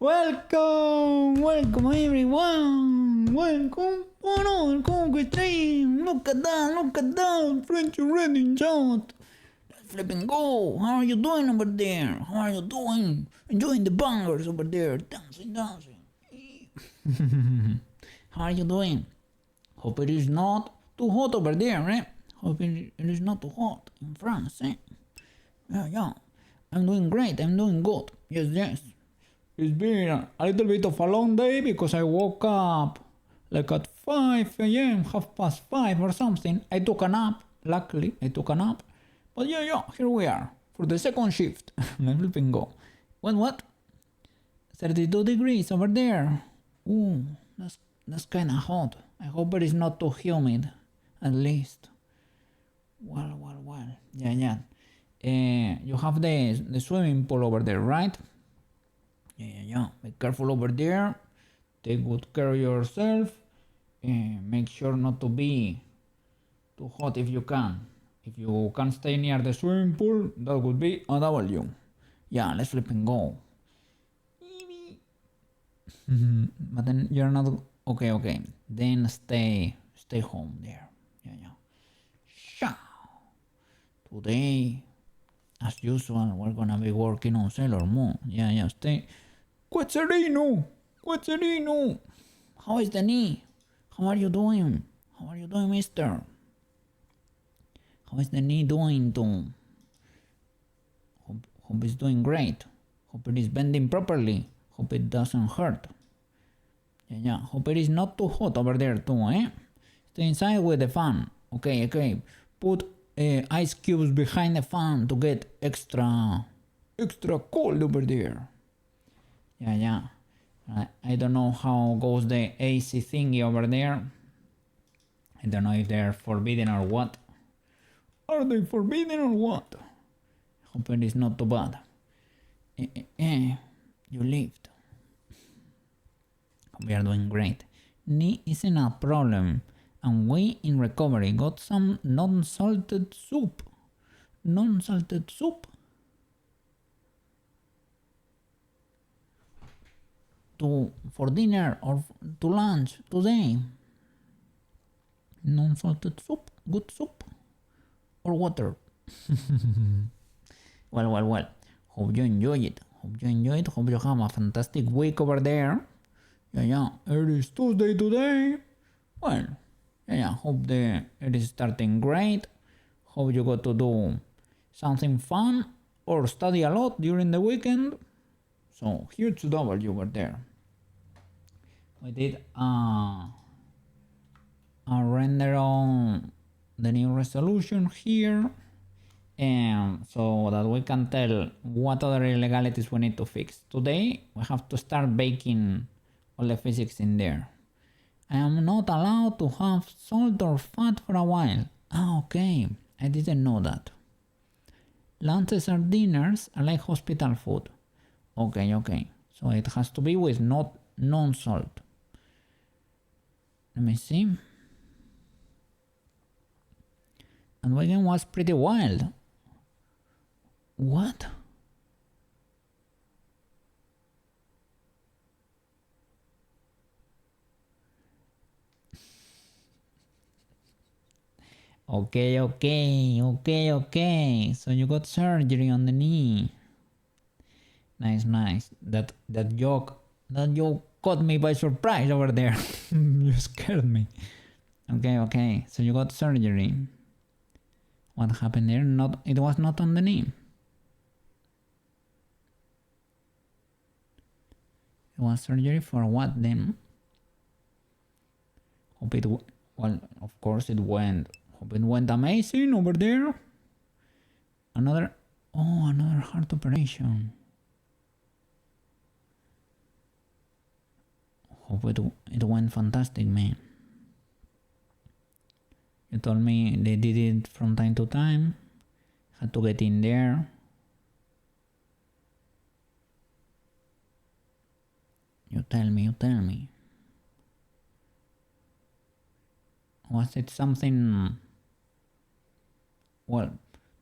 Welcome everyone! Welcome on our Conquest stream! Look at that! French reading shot! Let's flip and go! How are you doing over there? How are you doing? Enjoying the bangers over there, dancing. How are you doing? Hope it is not too hot over there, eh? Hope it is not too hot in France, eh? Yeah. I'm doing great, I'm doing good. Yes. It's been a little bit of a long day because I woke up like at 5 a.m., 5:30 or something. I took a nap, luckily I took a nap. But yeah, here we are for the second shift. Let's flip and go. What? 32 degrees over there. Ooh, that's kinda hot. I hope it is not too humid, at least. Well. Yeah. You have the swimming pool over there, right? Yeah. Be careful over there. Take good care of yourself. Make sure not to be too hot if you can. If you can stay near the swimming pool, that would be a W. Yeah, let's flip and go. But then you're not okay. Then stay home there. Yeah. Today, as usual, we're gonna be working on Sailor Moon. Yeah. Stay. Quetzerino! How is the knee? How are you doing? Mister? How is the knee doing too? Hope it's doing great. Hope it is bending properly. Hope it doesn't hurt. Yeah. Hope it is not too hot over there too, eh? Stay inside with the fan. Okay. Put ice cubes behind the fan to get extra cold over there. Yeah. I don't know how goes the AC thingy over there. I don't know if they're forbidden or what. Are they forbidden or what? Hope it is not too bad. You lived. We are doing great. Knee isn't a problem. And we in recovery got some non-salted soup. For dinner or to lunch today. Non-salted soup, good soup, or water. Well. Hope you enjoy it. Hope you have a fantastic week over there. Yeah. It is Tuesday today. Well, yeah. Hope it is starting great. Hope you got to do something fun or study a lot during the weekend. So huge W over there. We did a render on the new resolution here, and so that we can tell what other illegalities we need to fix. Today we have to start baking all the physics in there. I am not allowed to have salt or fat for a while. Okay, I didn't know that. Lunches or dinners are like hospital food. Okay, so it has to be with non-salt. Let me see. And weekend was pretty wild. What? Okay. So you got surgery on the knee. Nice. That joke caught me by surprise over there. You scared me. Okay. So you got surgery. What happened there? It was not on the knee. It was surgery for what then? Of course it went. Hope it went amazing over there. Another heart operation. Hope it went fantastic, man. You told me they did it from time to time. Had to get in there. You tell me. Was it something... Well,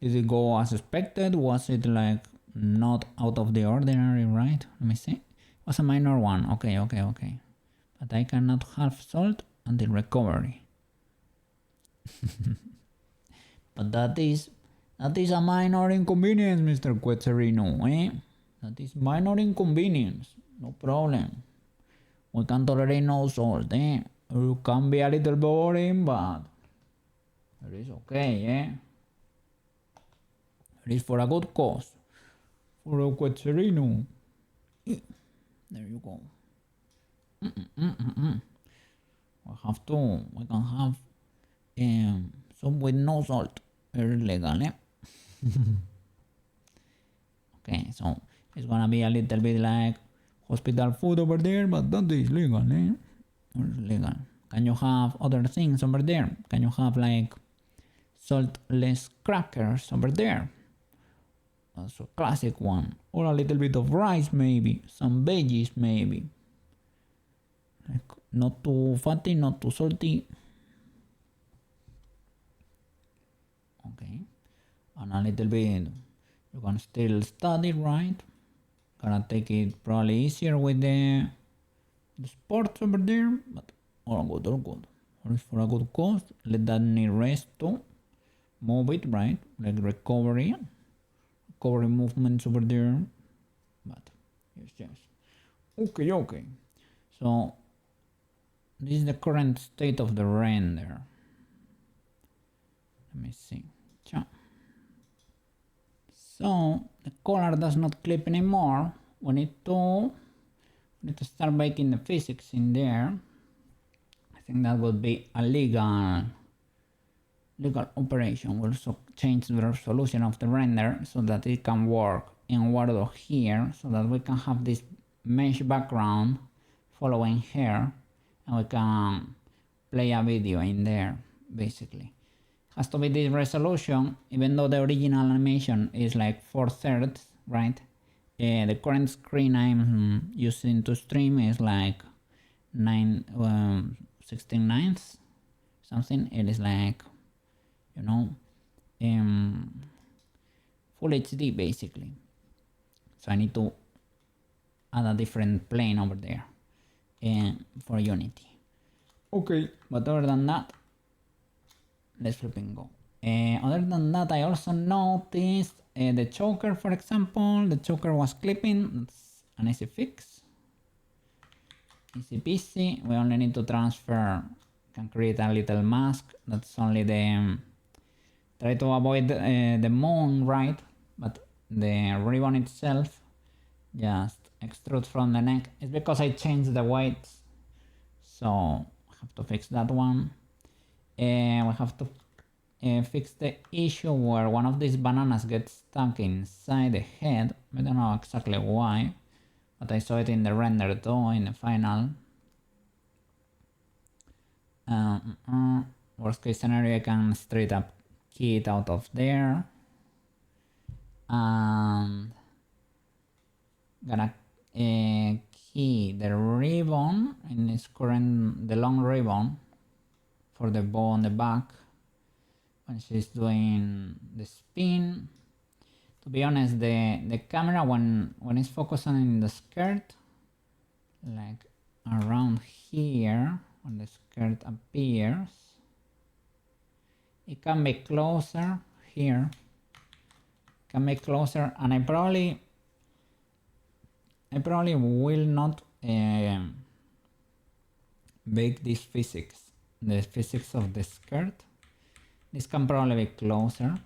did it go as expected? Was it like not out of the ordinary, right? Let me see. Was a minor one. Okay. But I cannot have salt until recovery. But that is a minor inconvenience, Mr. Quetzerino, eh? That is minor inconvenience. No problem. We can tolerate no salt, eh? It can be a little boring, but it is okay, eh? It is for a good cause. For a Quetzerino. There you go. We can have some with no salt. It's legal, eh? Okay, so it's gonna be a little bit like hospital food over there, but that is legal, eh? It's legal. Can you have other things over there? Can you have like saltless crackers over there? That's a classic one. Or a little bit of rice maybe. Some veggies maybe. Like not too fatty, not too salty. Okay. And a little bit, you can still study, right? Gonna take it probably easier with the sports over there, but all good. Or it's for a good cause. Let that need rest too. Move it, right? Like recovery movements over there. But yes. Okay. So this is the current state of the render. Let me see. So the color does not clip anymore. We need to start making the physics in there. I think that would be a legal operation. We'll also change the resolution of the render so that it can work in Word here, so that we can have this mesh background following here, and we can play a video in there. Basically has to be this resolution, even though the original animation is like 4/3, right? The current screen I'm using to stream is like 16/9 something. It is like, you know, full HD basically. So I need to add a different plane over there for Unity. Okay, but other than that, let's flip and go. Other than that, I also noticed the choker, for example. The choker was clipping. That's an easy fix. Easy peasy. We only need to transfer, can create a little mask. That's only the, try to avoid the moon, right? But the ribbon itself, just extrude from the neck. It's because I changed the weights. So I have to fix that one. We have to fix the issue where one of these bananas gets stuck inside the head. I don't know exactly why, but I saw it in the render too, in the final. Worst case scenario, I can straight up key it out of there. And gonna key the ribbon in its current, the long ribbon for the bow on the back when she's doing the spin. To be honest, the camera when it's focusing in the skirt, like around here when the skirt appears, it can be closer here, can be closer, and I probably will not bake this physics, the physics of the skirt. This can probably be closer.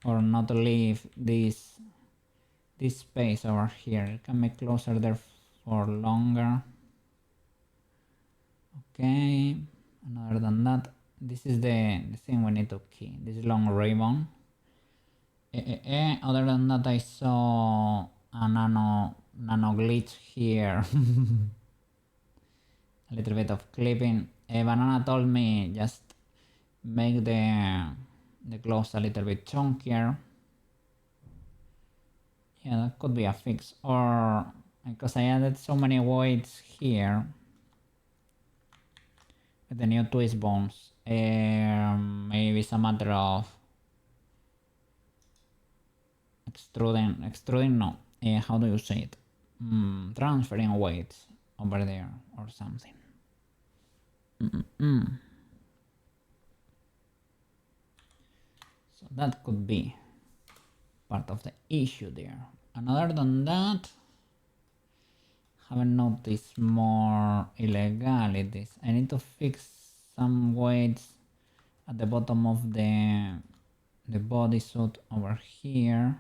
Or not leave this space over here. It can be closer there for longer. Okay, and other than that, this is the thing we need to key, this long ribbon. Other than that, I saw a nano glitch here. A little bit of clipping. Banana told me just make the gloves a little bit chunkier. Yeah, that could be a fix. Or because I added so many weights here with the new twist bones, Maybe it's a matter of extruding no. How do you say it? Transferring weights over there or something. So that could be part of the issue there. And other than that, haven't noticed more illegalities. I need to fix some weights at the bottom of the bodysuit over here,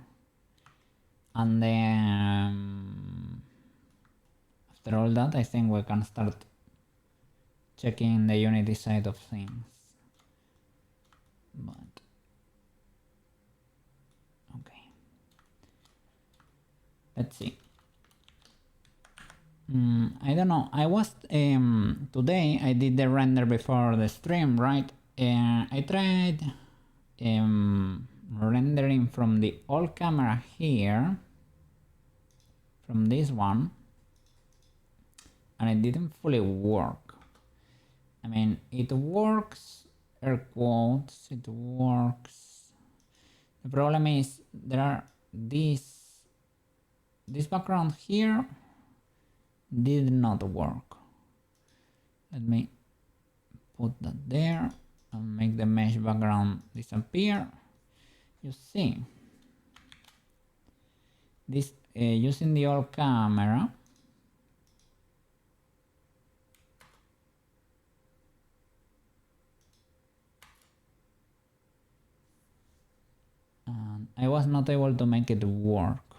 and then after all that I think we can start checking the Unity side of things. But okay, let's see. I don't know, I was today I did the render before the stream, right? I tried rendering from the old camera here, from this one, and it didn't fully work. I mean, it works, air quotes, it works. The problem is there are this background here did not work. Let me put that there and make the mesh background disappear. You see, this using the old camera, and I was not able to make it work.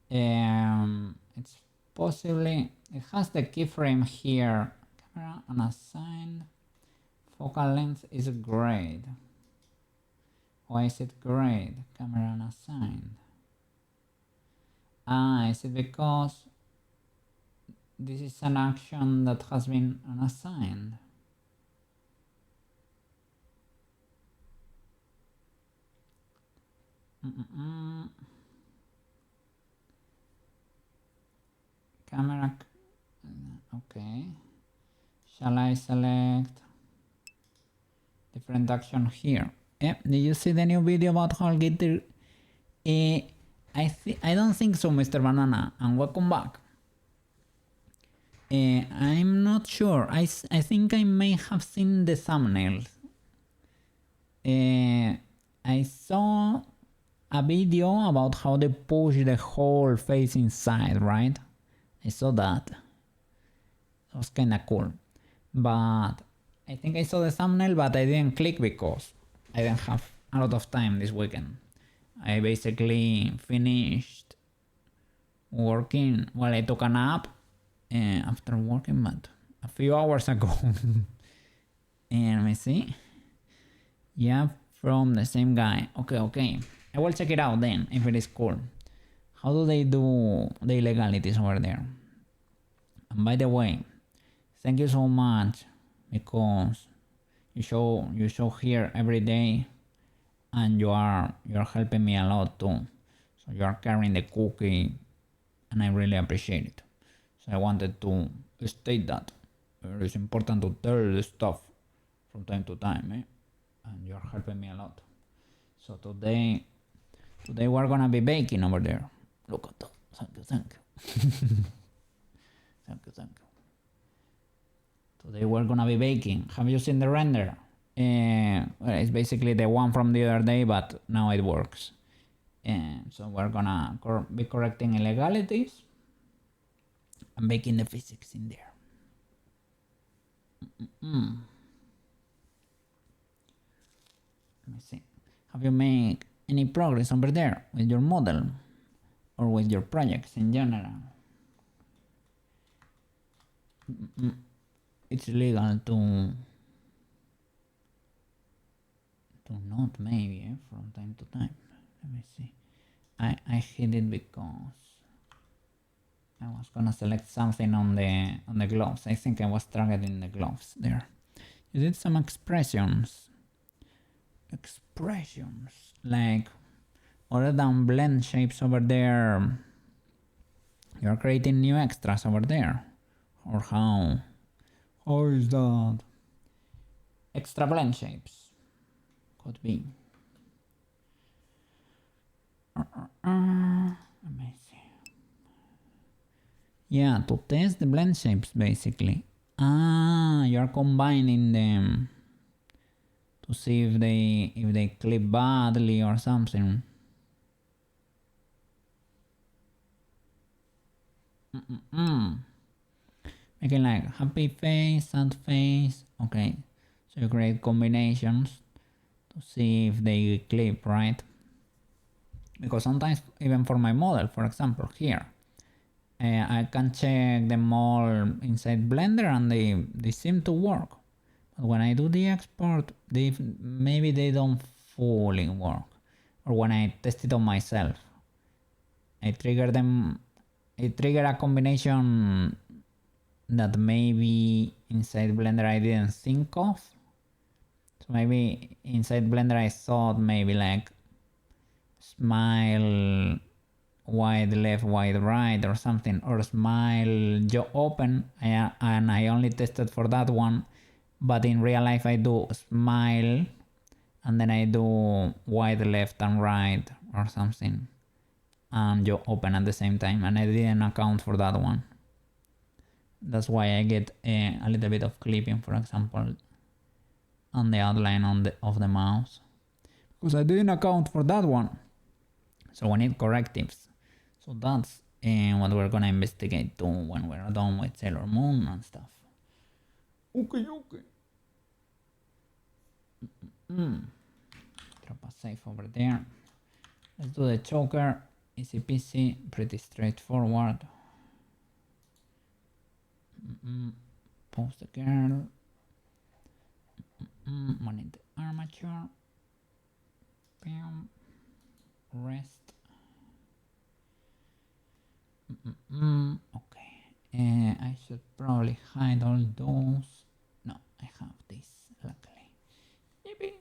It's possibly, it has the keyframe here, camera unassigned, focal length is great. Why is it great? Camera unassigned. Is it because this is an action that has been unassigned? Camera, okay. Shall I select different action here? Did you see the new video about how get the I don't think so, Mr. Banana, and welcome back. I'm not sure. I think I may have seen the thumbnails. I saw a video about how they push the whole face inside, right? I saw that. That was kinda cool. But I think I saw the thumbnail, but I didn't click because I didn't have a lot of time this weekend. I basically finished working, well, I took a nap after working, but a few hours ago. And let me see. Yeah, from the same guy. Okay. I will check it out then, if it is cool. How do they do the illegalities over there? And by the way, thank you so much, because you show here every day, and you're helping me a lot too. So you are carrying the cookie, and I really appreciate it. So I wanted to state that it is important to tell this stuff from time to time, and you're helping me a lot. So today we're gonna be baking over there. Look at that. Thank you. Thank you. Today we're gonna be baking. Have you seen the render? Well, it's basically the one from the other day, but now it works. So we're gonna be correcting illegalities and making the physics in there. Let me see. Have you made any progress over there with your model or with your projects in general? It's legal to not, maybe, from time to time. Let me see. I hit it because I was gonna select something on the gloves. I think I was targeting the gloves there. You did some expressions like, other than blend shapes over there, you're creating new extras over there, or how is that? extra blend shapes. Could be. Let me see. Yeah, to test the blend shapes basically. You're combining them to see if they clip badly or something. Making like happy face, sad face. Okay, so you create combinations to see if they clip, right? Because sometimes even for my model, for example, here, I can check them all inside Blender and they seem to work. But when I do the export, maybe they don't fully work. Or when I test it on myself, I trigger a combination that maybe inside Blender I didn't think of. So maybe inside Blender I thought maybe like smile wide left, wide right or something, or smile jaw open, and I only tested for that one, but in real life I do smile and then I do wide left and right or something and jaw open at the same time, and I didn't account for that one. That's why I get a little bit of clipping, for example, on the outline of the mouse, because I didn't account for that one. So we need correctives. So that's what we're gonna investigate too when we're done with Sailor Moon and stuff. Okay. Drop a safe over there. Let's do the choker. Easy peasy, pretty straightforward. Pose the girl. Money the armature. Bam. Rest. Okay. I should probably hide all those. No, I have this, luckily. Yippee.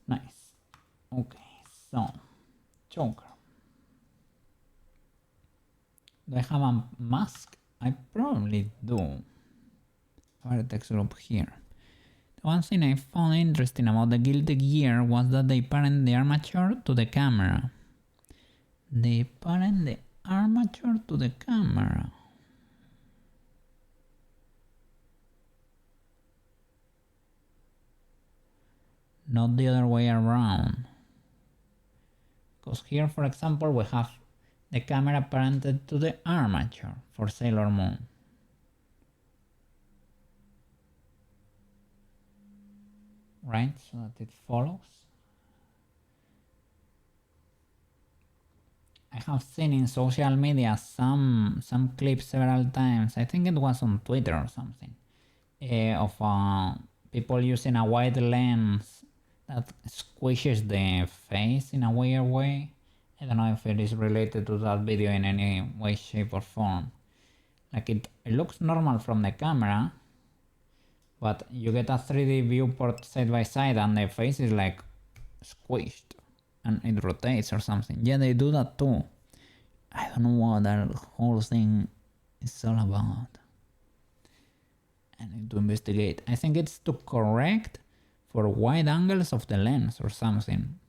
Nice. Okay, so choker. Do I have a mask? I probably do. Vertex group here. The one thing I found interesting about the Guilty Gear was that they parent the armature to the camera. They parent the armature to the camera. Not the other way around. Because here, for example, we have the camera parented to the armature for Sailor Moon. Right, so that it follows. I have seen in social media some clips several times. I think it was on Twitter or something, of people using a wide lens that squishes the face in a weird way. I don't know if it is related to that video in any way, shape or form. Like it looks normal from the camera, but you get a 3D viewport side by side and the face is like squished and it rotates or something. Yeah, they do that too. I don't know what that whole thing is all about. I need to investigate. I think it's to correct for wide angles of the lens or something.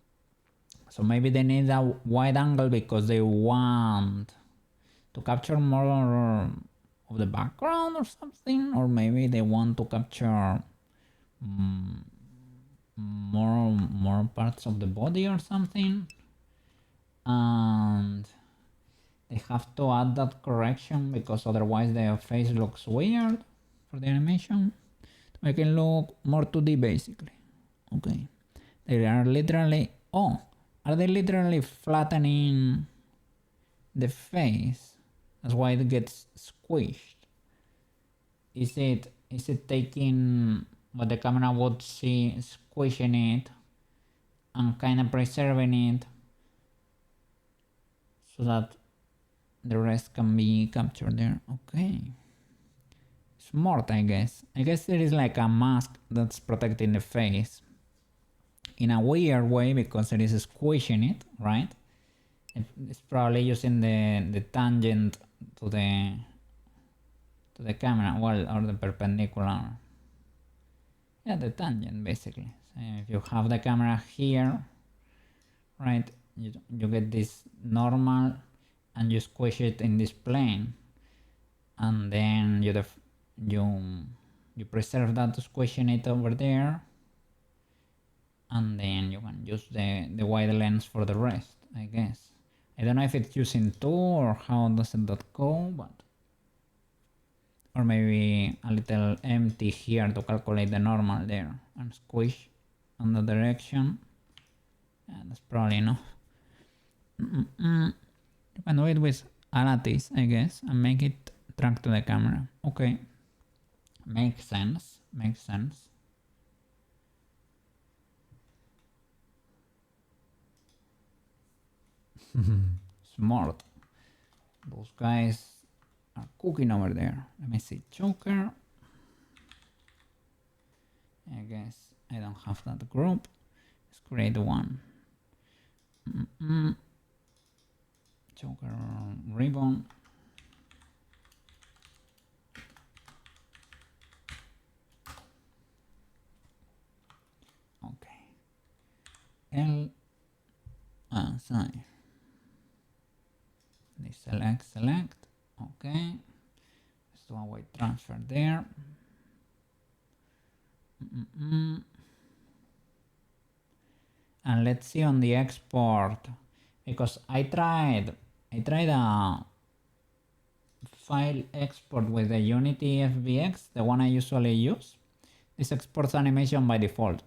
So maybe they need a wide angle because they want to capture more of the background or something, or maybe they want to capture more parts of the body or something, and they have to add that correction because otherwise their face looks weird for the animation to make it look more 2D basically. Okay, they are literally, are they literally flattening the face? That's why it gets squished. Is it taking what the camera would see, squishing it and kind of preserving it so that the rest can be captured there? Okay. Smart, I guess. I guess there is like a mask that's protecting the face in a weird way because it is squishing it, right? It's probably using the tangent to the camera, well, or the perpendicular. Yeah, the tangent basically. So if you have the camera here, right, you get this normal and you squish it in this plane, and then you preserve that squishing it over there, and then you can use the wide lens for the rest, I guess. I don't know if it's using 2 or how does that go, but or maybe a little empty here to calculate the normal there and squish on the direction. Yeah, that's probably enough. You can do it with a lattice, I guess, and make it track to the camera. Okay, makes sense, makes sense. Smart. Those guys are cooking over there. Let me see, choker. I guess I don't have that group. Let's create one. Choker ribbon. Okay. Sorry. Select. Okay. Let's do a weight transfer there. And let's see on the export, because I tried a file export with the Unity FBX, the one I usually use. This exports animation by default.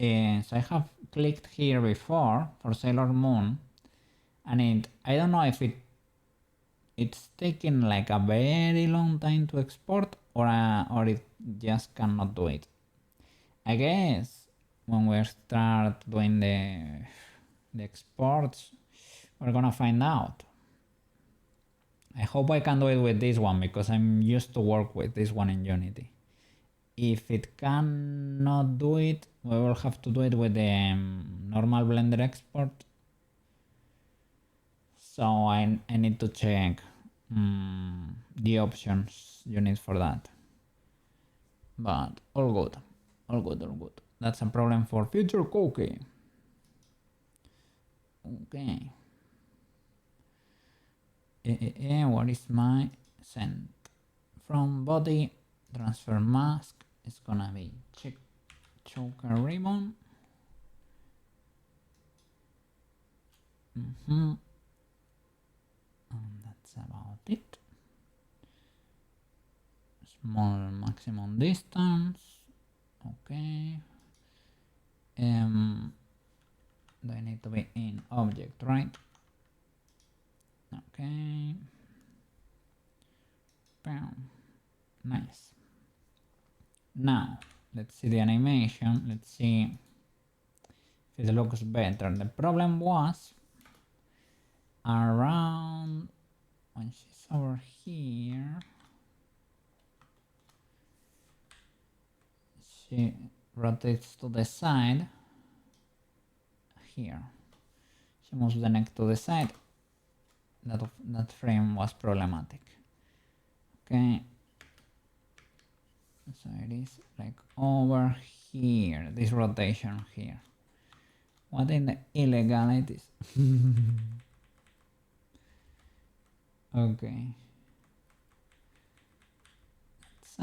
So I have clicked here before for Sailor Moon, and I don't know if it's taking like a very long time to export, or it just cannot do it. I guess when we start doing the exports, we're gonna find out. I hope I can do it with this one, because I'm used to work with this one in Unity. If it cannot do it, we will have to do it with the normal Blender export. So I need to check the options you need for that. But all good. That's a problem for future cookie. Okay. What is my send? From body, transfer mask is gonna be choker ribbon. And that's about it. Small maximum distance. Okay. They need to be in object, right? Okay. Bam. Nice. Now let's see the animation. Let's see if it looks better. The problem was around when she's over here. She rotates to the side. Here. She moves the neck to the side. That frame was problematic. Okay. So it is like over here, this rotation here. What in the illegalities? Okay. It's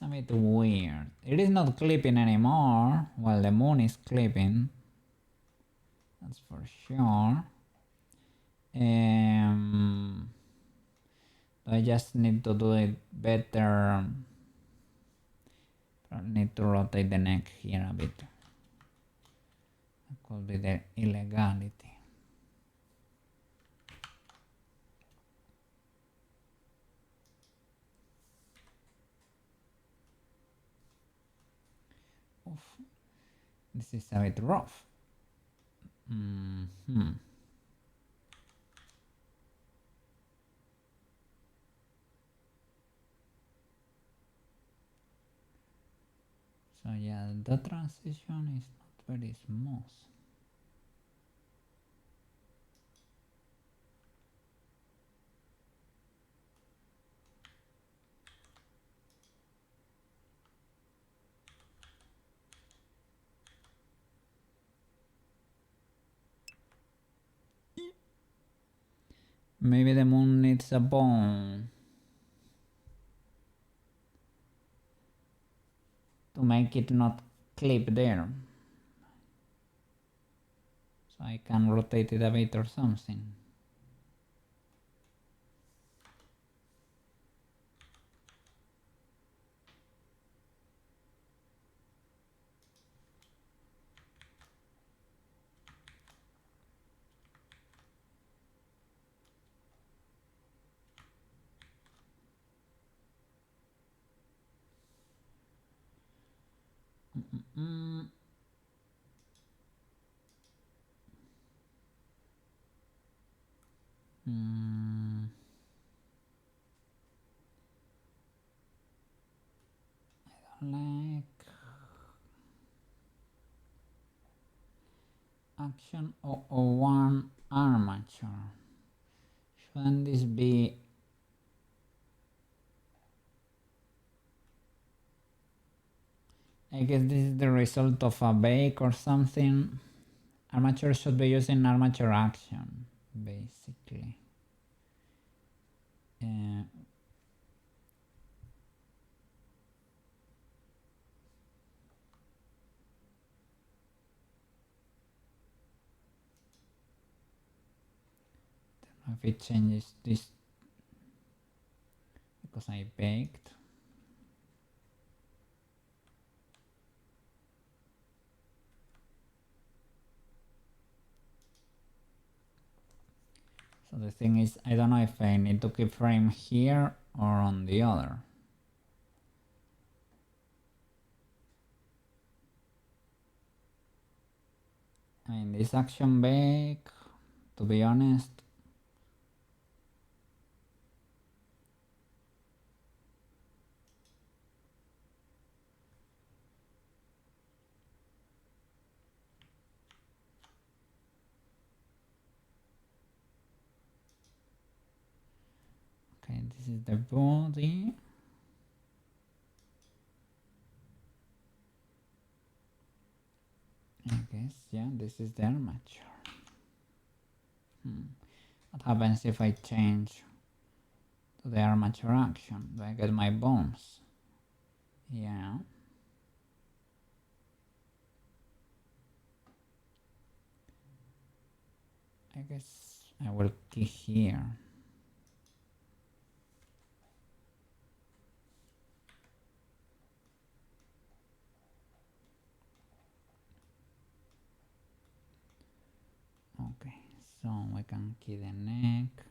a bit weird. It is not clipping anymore while the moon is clipping. That's for sure. I just need to do it better. Probably need to rotate the neck here a bit. That could be the illegality. Oof. This is a bit rough. So yeah, the transition is not very smooth. Maybe the moon needs a bone to make it not clip there. So I can rotate it a bit or something. I don't like action 001 armature. Shouldn't this be I guess this is the result of a bake or something. Armature should be used in armature action, basically. If it changes this because I baked. So the thing is, I don't know if I need to keep frame here or on the other. I mean, this action bake, to be honest, okay, this is the body. I guess, yeah, this is the armature. What happens if I change to the armature action? Do I get my bones? Yeah. I guess I will key here. Okay, so we can key the neck,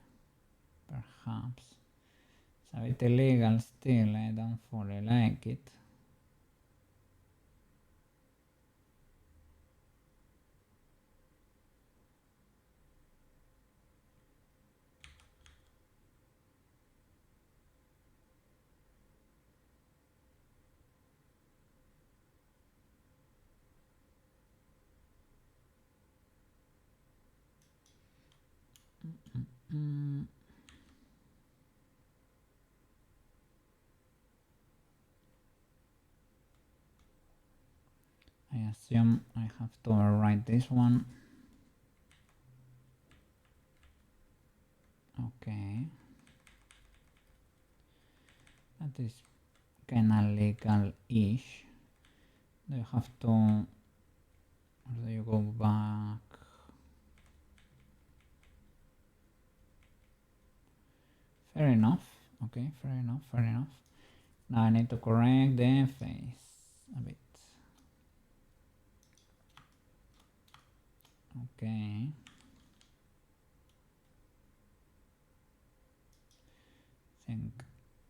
perhaps. It's a bit illegal still, I don't fully like it. I assume I have to overwrite this one. Okay. That is kinda legal-ish. Do you have to... or do you go back? Fair enough. Okay, fair enough, fair enough. Now I need to correct the face a bit. Okay. I think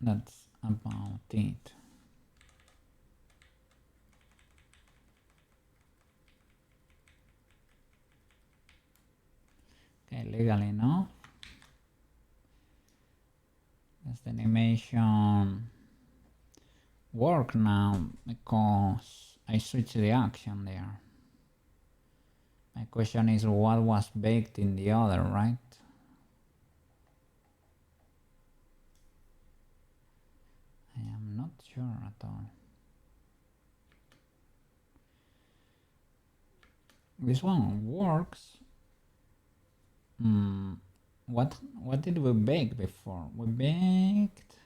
that's about it. Okay, legal enough. Does the animation work now? Because I switched the action there. My question is what was baked in the other, right? I am not sure at all. This one works. what did we bake before? We baked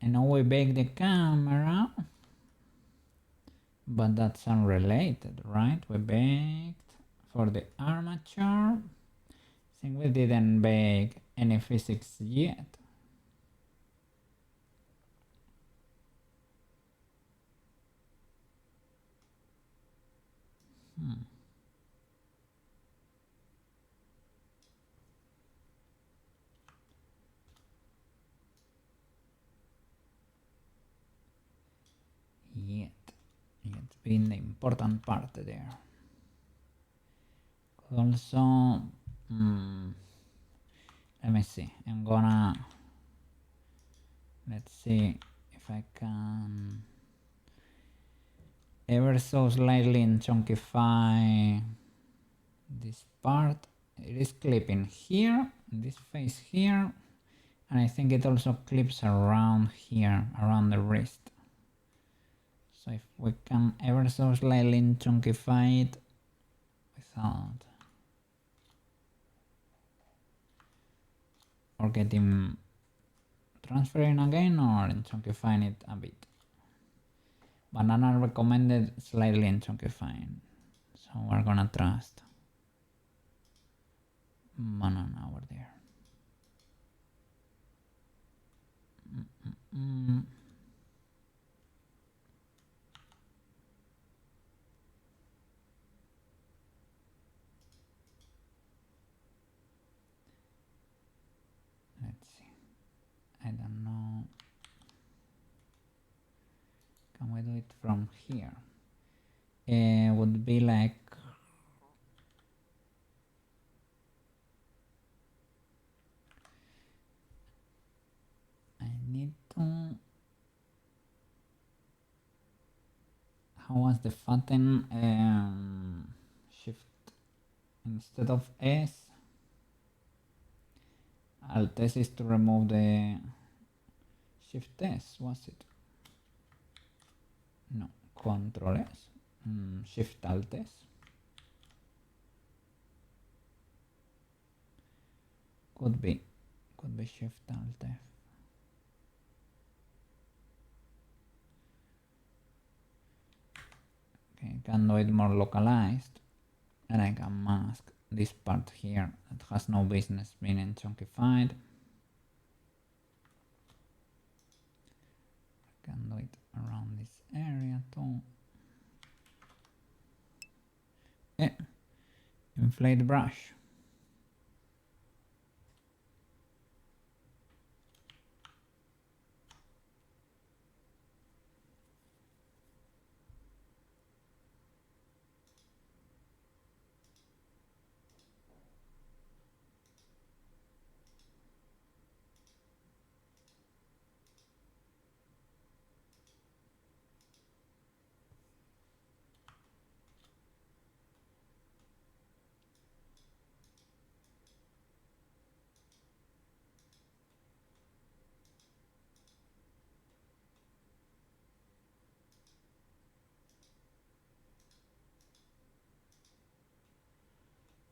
and now we bake the camera, but that's unrelated, right? We baked for the armature. I think we didn't bake any physics yet. Yet. It's been the important part there. Also, let me see. I'm gonna, let's see if I can ever so slightly chunkify this part. It is clipping here, this face here, and I think it also clips around here, around the wrist. So if we can ever so slightly chunkify it without or getting transferring again or chunkifying it a bit. Banana recommended slightly chunkifying, so we're gonna trust banana over there. Let's see. I don't know. Can we do it from here? It would be like I need to. How was the fatten shift instead of S? Alt S is to remove the shift S, was it? No, Control S, Shift Alt S. Could be Shift Alt F. Okay, I can do it more localized, and I can mask this part here that has no business being chunkified. I can do it around this area too. Inflate brush.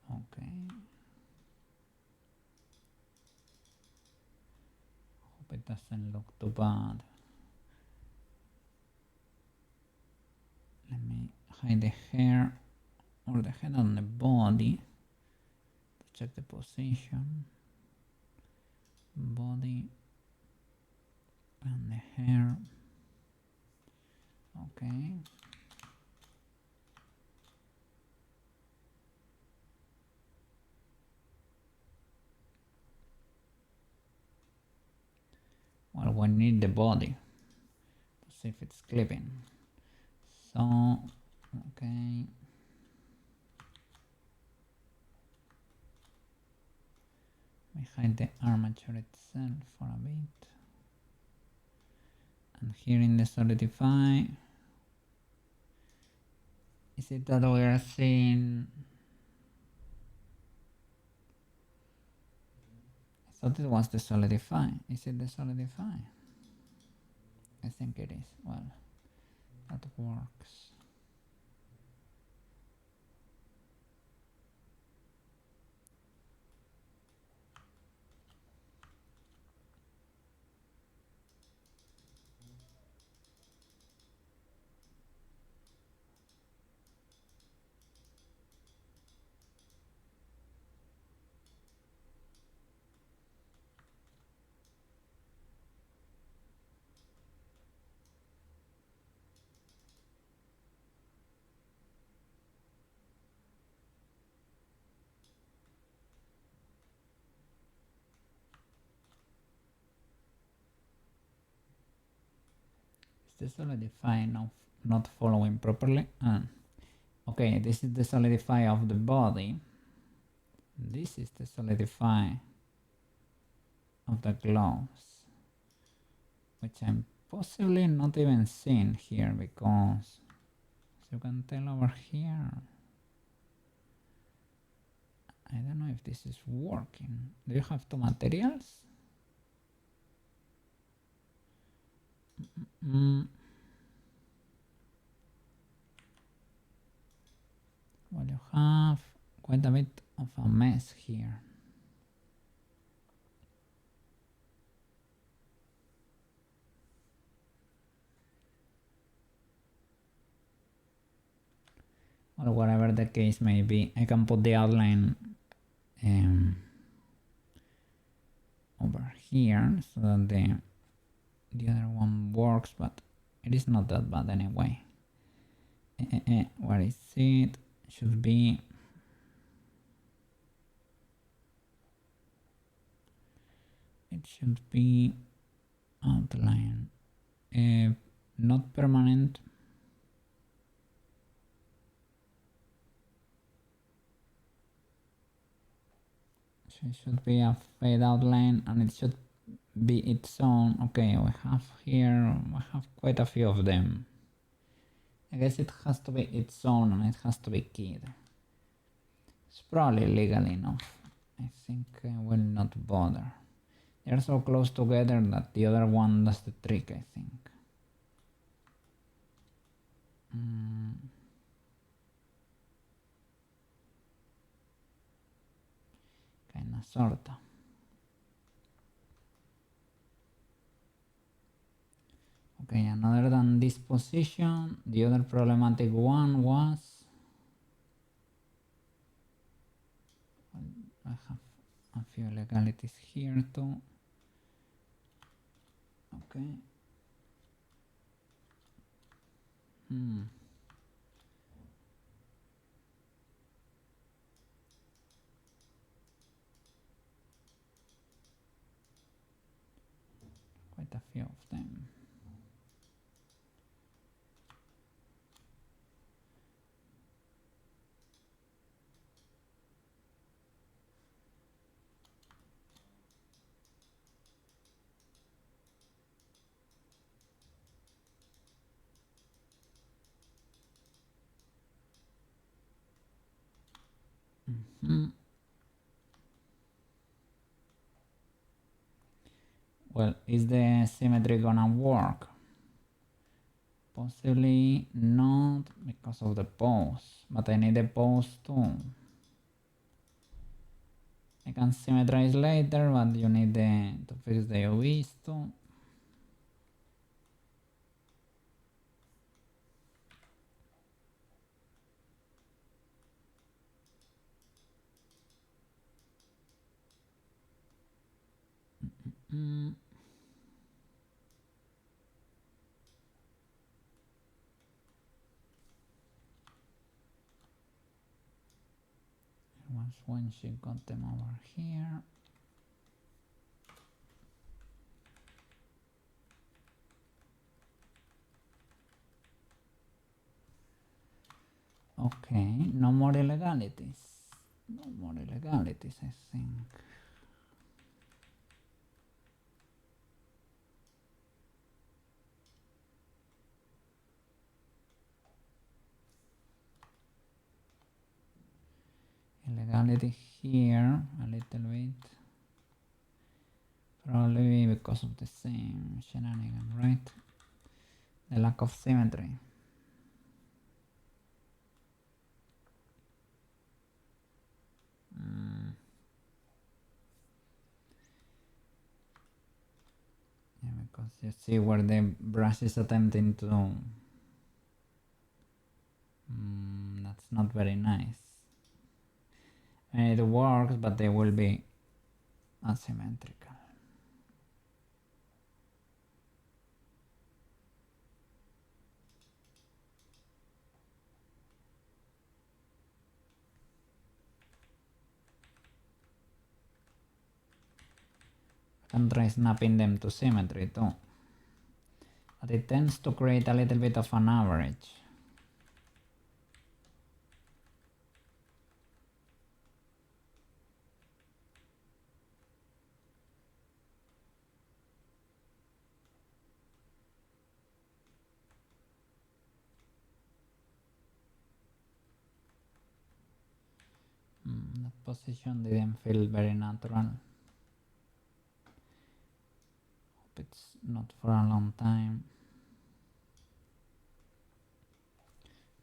Okay. Hope it doesn't look too bad. Let me hide the hair or the head on the body to check the position. Body and the hair. Okay. Well, we need the body to see if it's clipping. So, okay. We hide the armature itself for a bit. And here in the solidify, is it that we are seeing? I thought it was the solidify. Is it the solidify? I think it is. Well, that works. the solidify now not following properly? Okay, this is the solidify of the body. This is the solidify of the gloves, which I'm possibly not even seeing here because, as you can tell over here, I don't know if this is working. Do you have two materials? Well, you have quite a bit of a mess here. Or whatever the case may be, I can put the outline over here so that the other one works, but it is not that bad anyway. Where is it? Should be outline, not permanent. So it should be a fade outline and it should be its own. Okay, we have quite a few of them. I guess it has to be its own and it has to be keyed. It's probably legal enough. I think I will not bother. They're so close together that the other one does the trick, I think. Kinda sorta. Okay, and other than this position, the other problematic one was I have a few legalities here too. Okay. Quite a few of them. Well, is the symmetry gonna work? Possibly not because of the pose, but I need the pose too. I can symmetrize later, but you need to fix the UVs too. Was when she got them over here. Okay, no more illegalities. No more illegalities, I think. Illegality here a little bit. Probably because of the same shenanigan, right? The lack of symmetry. Yeah, because you see where the brush is attempting to. That's not very nice. And it works, but they will be asymmetrical. I can try snapping them to symmetry too. but it tends to create a little bit of an average. That position didn't feel very natural. Hope it's not for a long time.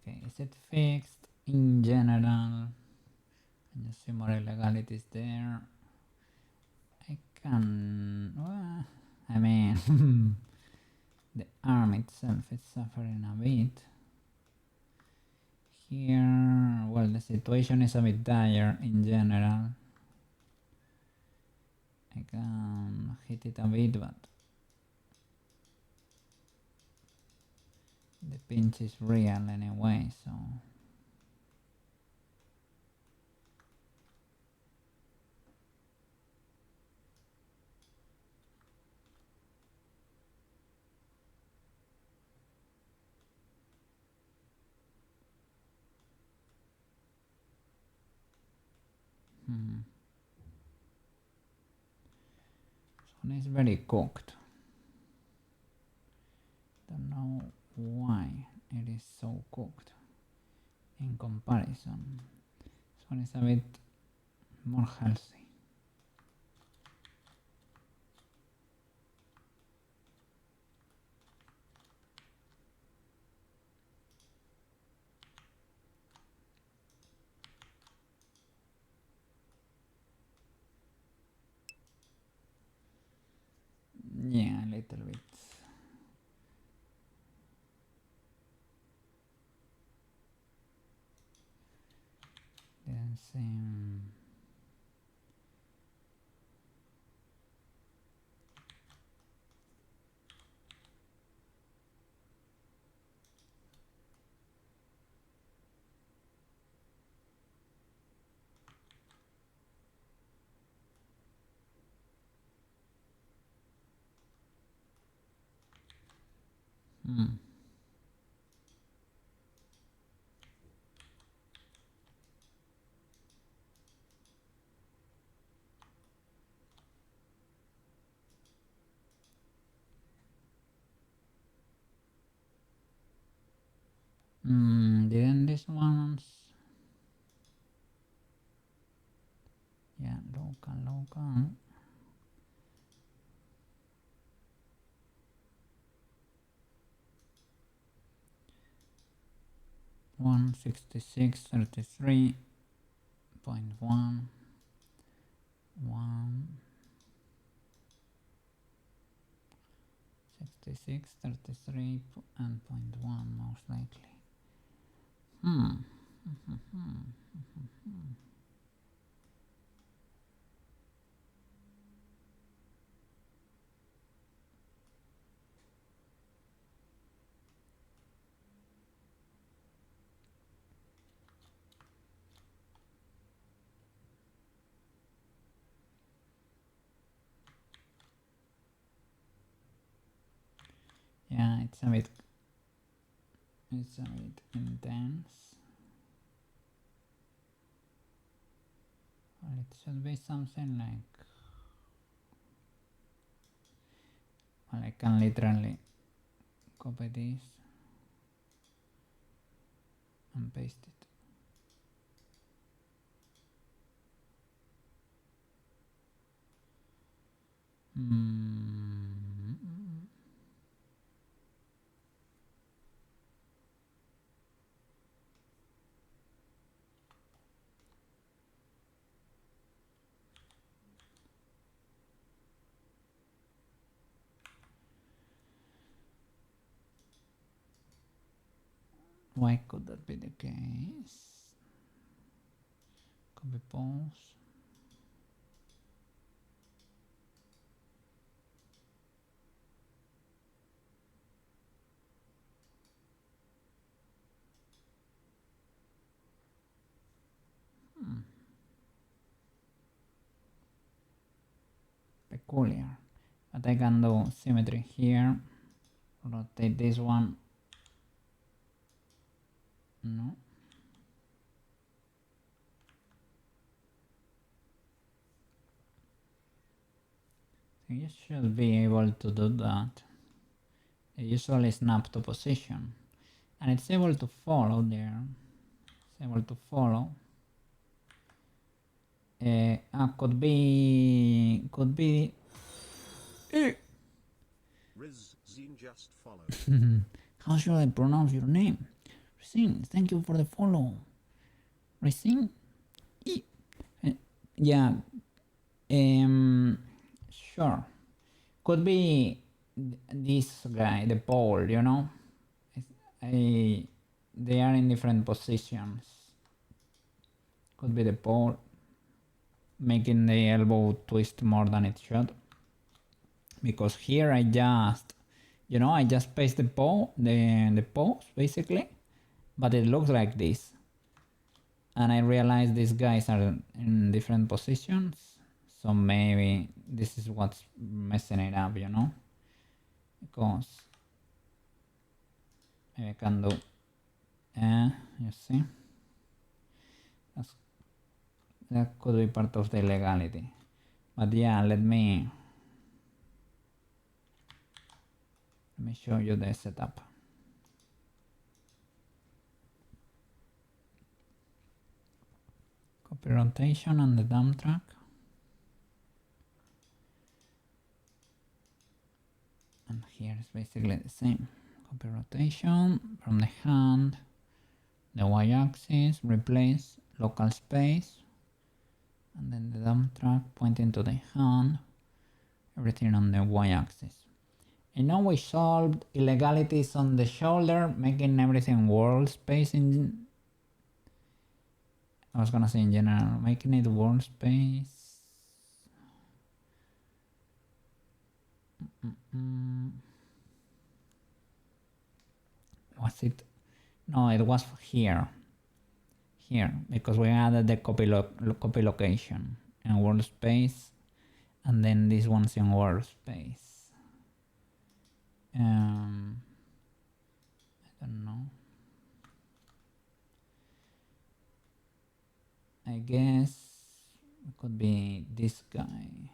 Okay, is it fixed in general? Can you see more illegalities there? I can... well, I mean... the arm itself is suffering a bit. Here... well, the situation is a bit dire in general. I can hit it a bit, but... the pinch is real anyway, so... This one is very cooked. Don't know why it is so cooked in comparison. This one is a bit more healthy. Yeah, a little bit. Didn't seem... didn't these ones... yeah, local. 166.33.1 166.33 and 0.1 most likely. Yeah, it's a bit intense. Well, it should be something like... well, I can literally copy this and paste it. Why could that be the case? Copy pause. Peculiar. But I can do symmetry here, rotate this one. No. You should be able to do that. It usually snap to position. And it's able to follow there. It's able to follow. Could be Rizine just followed. how should I pronounce your name? Rizine, thank you for the follow. Rizine? Yeah. Sure. Could be this guy, the pole, you know? They are in different positions. Could be the pole, making the elbow twist more than it should. Because here I just, I just paste the pose basically, but it looks like this. And I realize these guys are in different positions, so maybe this is what's messing it up, because maybe I can do, you see, that could be part of the legality. But yeah, let me show you the setup. Copy rotation on the dump track. And here is basically the same. Copy rotation from the hand, the y-axis, replace local space, and then the dump track pointing to the hand, everything on the y-axis. And now we solved illegalities on the shoulder, making everything world space in... I was gonna say in general, making it world space. Was it? No, it was here. Here, because we added the copy location and world space, and then this one's in world space. I don't know. I guess it could be this guy.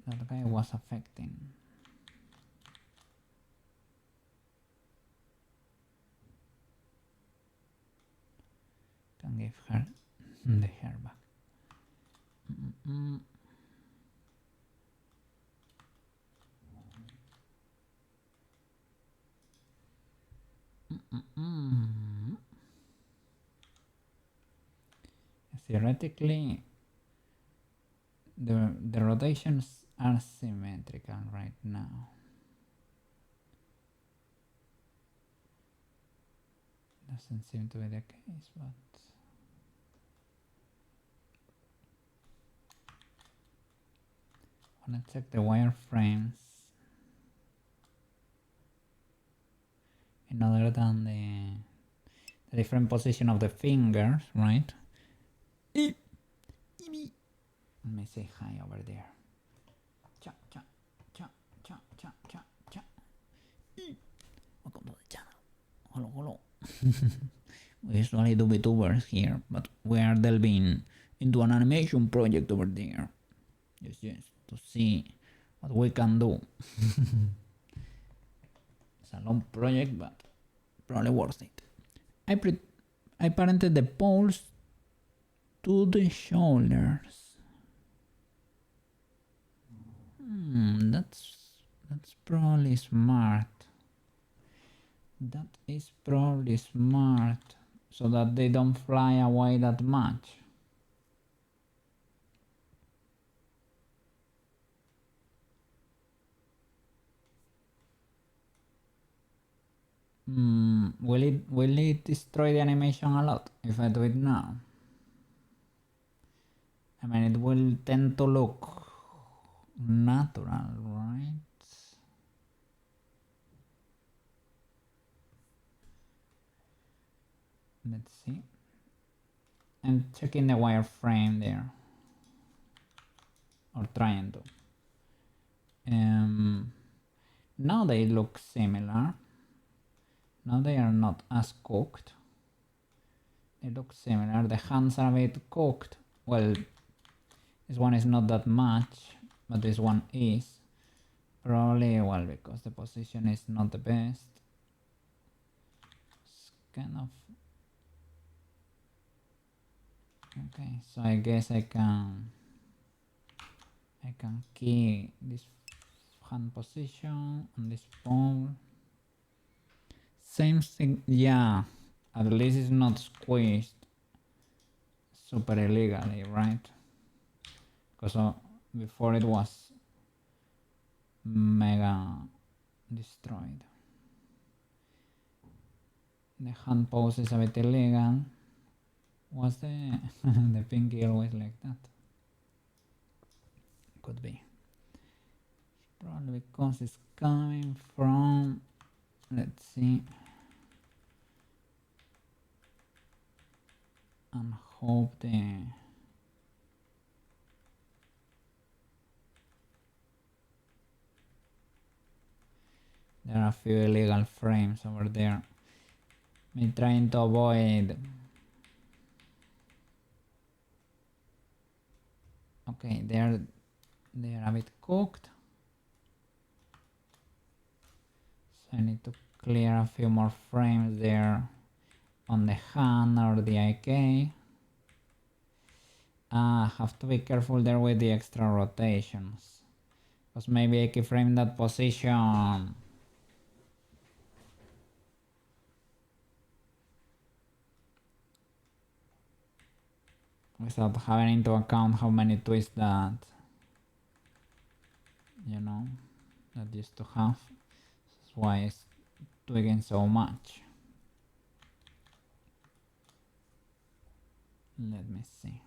That guy was affecting. Can give her the hair back. Theoretically, the rotations are symmetrical right now. Doesn't seem to be the case, but I want to check the wireframes in other than the different position of the fingers, right? Let me say hi over there. Cha cha cha cha cha cha cha. Welcome to the channel. Hello, hello. We usually do VTubers here, but we are delving into an animation project over there. Yes, to see what we can do. It's a long project, but probably worth it. I parented the poles to the shoulders. That's probably smart. That is probably smart, so that they don't fly away that much. Will it destroy the animation a lot if I do it now? I mean, it will tend to look natural, right? Let's see. I'm checking the wireframe there. or trying to. Now they look similar. Now they are not as cooked. They look similar. The hands are a bit cooked. Well, this one is not that much, but this one is. Probably, well, because the position is not the best. It's kind of... Okay, so I guess I can key this hand position on this pole. Same thing, yeah, at least it's not squeezed super illegally, right? Because before it was mega destroyed. The hand pose is a bit illegal. Was the the pinky always like that? Could be. Probably because it's coming from, let's see, and hope there are a few illegal frames over there. Me trying to avoid. Okay, they are a bit cooked. So I need to clear a few more frames there on the hand or the IK. Have to be careful there with the extra rotations, because maybe I keyframe that position without having into account how many twists that, you know, that used to have. That's why it's twigging so much. Let me see.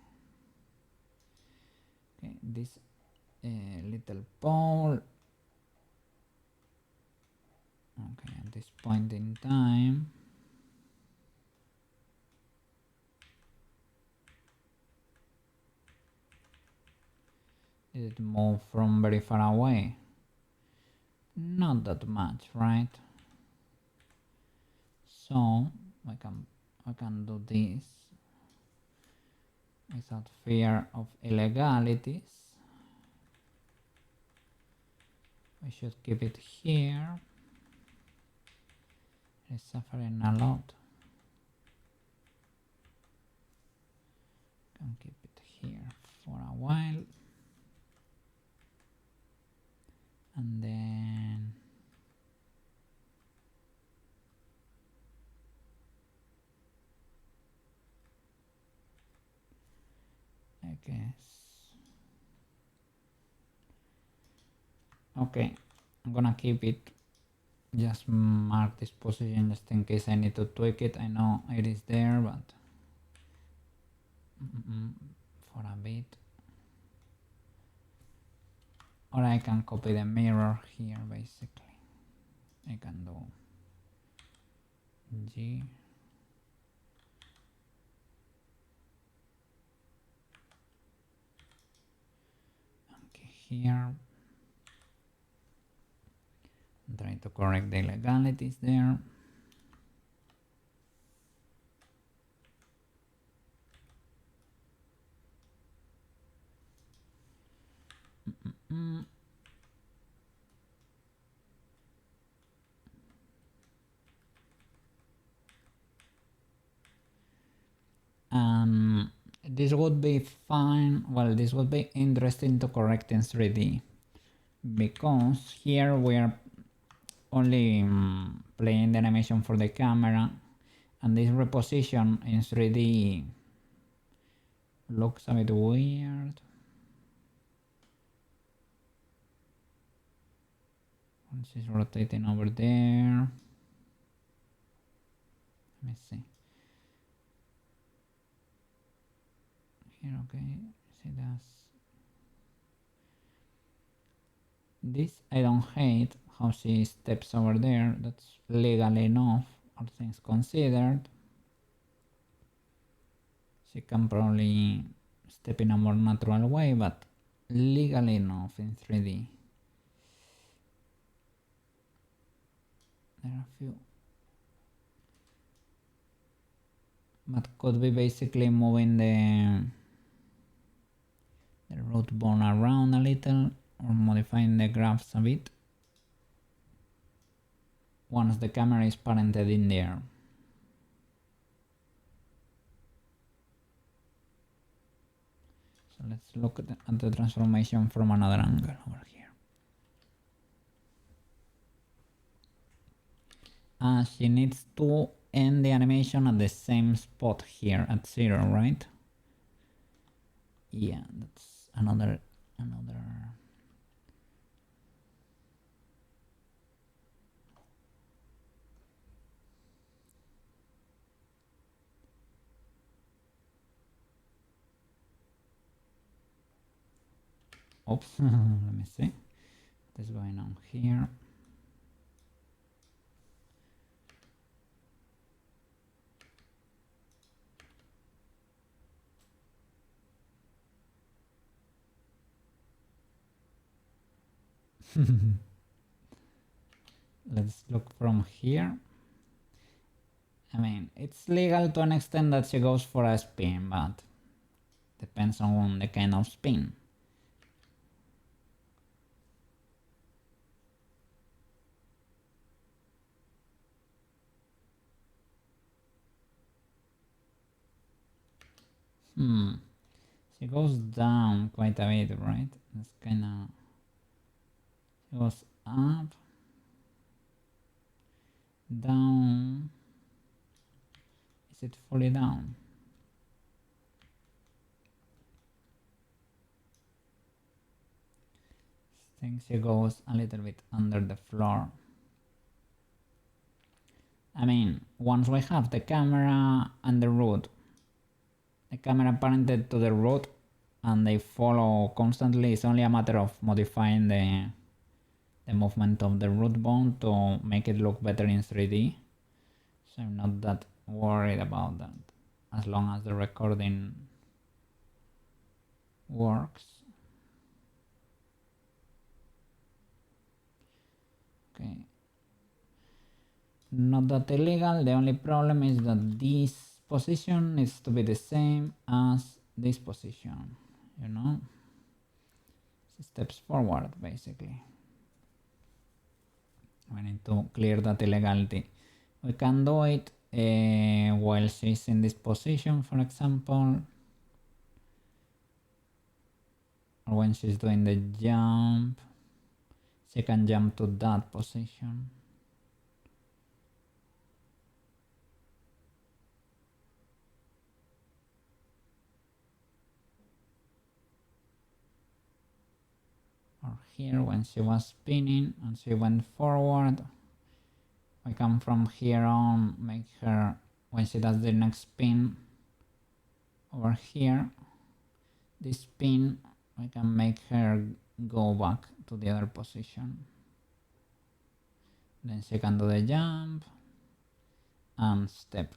Okay, this little pole. Okay, at this point in time, did it move from very far away? Not that much, right? So I can do this without fear of illegalities. I should keep it here. It's suffering a lot. Can keep it here for a while. And then I guess. Okay, I'm gonna keep it. Just mark this position just in case I need to tweak it. I know it is there, but for a bit. Or I can copy the mirror here basically. I can do G. Okay, here. I'm trying to correct the illegalities there. This would be fine. Well, this would be interesting to correct in 3D, because here we are only playing the animation for the camera, and this reposition in 3D looks a bit weird. This is rotating over there. Let me see. Here, okay. See that's this. I don't hate how she steps over there. That's legal enough, all things considered. She can probably step in a more natural way, but legal enough in 3D. There are a few. But could be basically moving the root bone around a little or modifying the graphs a bit once the camera is parented in there. So let's look at the transformation from another angle over here. She needs to end the animation at the same spot here at 0, right? Yeah, that's another oops. Let me see what is going on here. Let's look from here. I mean, it's legal to an extent that she goes for a spin, but depends on the kind of spin. She goes down quite a bit, right? It's kinda... She goes up, down. Is it fully down? I think she goes a little bit under the floor. I mean, once we have the camera and the root, the camera parented to the root, and they follow constantly, it's only a matter of modifying the movement of the root bone to make it look better in 3D. So I'm not that worried about that, as long as the recording works. Okay. Not that illegal, the only problem is that this position needs to be the same as this position, you know? Steps forward, basically. We need to clear that illegality. We can do it while she's in this position, for example, or when she's doing the jump, she can jump to that position. Or here when she was spinning and she went forward, we can from here on make her, when she does the next spin over here, this spin, we can make her go back to the other position. Then she can do the jump and step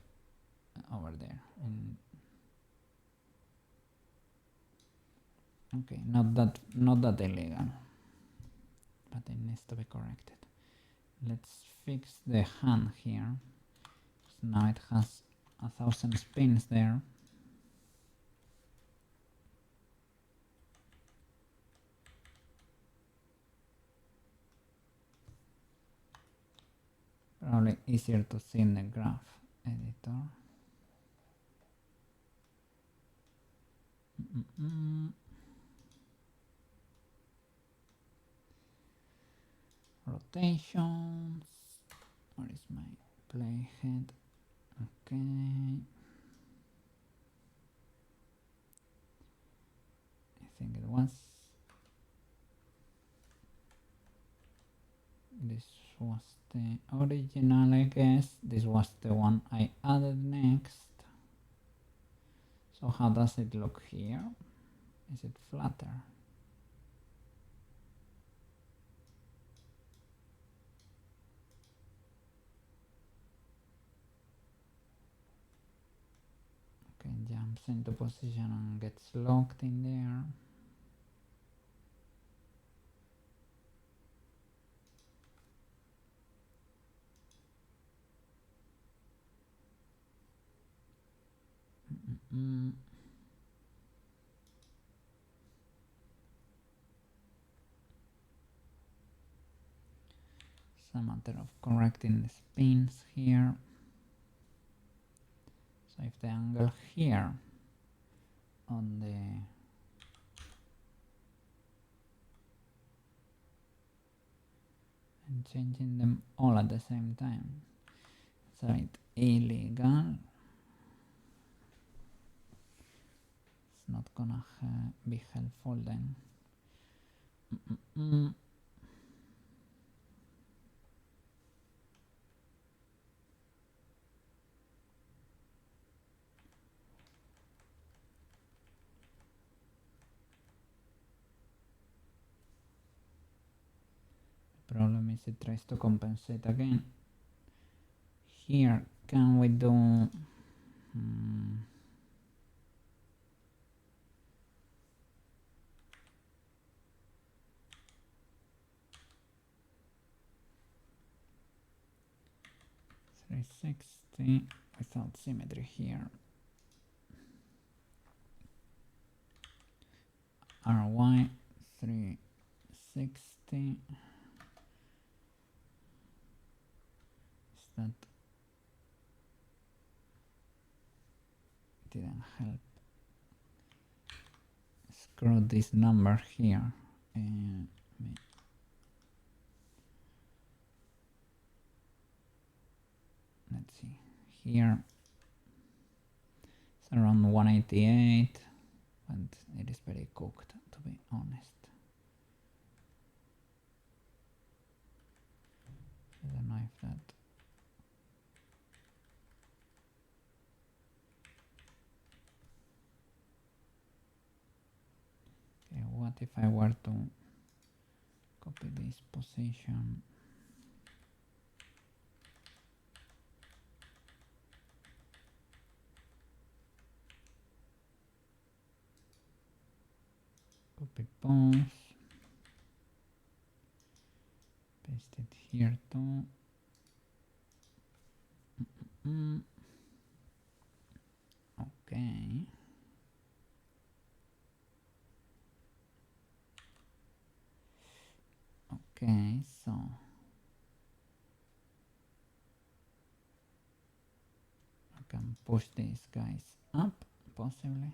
over there. Okay, not that illegal, but it needs to be corrected. Let's fix the hand here. So now it has 1,000 spins there. Probably easier to see in the graph editor. Rotations. Where is my playhead? Okay. I think it was. This was the original, I guess. This was the one I added next. So how does it look here? Is it flatter? Okay, jumps into position and gets locked in there. It's a matter of correcting the spins here. So if the angle here on the and changing them all at the same time, it's a bit illegal. It's not gonna be helpful then. The problem is it tries to compensate again. Here, can we do 360 without symmetry here? RY 360. Is that didn't help? Screw this number here and let's see here. It's around 188, and it is very cooked, to be honest. I don't know if that. Okay, what if I were to copy this position? Copy pose, paste it here too. Okay. Okay, so I can push these guys up, possibly.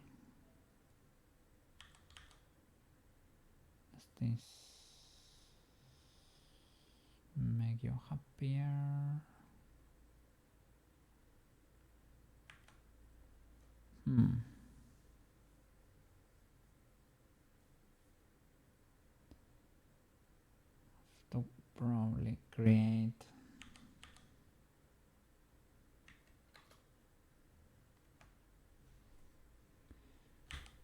Does this make you happier? To probably create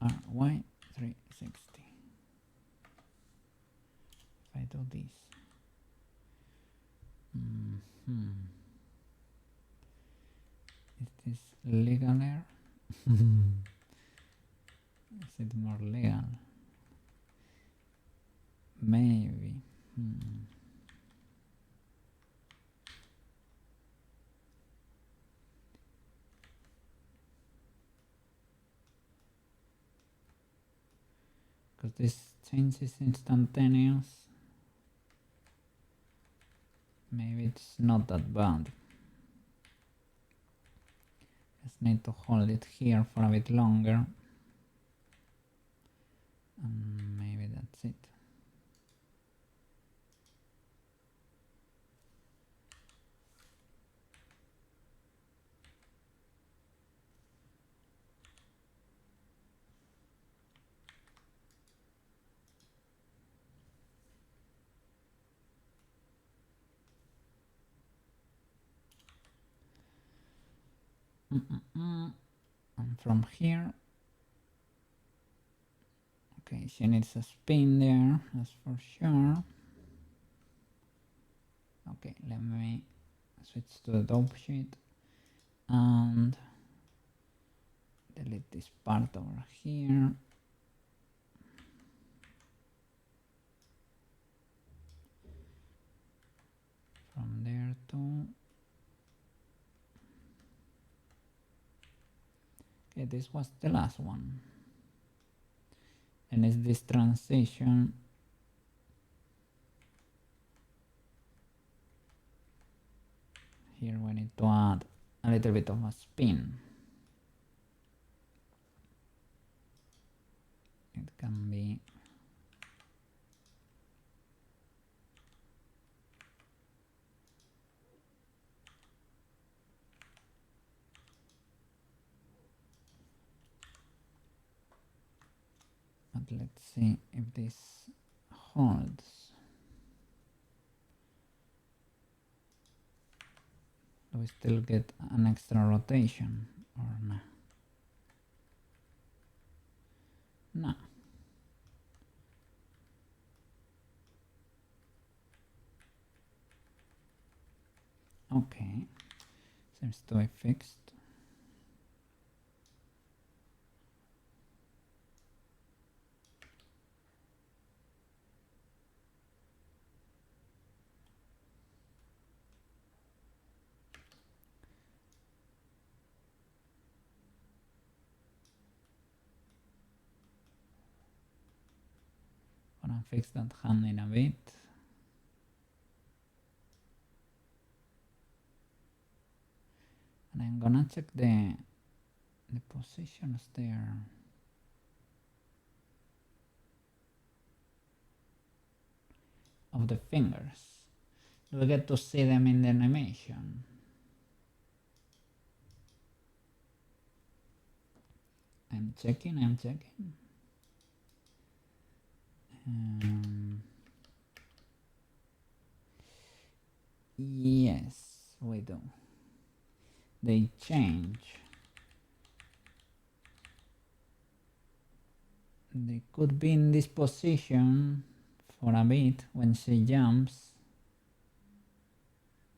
RY 360. If I do this, is this legal error? Is it more legal? Maybe. Because this change is instantaneous. Maybe it's not that bad. Just need to hold it here for a bit longer. And maybe that's it. And from here, okay, she needs a spin there, that's for sure. Okay, let me switch to the dope sheet and delete this part over here. From there too. Okay, this was the last one. And it's this transition. Here we need to add a little bit of a spin. It can be but let's see if this holds. Do we still get an extra rotation or no? No. Okay, seems to be fixed. Gonna fix that hand in a bit. And I'm gonna check the positions there. Of the fingers. Do we get to see them in the animation? I'm checking. Yes, we do. They change. They could be in this position for a bit when she jumps,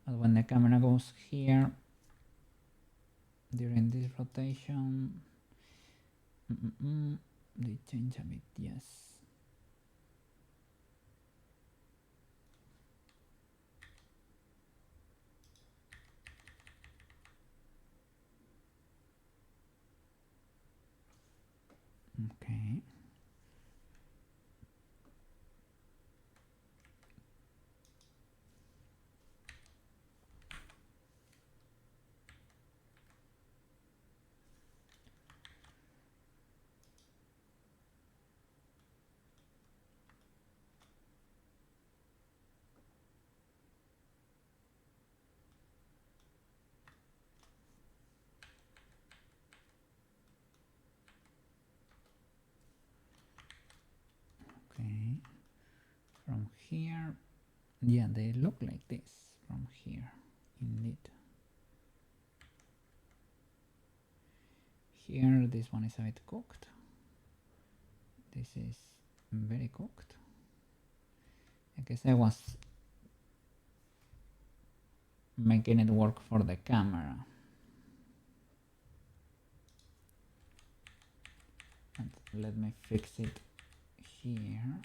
but when the camera goes here during this rotation, they change a bit, yes. Okay. Okay, from here, yeah, they look like this from here, indeed. Here, this one is a bit cooked. This is very cooked. I guess I was making it work for the camera. And let me fix it here.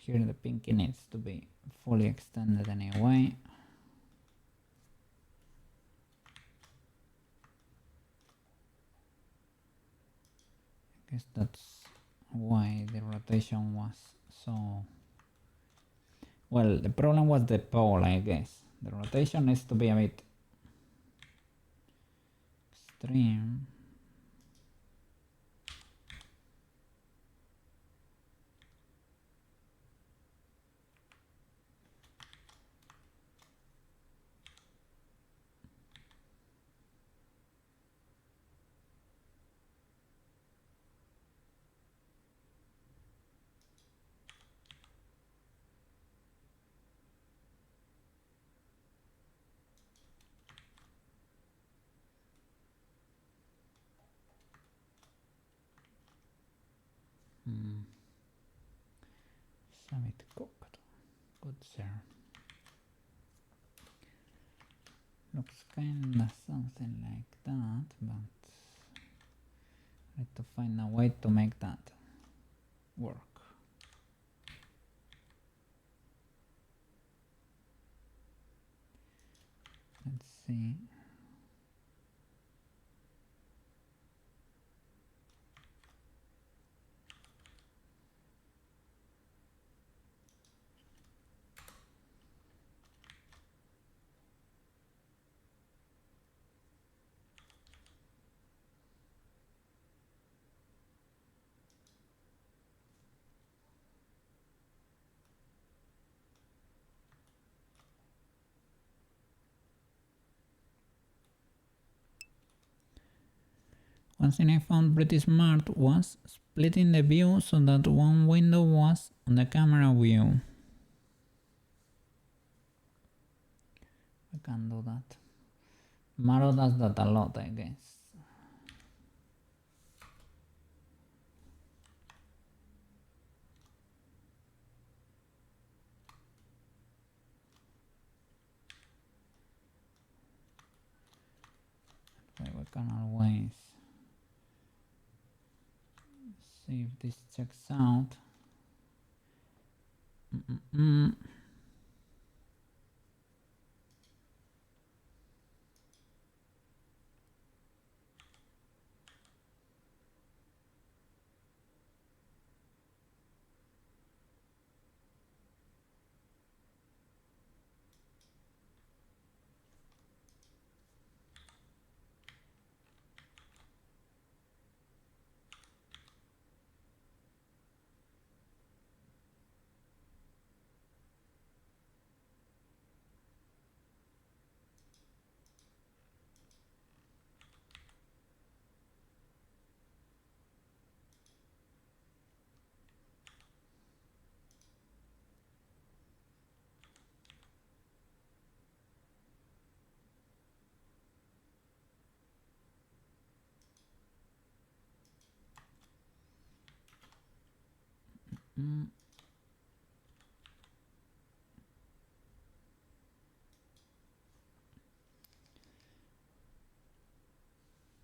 Here the pinky needs to be fully extended anyway. I guess that's why the rotation was so... Well, the problem was the pole, I guess. The rotation needs to be a bit extreme. It's a bit cooked. Good, sir. Looks kinda something like that, but I need to find a way to make that work. Let's see. One thing I found pretty smart was splitting the view so that one window was on the camera view. I can do that. Maro does that a lot, I guess. Okay, we can always see if this checks out.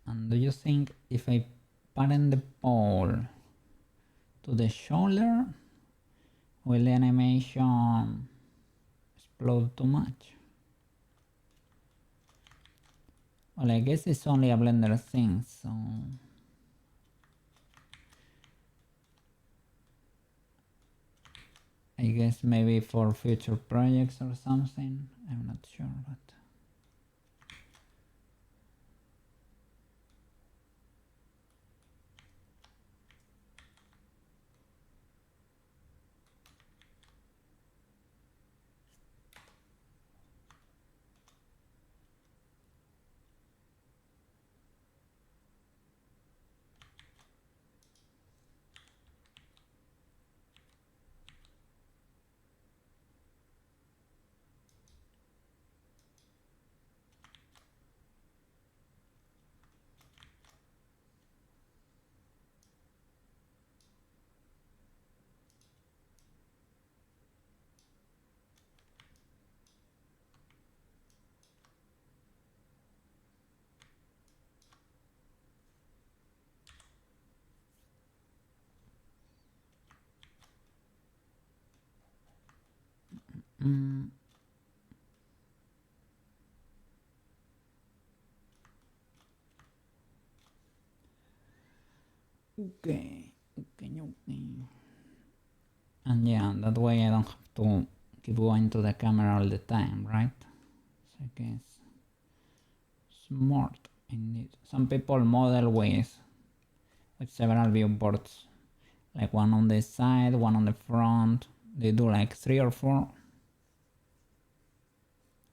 And do you think if I parent the pole to the shoulder, will the animation explode too much? Well, I guess it's only a Blender thing, so I guess maybe for future projects or something, I'm not sure, but okay. And yeah, that way I don't have to keep going to the camera all the time, right? So I guess smart indeed. Some people model with several viewports, like one on the side, one on the front. They do like 3 or 4,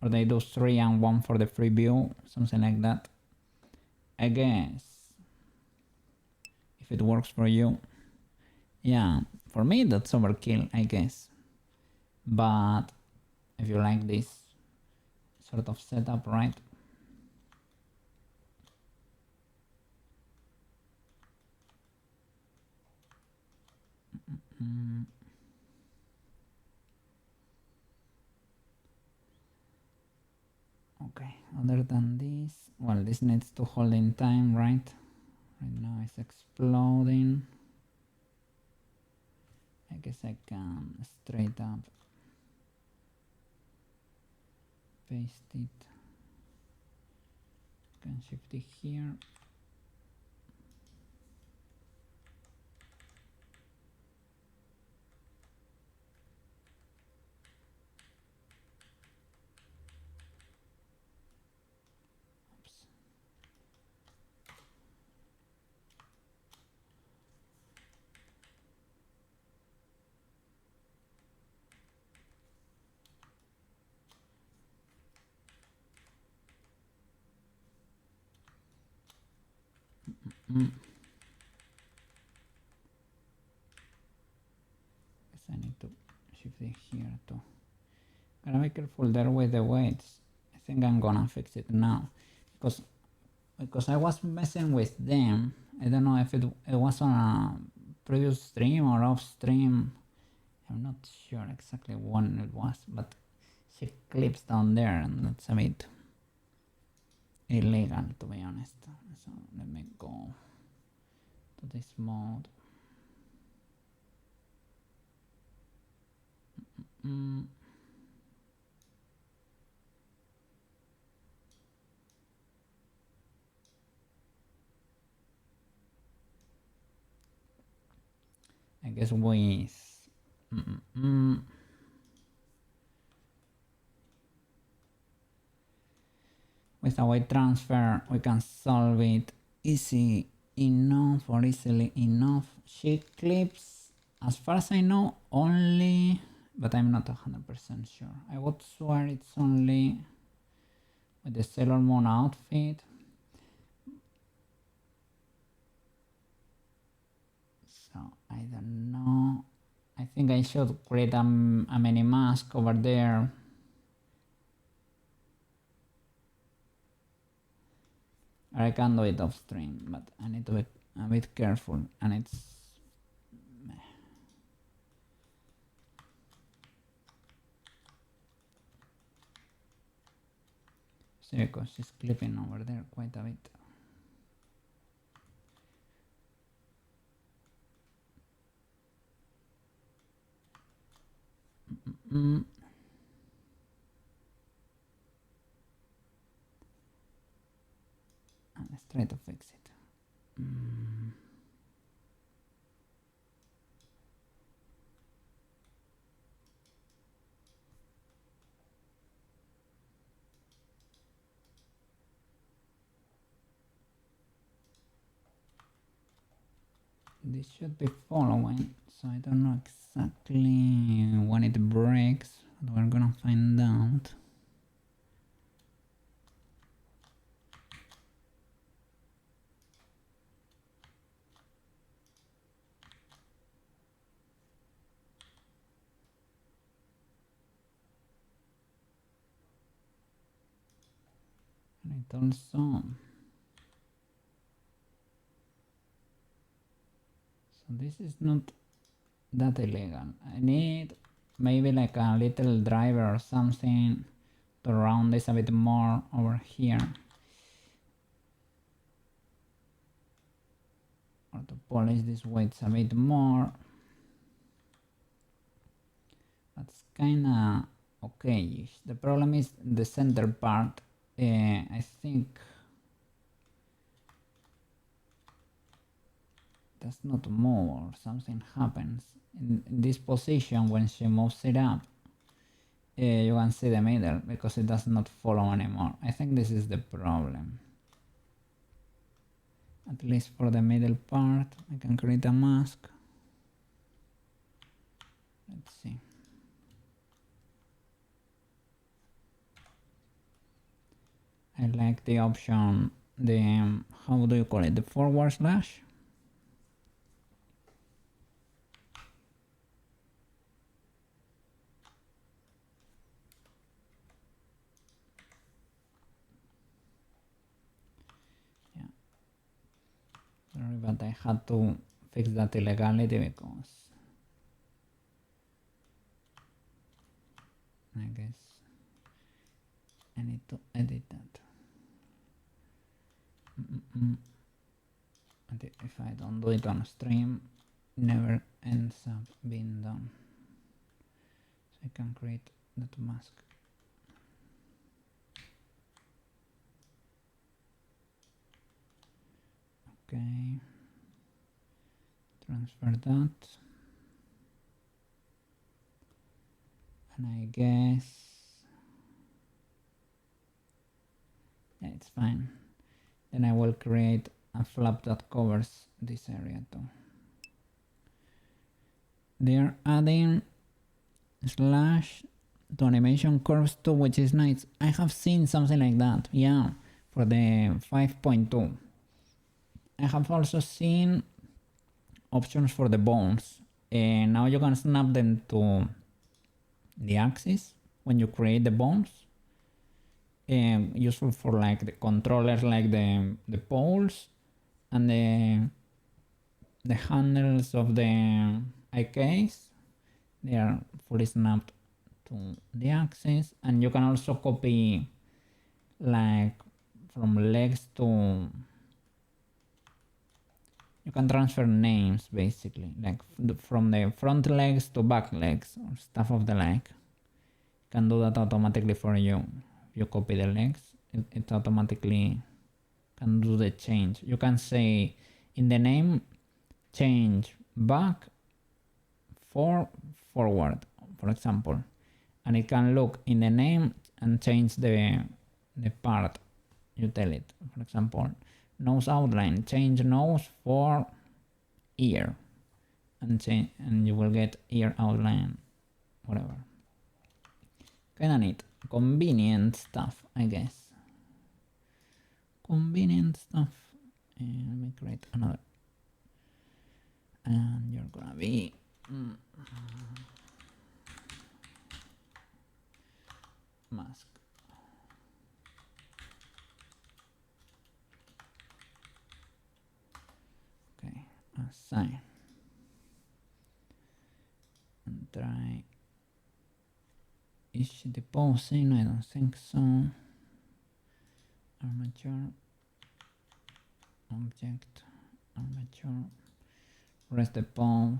or they do 3 and 1 for the free view, something like that. I guess if it works for you. Yeah, for me that's overkill, I guess. But if you like this sort of setup, right? Okay, other than this, well, this needs to hold in time, right? Right now it's exploding. I guess I can straight up paste it. Can shift it here. Guess I need to shift it here too. Gotta be careful there with the weights. I think I'm gonna fix it now because I was messing with them. I don't know if it was on a previous stream or off stream. I'm not sure exactly when it was, but she clips down there and that's a bit illegal, to be honest. So let me go to this mode. I guess with with a weight transfer we can solve it easily enough. She clips, as far as I know, only, but I'm not 100% sure. I would swear it's only with the Sailor Moon outfit. So I don't know. I think I should create a mini mask over there. Or I can do it off stream, but I need to be a bit careful, and it's see, because she's clipping over there quite a bit. And let's try to fix it. This should be following, so I don't know exactly when it breaks, but we're gonna find out. And it also, so this is not that illegal. I need maybe like a little driver or something to round this a bit more over here, or to polish these weights a bit more. That's kinda okay. The problem is the center part. I think does not move, or something happens in this position when she moves it up. You can see the middle because it does not follow anymore. I think this is the problem. At least for the middle part, I can create a mask. Let's see. I like the option, the, how do you call it, the forward slash? Yeah. Sorry, but I had to fix that illegality because I guess I need to edit that. And if I don't do it on stream, never ends up being done. So I can create that mask. Okay, transfer that, and I guess, yeah, it's fine. Then I will create a flap that covers this area too. They're adding slash to animation curves too, which is nice. I have seen something like that, yeah, for the 5.2. I have also seen options for the bones, and now you can snap them to the axis when you create the bones. Useful for like the controllers, like the poles and the handles of the eye case. They are fully snapped to the axis, and you can also copy like from legs to, you can transfer names basically, like from the front legs to back legs or stuff of the leg. You can do that automatically for you. If you copy the legs, it automatically can do the change. You can say in the name, change back forward, for example, and it can look in the name and change the part you tell it. For example, nose outline, change nose for ear, and change, and you will get ear outline, whatever. Kinda neat, convenient stuff, I guess. Convenient stuff. And let me create another, and you're gonna be mask. Okay, assign and try. Is she deposing? I don't think so. Armature, object, armature, rest depose,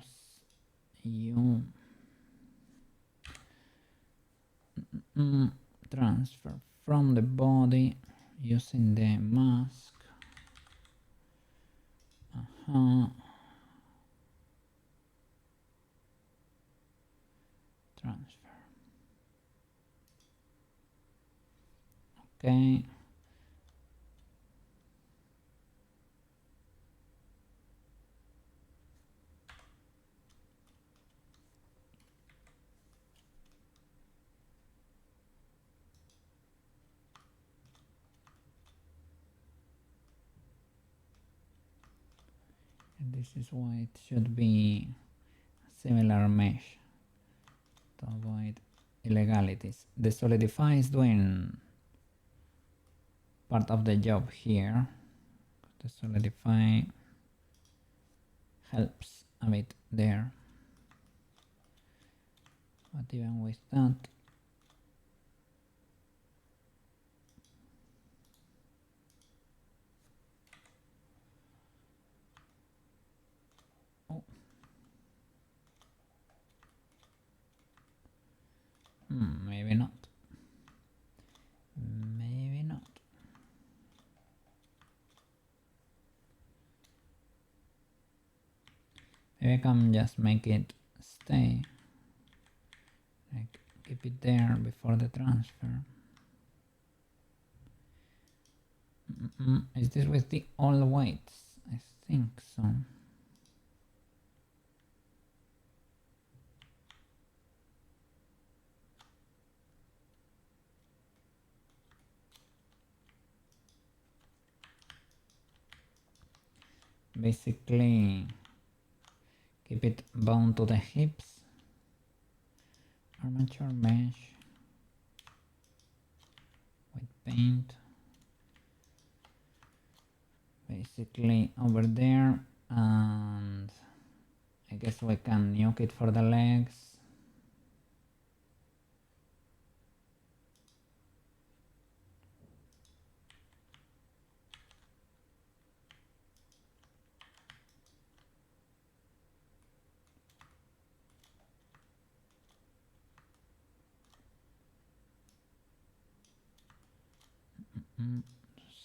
you, transfer from the body using the mask. Transfer. Okay. And this is why it should be a similar mesh to avoid illegalities. The solidify is doing part of the job here. The solidify helps a bit there, but even with that, maybe not. Maybe not. Maybe I can just make it stay. Like keep it there before the transfer. Is this with the all weights? I think so. Basically, keep it bound to the hips. Armature mesh. White paint. Basically over there, and I guess we can nuke it for the legs.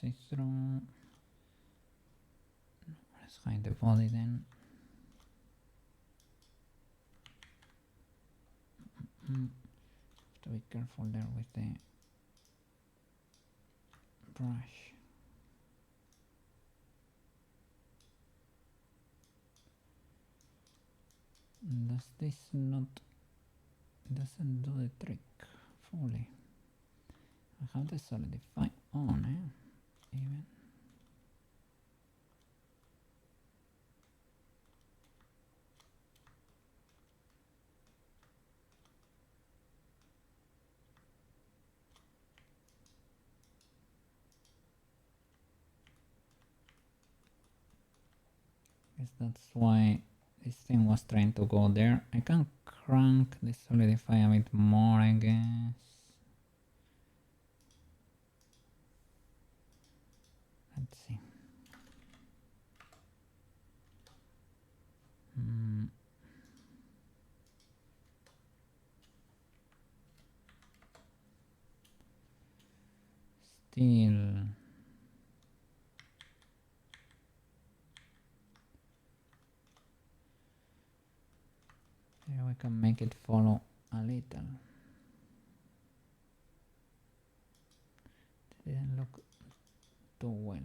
See through. Let's hide the body then. Have to be careful there with the brush. Does this not doesn't do the trick fully? I have to solidify on even. Guess that's why this thing was trying to go there. I can crank the solidify a bit more, I guess. Let's see. Still. Here we can make it follow a little. It didn't look too well.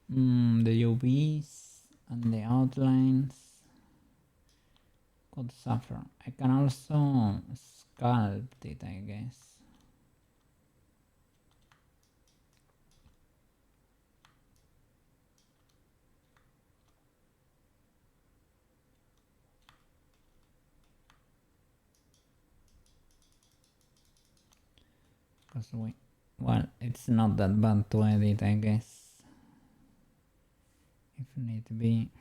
The UVs and the outlines could suffer. I can also sculpt it, I guess. Because well, it's not that bad to edit, I guess. If need be.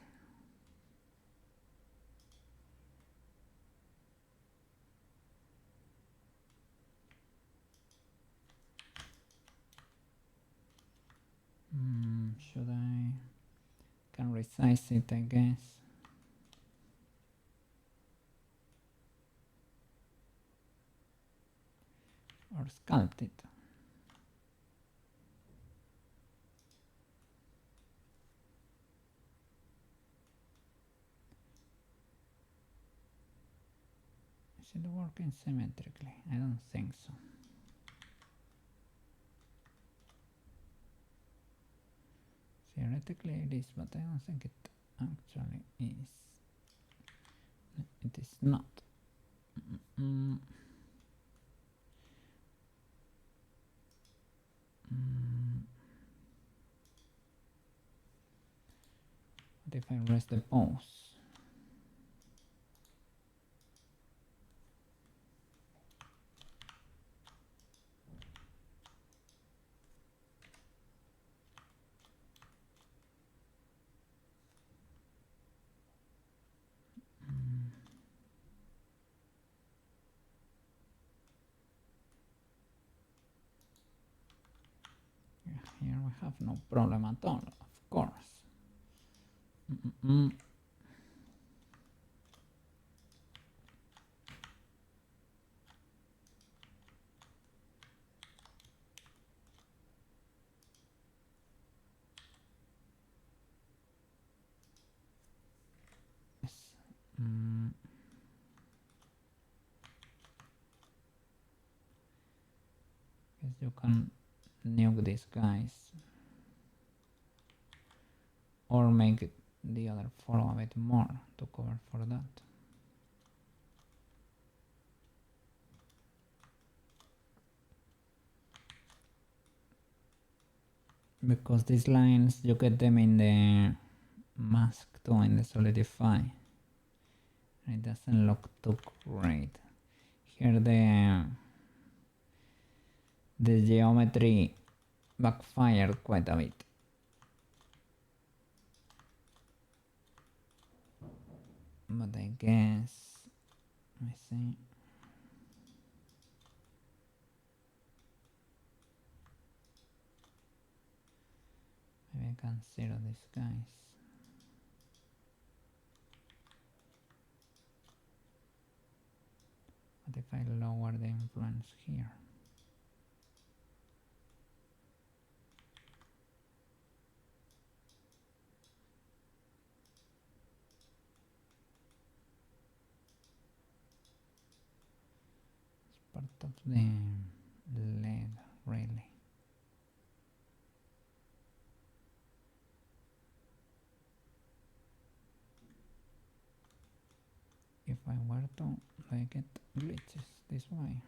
Should I can resize it, I guess. Or sculpt it. Is it working symmetrically? I don't think so. Theoretically it is, but I don't think it actually is. It is not. What if I rest the pose? Here we have no problem at all, of course. Yes. Guess you can nuke these guys. Or make it the other follow a bit more to cover for that. Because these lines, you get them in the mask too in the solidify. It doesn't look too great. Here the geometry backfired quite a bit. But I guess, let me see. Maybe I can zero these guys. What if I lower the influence here? It's part of the leg, really. If I were to, I get glitches this way.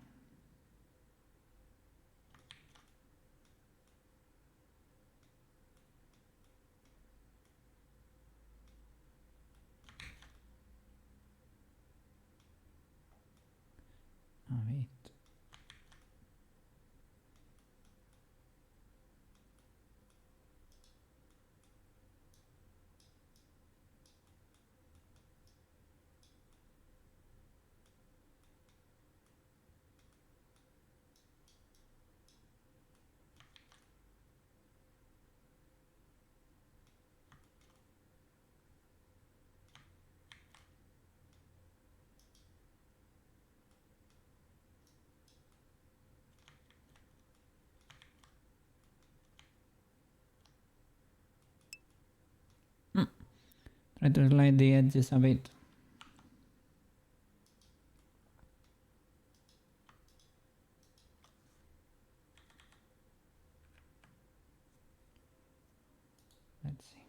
A bit. Try to slide the edges a bit. Let's see.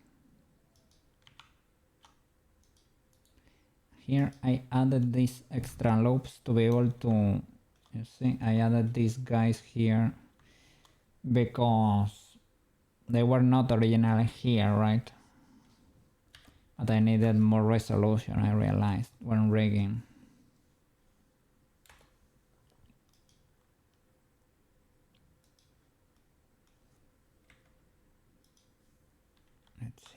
Here I added these extra loops to be able to, you see, I added these guys here because they were not originally here, right? But I needed more resolution, I realized, when rigging. Let's see.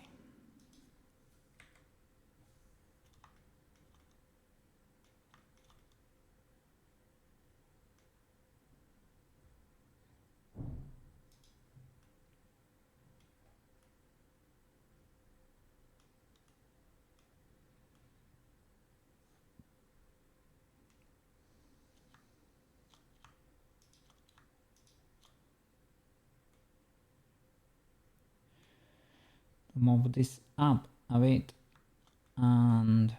To move this up a bit and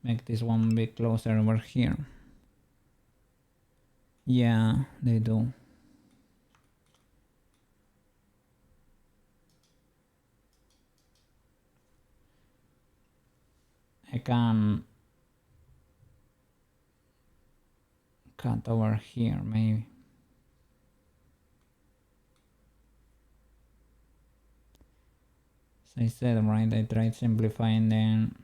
make this one a bit closer over here. Yeah, they do. I can cut over here maybe. As I said, right, I tried simplifying them.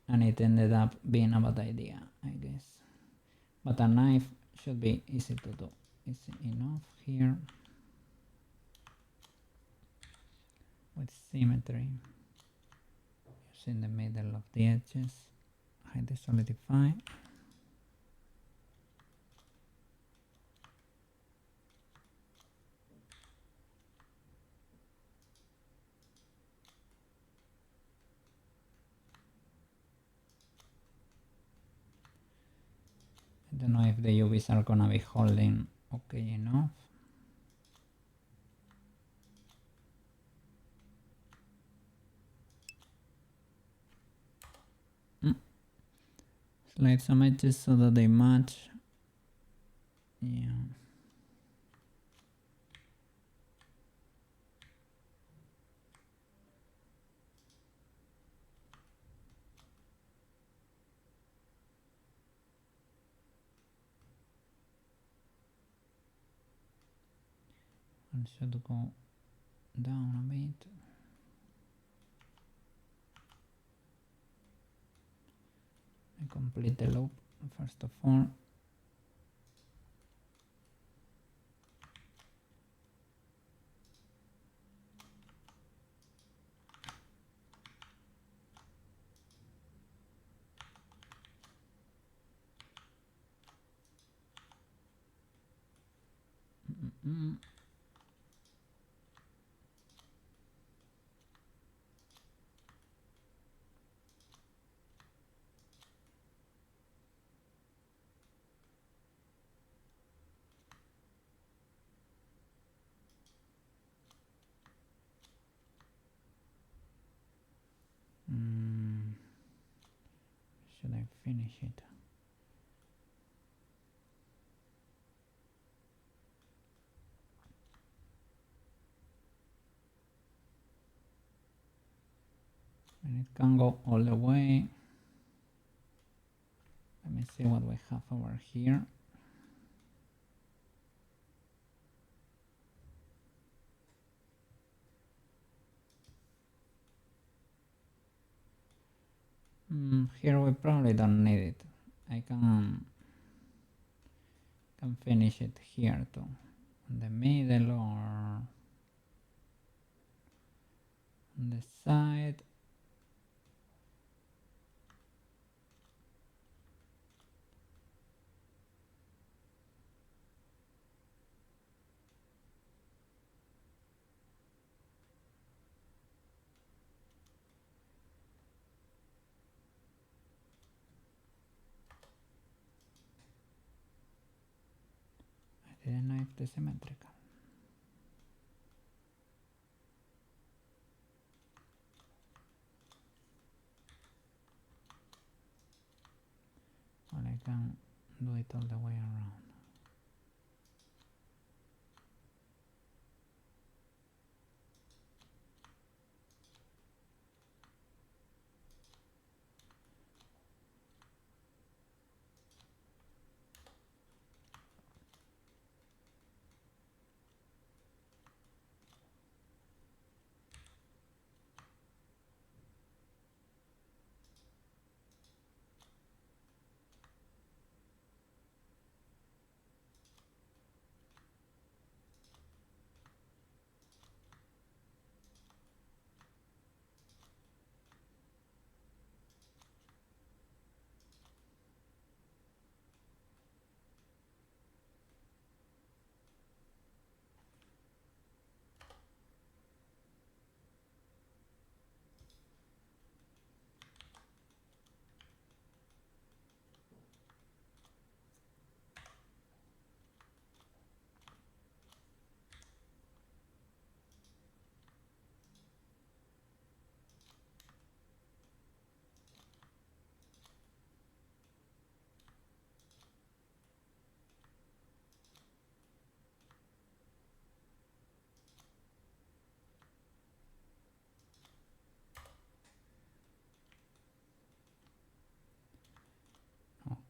And it ended up being a bad idea, I guess. But a knife should be easy to do. Easy enough here. With symmetry. Using the middle of the edges. Hide the solidify. I don't know if the UVs are gonna be holding okay enough. Slide some edges so that they match. Yeah. and should go down a bit. I complete the loop first of all. Should I finish it? And it can go all the way. Let me see what we have over here. Here we probably don't need it. I can finish it here too, in the middle or on the side. I didn't know if the symmetrical. Or I can do it all the way around.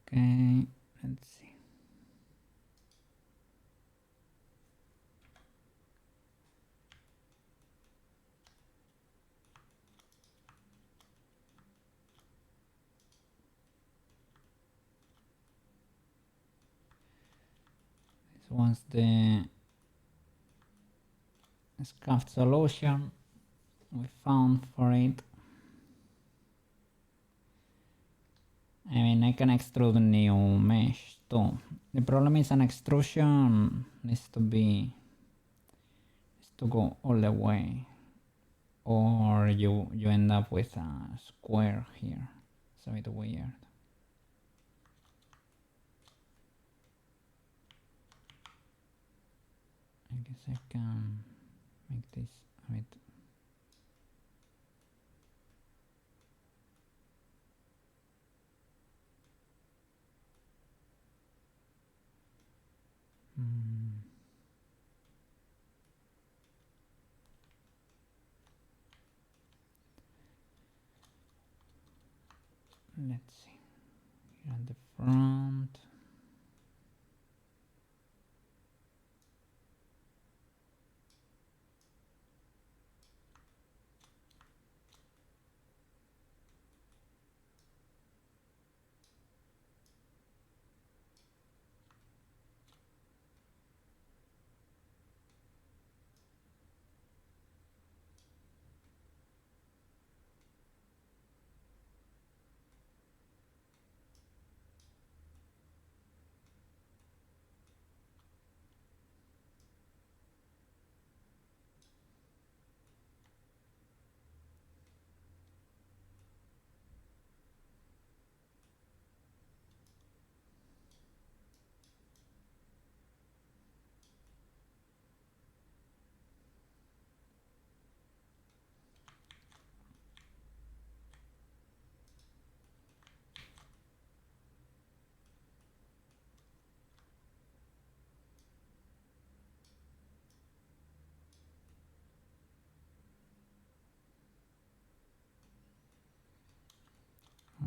Okay, let's see. This one's the scuffed solution we found for it. I mean, I can extrude a new mesh too. The problem is an extrusion needs to go all the way, or you end up with a square here. It's a bit weird. I guess I can make this a bit. Let's see, here at the front.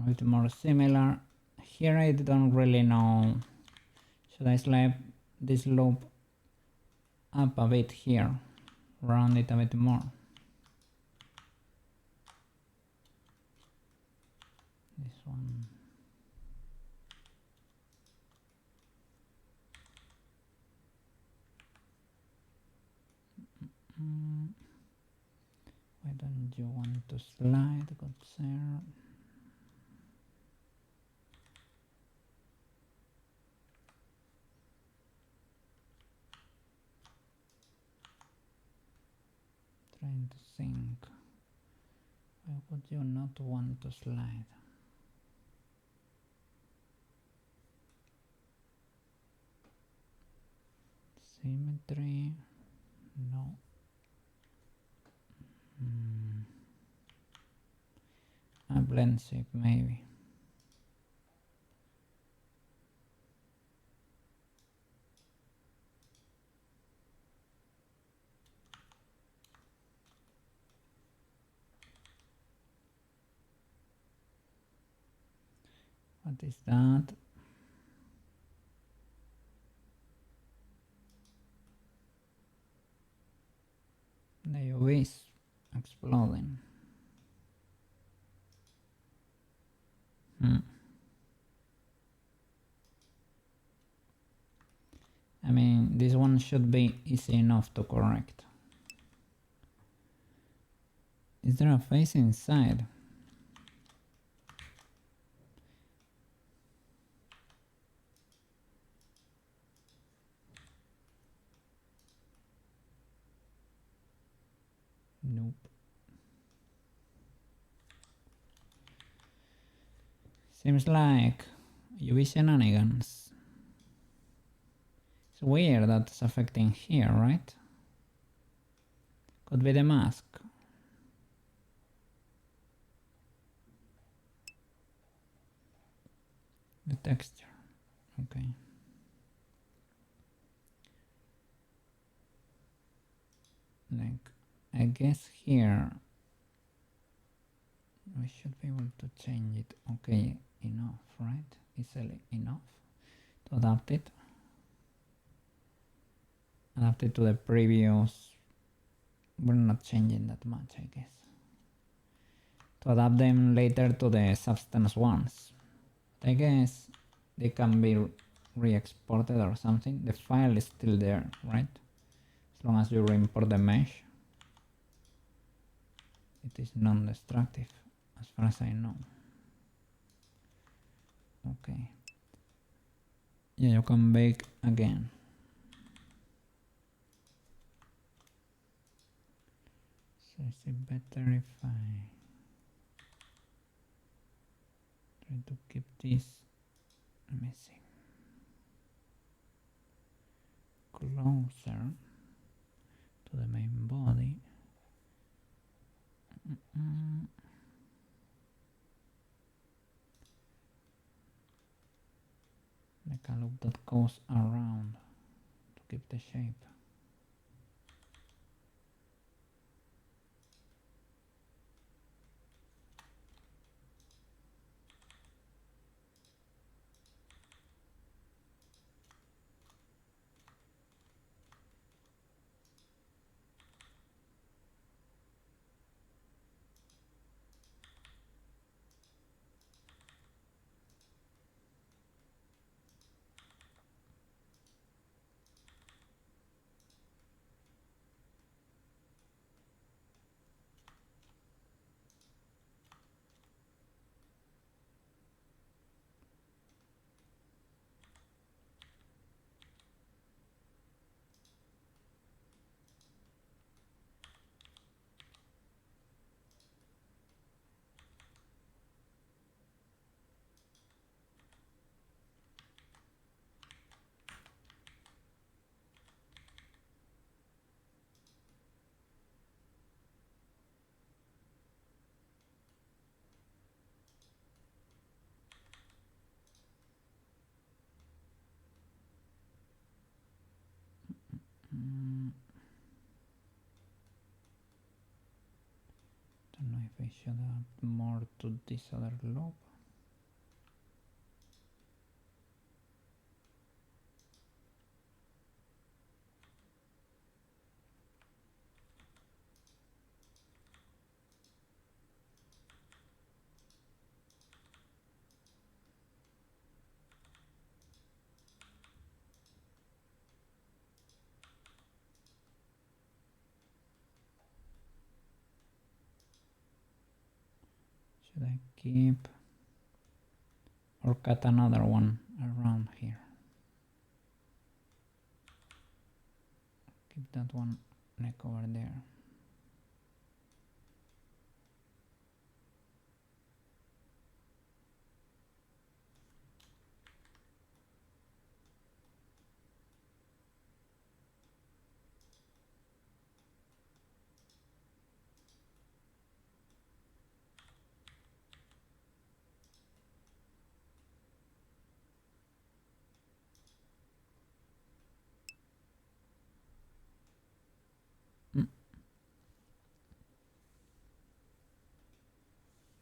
a bit more similar. Here I don't really know. Should I slide this loop up a bit here? Round it a bit more. This one. Why don't you want to slide, good sir? Trying to think. Why would you not want to slide? Symmetry. No. A blend shape maybe. What is that? The UV is exploding. I mean, this one should be easy enough to correct. Is there a face inside? Nope. Seems like UV shenanigans. It's weird that it's affecting here, right? Could be the mask. The texture. Okay. Like, I guess here we should be able to change it okay enough, right? Easily enough to adapt it. Adapt it to the previous. We're not changing that much, I guess. To adapt them later to the substance ones. I guess they can be re-exported or something. The file is still there, right? As long as you re-import the mesh, it is non-destructive as far as I know. Okay. Yeah, you can bake again. So is it better if I try to keep this, let me see, closer to the main body. Like a loop that goes around to keep the shape. Don't know if I should add more to this other loop. Should I keep or cut another one around here? Keep that one neck over there.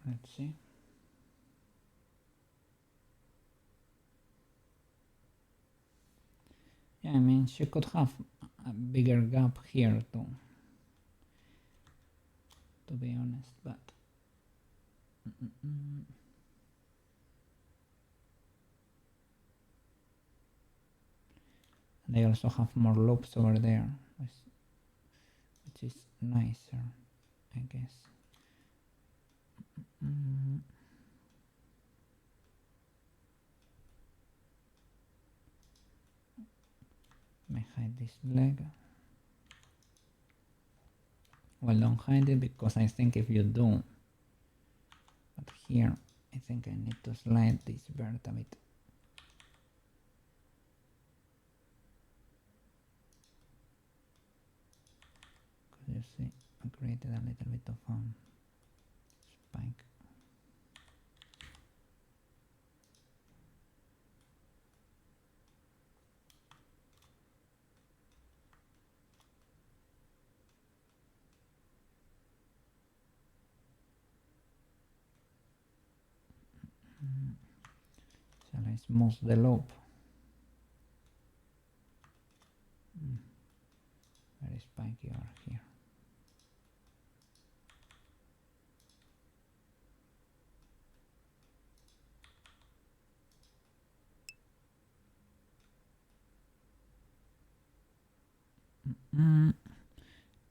Let's see. Yeah, I mean, she could have a bigger gap here too, to be honest, but they also have more loops over there, which is nicer, I guess. Let me hide this leg. Well, don't hide it because I think if you do, but here I think I need to slide this bird a bit. You see, I created a little bit of spike. Shall I smooth the loop? Very spiky over here.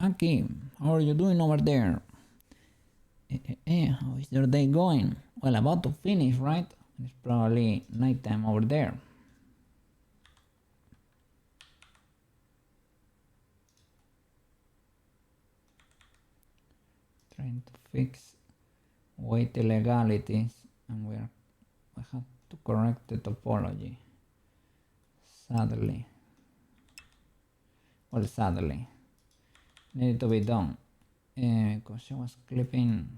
Okay, how are you doing over there? How is your day going? Well, about to finish, right? It's probably nighttime over there. Trying to fix weight illegalities, and we have to correct the topology. Sadly. Well, sadly. Needed to be done. Because she was clipping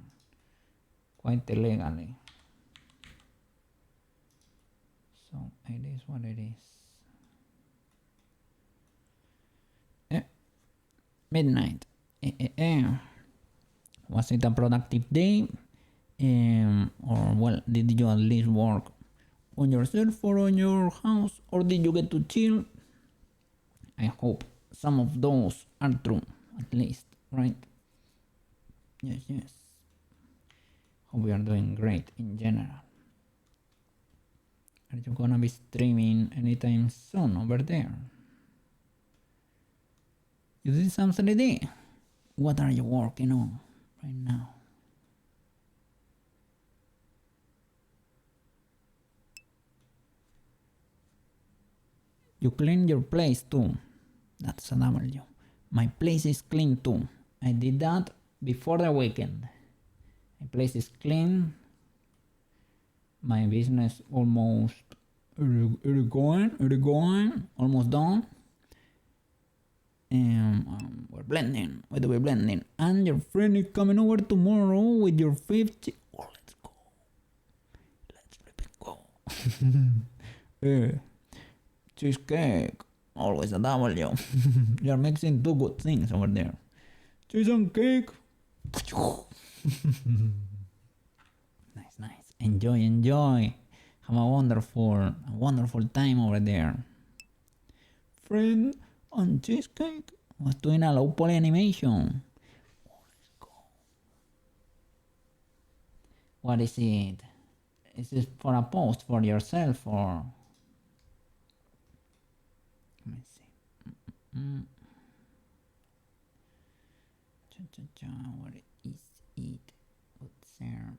quite illegally. So it is what it is. Midnight. Was it a productive day? Or well, did you at least work on yourself or on your house, or did you get to chill? I hope some of those are true, at least, right? Yes. Hope we are doing great in general. Are you gonna be streaming anytime soon over there? You did some 3D? What are you working on right now? You clean your place too. That's a W. My place is clean too. I did that before the weekend. My place is clean. My business almost going, almost done. And we're blending. By the way, blending. And your friend is coming over tomorrow with your 50. Oh, let's go. Let's flipping go. Cheesecake. Always a W. You're mixing two good things over there. Cheese and cake. Nice. Enjoy. Have a wonderful time over there. Friend on cheesecake was doing a low poly animation. Oh, let's go. What is it? Is this for a post for yourself or? Let me see. What is it? What's there?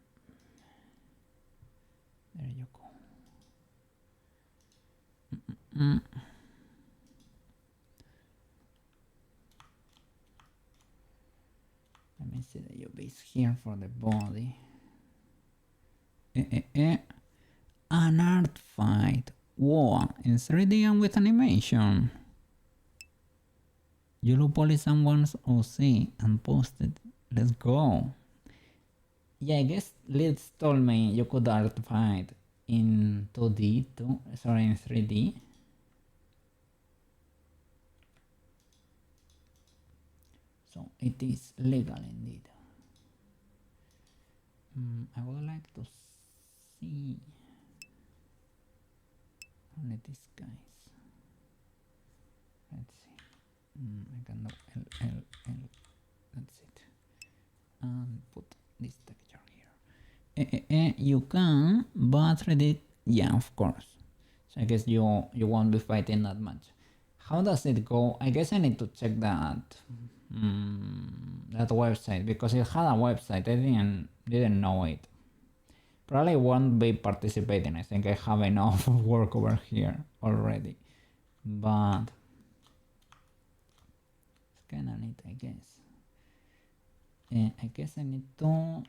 see the UV is here for the body. An art fight wall in 3D and with animation. You look police someone's OC and posted. Let's go. Yeah, I guess Liz told me you could art fight in 2D too, sorry, in 3D. So it is legal indeed. I would like to see only these guys. Let's see. I can do L. That's it. And put this texture here. You can, but 3D, yeah, of course. So I guess you won't be fighting that much. How does it go? I guess I need to check that that website, because it had a website. I didn't know it. Probably won't be participating. I think I have enough work over here already. But it's kinda neat, I guess. I guess I need to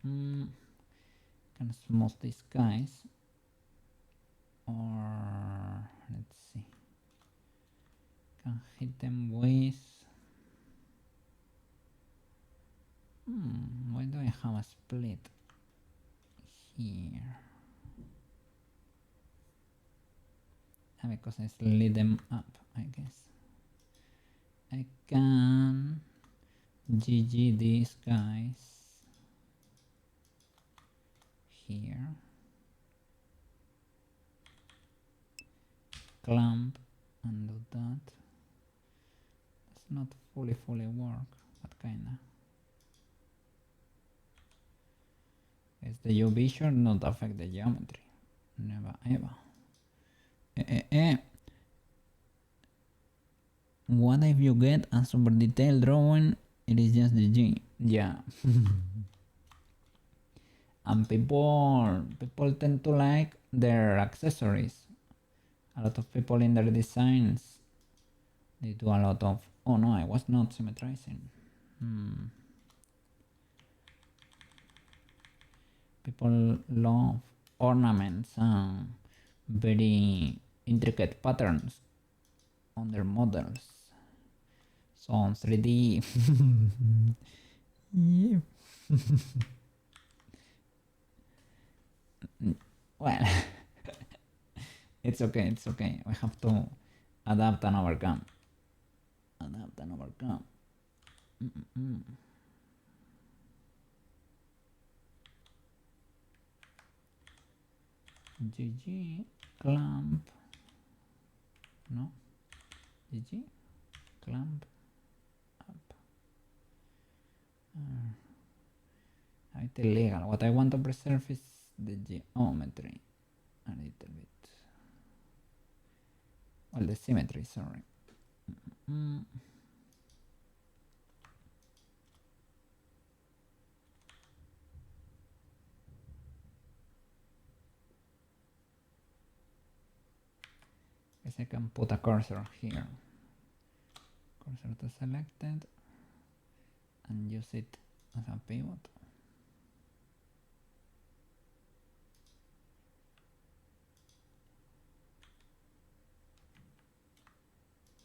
can smooth these guys, or let's see, can hit them with why do I have a split here? Because I slid them up, I guess. I can GG these guys here, clamp and do that. It's not fully work, but kinda. Is the UV should not affect the geometry. Never ever. What if you get a super detailed drawing? It is just the G. Yeah. And people tend to like their accessories. A lot of people in their designs, they do a lot of, oh no, I was not symmetrizing. People love ornaments and very intricate patterns on their models. So on 3D, yeah. Well, it's okay. We have to adapt and overcome. GG clamp. No. GG clamp up. It's illegal. What I want to preserve is the geometry a little bit. Well, the symmetry, sorry. Guess I can put a cursor here. Cursor to selected and use it as a pivot.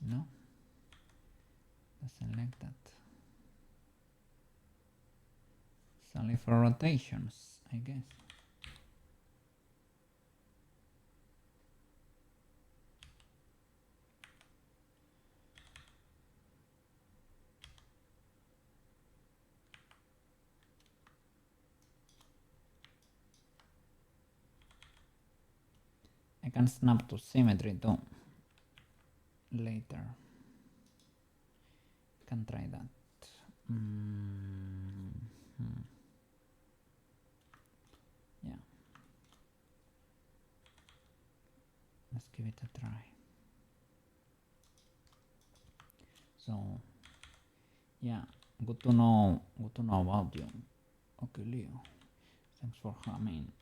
No, select that. It's only for rotations, I guess. I can snap to symmetry too. Later. Can try that. Yeah. Let's give it a try. So, yeah, good to know about you. Okay, Leo. Thanks for coming.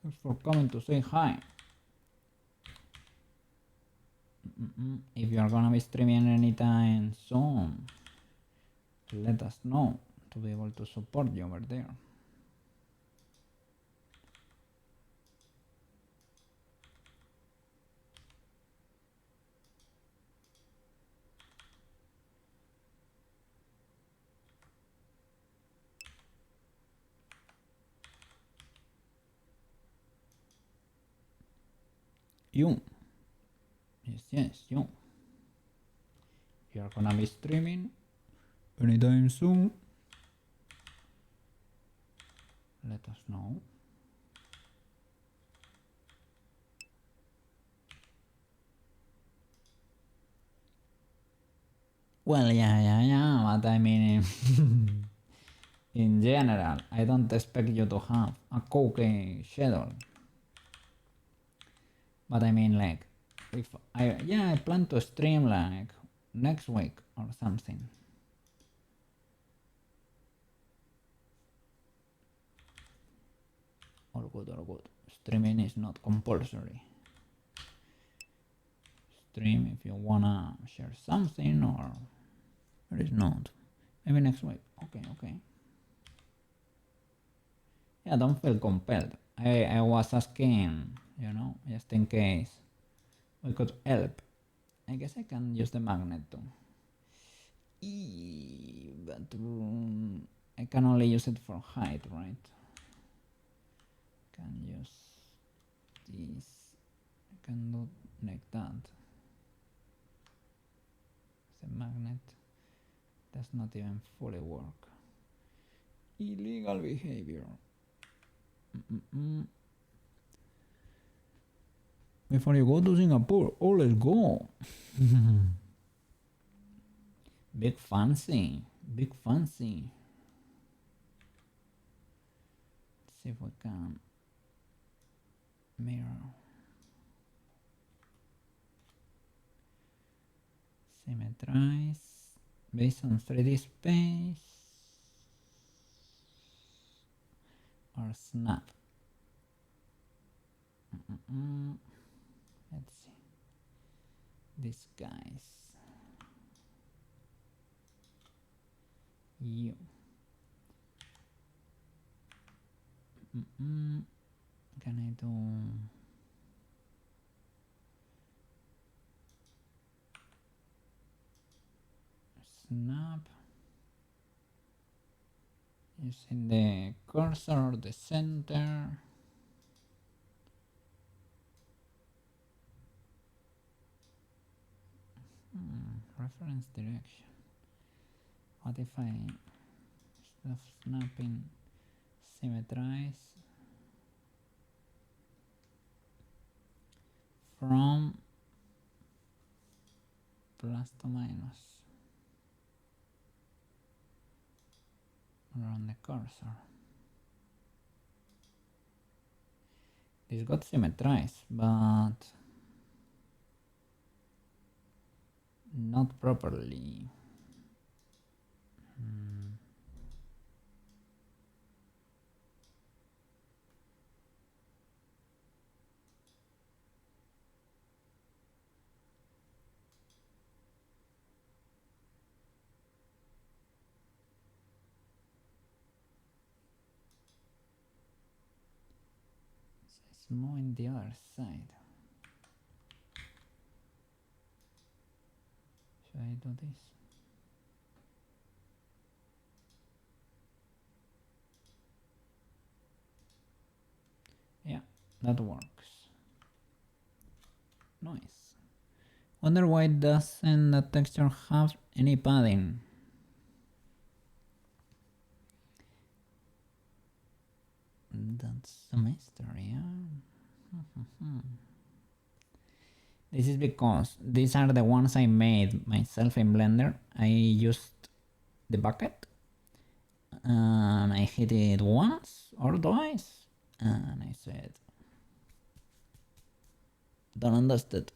Thanks for coming to say hi. If you are gonna be streaming anytime soon, let us know to be able to support you over there. You. Yes, you. You're gonna be streaming anytime soon. Let us know. Well, yeah, but I mean, in general, I don't expect you to have a cookie schedule. But I mean, like, if I plan to stream like next week or something. All good, all good. Streaming is not compulsory. Stream if you wanna share something, or it is not. Maybe next week. Okay. Yeah, don't feel compelled. I was asking, just in case we could help. I guess I can use the magnet too. But I can only use it for height, right? Can use this. I can do like that. The magnet does not even fully work. Illegal behavior. Before you go to Singapore, let's go. Big fancy. Let's see if we can mirror. Symmetrize based on 3D space or snap. Let's see. These guys. You. Can I do snap using the cursor or the center? Reference direction. What if I, instead of snapping, symmetrize from plus to minus around the cursor? This got symmetrized, but not properly. It's more in the other side. Should I do this? Yeah, that works. Nice. Wonder why doesn't the texture have any padding? That's a mystery, yeah? This is because these are the ones I made myself in Blender. I used the bucket and I hit it once or twice and I said, done and dusted.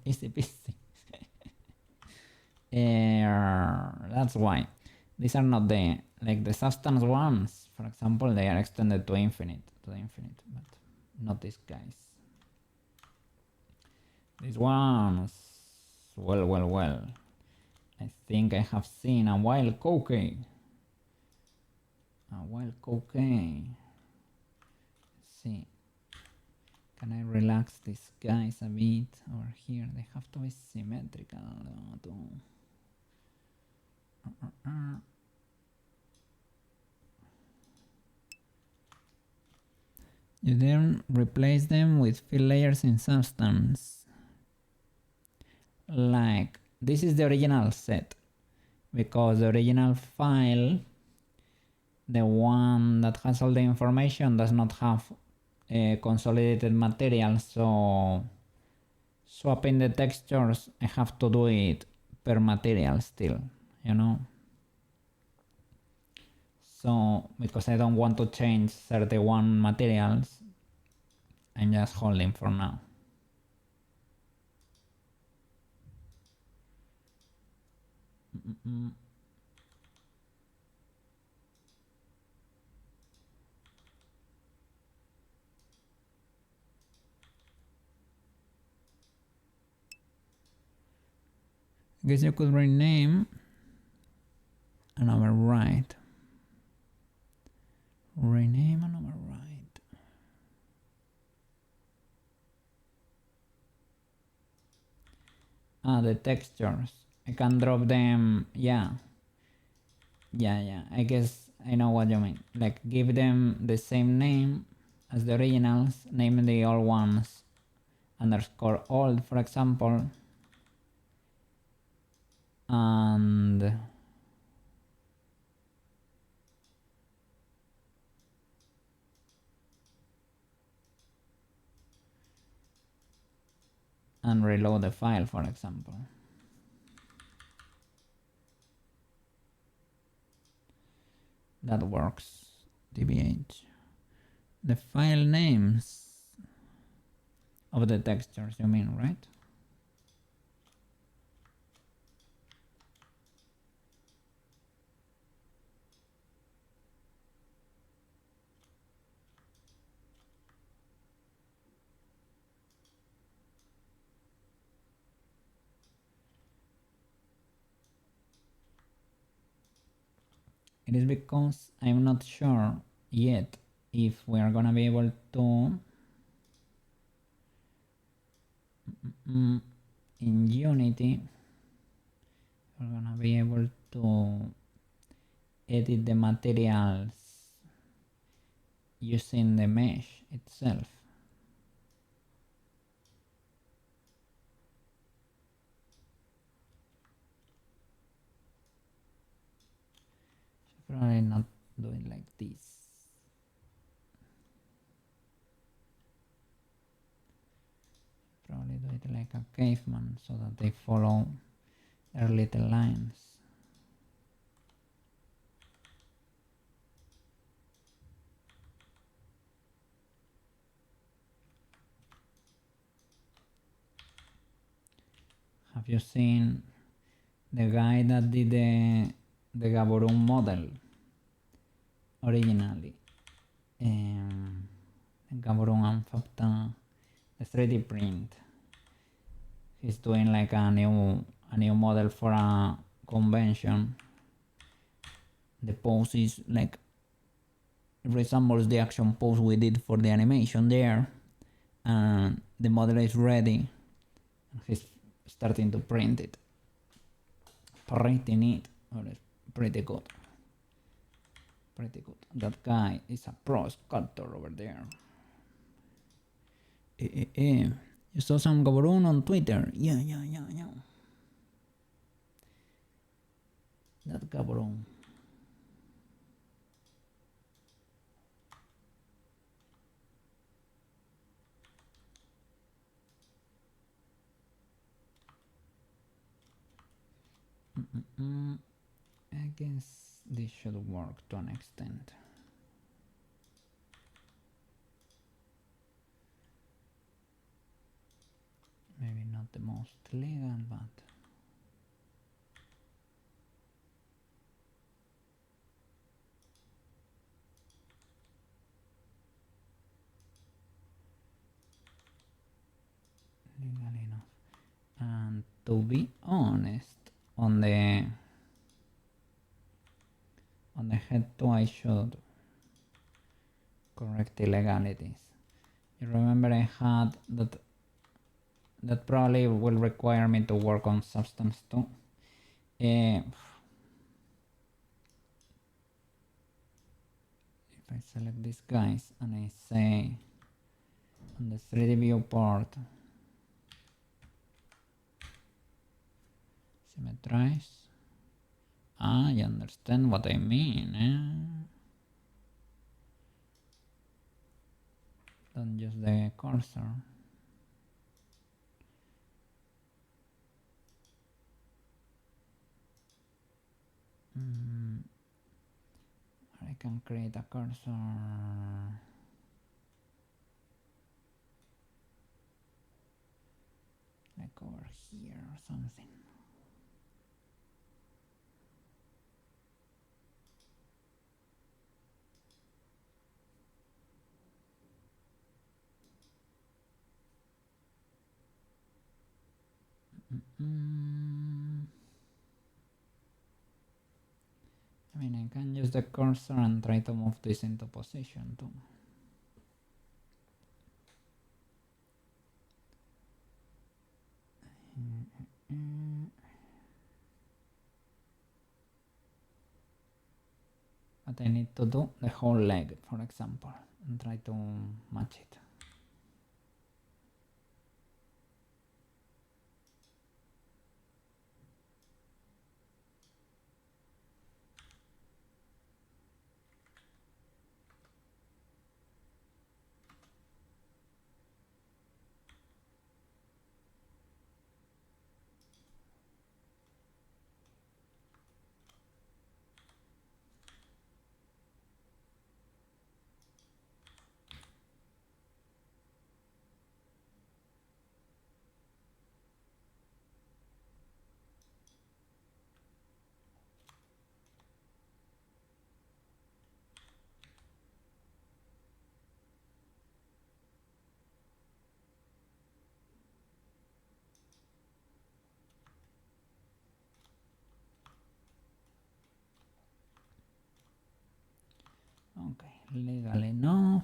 Easy peasy. That's why. These are not the substance ones, for example, they are extended to the infinite, but not these guys. These ones, well. I think I have seen a wild cookie. A wild cookie. Let's see. Can I relax these guys a bit over here? They have to be symmetrical. You then replace them with fill layers in substance. Like, this is the original set, because the original file, the one that has all the information, does not have consolidated material, so swapping the textures, I have to do it per material still, you know? So, because I don't want to change 31 materials, I'm just holding for now. I guess you could rename and overwrite. Rename and overwrite. The textures. I can drop them. Yeah. I guess I know what you mean. Like, give them the same name as the originals, name the old ones underscore old, for example, and reload the file, for example. That works. DBH. The file names of the textures, you mean, right? It is because I'm not sure yet if we are gonna be able to in Unity we're gonna be able to edit the materials using the mesh itself. Probably not do it like this. Probably do it like a caveman so that they follow their little lines. Have you seen the guy that did the Gaborone model originally? Gaborone and Fapta, the 3D print. He's doing like a new model for a convention. The pose is like, it resembles the action pose we did for the animation there, and the model is ready. He's starting to print it. Pretty neat. Pretty good. Pretty good. That guy is a pro sculptor over there. You saw some Gaborone on Twitter. Yeah. That Gaborone. I guess this should work to an extent. Maybe not the most legal, but legal enough. And to be honest, on the head too. I should correct illegalities. You remember I had that probably will require me to work on substance too. If I select these guys and I say on the 3D viewport symmetrize, you understand what I mean, Don't use the cursor. I can create a cursor like over here or something. I mean, I can use the cursor and try to move this into position too. But I need to do the whole leg, for example, and try to match it. Okay, legal enough.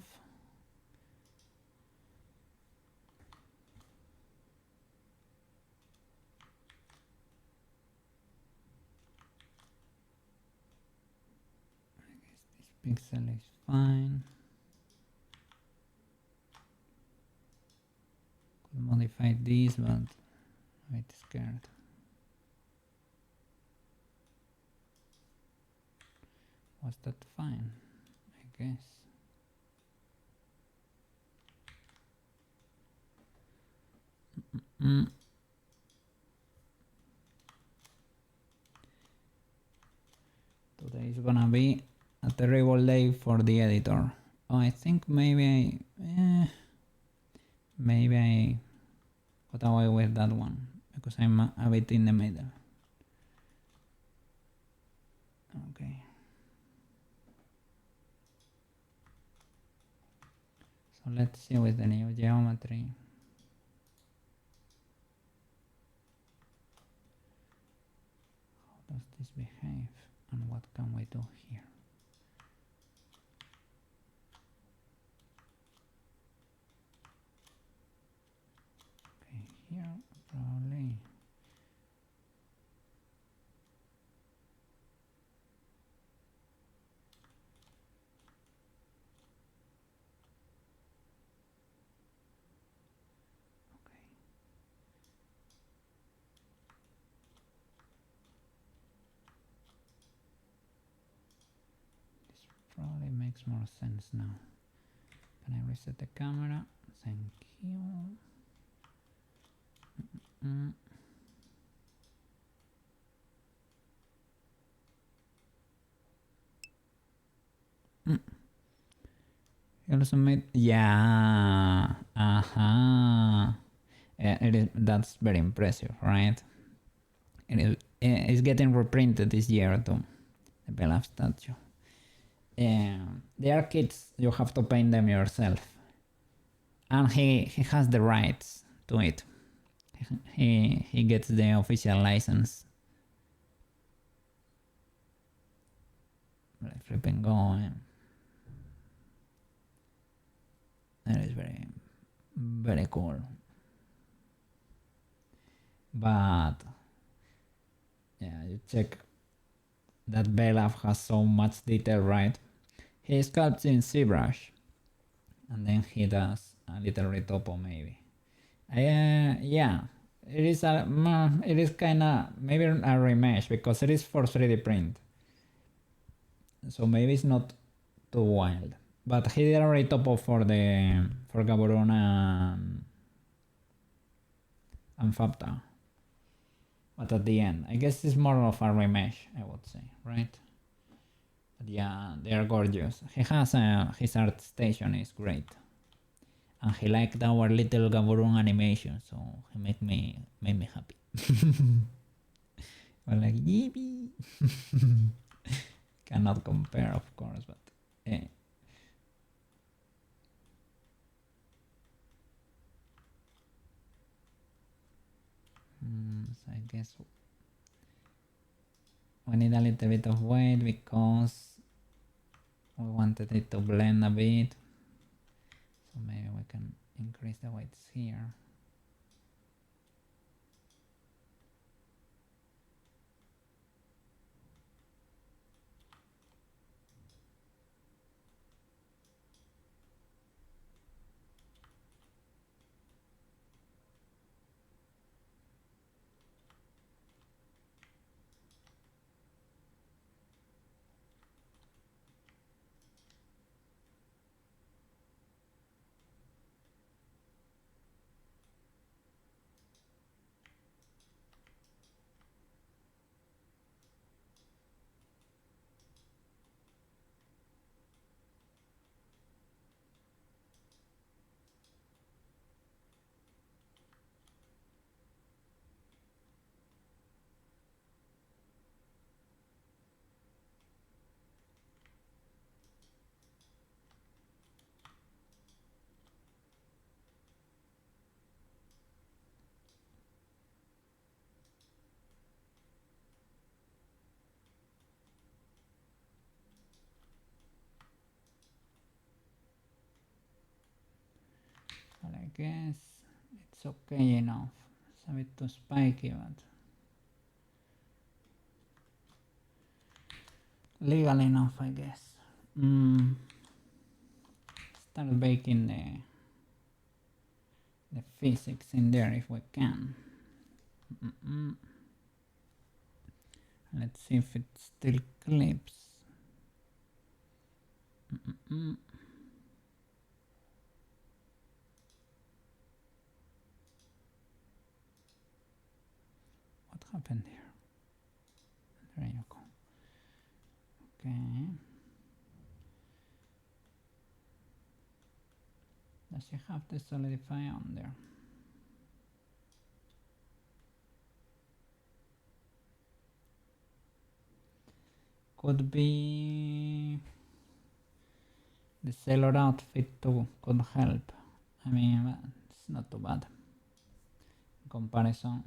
I guess this pixel is fine. Could modify this, but I'm a bit scared. Was that fine? I guess. Today is gonna be a terrible day for the editor. Oh, I think maybe I got away with that one because I'm a bit in the middle. Okay. So let's see with the new geometry. How does this behave and what can we do here? Okay, here probably. Probably makes more sense now. Can I reset the camera? Thank you. You also made, yeah, it is, that's very impressive, right? It's getting reprinted this year too, the Bella statue. They are kids, you have to paint them yourself. And he has the rights to it. He gets the official license keeping going. That is very, very cool. But yeah, you check that Belaf has so much detail, right? He sculpts in ZBrush, and then he does a little retopo maybe. Yeah, it is kinda maybe a remesh because it is for 3D print. So maybe it's not too wild. But he did a retopo for Gaborone and Fapta. But at the end, I guess it's more of a remesh, I would say, right? But yeah, they are gorgeous. He has his art station is great, and he liked our little Gaborone animation, so he made me happy. Well, like yippee. Cannot compare, of course, but yeah. So I guess we need a little bit of weight because we wanted it to blend a bit. So maybe we can increase the weights here. But I guess it's okay enough. It's a bit too spiky, but legal enough, I guess. Start baking the physics in there if we can. Let's see if it still clips. What happened here? There you go. Okay. Does she have to solidify on there? Could be the sailor outfit too could help. I mean, it's not too bad in comparison.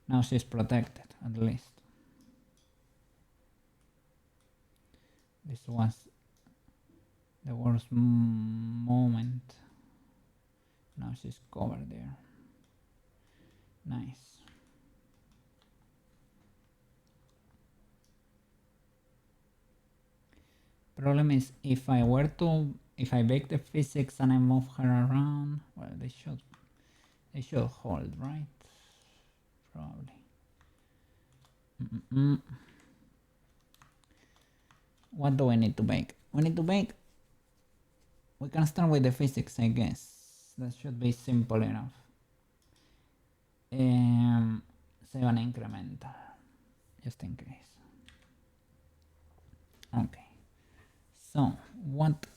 Now she's protected at least. This was the worst moment. Now she's covered there. Nice. Problem is if I bake the physics and I move her around, well, they should hold, right? Probably. What do we need to bake? We can start with the physics, I guess. That should be simple enough. 7 incremental, just in case. Okay. So, what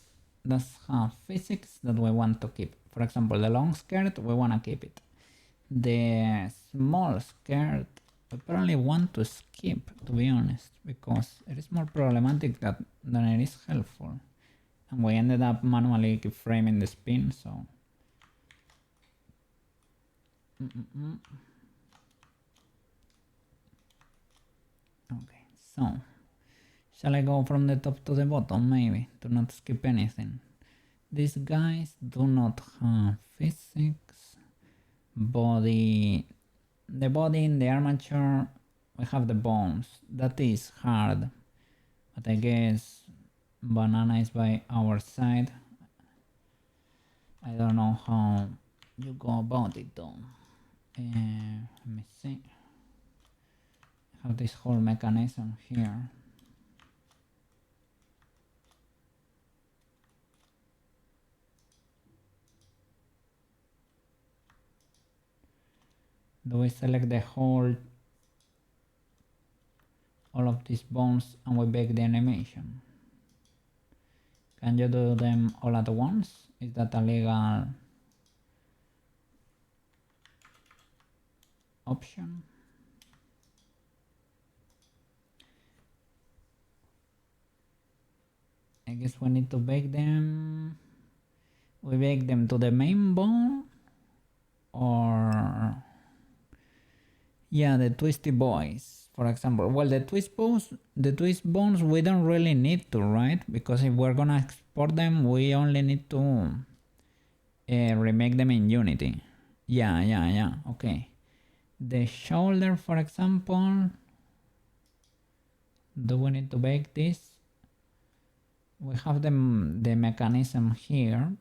does have physics that we want to keep? For example, the long skirt, we want to keep it. The small skirt, we probably want to skip, to be honest, because it is more problematic than it is helpful. And we ended up manually framing the spin, so... Okay, so Shall I go from the top to the bottom, maybe, to not skip anything? These guys do not have physics. Body. The body in the armature, we have the bones. That is hard. But I guess banana is by our side. I don't know how you go about it though. Let me see. I have this whole mechanism here. Do we select the whole, all of these bones, and we bake the animation? Can you do them all at once? Is that a legal option? I guess we need to bake them. We bake them to the main bone, or yeah, the twisty boys, for example. Well, the twist bones, we don't really need to, right? Because if we're gonna export them, we only need to remake them in Unity. Yeah. Okay. The shoulder, for example. Do we need to bake this? We have the mechanism here.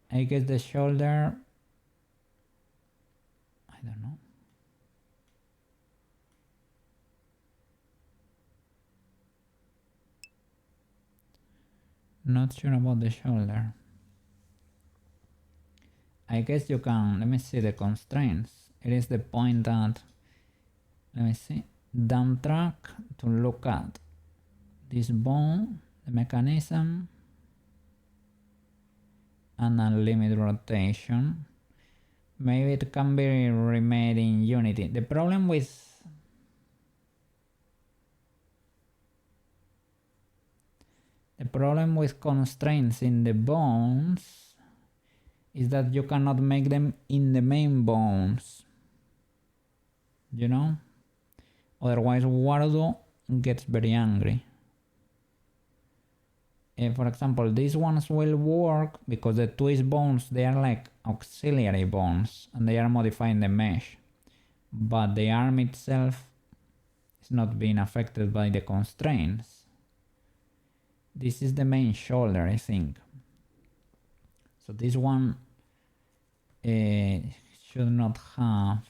I guess the shoulder, I don't know. Not sure about the shoulder. I guess you can, let me see the constraints. It is the point that, let me see, dump track to look at this bone, the mechanism, and a limit rotation. Maybe it can be remade in Unity. The problem with constraints in the bones is that you cannot make them in the main bones, you know? Otherwise Wardo gets very angry. For example, these ones will work because the twist bones, they are like auxiliary bones and they are modifying the mesh, but the arm itself is not being affected by the constraints. This is the main shoulder, I think. So this one should not have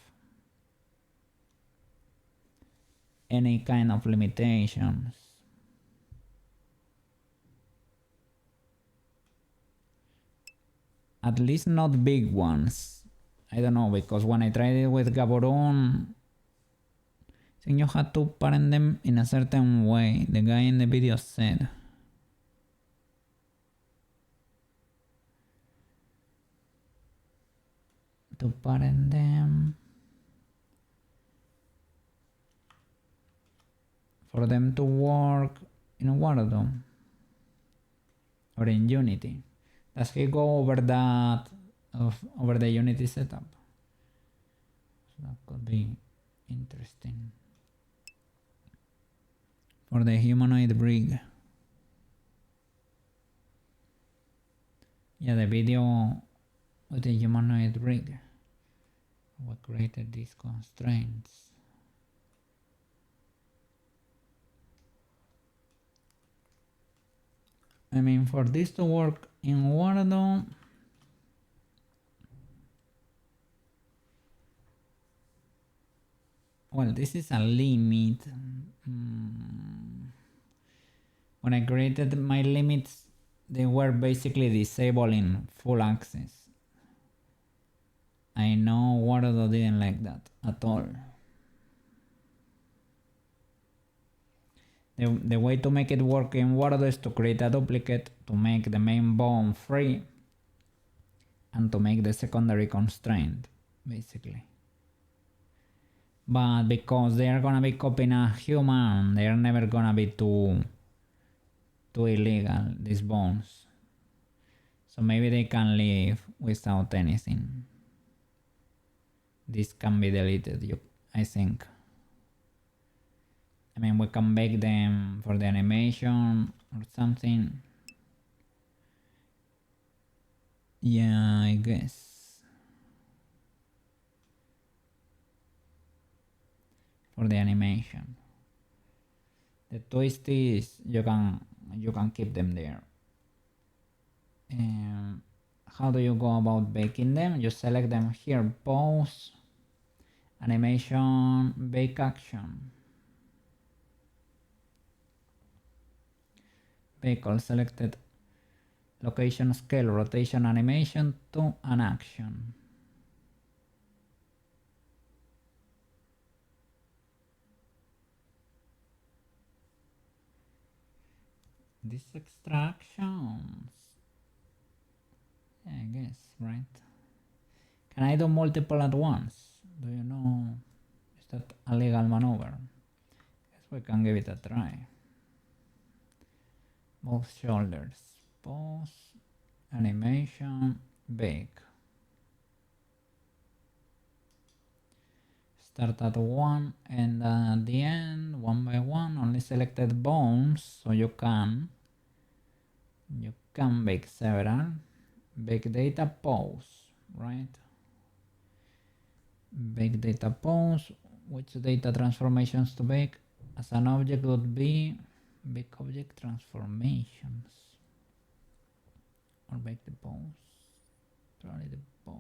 any kind of limitations. At least not big ones. I don't know, because when I tried it with Gaborone, I think you had to parent them in a certain way. The guy in the video said. To parent them. For them to work in Wardo. Or in Unity. Does he go over that, over the Unity setup? So that could be interesting. For the humanoid brig. Yeah, the video with the humanoid brig. What created these constraints? I mean, for this to work in Wardo, well, this is a limit. When I created my limits, they were basically disabling full access. I know Wardo didn't like that at all. The way to make it work in Wardo is to create a duplicate, to make the main bone free, and to make the secondary constraint, basically. But because they are gonna be copying a human, they are never gonna be too illegal, these bones. So maybe they can live without anything. this can be deleted, I think. I mean, we can bake them for the animation or something. Yeah, I guess. For the animation. The twist is you can keep them there. How do you go about baking them? You select them here, pose, animation, bake action. Bake all selected location, scale, rotation, animation to an action. These extractions, yeah, I guess, right? Can I do multiple at once? Do you know? Is that a legal maneuver? Guess we can give it a try. Both shoulders, pose, animation, bake. Start at 1 and at the end, 1 by 1, only selected bones, so you can bake several. Bake data pose, right? Bake data pose, which data transformations to bake? As an object would be bake object transformations. Or bake the pose. Probably the pose.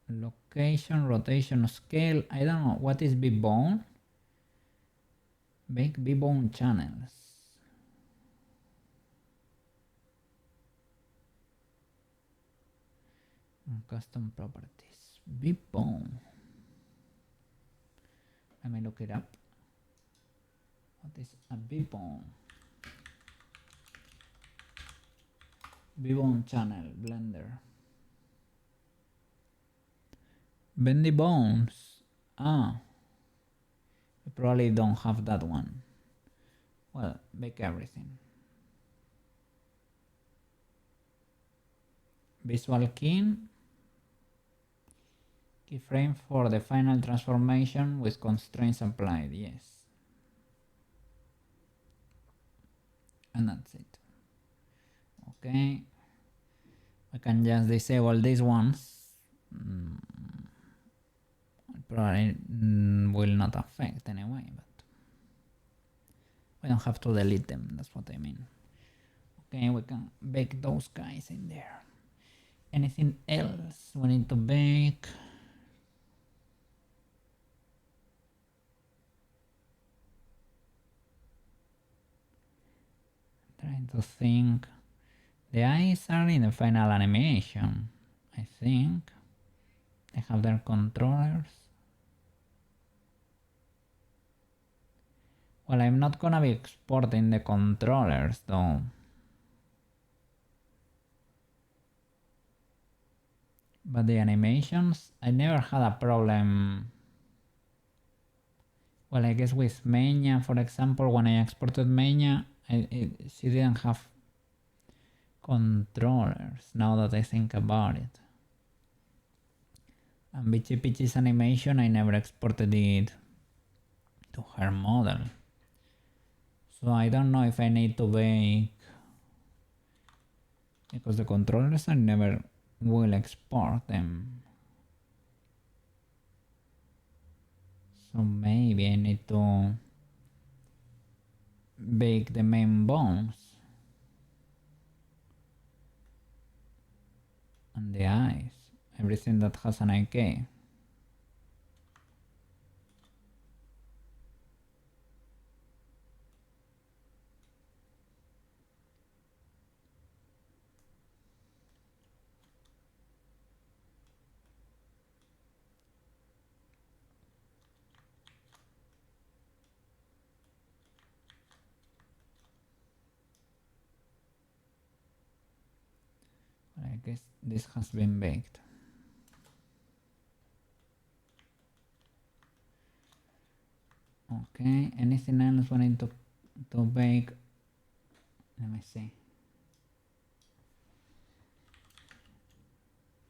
Location, rotation, scale. I don't know. What is B-bone? Bake B-bone channels. Custom properties. B-bone. Let me look it up. What is a B-bone? B-bone channel, Blender. Bendy bones. Ah. We probably don't have that one. Well, bake everything. Visual key. Keyframe for the final transformation with constraints applied, yes. And that's it. Okay. I can just disable these ones. Probably will not affect anyway, but we don't have to delete them, that's what I mean. Okay, we can bake those guys in there. Anything else we need to bake? Trying to think. The eyes are in the final animation, I think. They have their controllers. Well, I'm not gonna be exporting the controllers though. But the animations, I never had a problem. Well, I guess with Mania, for example, when I exported Mania, she didn't have controllers, now that I think about it. And Bitchy Pitchy's animation, I never exported it to her model. So I don't know if I need to bake, because the controllers I never will export them. So maybe I need to bake the main bones and the eyes, everything that has an IK. I guess this has been baked. Okay, anything else we need to bake? Let me see.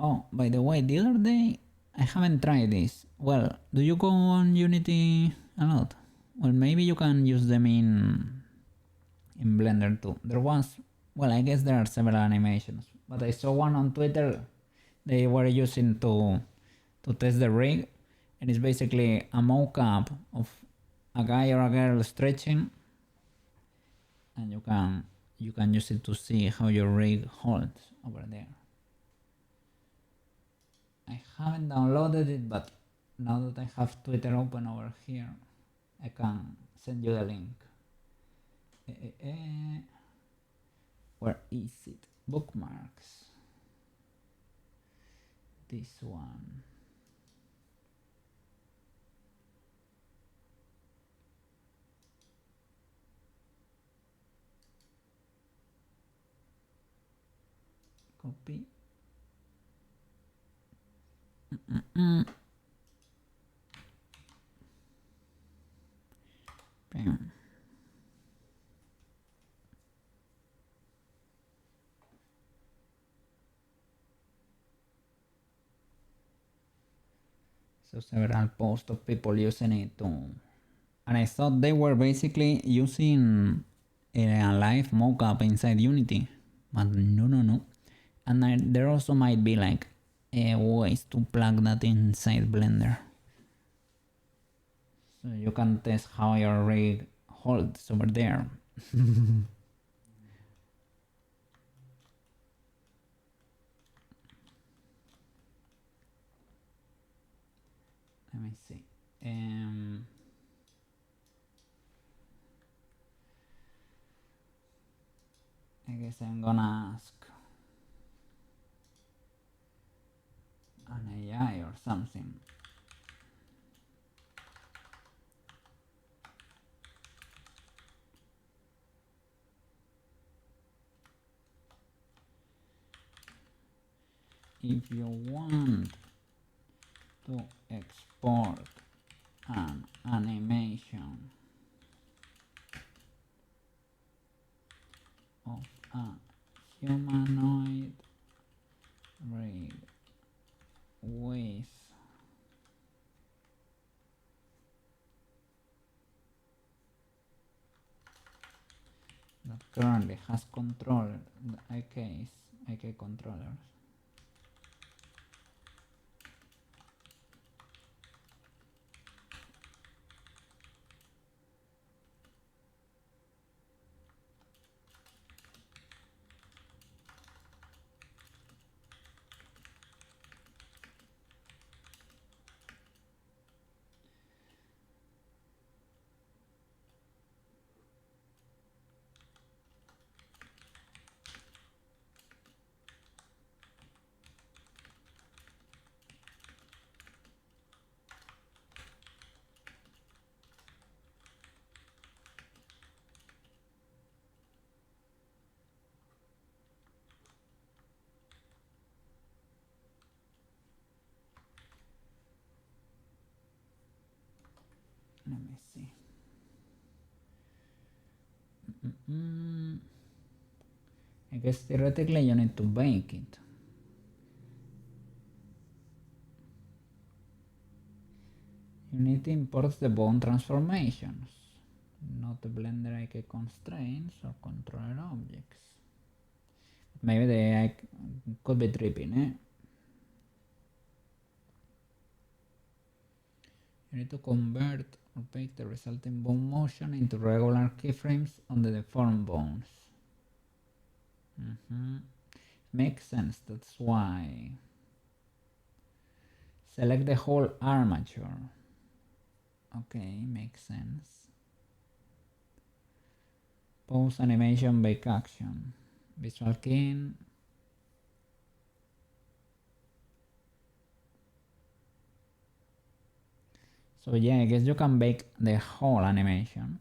Oh, by the way, the other day I haven't tried this. Well, do you go on Unity a lot? Well, maybe you can use them in Blender too. There was, well, I guess there are several animations, but I saw one on Twitter they were using to test the rig, and it's basically a mock-up of a guy or a girl stretching, and you can use it to see how your rig holds over there. I haven't downloaded it, but now that I have Twitter open over here, I can send you the link. Where is it? Bookmarks. This one. Copy. Bam. So several posts of people using it too. And I thought they were basically using a live mockup inside Unity. But no. And there also might be like ways to plug that inside Blender. So you can test how your rig holds over there. Let me see. I guess I'm gonna ask an AI or something. If you want to export an animation of a humanoid rig with that currently has controller IK controllers. Let me see. I guess theoretically you need to bake it. You need to import the bone transformations, not the Blender IK constraints or controller objects. Maybe the AI could be tripping, eh? You need to convert or bake the resulting bone motion into regular keyframes on the deformed bones. Makes sense, that's why. Select the whole armature. Okay, makes sense. Pose animation, bake action. Visual keying. So yeah, I guess you can bake the whole animation.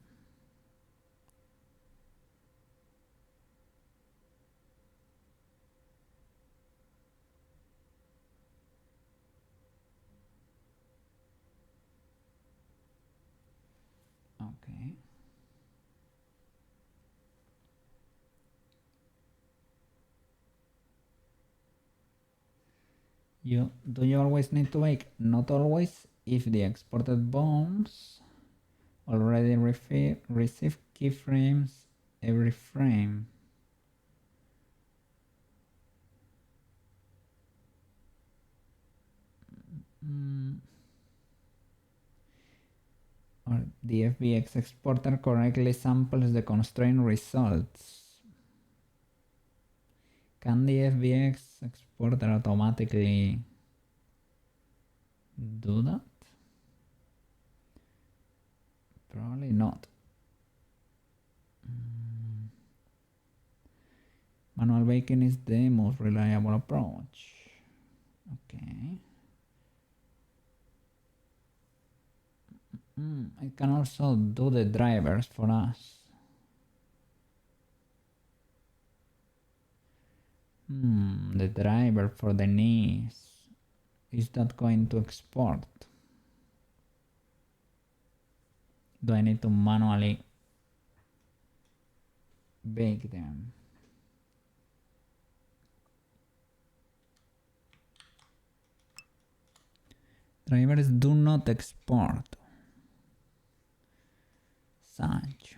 Okay. Do you always need to bake? Not always. If the exported bombs already receive keyframes every frame. Or the FBX exporter correctly samples the constraint results. Can the FBX exporter automatically do that? Probably not. Manual baking is the most reliable approach. Okay. It can also do the drivers for us. The driver for the knees. Is that going to export? Do I need to manually bake them? Drivers do not export. Such.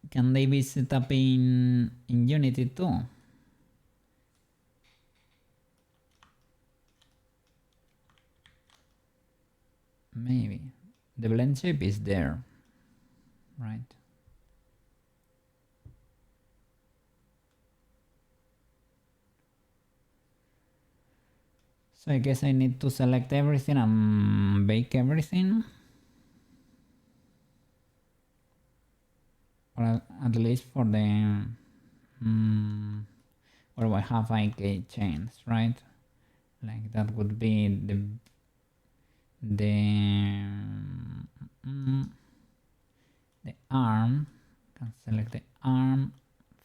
Can they be set up in Unity too? Maybe. The blend shape is there, right? So I guess I need to select everything and bake everything. Or at least for the where I have IK chains, right? Like that would be the arm. Can select the arm,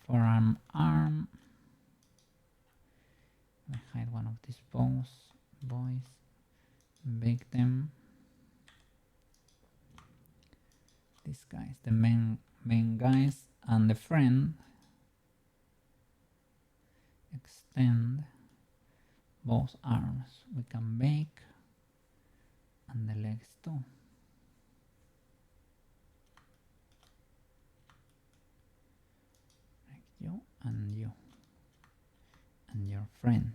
forearm, arm. I hide one of these boys, bake them. These guys, the main guys, and the friend. Extend both arms. We can bake, and the legs too. Like you and your friend.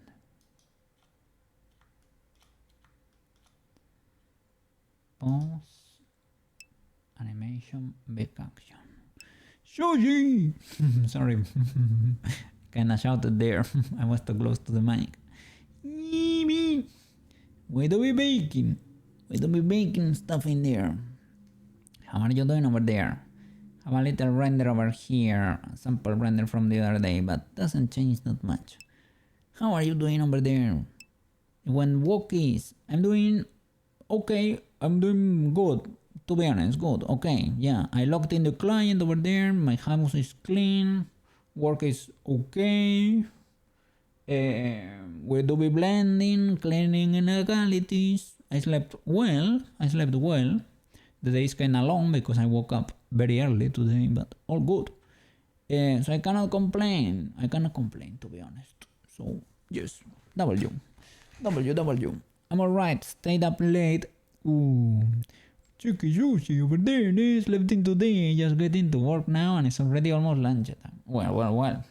Pause, animation, big action. Shoji! Sorry, kinda shouted there. I was too close to the mic. Why do we baking? Why do we baking stuff in there? How are you doing over there? Have a little render over here, a sample render from the other day, but doesn't change that much. How are you doing over there? When walkies, I'm doing okay, I'm doing good, to be honest, good, okay, yeah. I logged in the client over there, my house is clean, work is okay. We do be blending, cleaning inegalities. I slept well. The day is kinda long because I woke up very early today, but all good. So I cannot complain. To be honest. So yes, W. I'm alright. Stayed up late. Ooh, Chucky Sushi over there. They slept in today. Just getting to work now, and it's already almost lunchtime. Well.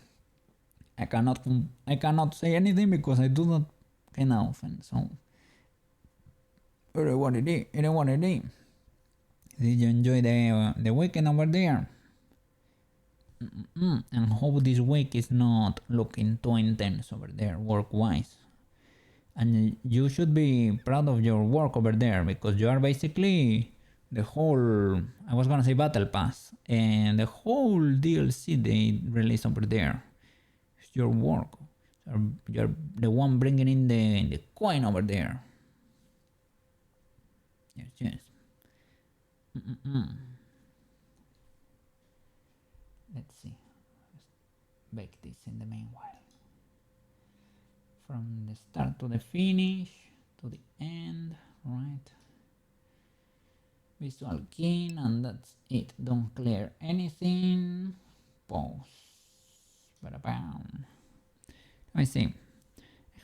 I cannot say anything because I do that kinda often. So it is what it is. Did you enjoy the weekend over there? And hope this week is not looking too intense over there work-wise. And you should be proud of your work over there because you are basically the whole, I was gonna say battle pass, and the whole DLC they release over there. It's your work. You're the one bringing in the coin over there. Yes. Let's see. Let's bake this in the meanwhile. From the start to the finish, to the end, right? Visual key, and that's it. Don't clear anything. Pause. Ba-da-bam. Let me see.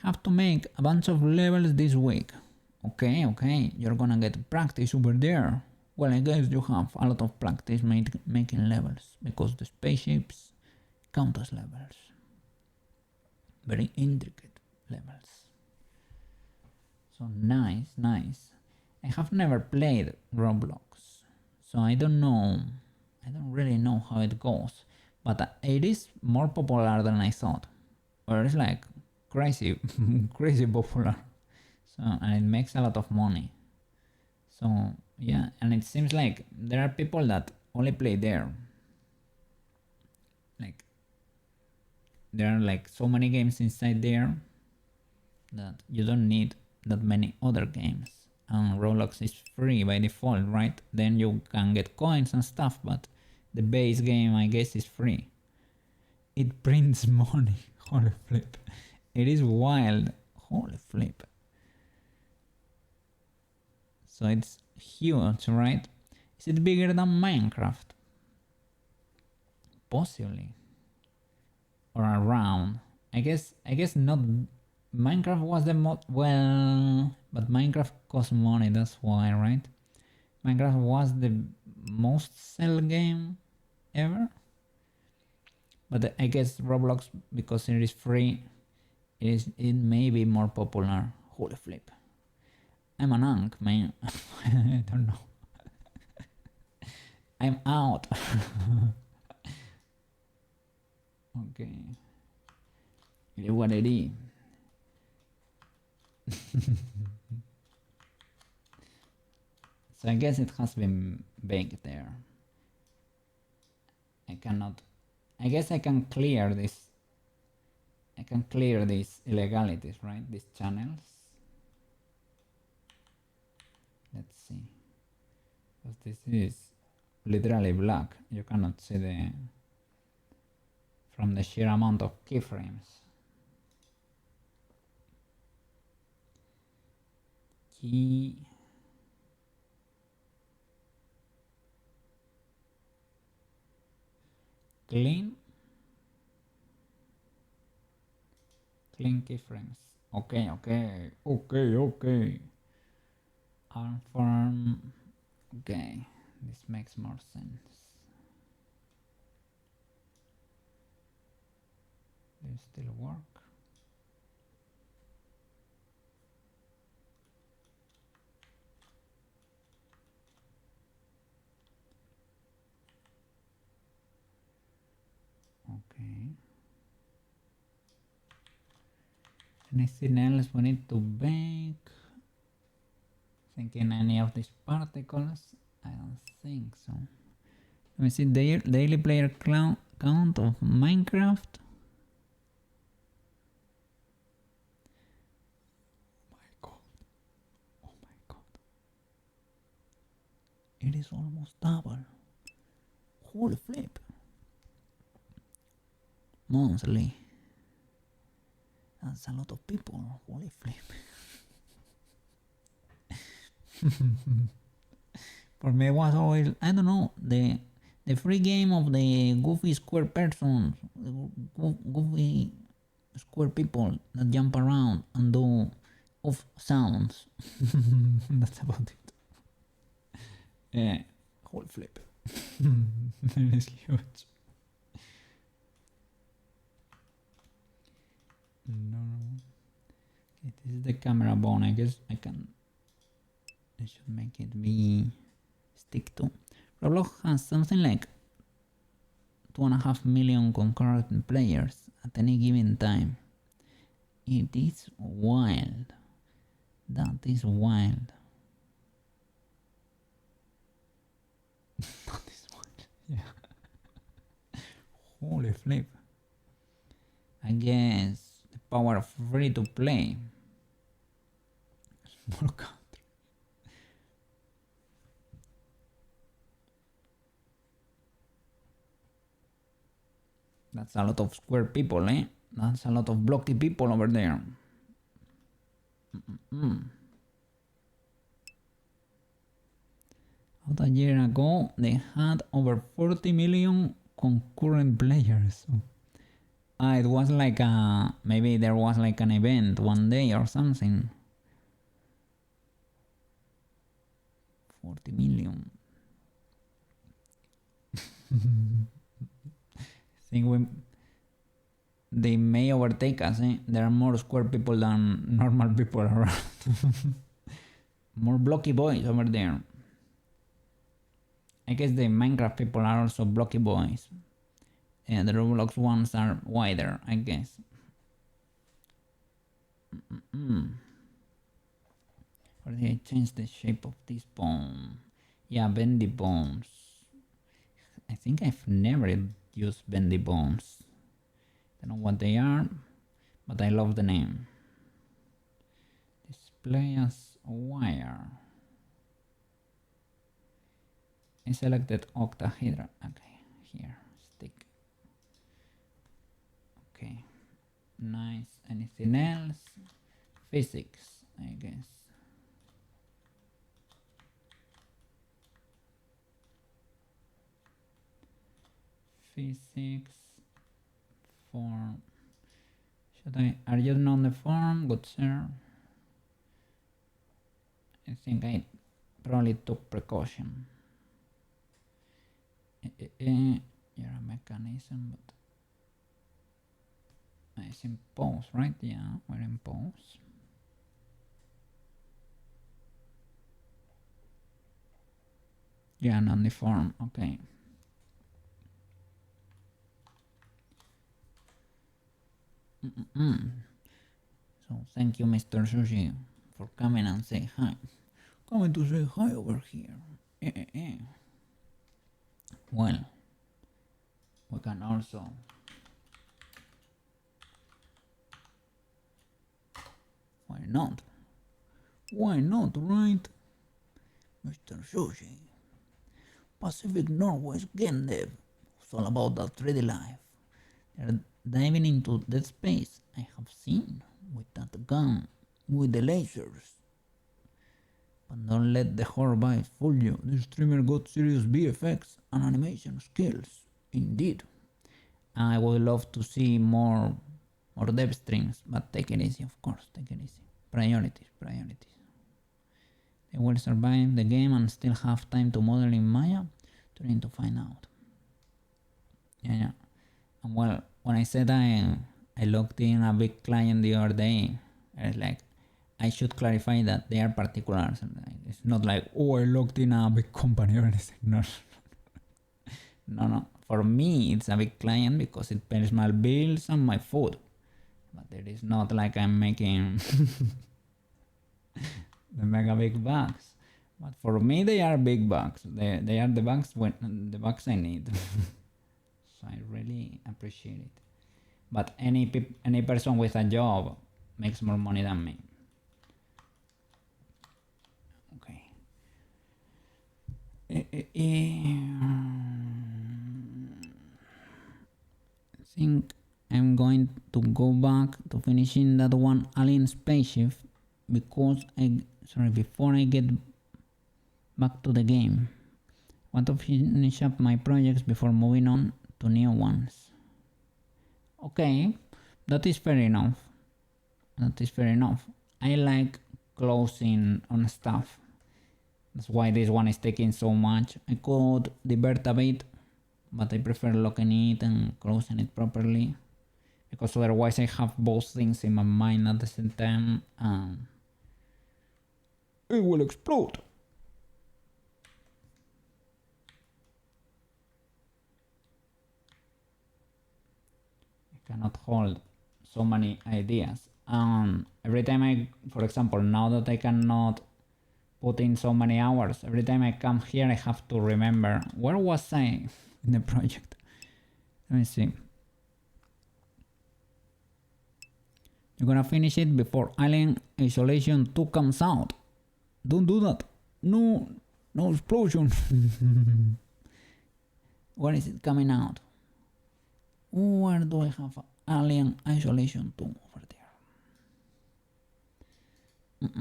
I have to make a bunch of levels this week. Okay, you're gonna get practice over there. Well, I guess you have a lot of practice making levels, because the spaceships count as levels. Very intricate levels. So nice. I have never played Roblox, so I don't really know how it goes, but it is more popular than I thought. Or it's like crazy popular. So, and it makes a lot of money. So yeah, and it seems like there are people that only play there. Like there are like so many games inside there that you don't need that many other games. And Roblox is free by default, right? Then you can get coins and stuff, but the base game, I guess, is free. It prints money. Holy flip. It is wild. Holy flip. So it's huge, right? Is it bigger than Minecraft? Possibly. Or around. I guess not. Minecraft was the most, well, but Minecraft cost money, that's why, right? Minecraft was the most sell game ever. But I guess Roblox, because it is free, it may be more popular. Holy flip. I'm an unk, man. I don't know. I'm out. Okay. It is what it is. So I guess it has been baked there. I guess I can clear this. I can clear these illegalities, right? These channels. Let's see. Because this is literally black. You cannot see the from the sheer amount of keyframes. Key. Clean keyframes. Okay. Arm. Okay, this makes more sense. They still work. Okay. Anything else we need to bake? Thinking any of these particles? I don't think so. Let me see, daily player count of Minecraft. Oh my god. It is almost double. Holy flip. Monthly. That's a lot of people. Holy flip. For me it was always, I don't know, the free game of the goofy square persons, goofy square people that jump around and do off sounds. That's about it. Yeah, holy flip. It is huge. No. Okay, this is the camera bone. I guess I should make it be stick to. Roblox has something like 2.5 million concurrent players at any given time. It is wild. That is wild. That is wild. Yeah. Holy flip. I guess the power of free to play. Small country. That's a lot of square people, eh? That's a lot of blocky people over there. About a year ago, they had over 40 million concurrent players. It was like maybe there was like an event one day or something. 40 million. Think they may overtake us. There are more square people than normal people around. More blocky boys over there. I guess the Minecraft people are also blocky boys. Yeah, the Roblox ones are wider, I guess. Or did I change the shape of this bone? Yeah, bendy bones. I think I've never used bendy bones. Don't know what they are, but I love the name. Display as wire. I selected octahedral. Okay, here, stick. Okay, nice. Anything else? Physics, I guess. Physics. Form. Are you on the form? Good sir. I think I probably took precaution. You're a mechanism, but it's in pose, right? Yeah, we're in pose. Yeah, and on the form, okay. So thank you, Mr. Sushi, for coming and say hi. Coming to say hi over here. Well, we can also why not? Why not, right? Mr. Sushi. Pacific Northwest Game Dev. It's all about that 3D life. They're diving into that space I have seen with that gun, with the lasers. But don't let the horror vibes fool you. The streamer got serious VFX and animation skills. Indeed. I would love to see more dev streams, but take it easy, of course, take it easy. Priorities. They will survive the game and still have time to model in Maya? Trying to find out. Yeah. And well, when I said I logged in a big client the other day, I was like, I should clarify that they are particulars. It's not like, oh, I logged in a big company or anything. No. No. For me, it's a big client because it pays my bills and my food. But it is not like I'm making the mega big bucks. But for me, they are big bucks. They are the bucks the bucks I need. So I really appreciate it. But any person with a job makes more money than me. Okay. I think I'm going to go back to finishing that one alien spaceship because before I get back to the game. I want to finish up my projects before moving on to new ones. Okay, that is fair enough. I like closing on stuff. That's why this one is taking so much. I could divert a bit, but I prefer locking it and closing it properly. Because otherwise I have both things in my mind at the same time and it will explode. I cannot hold so many ideas. Every time for example, now that I cannot put in so many hours, every time I come here I have to remember where was I in the project. Let me see. You're gonna finish it before Alien Isolation 2 comes out. Don't do that. No explosion. Where is it coming out? Where do I have Alien Isolation 2 over there?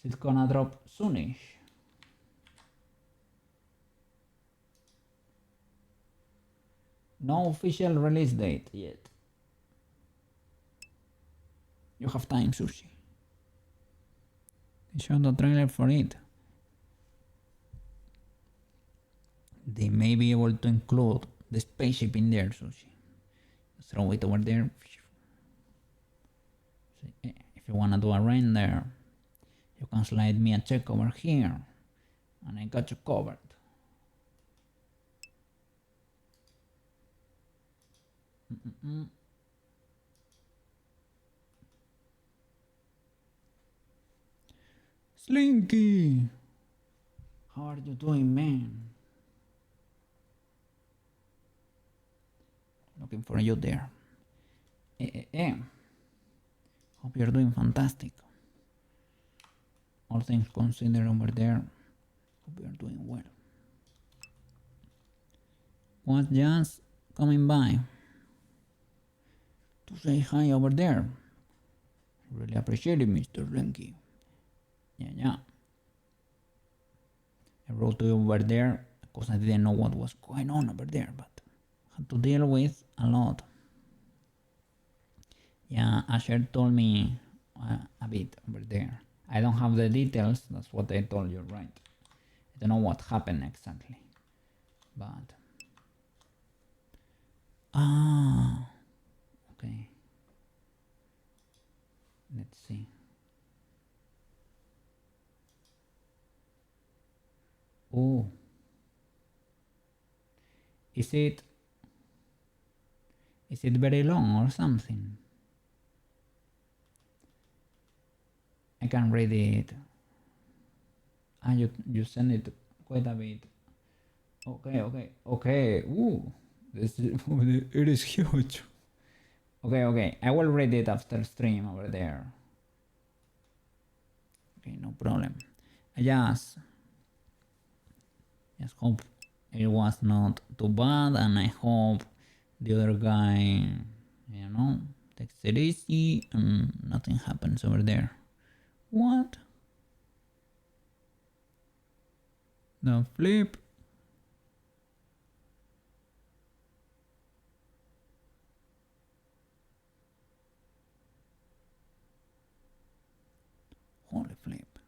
Is it gonna drop soonish? No official release date yet. You have time, Sushi. They showed the trailer for it. They may be able to include the spaceship in there, Sushi. Throw it over there. If you wanna do a render, you can slide me a check over here, and I got you covered. Slinky! How are you doing, man? Looking for you there. Hope you're doing fantastic. All things considered over there. Hope you're doing well. Was just coming by to say hi over there. Really appreciate it, Mr. Slinky. Yeah. I wrote to you over there because I didn't know what was going on over there, but I had to deal with a lot. Yeah, Asher told me a bit over there. I don't have the details, that's what I told you, right? I don't know what happened exactly, but... okay. Let's see. Oh. Is it very long or something? I can read it. You send it quite a bit. Okay. Ooh, it is huge. Okay. I will read it after stream over there. Okay, no problem. I just hope it was not too bad, and I hope the other guy, takes it easy and nothing happens over there. What? The flip? Holy flip.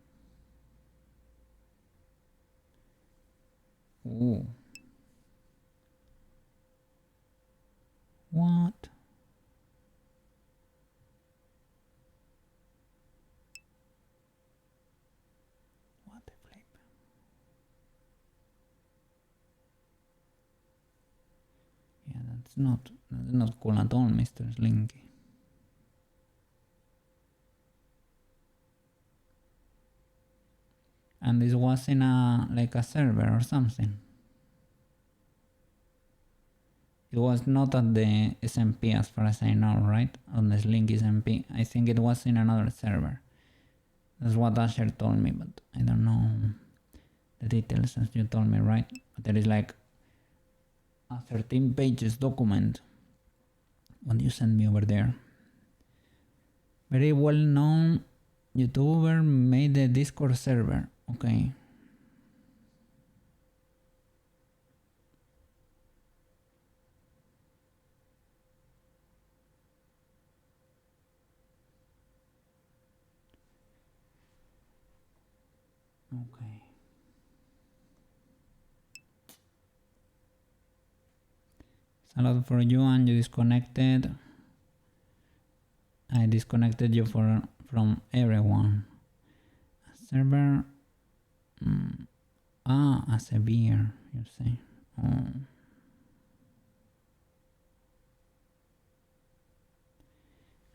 Ooh. What? What a flip. Yeah, that's not cool at all, Mr. Slinky. And this was in a server or something. It was not at the SMP as far as I know, right? On the Slinky SMP. I think it was in another server. That's what Asher told me, but I don't know the details as you told me, right? But there is like a 13 pages document what you sent me over there. Very well known YouTuber made the Discord server. Okay. Okay. It's a lot for you, and you disconnected. I disconnected you from everyone. A server. A severe, you say. Oh.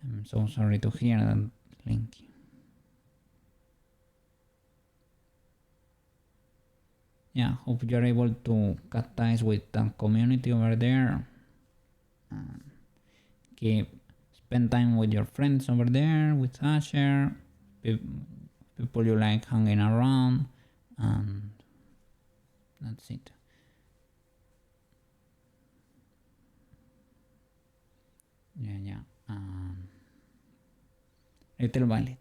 I'm so sorry to hear that, Linky. Yeah, hope you're able to cut ties with the community over there. Spend time with your friends over there, with Asher, people you like hanging around, and that's it. Yeah. Little by little.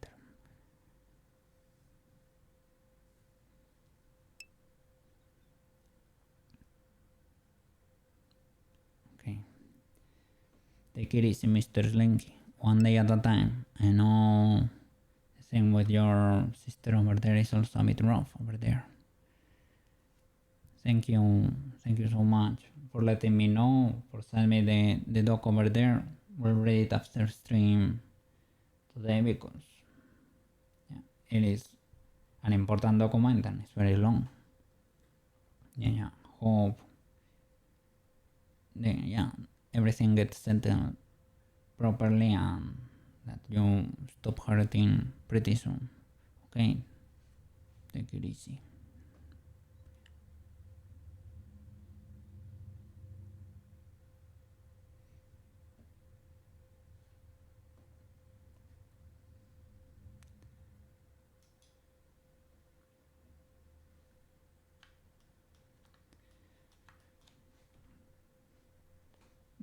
Okay. Take it easy, Mr. Slinky. One day at a time. I know the same with your sister over there is also a bit rough over there. Thank you so much for letting me know, for sending me the doc over there. We'll read it after stream today because it is an important document and it's very long. Hope everything gets settled properly and that you stop hurting pretty soon. Okay? Take it easy.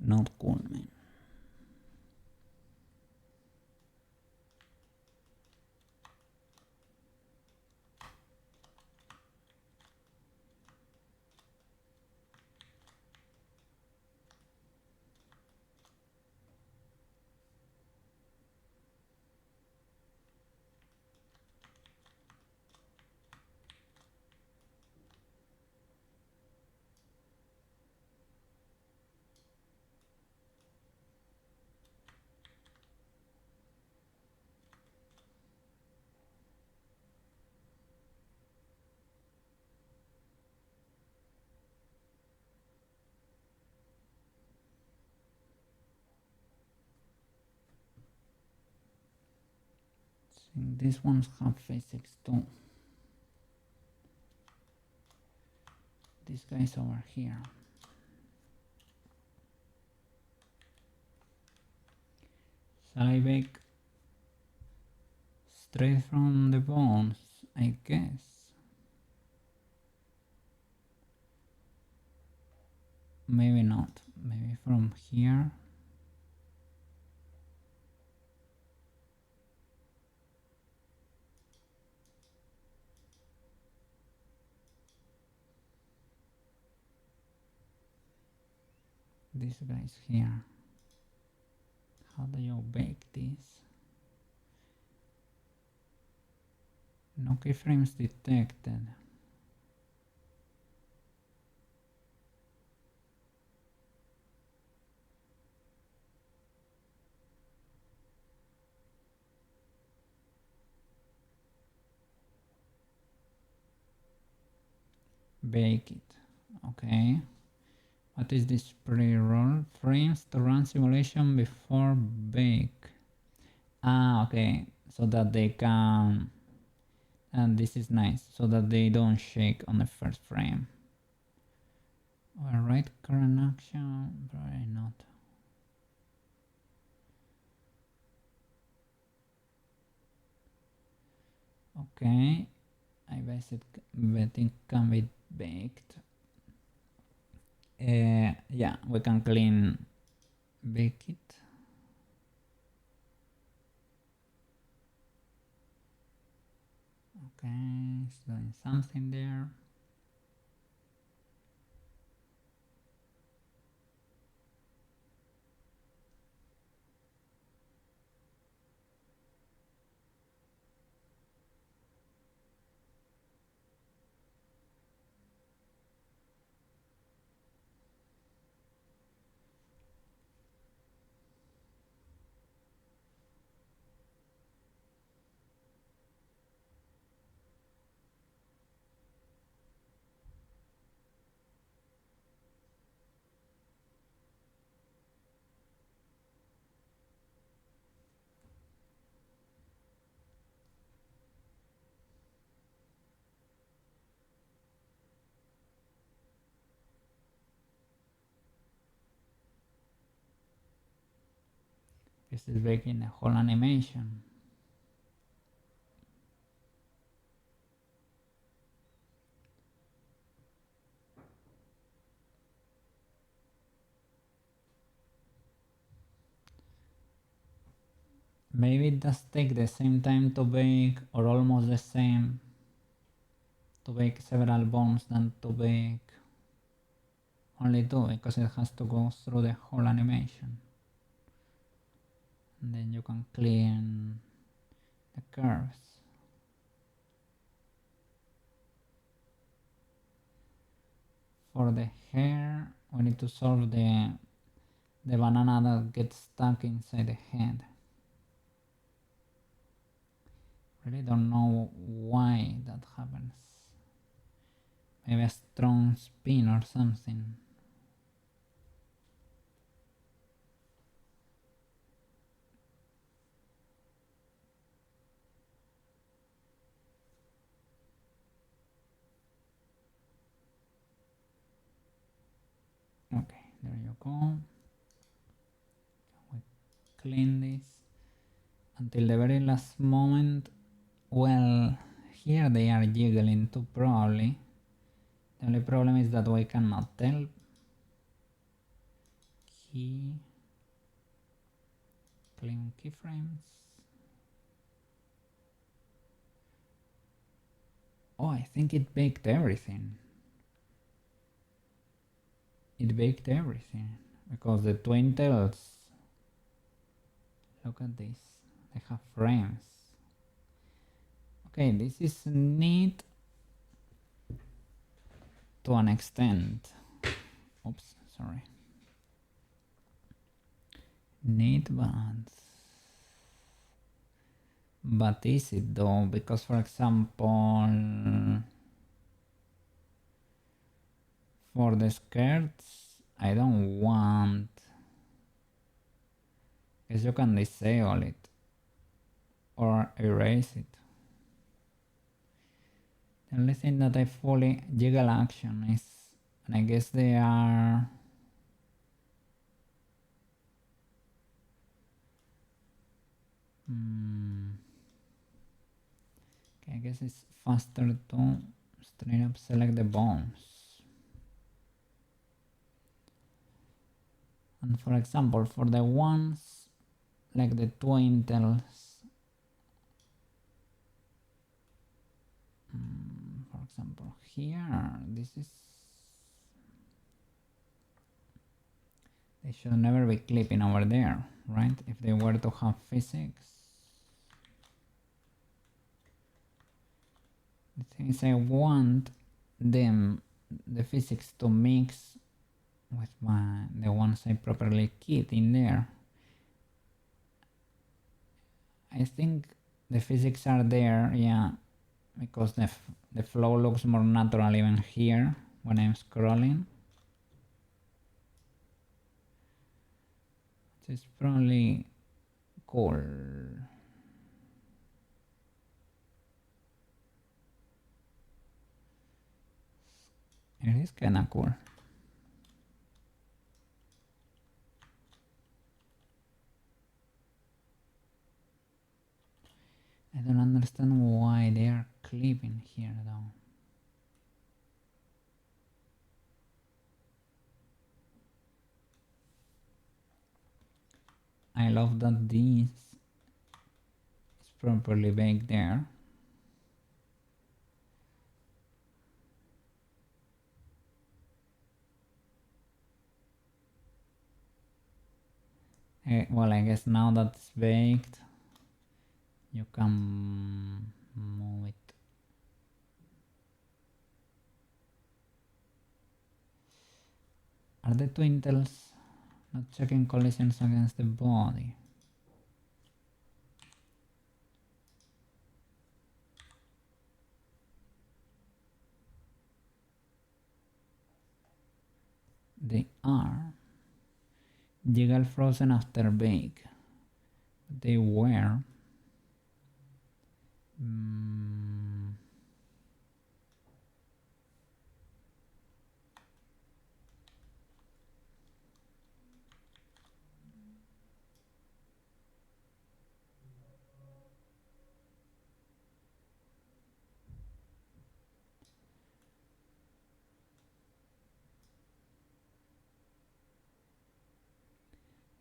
Not cool, man. These ones have physics too. This guy's over here. Shall I bake straight from the bones? I guess. Maybe not. Maybe from here. This guy's here. How do you bake this? No keyframes detected. Bake it. Okay. What is this pre-roll? Frames to run simulation before bake. Okay. So that they can... And this is nice. So that they don't shake on the first frame. Alright, current action. Probably not. Okay. I bet it can be baked. Yeah, we can clean bake it. Okay, it's doing something there. This is baking the whole animation. Maybe it does take the same time to bake or almost the same to bake several bones than to bake only two because it has to go through the whole animation. and then you can clean the curves. For the hair, we need to solve the banana that gets stuck inside the head. Really don't know why that happens. Maybe a strong spin or something. Okay, there you go. We clean this until the very last moment. Well, here they are jiggling too probably. The only problem is that we cannot tell. Clean keyframes. Oh, I think it baked everything. It baked everything because the twin tails, look at this, they have frames. Okay, this is neat to an extent. Oops, sorry. Neat, but is it though? Because for example, for the skirts, I don't want, because you can disable it or erase it. The only thing that I fully jiggle action is, and I guess they are okay, I guess it's faster to straight up select the bones. And for example, for the ones like the twin tails, for example here, this is, they should never be clipping over there, right? If they were to have physics. The thing is, I want them, the physics, to mix with the ones I properly keyed in there. I think the physics are there, yeah, because the flow looks more natural even here when I'm scrolling. It's probably cool. It is kinda cool. I don't understand why they are clipping here though. I love that this is properly baked there. Well, I guess now that it's baked, you can move it. Are the twin tails not checking collisions against the body? They are. Jiggle frozen after bake. They were.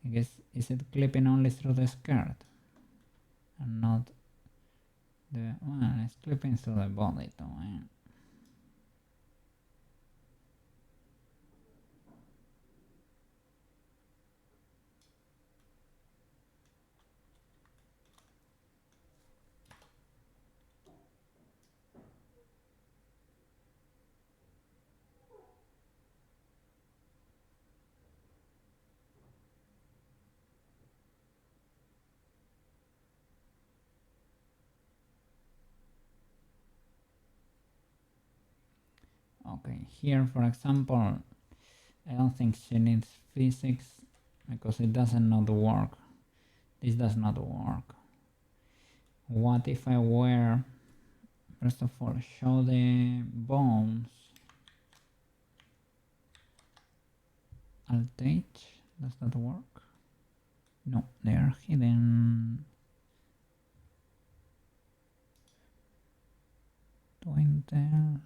I guess, is it clipping only through the skirt and not the, well, it's clipping through the body too, yeah. Okay, here for example, I don't think she needs physics because it doesn't not work. This does not work. What if I were, first of all, show the bones? Alt H, does that work? No, they are hidden. Twinkles,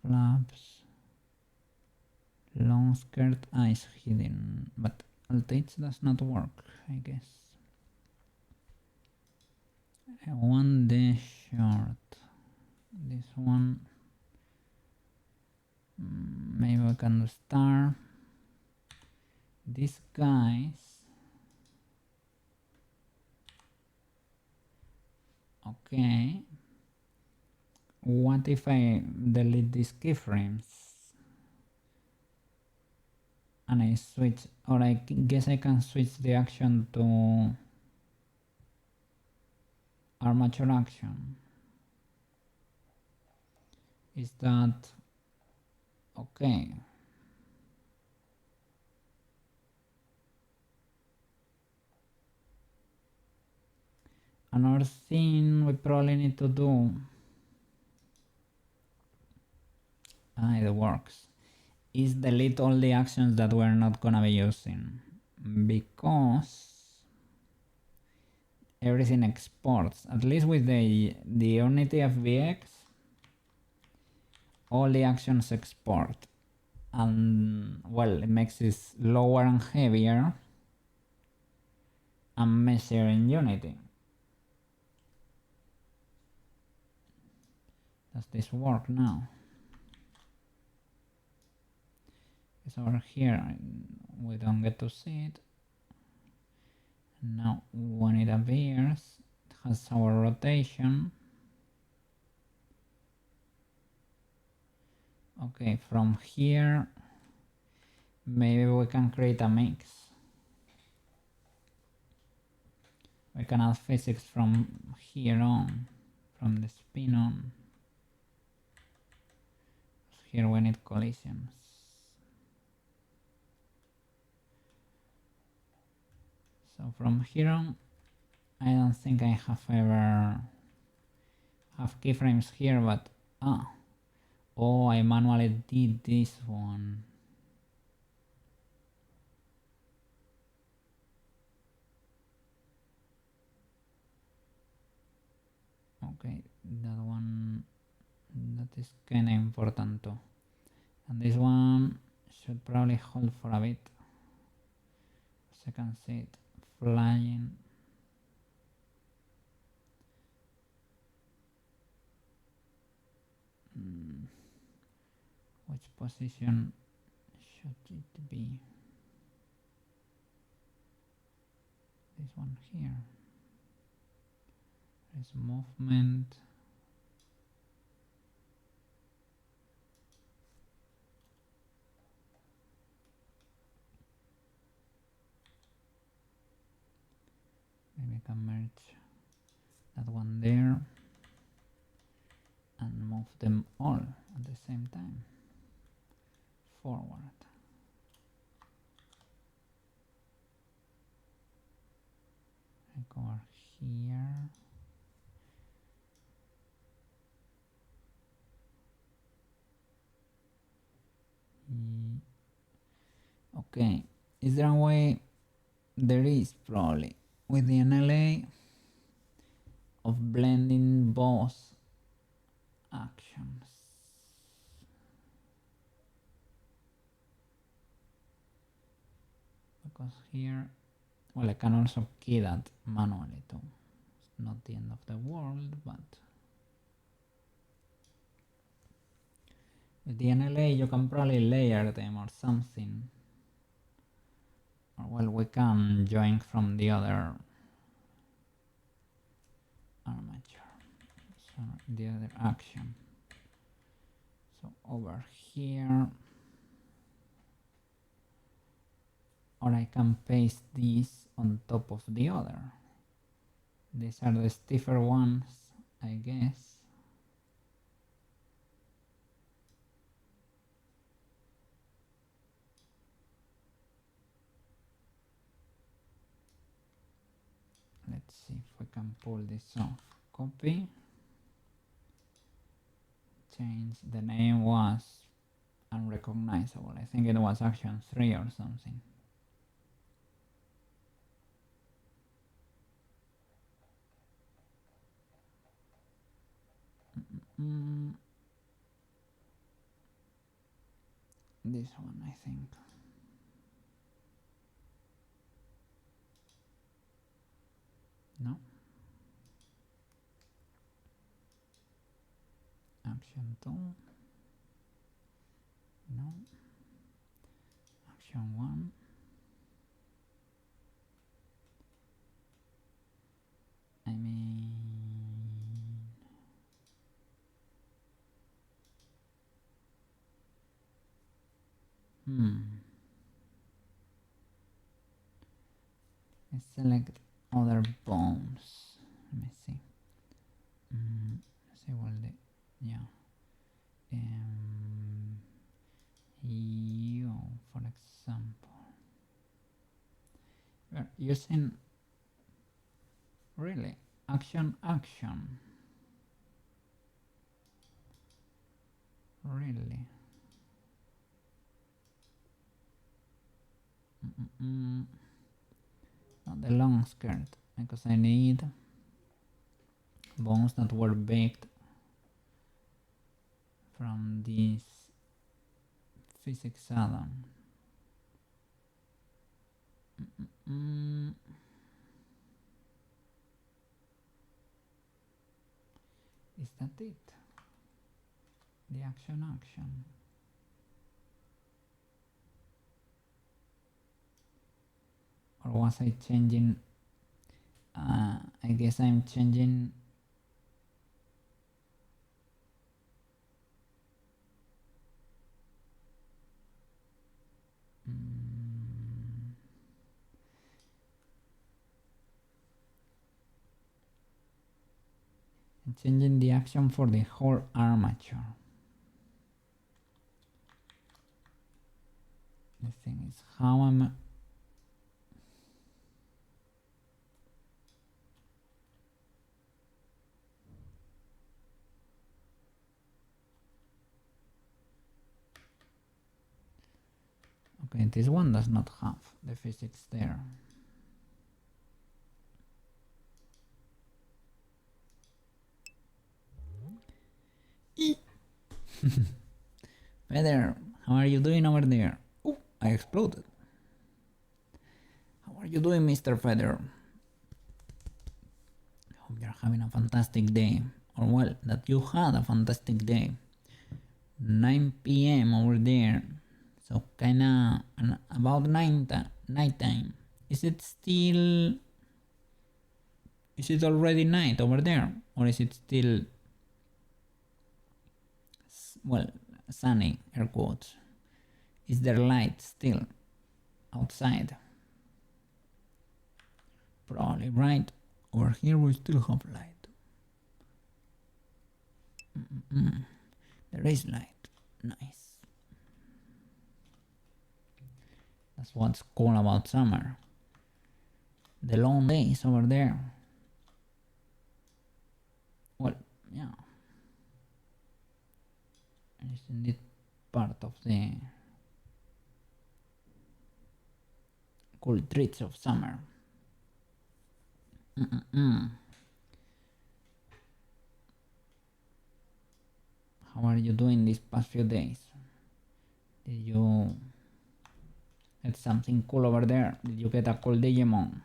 flaps, long skirt eyes hidden, but Alt H does not work, I guess. I want the short. This one. Maybe we can do star. These guys. Okay. What if I delete these keyframes? And I switch, or I guess I can switch the action to armature action. Is that okay? Another thing we probably need to do, it works, is delete all the actions that we're not gonna be using, because everything exports, at least with the Unity FBX, all the actions export, and well, it makes it lower and heavier and messier in Unity. Does this work now? It's over here, we don't get to see it. Now when it appears, it has our rotation. Okay, from here, maybe we can create a mix. We can add physics from here on, from the spin on. Here we need collisions. So from here on, I don't think I have ever have keyframes here, but oh, I manually did this one. Okay, that one, that is kinda important too. And this one should probably hold for a bit. So I can see it flying. Which position should it be? This one here. There's movement. Maybe I can merge that one there and move them all at the same time forward. I go over here. Okay, is there a way? There is probably with the NLA of blending both actions. Because here, well, I can also key that manually too. It's not the end of the world, but with the NLA you can probably layer them or something. Or well, we can join from the other armature, so the other action. So over here, or I can paste these on top of the other. These are the stiffer ones, I guess. Let's see if we can pull this off. Copy. Change. The name was unrecognizable. I think it was action 3 or something. This one, I think. No. Action 2. No. Action 1. I mean... Let's select other bones. Let me see. Let's see what the... Yeah. You, for example. We're using... Really? Action. Really? Not the long skirt, because I need bones that were baked from this physics add-on. Is that it? The action. Or was I changing? I guess I'm changing. I'm changing the action for the whole armature. The thing is, how am okay, this one does not have the physics there. Feather, how are you doing over there? Oh, I exploded. How are you doing, Mr. Feather? Hope you're having a fantastic day. Or well, that you had a fantastic day. 9 p.m. over there. So kinda about nighttime. Is it already night over there? Or is it still, well, sunny, air quotes? Is there light still outside? Probably, right? Over here we still have light. There is light. Nice. That's what's cool about summer. The long days over there. Well, yeah. It's indeed part of the cool treats of summer. How are you doing these past few days? Did you get something cool over there? Did you get a cool Digimon?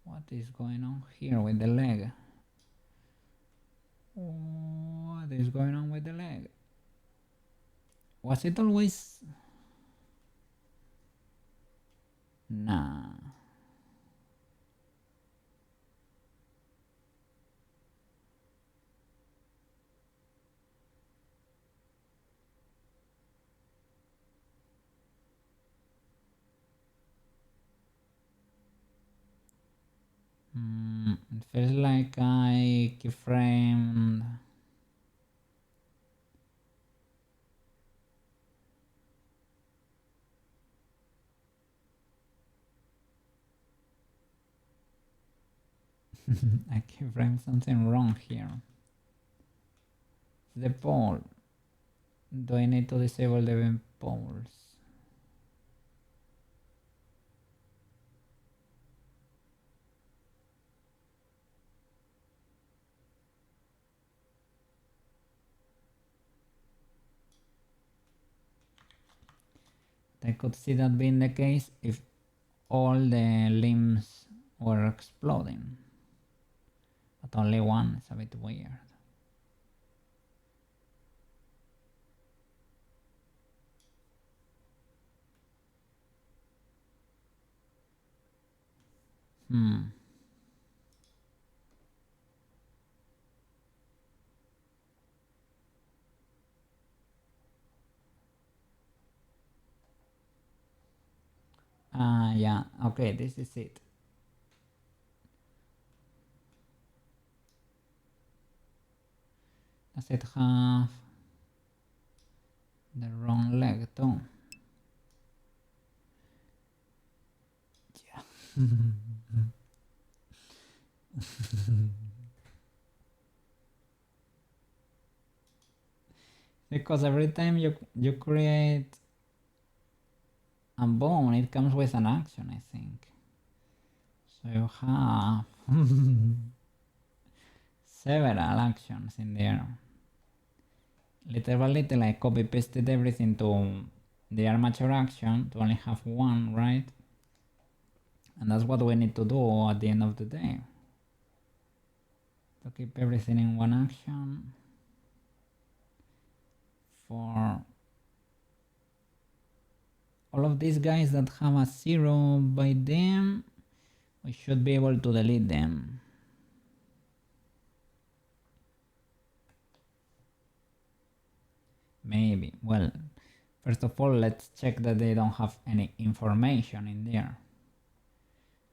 What is going on here with the leg? What is going on with the leg? Was it always... Nah. It feels like I keyframed I keyframe something wrong here. The pole. Do I need to disable the event poles? I could see that being the case if all the limbs were exploding. But only one is a bit weird. Yeah, okay, this is it. Does it have the wrong leg too? Yeah. Because every time you create a bone, it comes with an action, I think. So you have several actions in there. Little by little I copy pasted everything to the armature action to only have one, right? And that's what we need to do at the end of the day. To keep everything in one action. For all of these guys that have a 0 by them, we should be able to delete them. Maybe. Well, first of all, let's check that they don't have any information in there.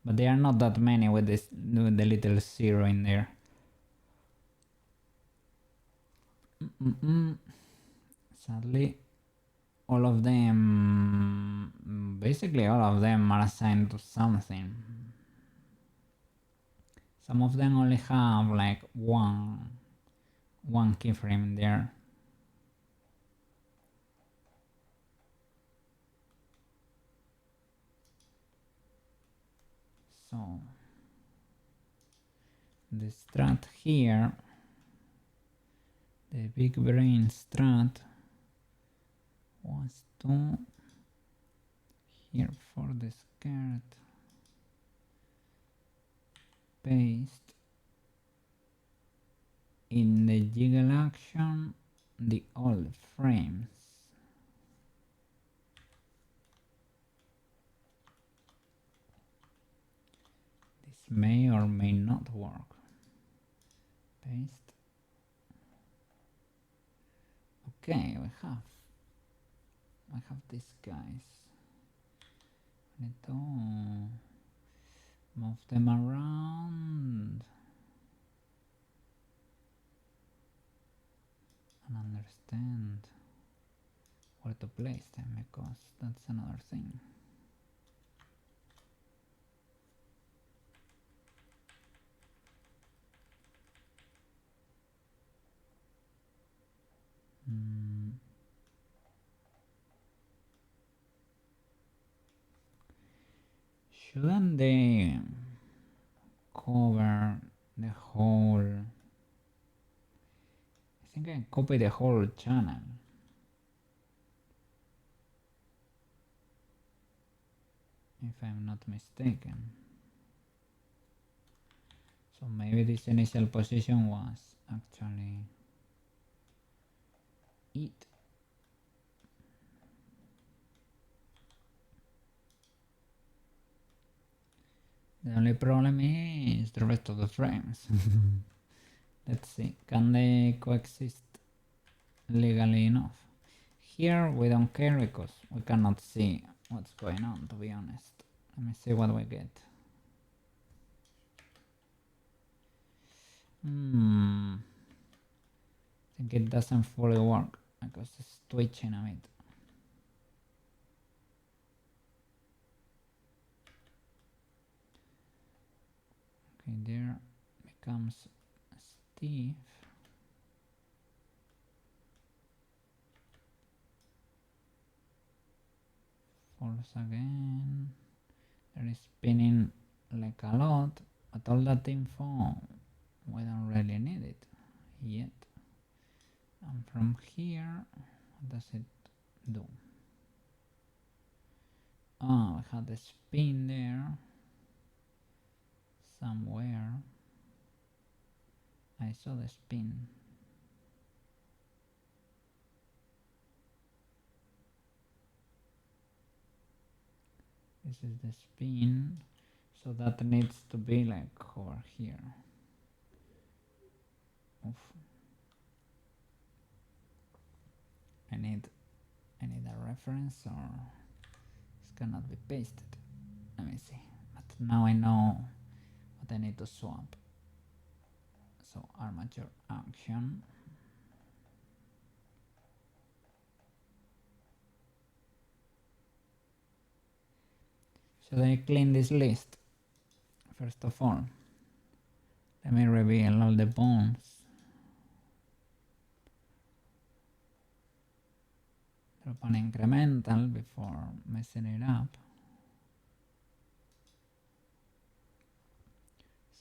But there are not that many with the little 0 in there. Sadly, all of them, basically all of them are assigned to something. Some of them only have like one keyframe there. So the strat here, the big brain strat, was to here for the skirt paste in the jiggle action the old frames. This may or may not work. Paste. Okay, I have these guys. I need to move them around and understand where to place them, because that's another thing. Shouldn't they cover the whole? I think I copy the whole channel. If I'm not mistaken. So maybe this initial position was actually it. The only problem is the rest of the frames. Let's see, can they coexist legally enough? Here we don't care because we cannot see what's going on, to be honest. Let me see what we get. I think it doesn't fully work because it's twitching a bit. Okay, there becomes stiff. Falls again. There is spinning like a lot, but all that info we don't really need it yet. And from here, what does it do? Oh, we had the spin there somewhere. I saw the spin. This is the spin, so that needs to be like over here. Oof. I need a reference, or this cannot be pasted. Let me see. But now I know what I need to swap. So armature action. Should I clean this list? First of all, let me reveal all the bones. Drop an incremental before messing it up.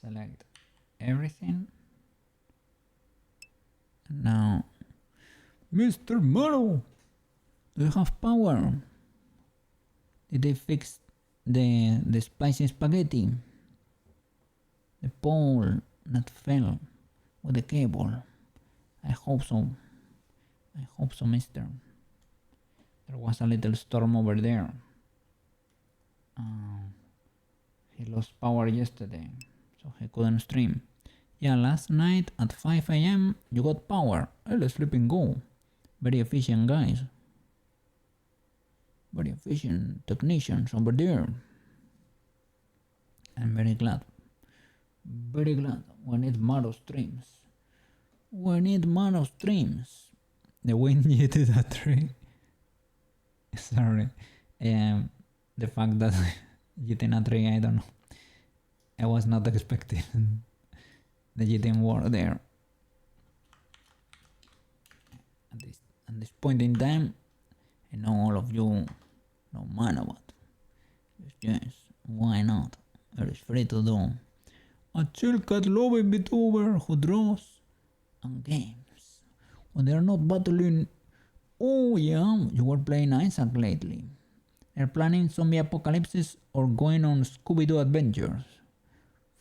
Select everything. And now, Mr. Morrow, do you have power? Did they fix the splicing spaghetti? The pole that fell with the cable. I hope so. I hope so, mister. There was a little storm over there. He lost power yesterday, so he couldn't stream. Yeah, last night at 5 AM you got power. I'll sleep and go. Very efficient guys. Very efficient technicians over there. I'm very glad. Very glad. We need Maro streams. We need Maro streams. The wind yeeted a tree. Sorry. The fact that yeeting a tree, I don't know. I was not expecting the yeeting war there. At this point in time, I know all of you no matter what. Yes, why not? It is free to do. A chill cat loving VTuber who draws and games when they are not battling. Oh yeah, you were playing Isaac lately. They're planning zombie apocalypses or going on Scooby-Doo adventures.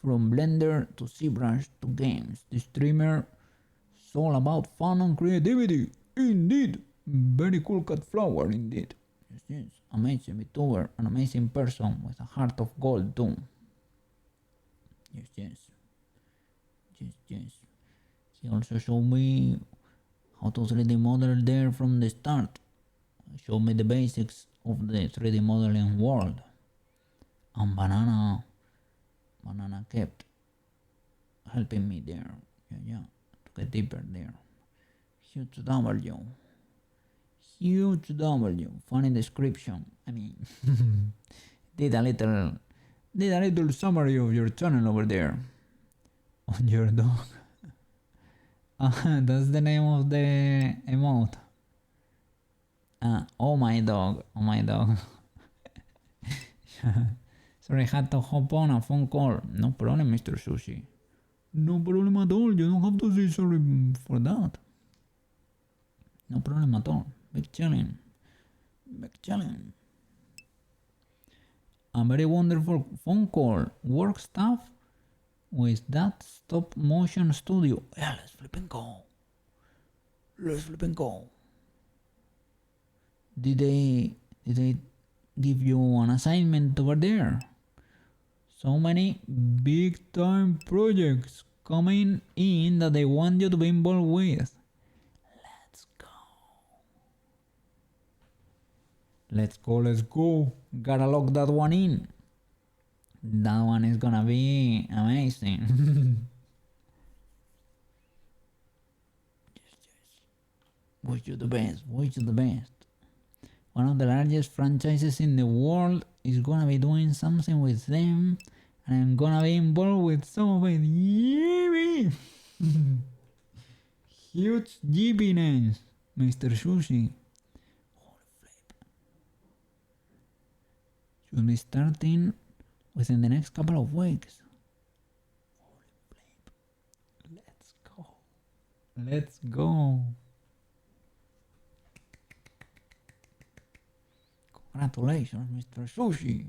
From Blender to ZBrush to games, the streamer is all about fun and creativity. Indeed, very cool cat flower indeed. Yes, amazing VTuber, an amazing person with a heart of gold too. Yes. He also showed me how to 3D model there from the start. He showed me the basics of the 3D modeling world. And Banana kept helping me there. Yeah, to get deeper there. Huge W. Funny description. I mean, did a little summary of your channel over there. On your dog. That's the name of the emote. Oh my dog. Sorry, I had to hop on a phone call. No problem, Mr. Sushi. No problem at all. You don't have to say sorry for that. No problem at all. Big chilling. A very wonderful phone call. Work stuff with that stop motion studio. Yeah, let's flip and go. Did they give you an assignment over there? So many big time projects coming in that they want you to be involved with. Let's go. Gotta lock that one in. That one is gonna be amazing. Wish you the best. One of the largest franchises in the world is gonna be doing something with them, and I'm gonna be involved with some of it. Yippee! Huge jibbiness, Mr. Sushi. Should be starting within the next couple of weeks. Let's go. Let's go. Congratulations, Mr. Sushi.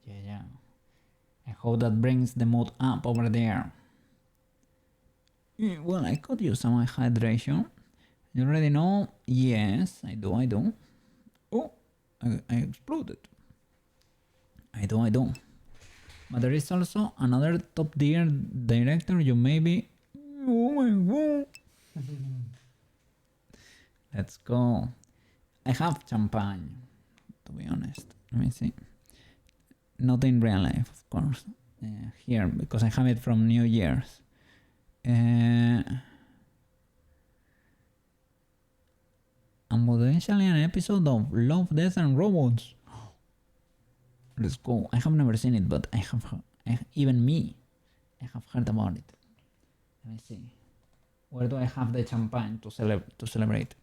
Yeah. I hope that brings the mood up over there. Yeah, well, I could use some hydration. You already know? Yes, I do. Oh, I exploded. I do. But there is also another top tier director you maybe... Oh my god. Let's go. I have champagne, to be honest. Let me see. Not in real life, of course. Here, because I have it from New Year's. And potentially an episode of Love, Death and Robots. Let's go. I have never seen it, but I have heard about it. Let me see. Where do I have the champagne to celebrate?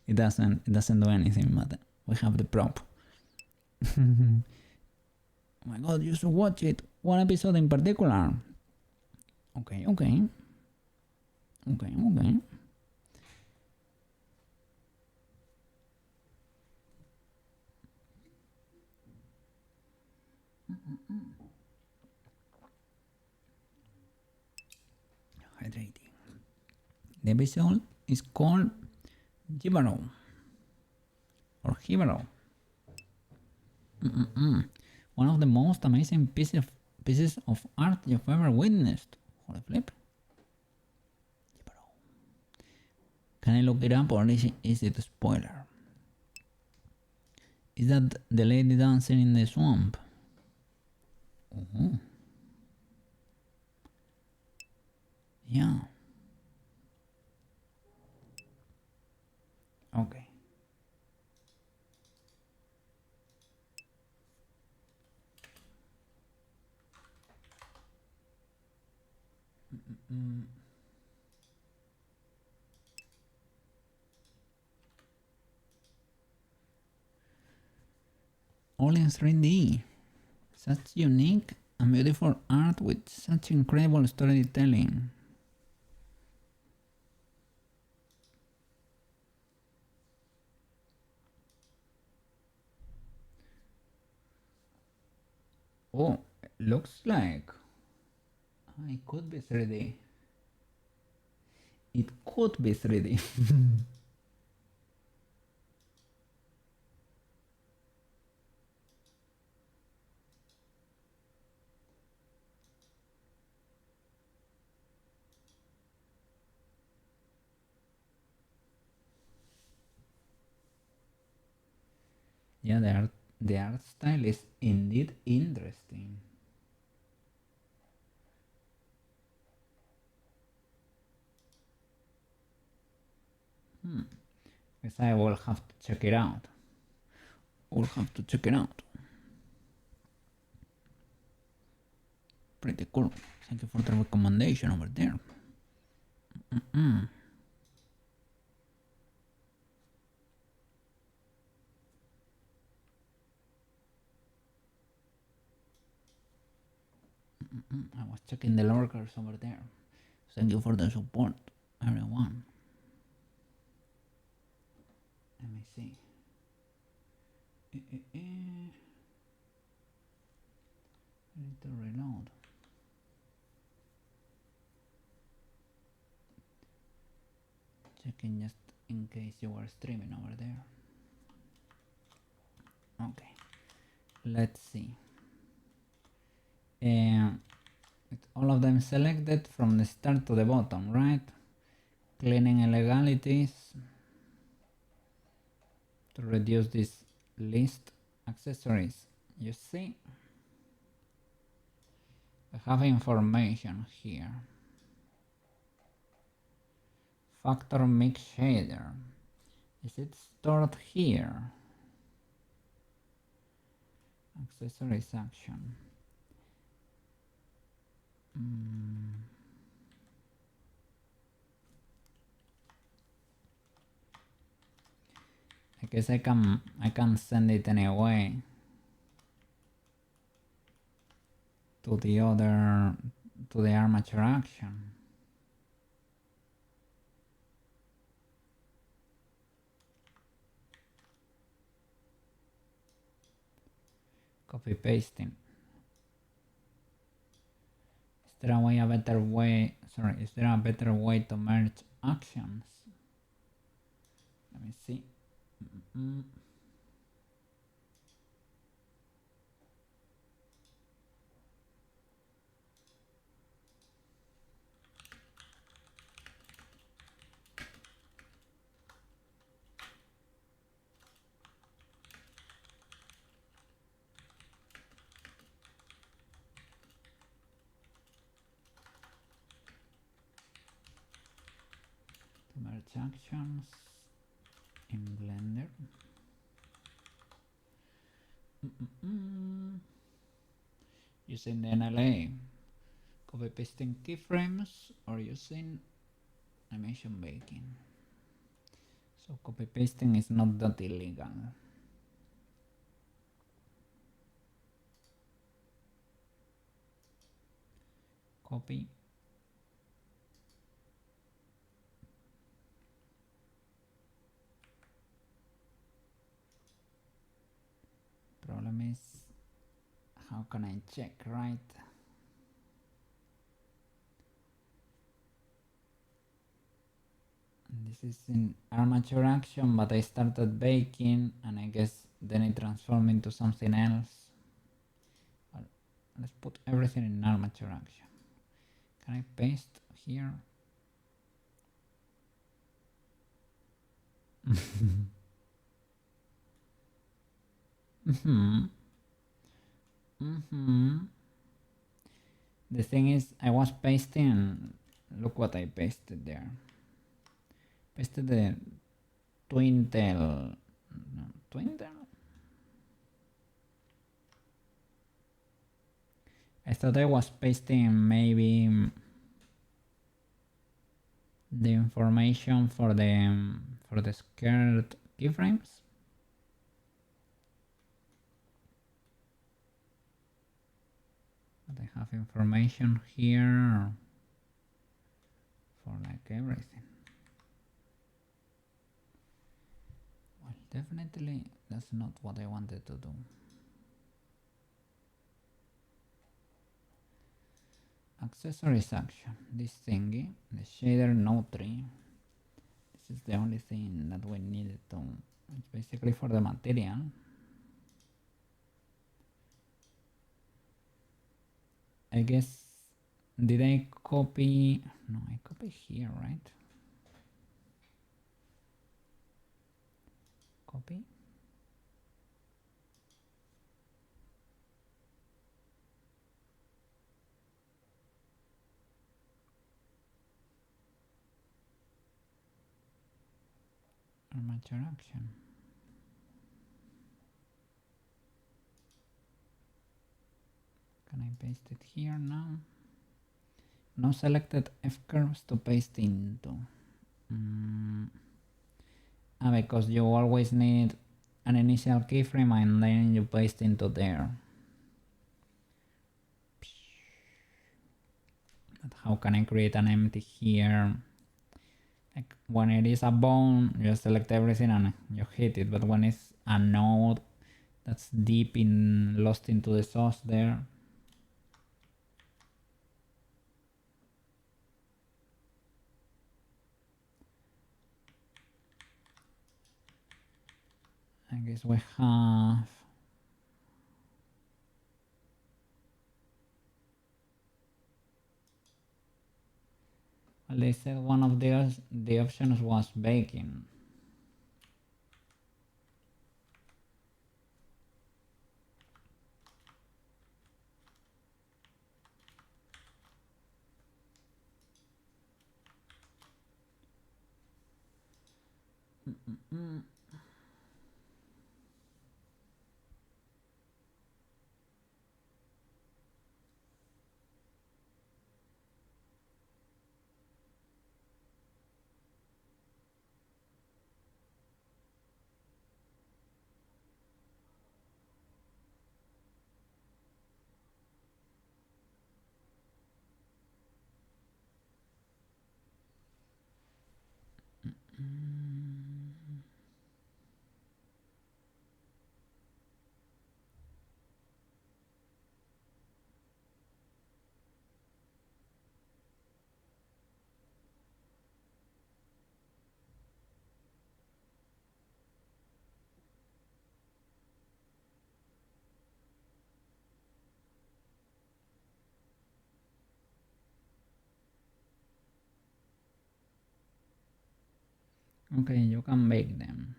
It doesn't do anything, but we have the prop. Oh my god, you should watch it. One episode in particular. Okay. Hydrating. The episode is called Jibaro or Hibaro. One of the most amazing pieces of art you've ever witnessed. Holy flip. Jibaro. Can I look it up or is it a spoiler? Is that the lady dancing in the swamp? Yeah. Okay. All in 3D. Such unique and beautiful art with such incredible storytelling. Oh, looks like it could be 3D. It could be 3D. Yeah, the art style is indeed interesting. Guess I will have to check it out. Pretty cool. Thank you for the recommendation over there. I was checking the lurkers over there. Thank you for the support, everyone. Let me see. I need to reload. Checking just in case you were streaming over there. Okay. Let's see. All of them selected from the start to the bottom, right? Cleaning illegalities. To reduce this list, accessories. You see? I have information here. Factor mix shader. Is it stored here? Accessories action. I guess I can send it anyway to the armature action. Copy pasting. Is there a better way to merge actions? Let me see. To merge actions in Blender. Using the NLA, copy pasting keyframes, or using animation baking. So copy pasting is not that illegal. Copy. Problem is, how can I check, right? This is in armature action, but I started baking, and I guess then it transformed into something else. Well, let's put everything in armature action. Can I paste here? The thing is, I was pasting, look what I pasted there. Pasted the twin-tail. I thought I was pasting maybe the information for the skirt keyframes. But I have information here for like everything. Well, definitely that's not what I wanted to do. Accessories action, this thingy, the shader node tree. This is the only thing that we needed to, it's basically for the material. I guess, did I copy? No, I copy here, right? Copy. Armature action. Can I paste it here now? No selected F-curves to paste into. Because you always need an initial keyframe and then you paste into there. But how can I create an empty here? Like when it is a bone, you select everything and you hit it, but when it's a node that's deep lost into the sauce there. I guess we have well, they said one of the options was baking. Okay, you can make them.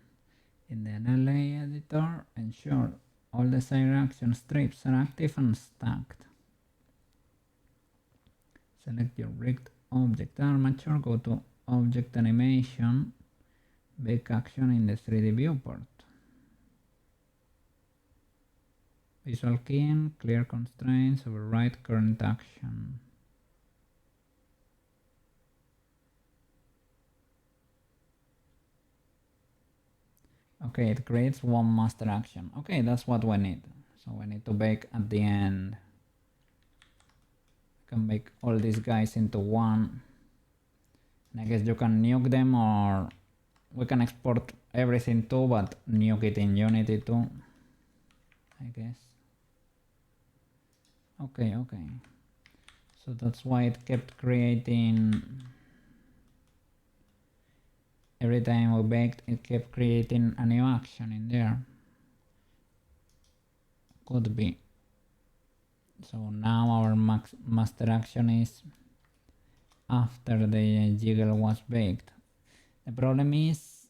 In the NLA editor, ensure all desired action strips are active and stacked. Select your rigged object armature, go to Object Animation, Bake Action in the 3D viewport. Visual keying, clear constraints, override current action. Okay, it creates one master action. Okay, that's what we need. So we need to bake at the end. I can make all these guys into one. And I guess you can nuke them, or we can export everything too, but nuke it in Unity too, I guess. Okay. So that's why it kept creating. Every time we baked, it kept creating a new action in there. Could be. So now our master action is after the jiggle was baked. The problem is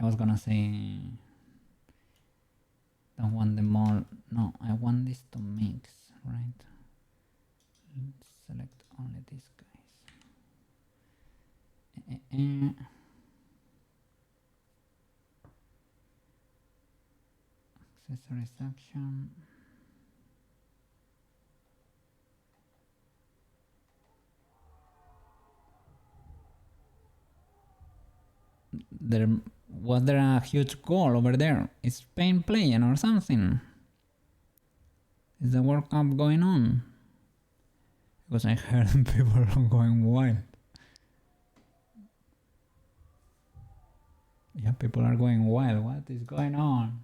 I was gonna say don't want them all. No, I want this to mix, right? Let's select only these guys. Accessories action. Was there a huge goal over there? Is Spain playing or something? Is the World Cup going on? Because I heard people are going wild. Yeah, people are going wild. What is going on?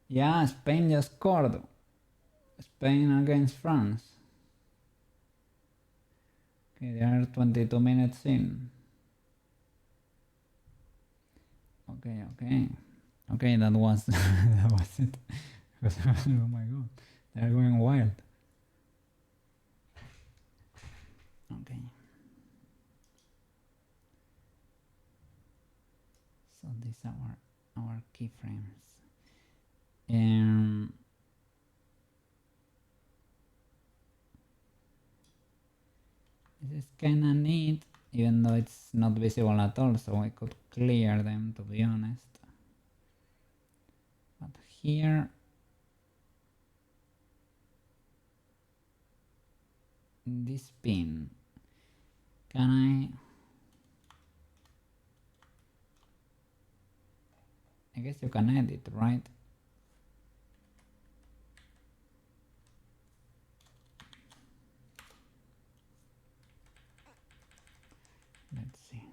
Yeah, Spain just scored. Spain against France. Okay, they are 22 minutes in. Okay, that was that was it. Oh my god, they are going wild. Okay. So these are our keyframes. This is kinda neat, even though it's not visible at all, so I could clear them, to be honest. But here, in this pin, can I guess you can edit, right? Let's see.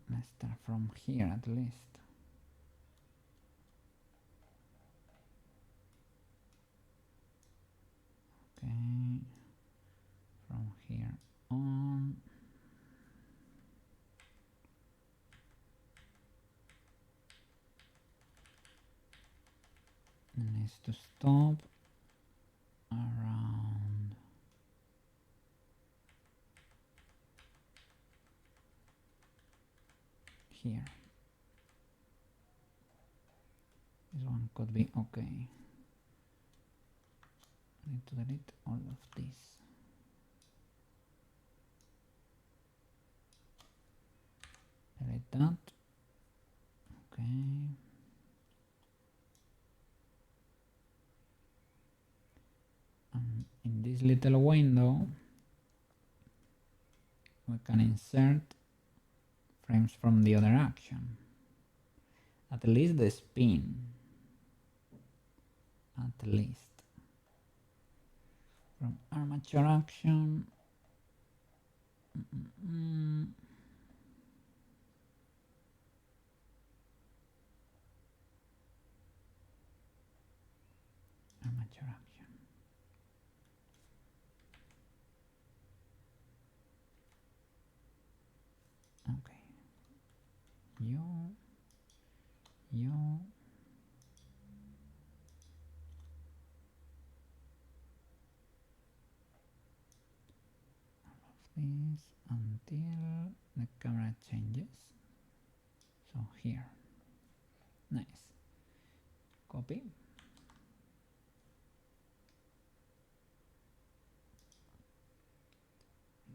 Let's start from here at least. Okay, from here on. It needs to stop around here. This one could be okay. I need to delete all of this. Delete that. Okay. In this little window, we can insert frames from the other action. At least the spin. At least. From armature action. Armature action. Okay. You. This until the camera changes. So here. Nice. Copy.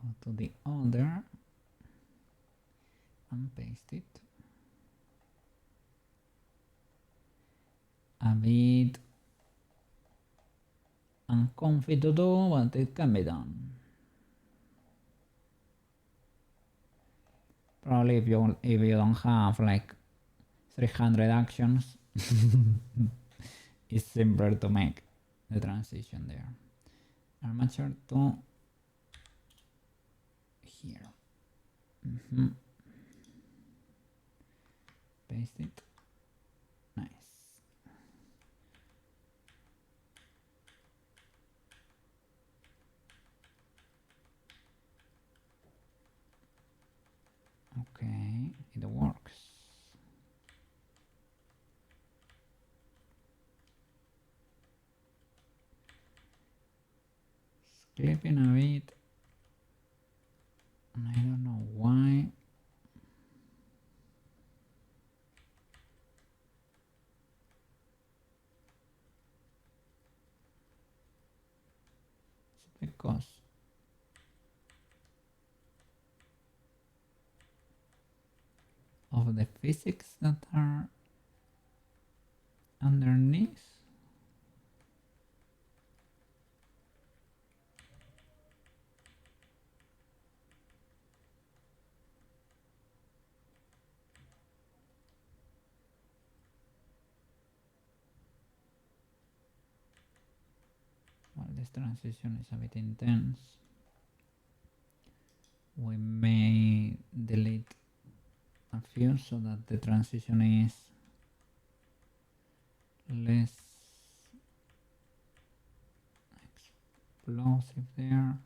Go to the other and paste it. A bit uncomfy to do, but it can be done. Probably if you don't have like 300 actions, it's simpler to make the transition there. Armature to here. Paste it. Nice. Okay, it works. It's clipping a bit, and I don't know why. It's because of the physics that are underneath. Well, this transition is a bit intense. We may delete a few so that the transition is less explosive there.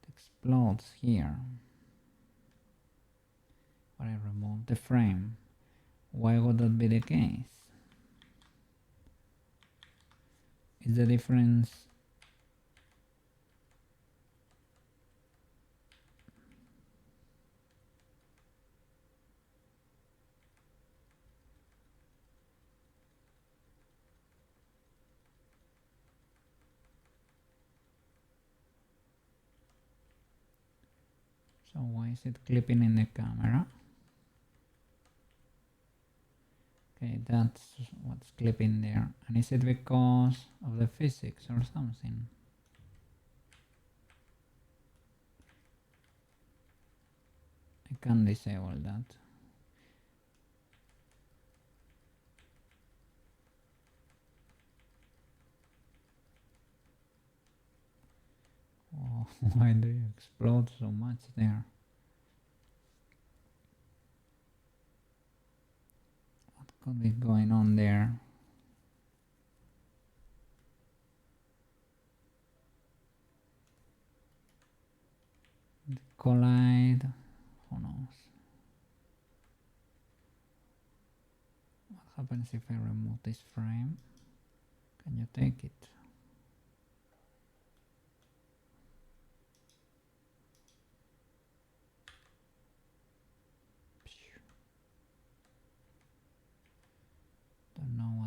It explodes here. But I remove the frame. Why would that be the case? Is the difference so why is it clipping in the camera? Okay, that's what's clipping there. And is it because of the physics or something? I can disable that. Oh, why do you explode so much there? What could be going on there? The collide, who knows? What happens if I remove this frame? Can you take it?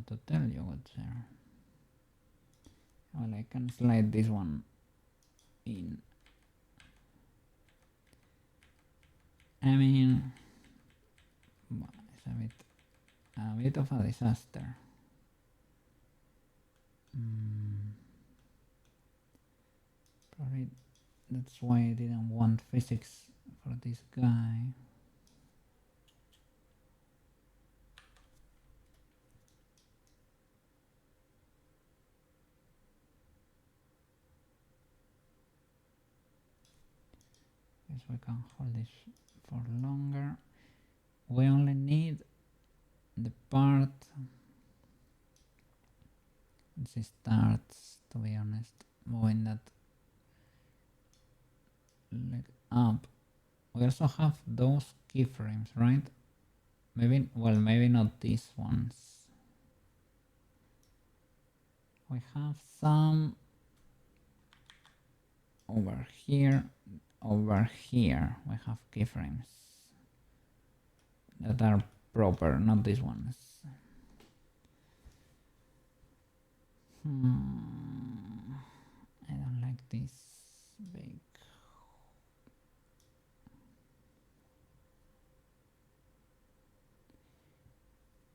to tell you what's there. Well, I can slide this one in. I mean, it's a bit of a disaster. Probably that's why I didn't want physics for this guy. Guess we can hold this for longer. We only need the part. This starts, to be honest, moving that leg up. We also have those keyframes, right? Maybe, well, maybe not these ones. We have some over here. Over here we have keyframes that are proper, not these ones. I don't like this big.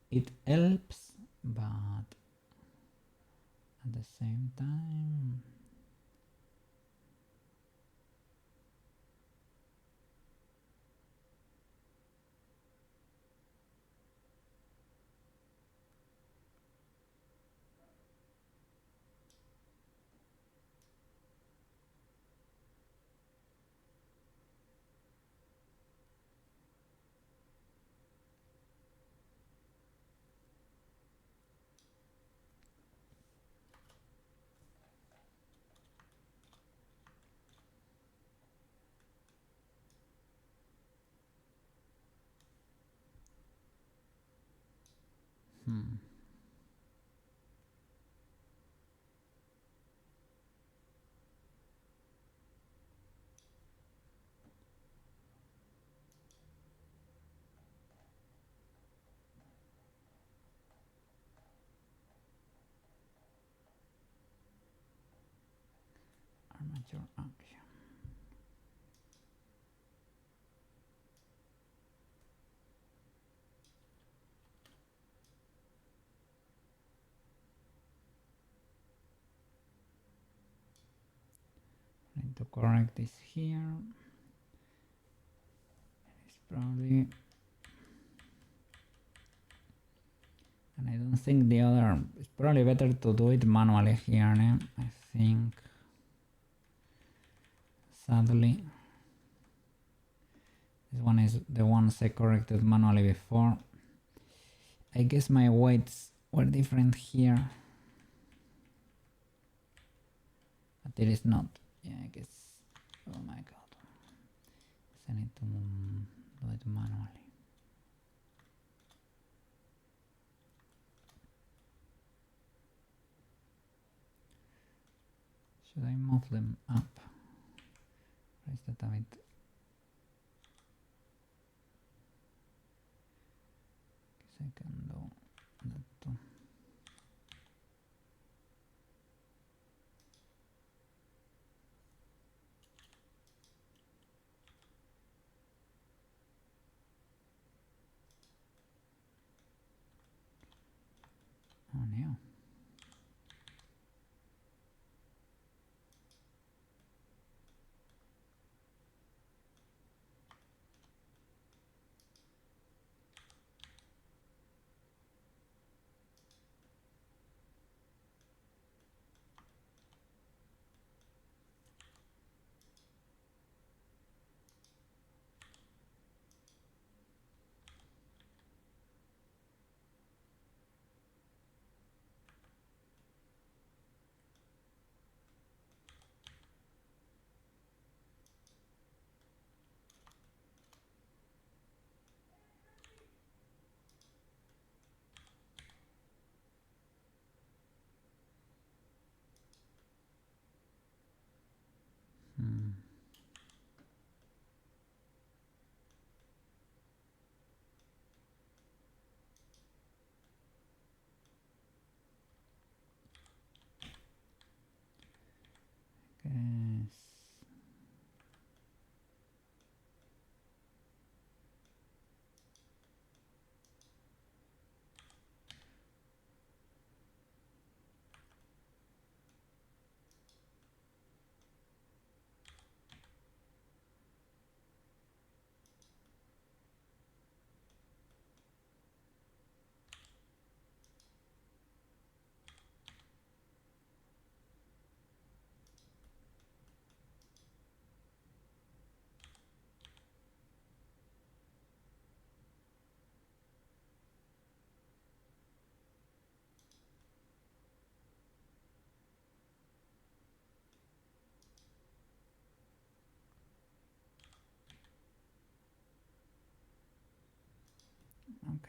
It helps, but at the same time armature action. Need to correct this here. It's probably, and I don't think the other. It's probably better to do it manually here. I think. Sadly, this one is the ones I corrected manually before. I guess my weights were different here, but it is not. Yeah, I guess. Oh my god. I need to do it manually. Should I move them up? Raise that a bit. Guess I can do that too. Oh no.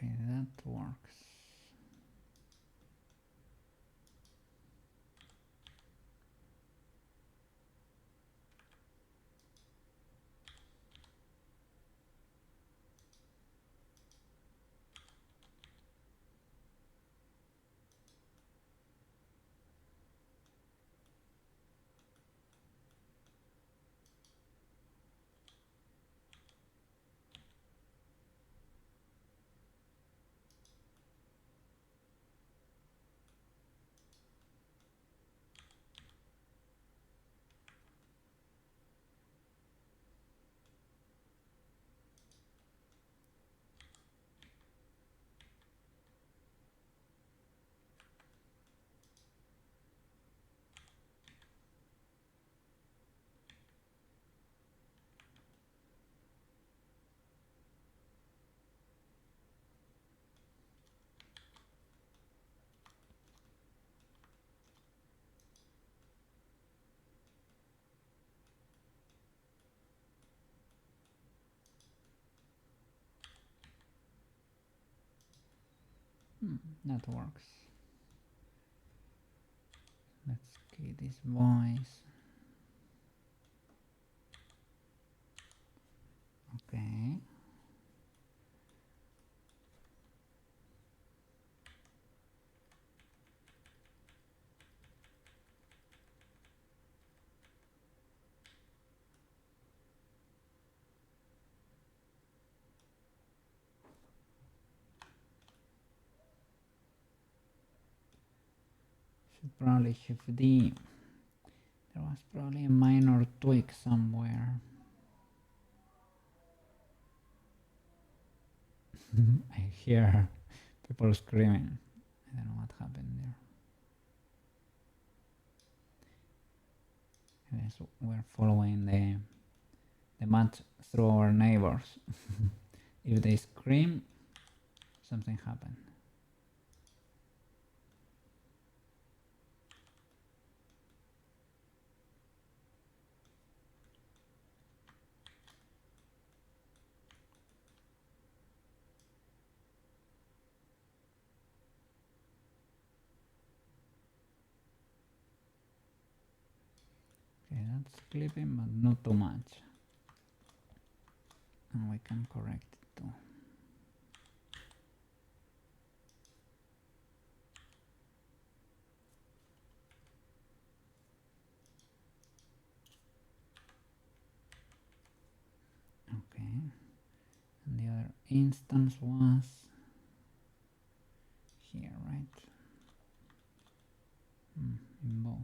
Okay, that works. That works. Let's key this voice. Okay. Should probably shift D. There was probably a minor tweak somewhere. I hear people screaming. I don't know what happened there. Yes, we're following the match through our neighbors. If they scream, something happened. Okay, that's clipping, but not too much. And we can correct it too. Okay, and the other instance was here, right? In both.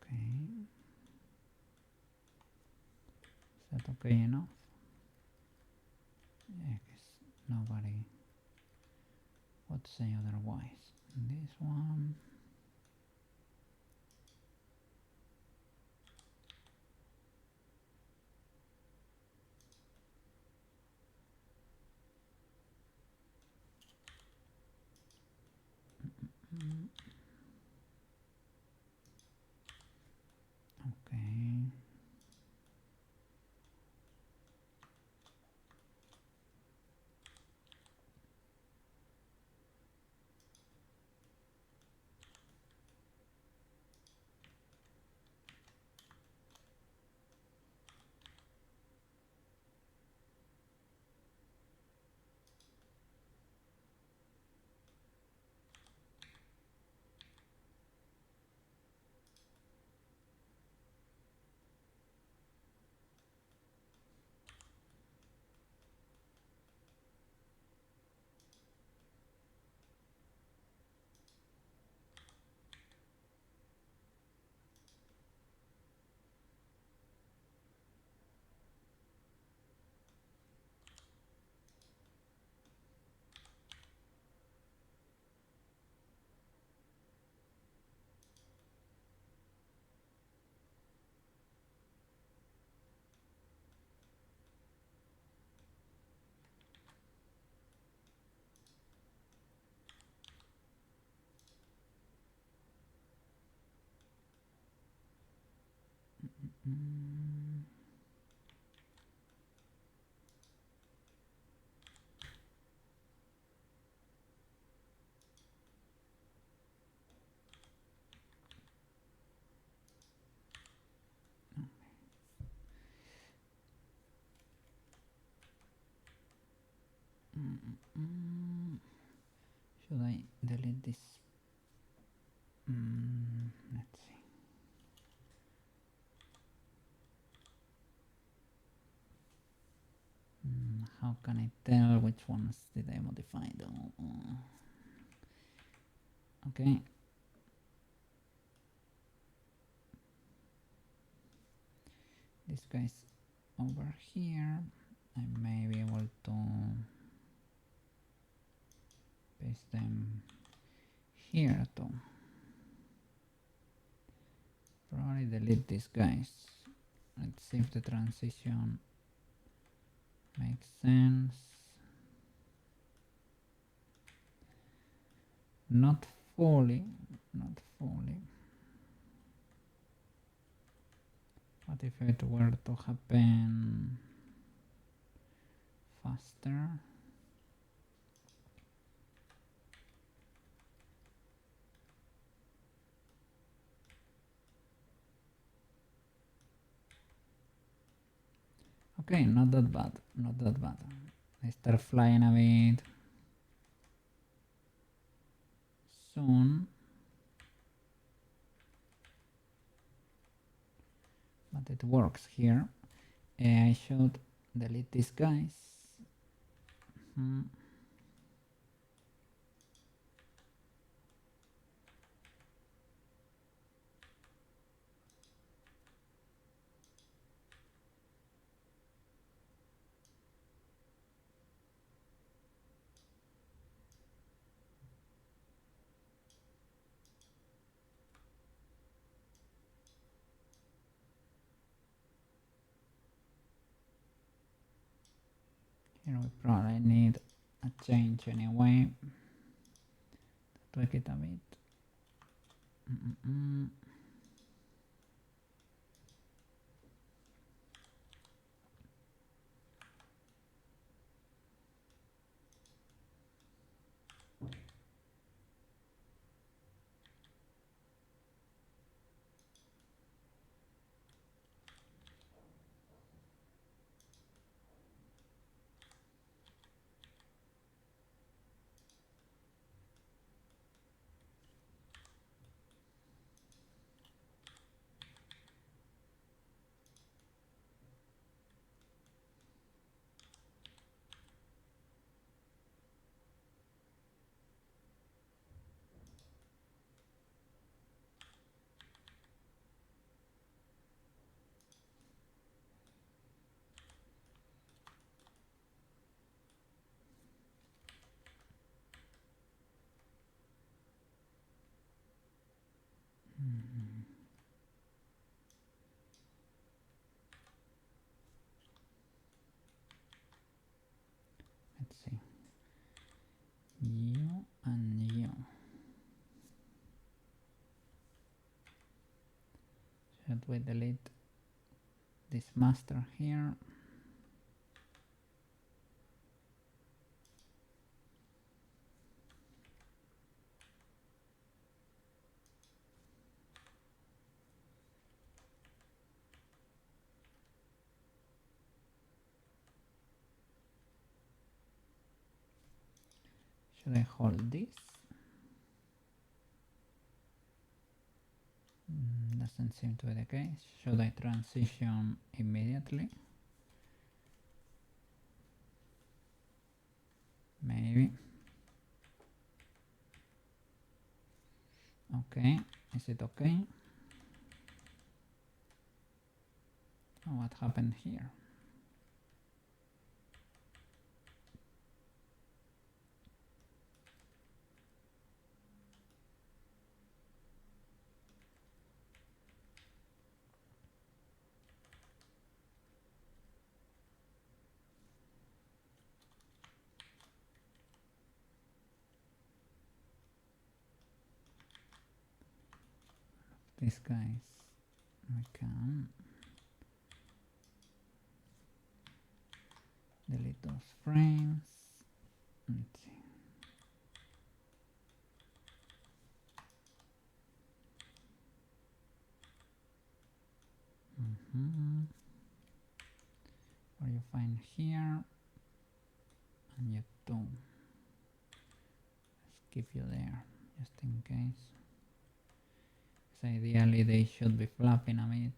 Okay. Is that okay enough? Yeah, I guess nobody would say otherwise. And this one. Okay. Should I delete this? Let's see. How can I tell which ones did I modify though? Okay. This guy's over here. I may be able to paste them here too. Probably delete these guys. Let's see if the transition makes sense. Not fully. What if it were to happen faster? Okay, not that bad. I start flying a bit soon. But it works here. I should delete these guys. Here we probably need a change anyway. Tweak it a bit. Let's see. You and you. Should we delete this master here? Should I hold this? Doesn't seem to be the case. Should I transition immediately? Maybe. Okay, is it okay? Oh, what happened here? These guys, we can delete those frames. Let's see. Or you find here and you do. Let's keep you there just in case. So ideally they should be flapping a bit.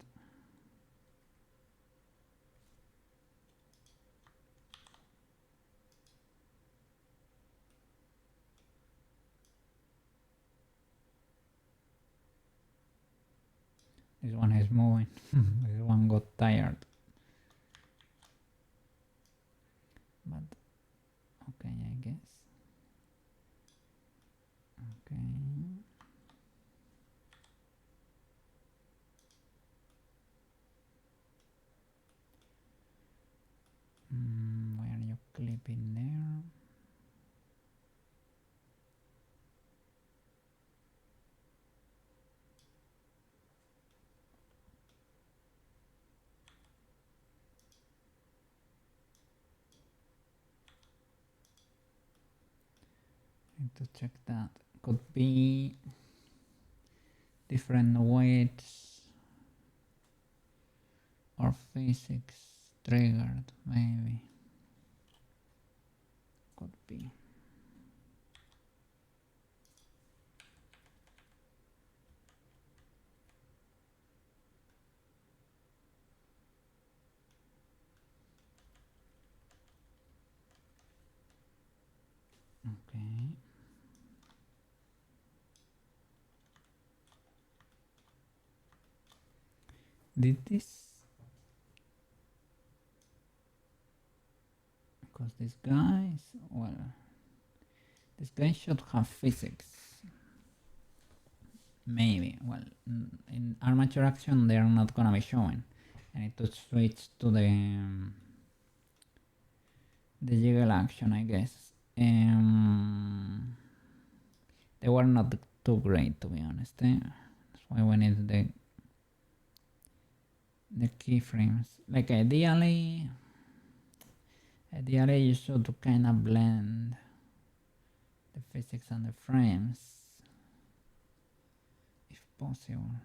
This one is moving. This one got tired. But okay, I guess. Okay. Why are you clipping there? Need to check that. Could be different weights or physics triggered, maybe. Could be. Okay. Did this? Because this guy is, well, this guy should have physics. Maybe. Well, in armature action they are not gonna be showing. I need to switch to the jiggle action, I guess. They were not too great, to be honest. That's why we need the keyframes. Like ideally you should kind of blend the physics and the frames if possible.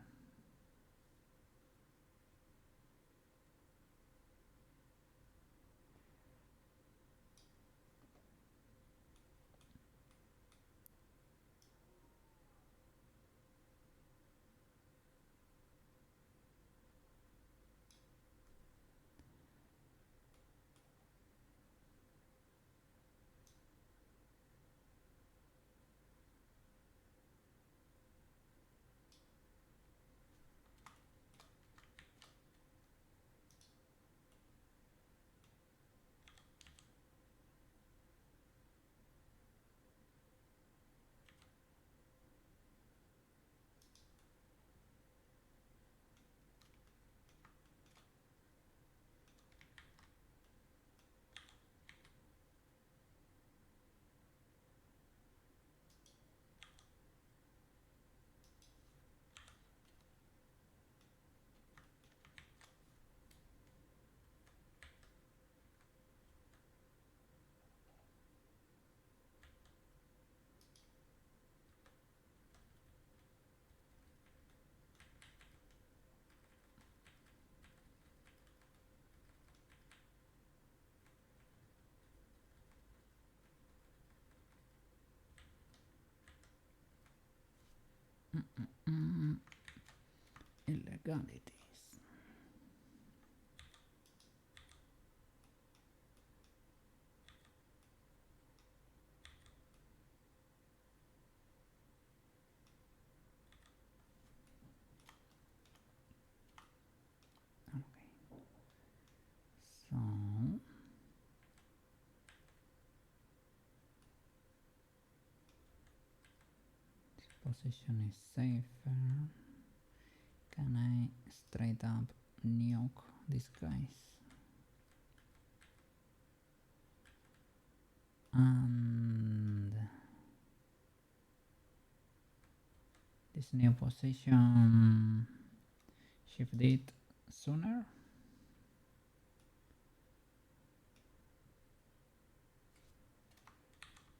Illegalities. Okay. So this position is safer. Can I straight up nuke these guys? And this new position, shift it sooner.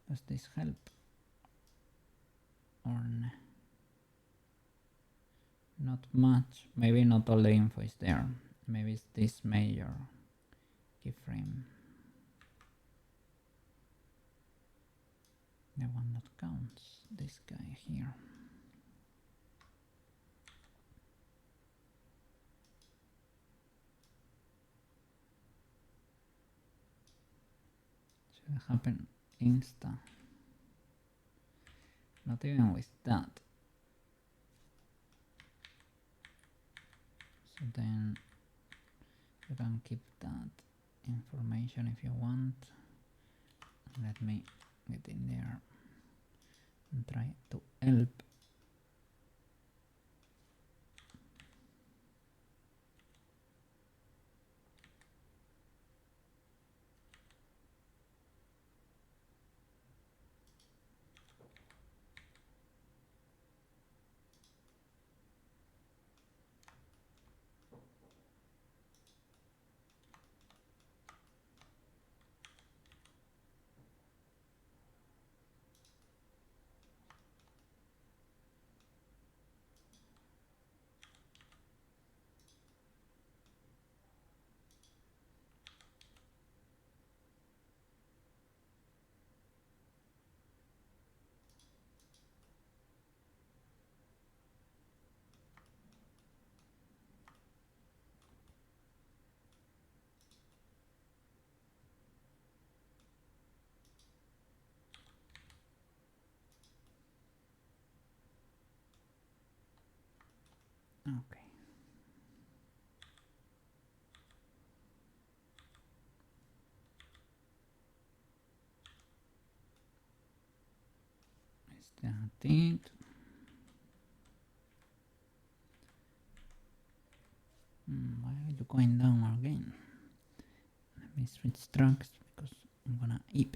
Does this help? Or not much. Maybe not all the info is there. Maybe it's this major keyframe. The one that counts. This guy here. Should happen insta. Not even with that. So then you can keep that information if you want. Let me get in there and try to help. Okay. Is that it? Why are you going down again? Let me switch tracks because I'm gonna eat.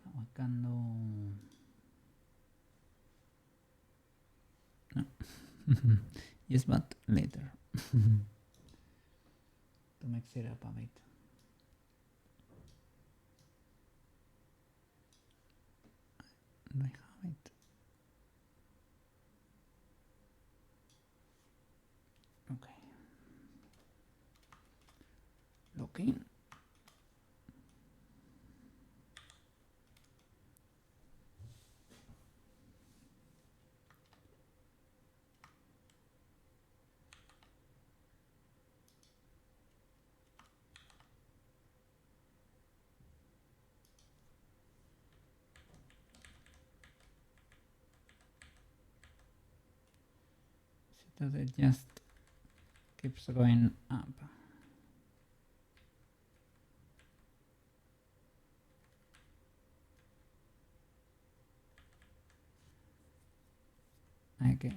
Aguacando. No. Yes, but later. To mix it up a bit. Do I have it? Okay. Looking. So that it just keeps going up. I guess.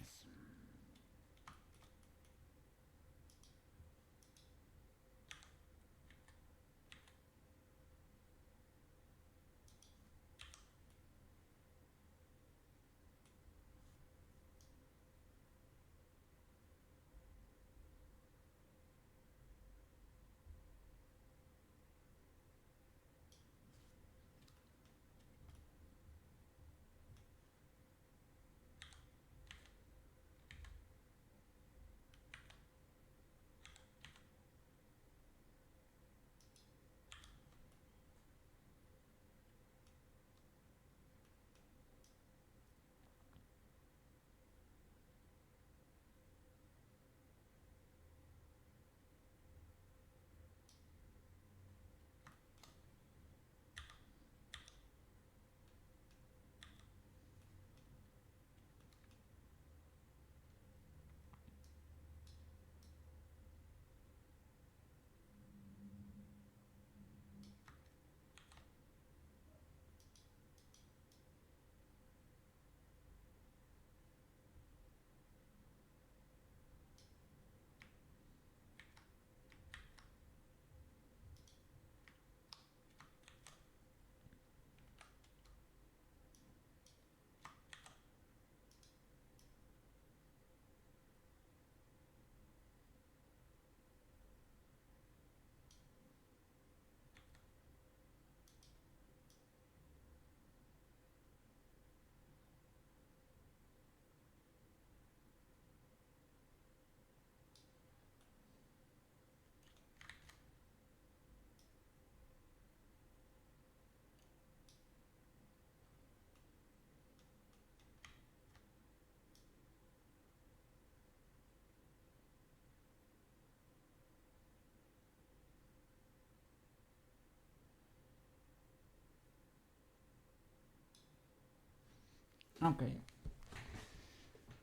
Okay,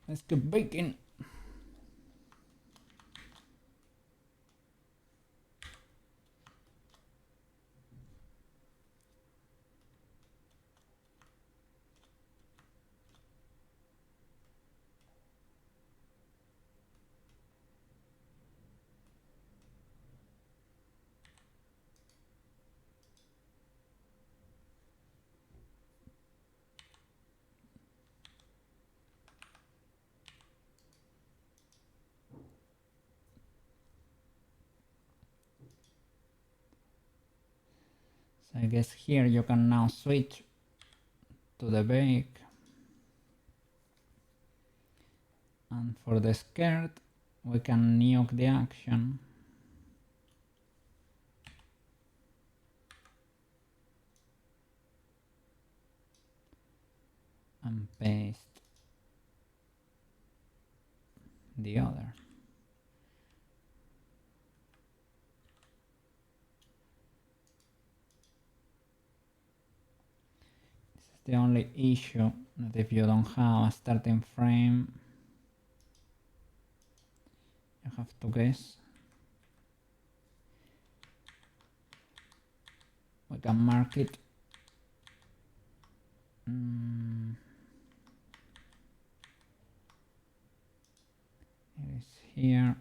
let's keep baking. So I guess here you can now switch to the bake. And for the skirt, we can nuke the action. And paste the other. This is the only issue, that if you don't have a starting frame, you have to guess. We can mark it. It is here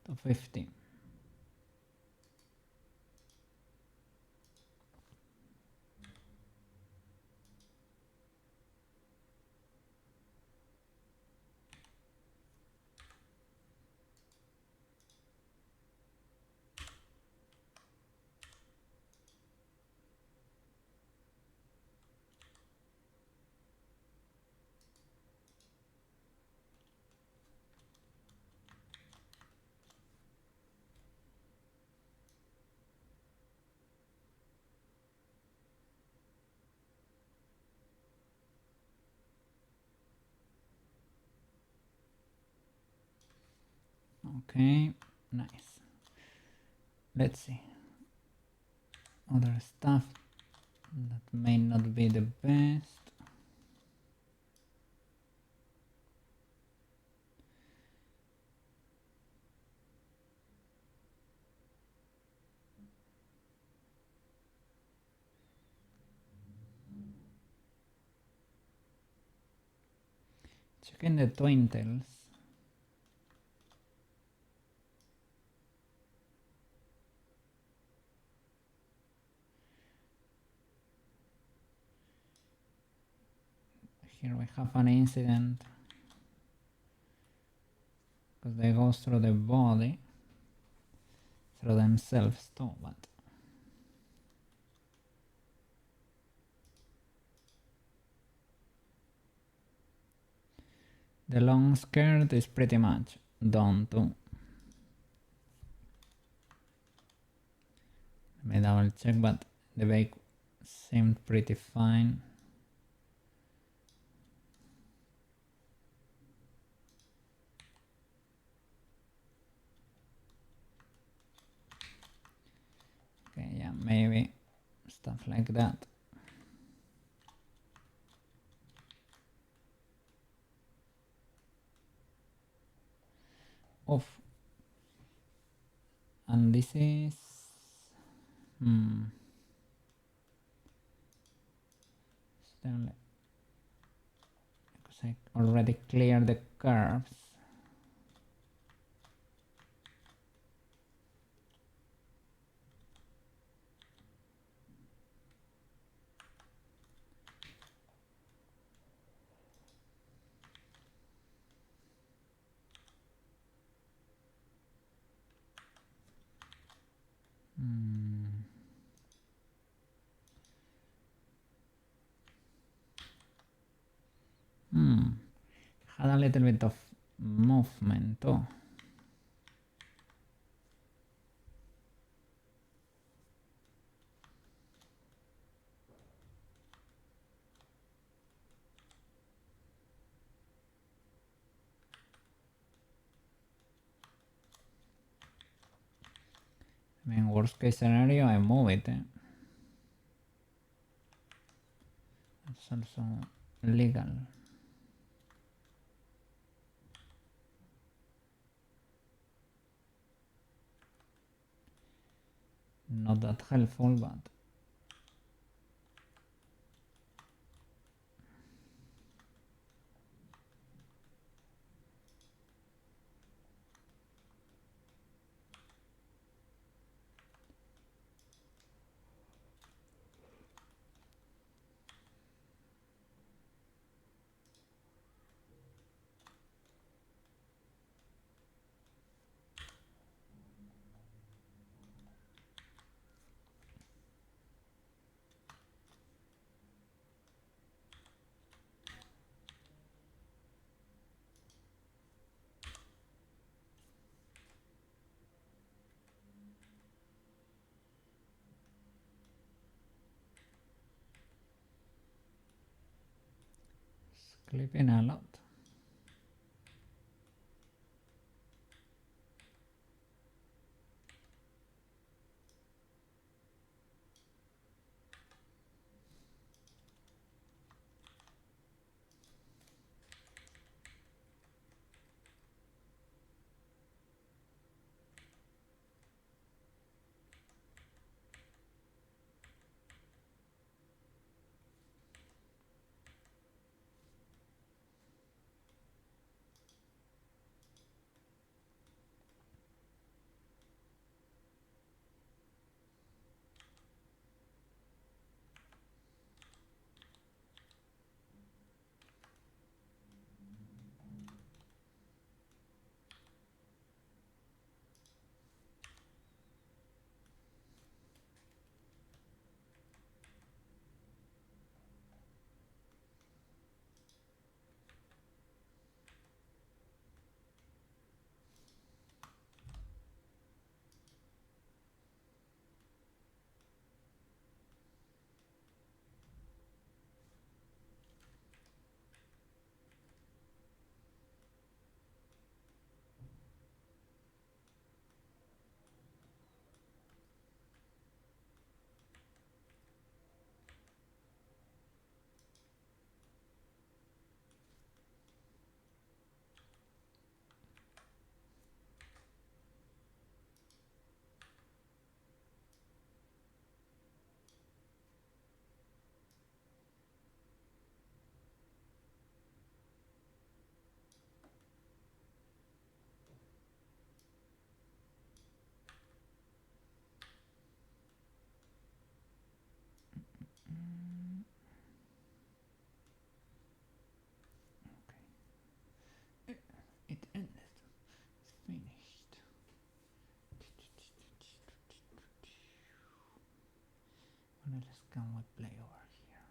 to 50. Okay, nice. Let's see. Other stuff that may not be the best. Checking the twintles. Here we have an incident because they go through the body, through themselves too, but the long skirt is pretty much done too. Let me double check, but the bake seemed pretty fine. Okay, yeah, maybe stuff like that. Off. And this is still, because I already cleared the curves. Had a little bit of movement too. I mean, worst case scenario, I move it. It's also legal. Not that helpful, but sleeping a lot. It ended. Finished. What else can we play over here?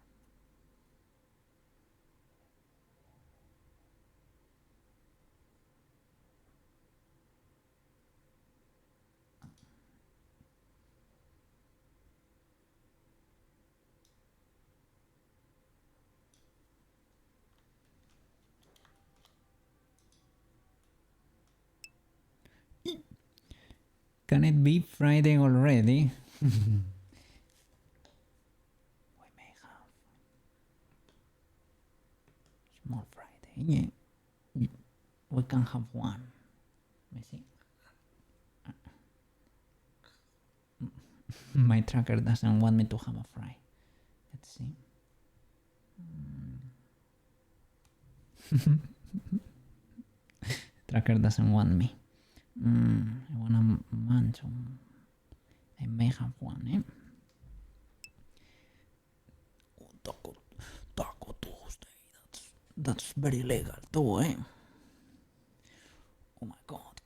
Can it be Friday already? We may have small Friday. Yeah, we can have one. Let me see. My tracker doesn't want me to have a fry. Let's see. Tracker doesn't want me. I want a munch. I may have one, eh? Oh, Taco Tuesday. That's very legal too, eh? Oh my god.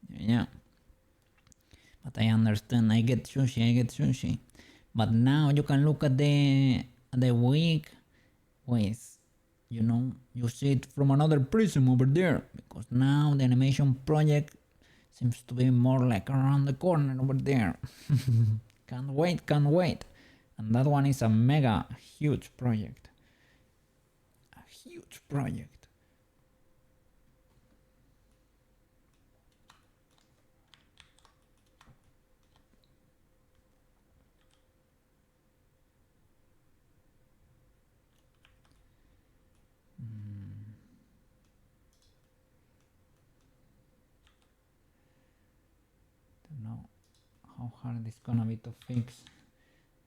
Yeah. But I understand. I get sushi. But now you can look at the week with, you see it from another prism over there, because now the animation project seems to be more like around the corner over there. Can't wait. And that one is a mega huge project. A huge project. don't know how hard it's gonna be to fix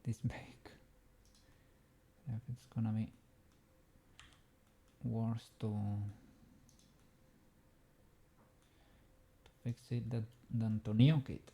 this bake. If it's gonna be worse to fix it than to nuke it.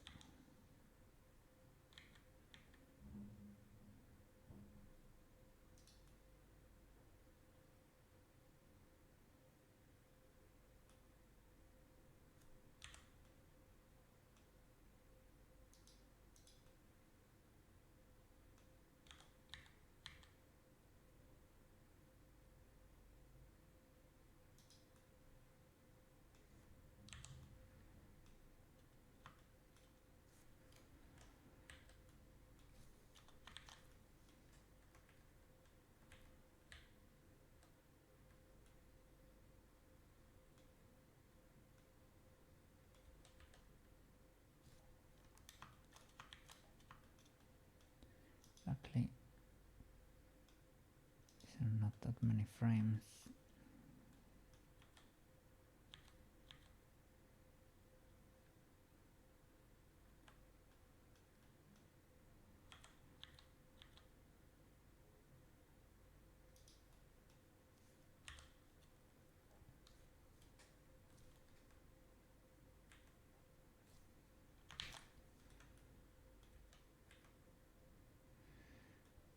Exactly. These are not that many frames.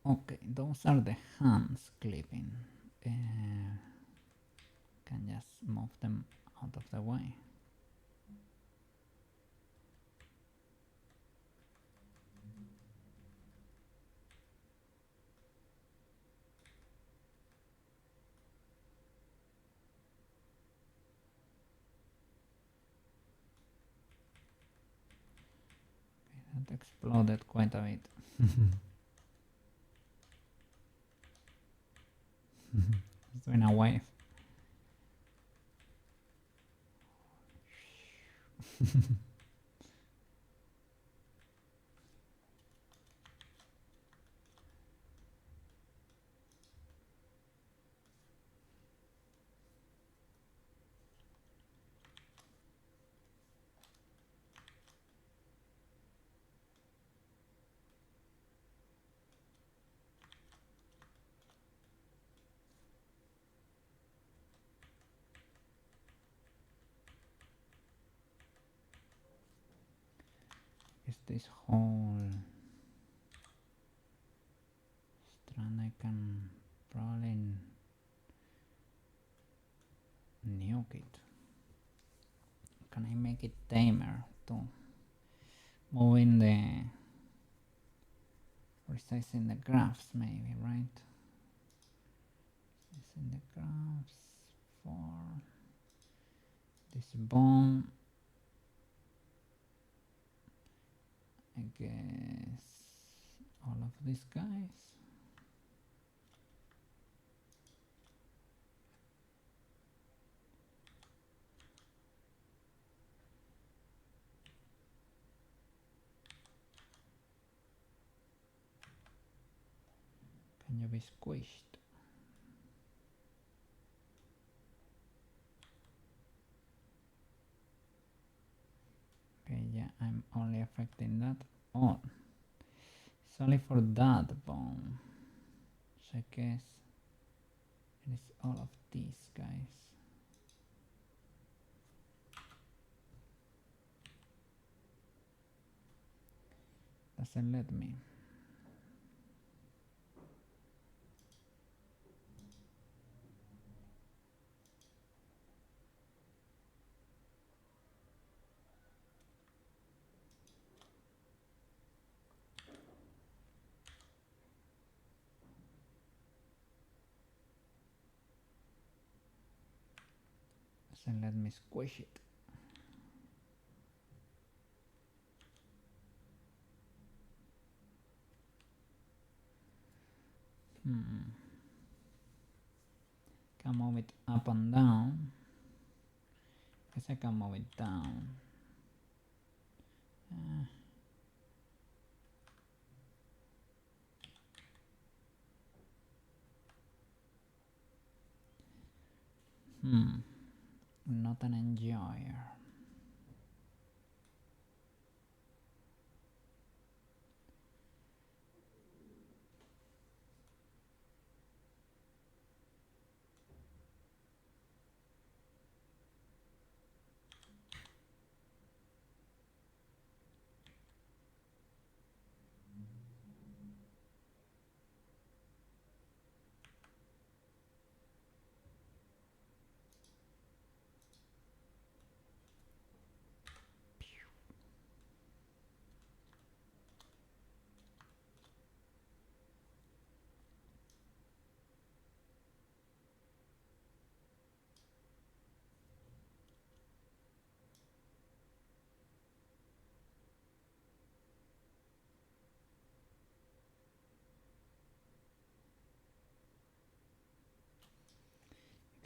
Okay, those are the hands clipping. Can just move them out of the way. Okay, that exploded quite a bit. It's doing a wave. Is this whole strand I can probably nuke it. Can I make it tamer too? Moving the resizing the graphs maybe, right? Resizing the graphs for this bone. I guess all of these guys. Can you be squished? Okay, yeah, I'm only affecting that. Oh, it's only for that bone. So I guess it is all of these guys. Doesn't let me. Doesn't let me squish it. Can move it up and down. Guess I can move it down. Not an enjoyer.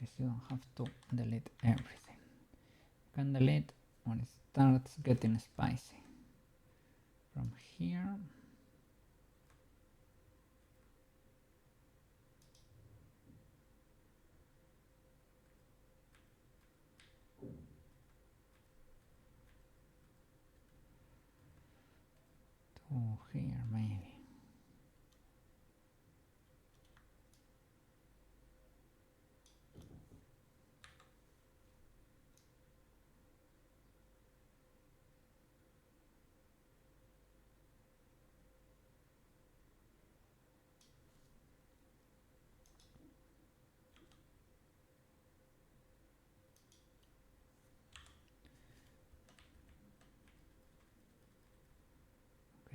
because you don't have to delete everything. You can delete when it starts getting spicy. From here, to here maybe.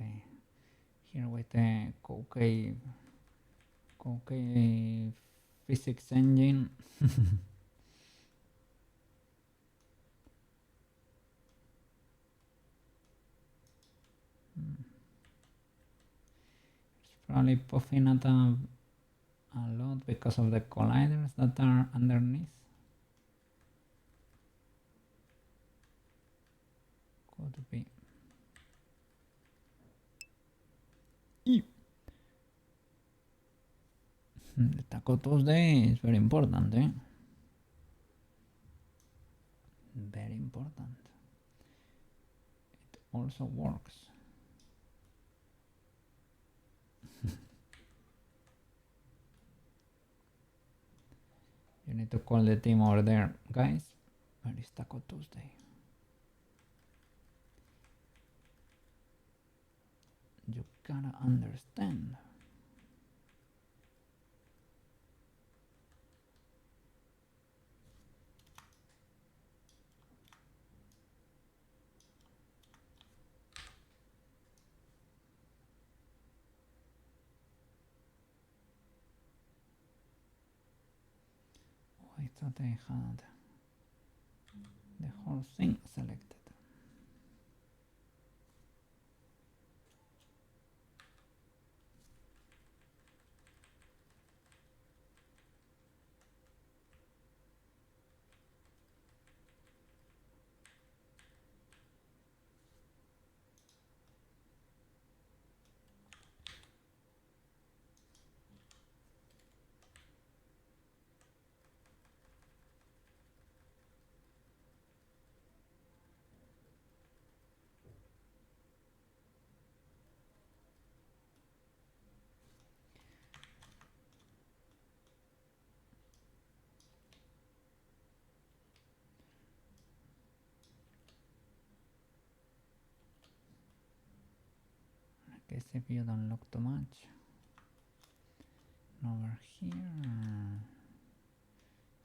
Okay, here with the Cookie physics engine. It's probably puffing at a lot because of the colliders that are underneath. Could be. The Taco Tuesday is very important, eh? Very important. It also works. You need to call the team over there. Guys, where is Taco Tuesday? You gotta understand. I thought I had the whole thing selected. I guess if you don't look too much. And over here,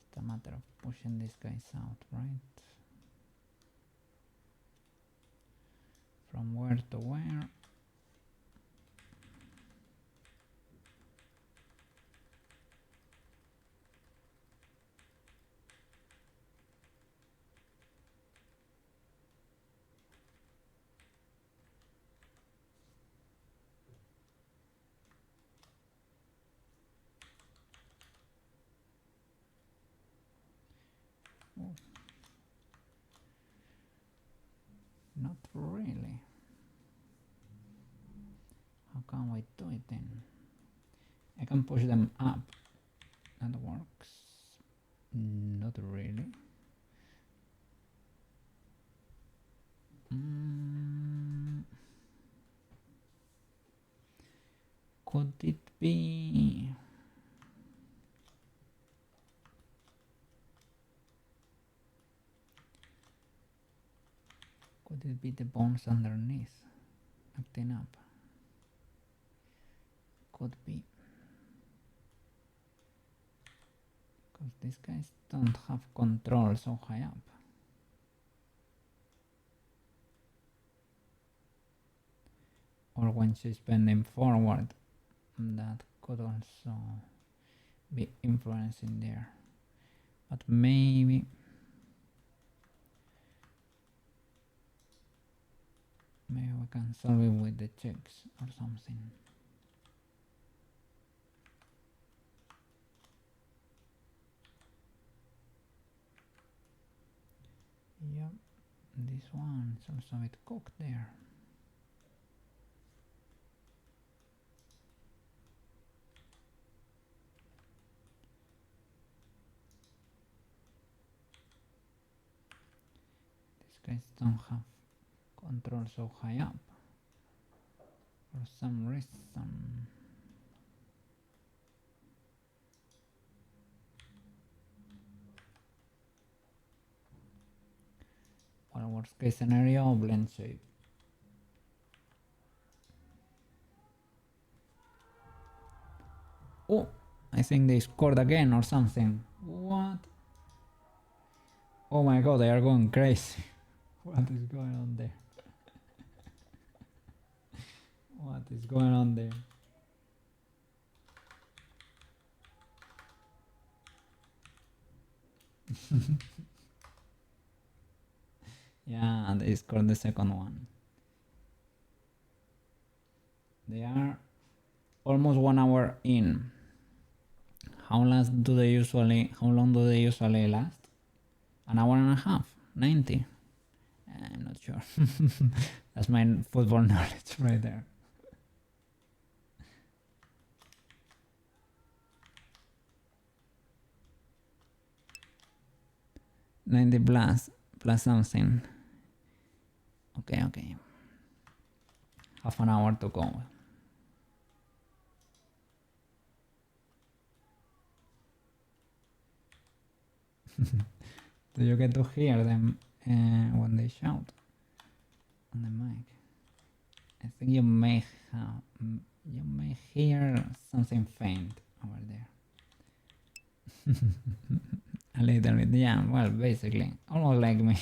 it's a matter of pushing these guys out, right? From where to where? Oh. Not really. How can we do it then? I can push them up. That works. Not really. Could it be? Could it be the bones underneath acting up? Could be. Because these guys don't have control so high up. Or when she's bending forward, that could also be influencing there. But maybe we can solve it with the checks or something. Yeah, this one is also a bit cooked there. These guys don't have control so high up for some reason. Well, worst case scenario, blend shape. Oh, I think they scored again or something. What? Oh my god, they are going crazy. What is going on there? What is going on there? Yeah, and they scored the second one. They are almost 1 hour in. How long do they usually last? An hour and a half? 90? I'm not sure. That's my football knowledge right there. '90 plus something. Okay. Half an hour to go. Do you get to hear them when they shout on the mic? I think you may hear something faint over there. A little bit, yeah. Well, basically, almost like me.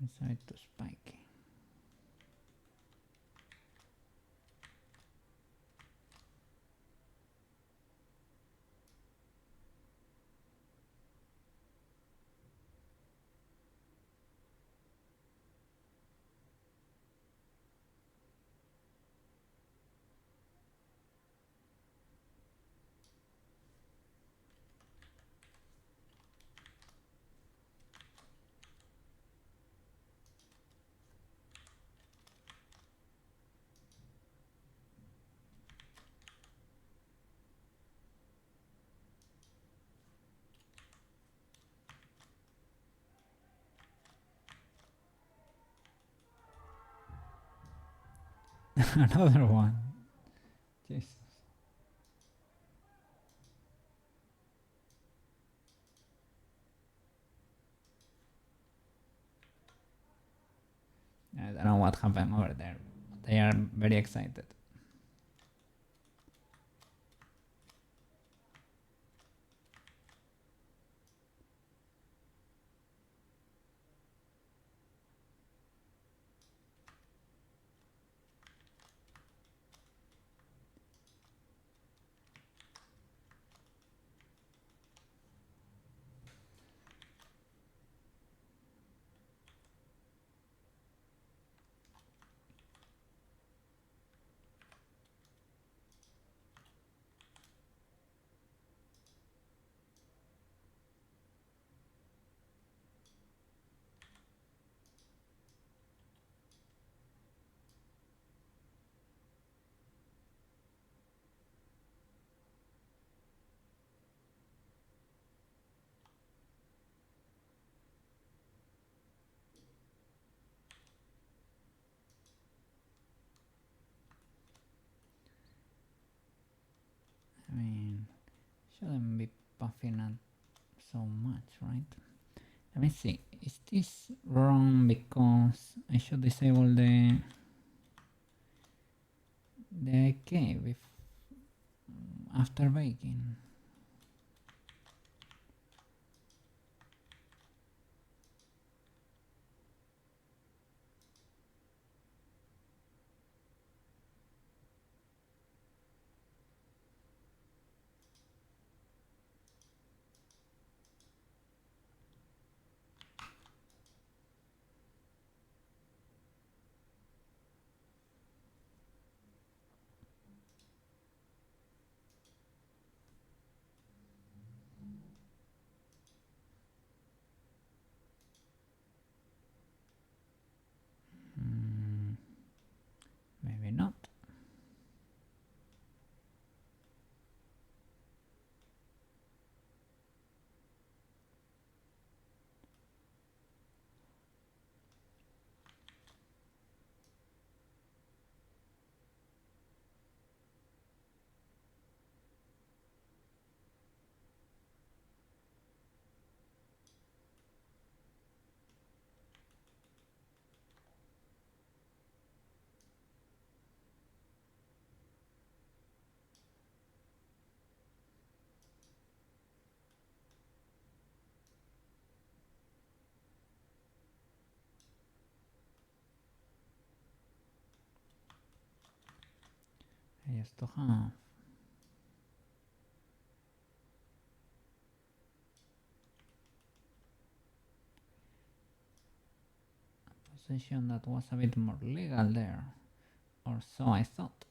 Inside to spiky. Another one. Jesus. I don't know what happened over there. They are very excited. I mean, shouldn't be puffing up so much, right? Let me see. Is this wrong because I should disable the IK after baking? Maybe not. I used to have a position that was a bit more legal there, or so I thought.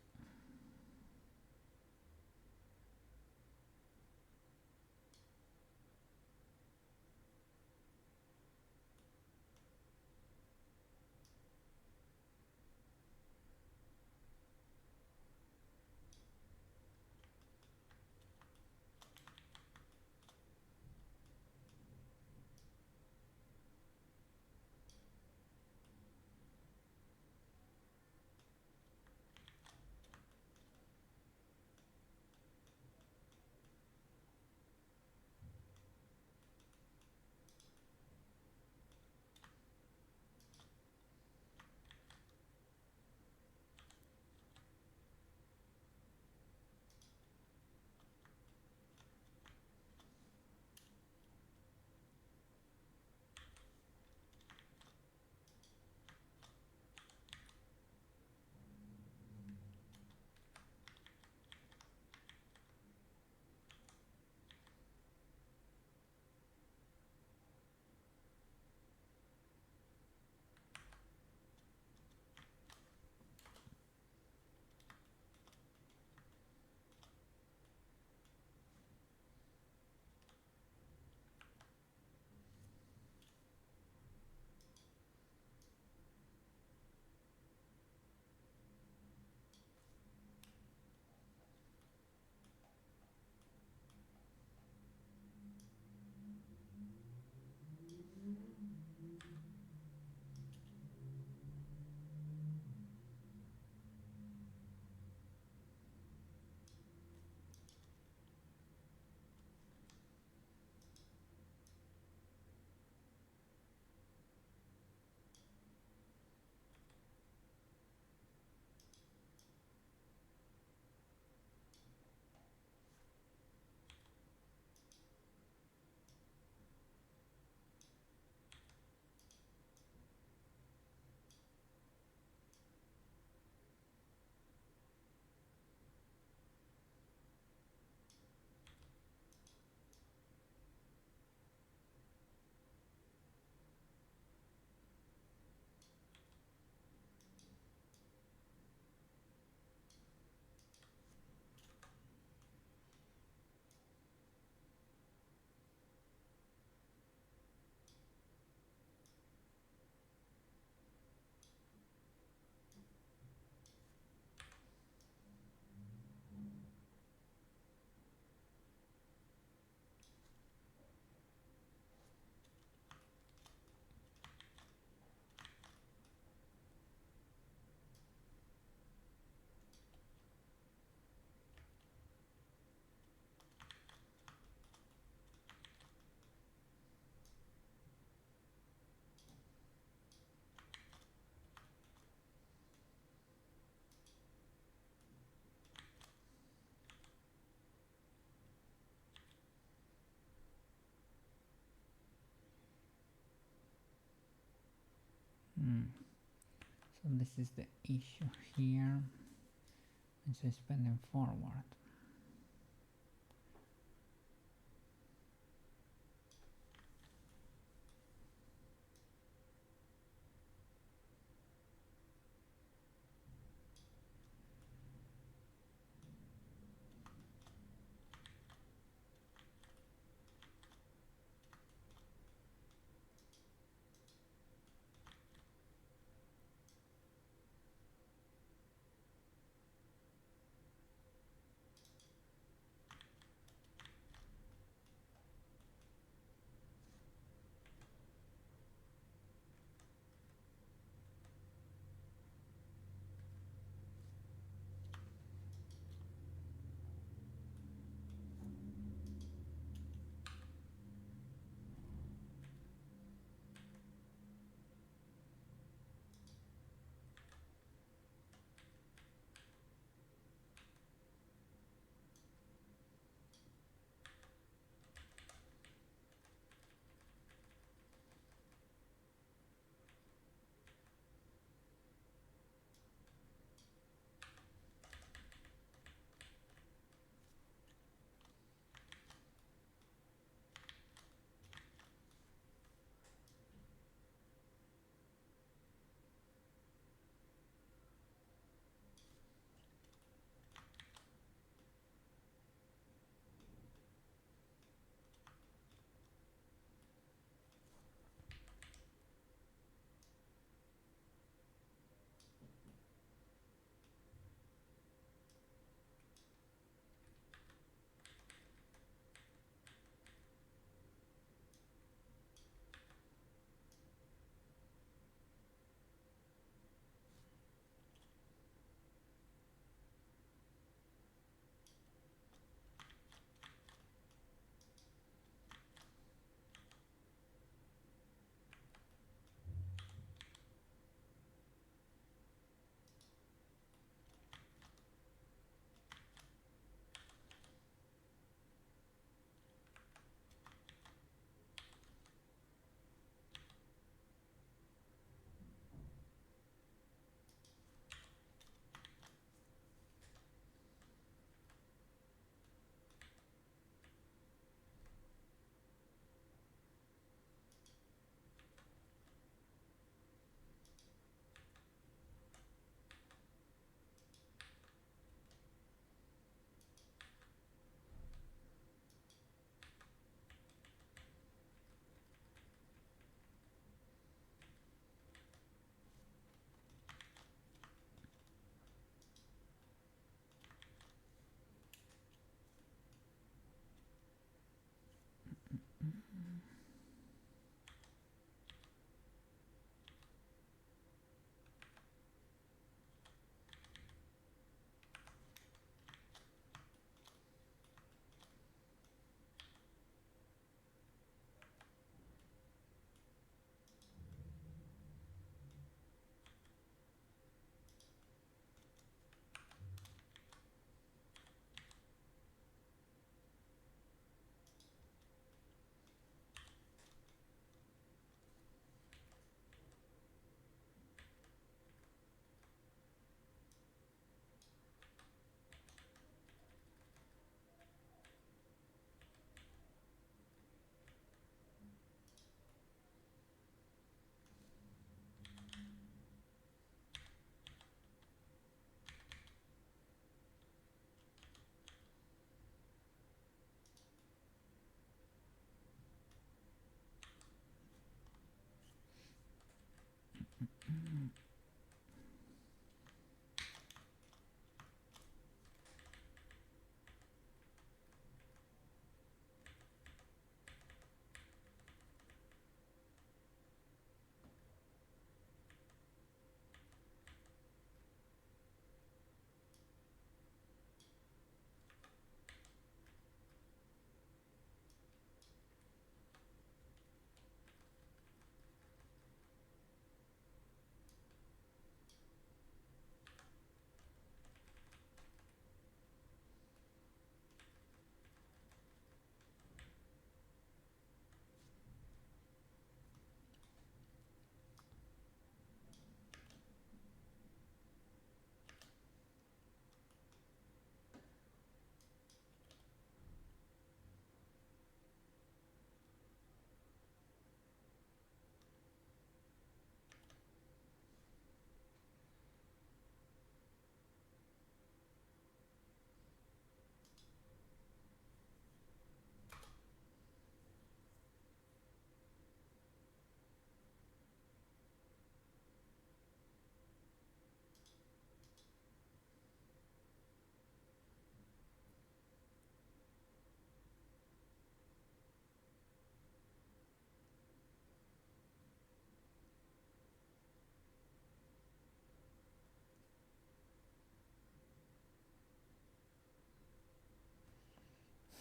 So this is the issue here. And so it's bending forward.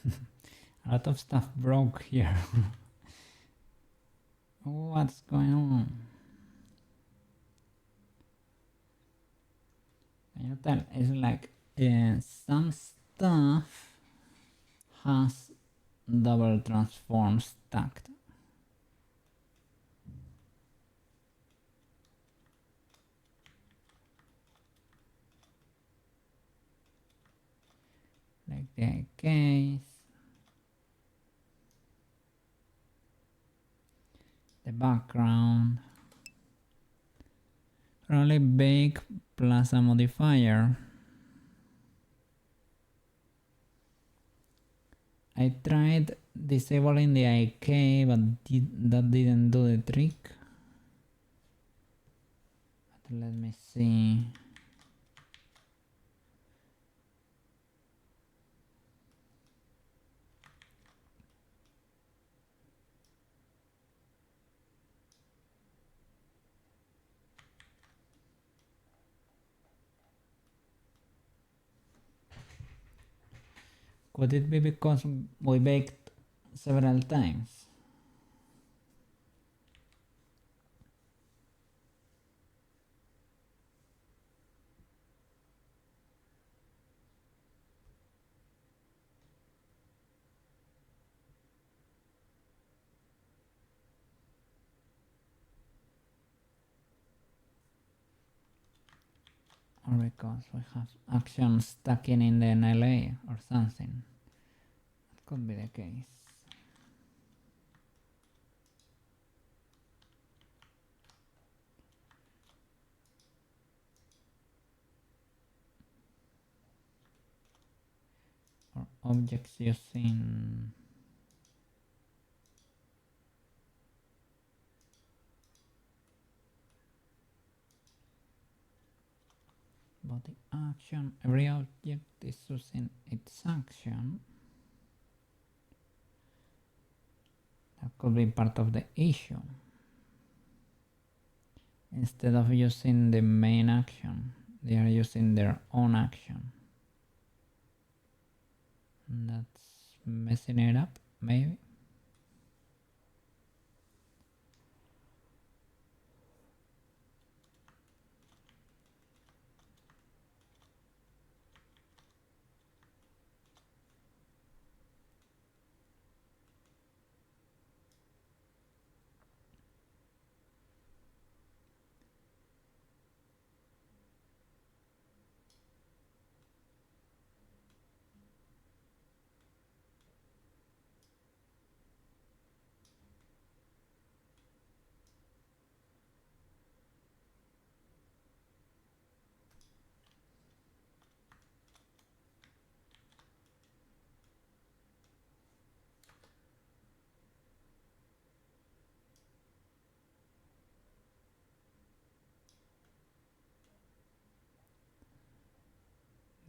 A lot of stuff broke here. What's going on? Can you tell? It's like some stuff has double transform stacked. Like the case, the background, probably bake plus a modifier. I tried disabling the IK, but that didn't do the trick. But let me see. Could it be because we baked several times? Or because we have action stacking in the NLA or something? That could be the case. Or objects using body action. Every object is using its action. That could be part of the issue. Instead of using the main action, they are using their own action. And that's messing it up, maybe.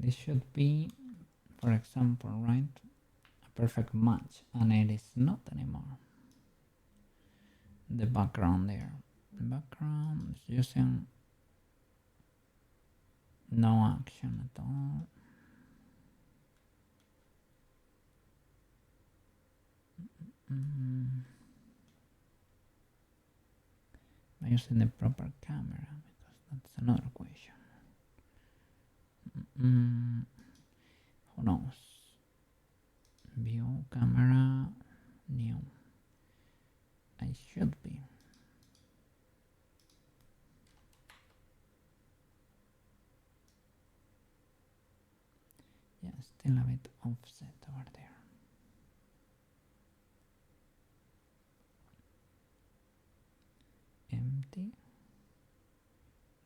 This should be, for example, right, a perfect match, and it is not anymore. The background there. The background is using no action at all. Am I using the proper camera? Because that's another question. Who knows? View camera new. I should be. Yeah, still a bit offset over there. Empty.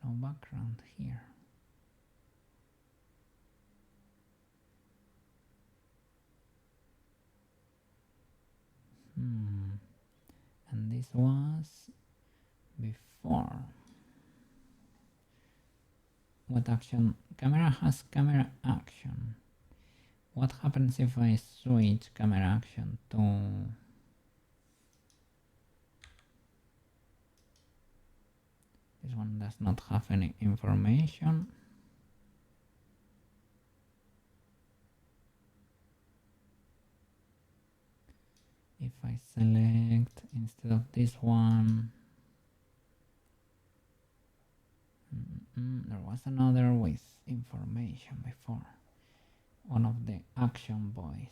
No background here. And this was before. What action? Camera has camera action. What happens if I switch camera action to this one? Does not have any information. I select instead of this one, there was another with information before, one of the action boys.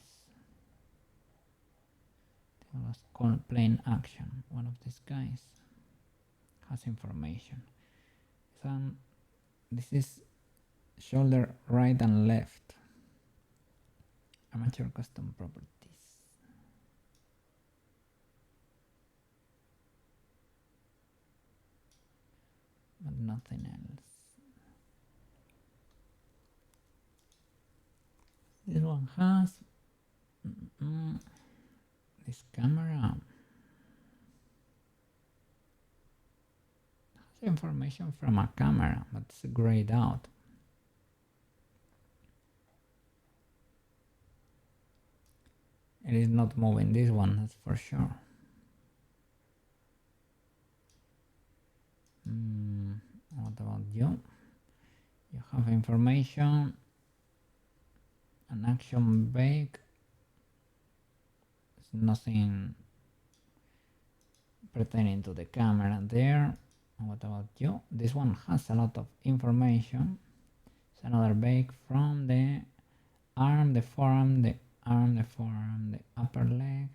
It was called plain action. One of these guys has information. So this is shoulder right and left. Amateur custom properties. But nothing else. This one has this camera has information from a camera, but it's grayed out. It is not moving this one, that's for sure. What about you? You have information, an action bake. There's nothing pertaining to the camera there. What about you? This one has a lot of information. It's another bake from the arm, the forearm, the arm, the forearm, the upper leg.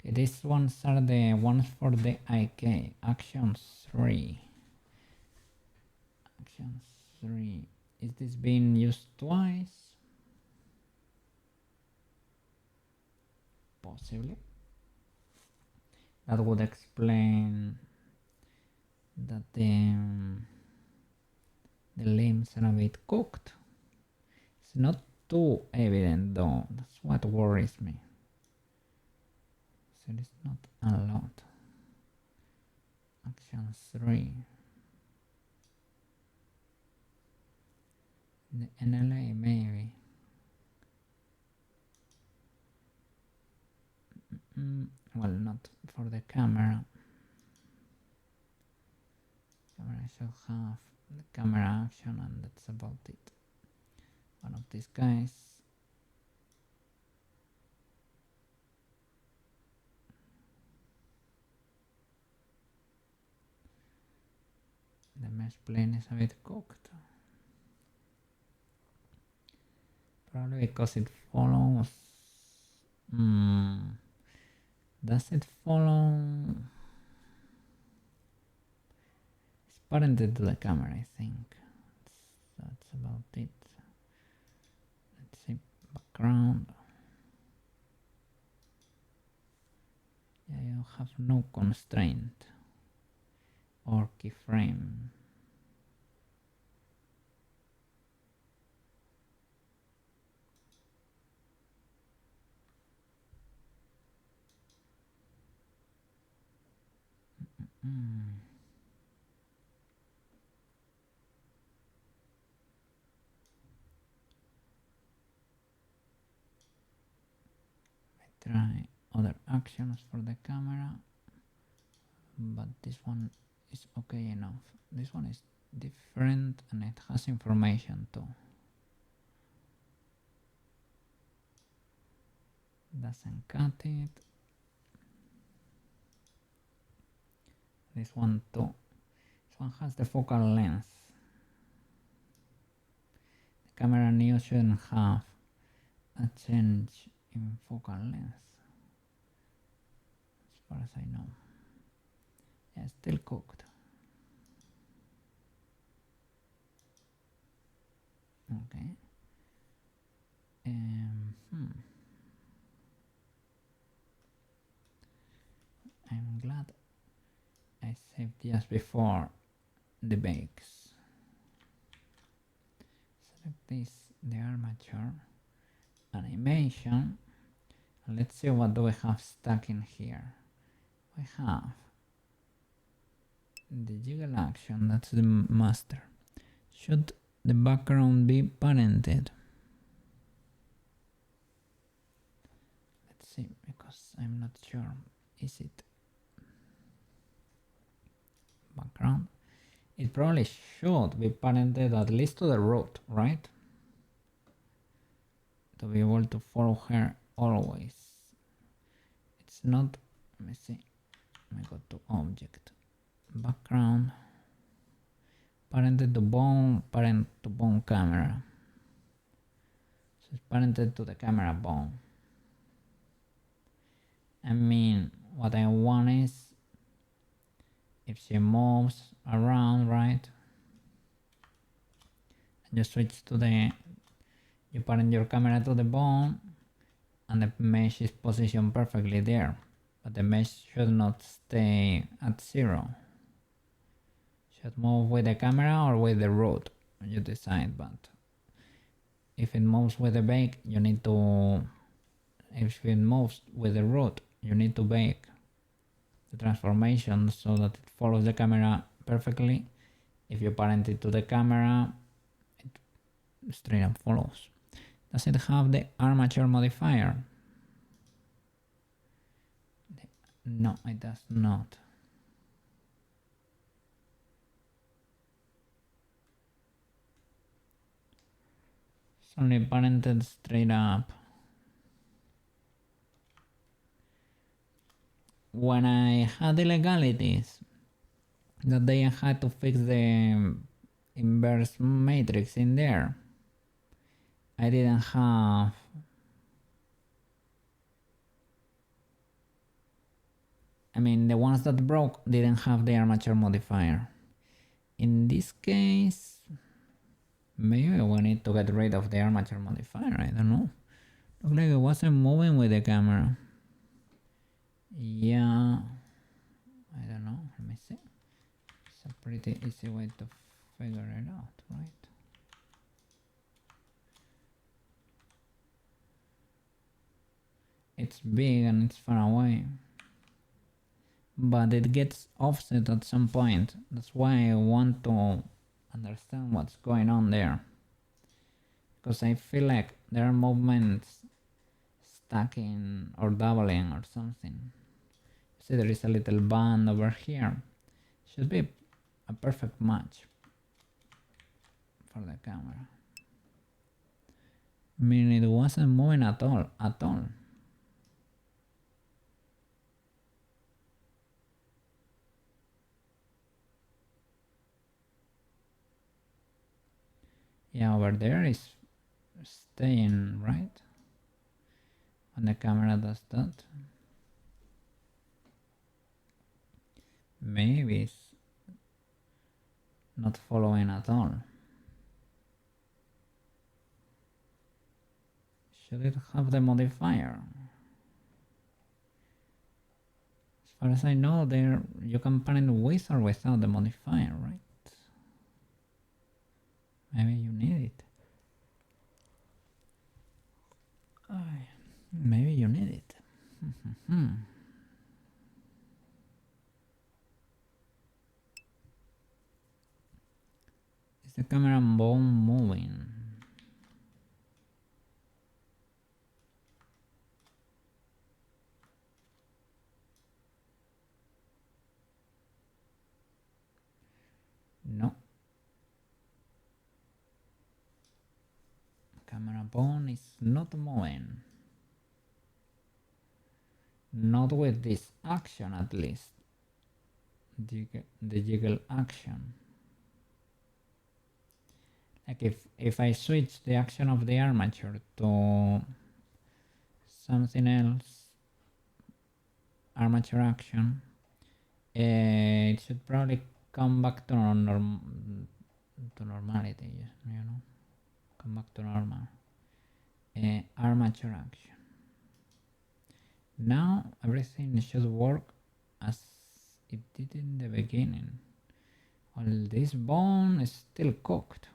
Okay, these ones are the ones for the IK. Action 3. Action 3. Is this being used twice? Possibly. That would explain that the limbs are a bit cooked. It's not too evident though, that's what worries me. So it's not a lot. Action 3. The NLA maybe. Well, not for the camera. Camera should have the camera action, and that's about it. One of these guys. The mesh plane is a bit cooked. Probably because it follows. Does it follow? It's parented to the camera, I think. That's about it. Let's see, background. Yeah, you have no constraint or keyframe. I try other actions for the camera, but this one is okay enough. This one is different and it has information too. Doesn't cut it. This one too. This one has the focal length. The camera neo shouldn't have a change in focal length, as far as I know. Yeah, still cooked. Okay. I'm glad I saved just before the bakes. Select this, the armature, animation, and let's see what do we have stuck in here. We have the jiggle action, that's the master. Should the background be parented? Let's see, because I'm not sure. Is it background? It probably should be parented at least to the root, right? To be able to follow her always. It's not Let me see. Let me go to object, background, parented to bone, parent to bone camera. So it's parented to the camera bone. I mean, what I want is if she moves around, right? And you switch to you parent your camera to the bone, and the mesh is positioned perfectly there. But the mesh should not stay at 0. Should move with the camera or with the root, you decide. But if it moves with the bake, you need to. If it moves with the root, you need to bake the transformation so that it follows the camera perfectly. If you parent it to the camera, it straight up follows. Does it have the armature modifier? No, it does not. It's only parented straight up. When I had illegalities that day, I had to fix the inverse matrix in there. I didn't have the ones that broke didn't have the armature modifier. In this case, maybe we need to get rid of the armature modifier, I don't know. Looked like it wasn't moving with the camera. Yeah, I don't know, let me see. It's a pretty easy way to figure it out, right? It's big and it's far away, but it gets offset at some point. That's why I want to understand what's going on there, because I feel like there are movements stacking or doubling or something. See, there is a little band over here. Should be a perfect match for the camera. I mean, it wasn't moving at all. Yeah, over there is staying, right? When the camera does that. Maybe it's not following at all. Should it have the modifier? As far as I know, there you can parent with or without the modifier, right? Maybe you need it. Maybe you need it. Is the camera bone moving? No. Camera bone is not moving. Not with this action, at least. The jiggle action. Like if I switch the action of the armature to something else, armature action, it should probably come back to normality, you know, come back to normal. Armature action. Now everything should work as it did in the beginning. Well, this bone is still cooked.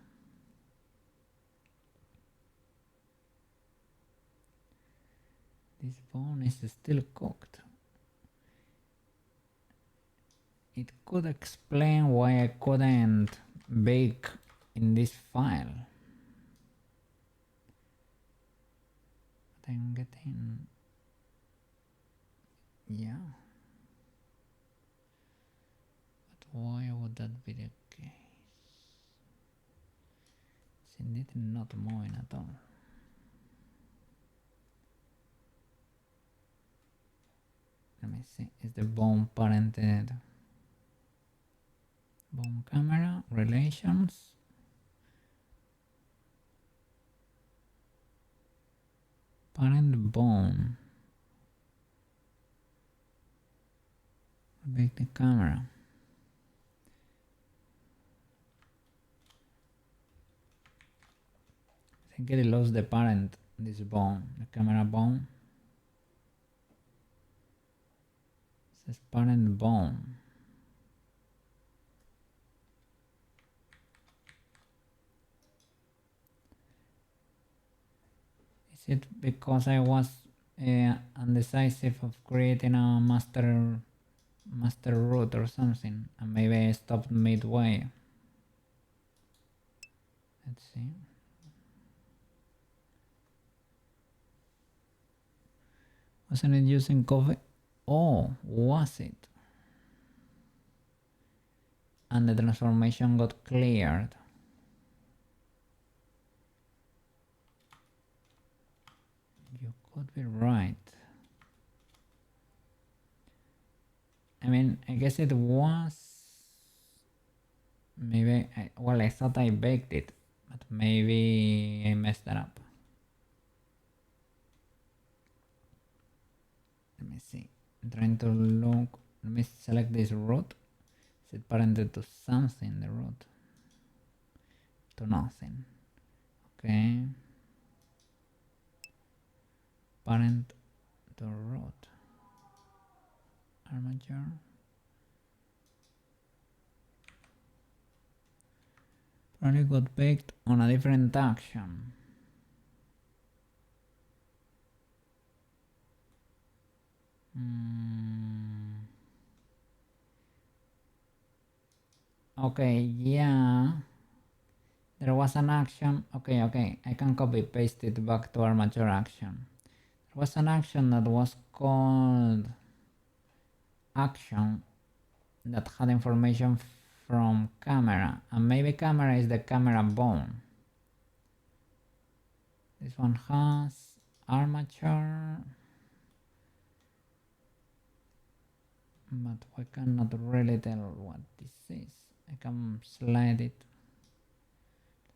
This bone is still cooked. It could explain why I couldn't bake in this file. But I'm getting... yeah. But why would that be the case? It's indeed not moving at all. Let me me see, is the bone parented bone camera relations. Parent bone. Make the camera. I think it lost the parent, this bone, the camera bone. It says parent bone. Is it because I was undecisive of creating a master route or something, and maybe I stopped midway? Let's see. Wasn't it using coffee? Oh, was it? And the transformation got cleared. You could be right. I mean, I guess it was... Maybe, I thought I baked it, but maybe I messed that up. Let me see. I'm trying to look. Let me select this root. Is it parented to something, the root? To nothing. Okay. Parent to root. Armature. Probably got baked on a different action. Okay, yeah. There was an action. Okay, I can copy paste it back to armature action. There was an action that was called action that had information from camera, and maybe camera is the camera bone. This one has armature, but we cannot really tell what this is. I can slide it.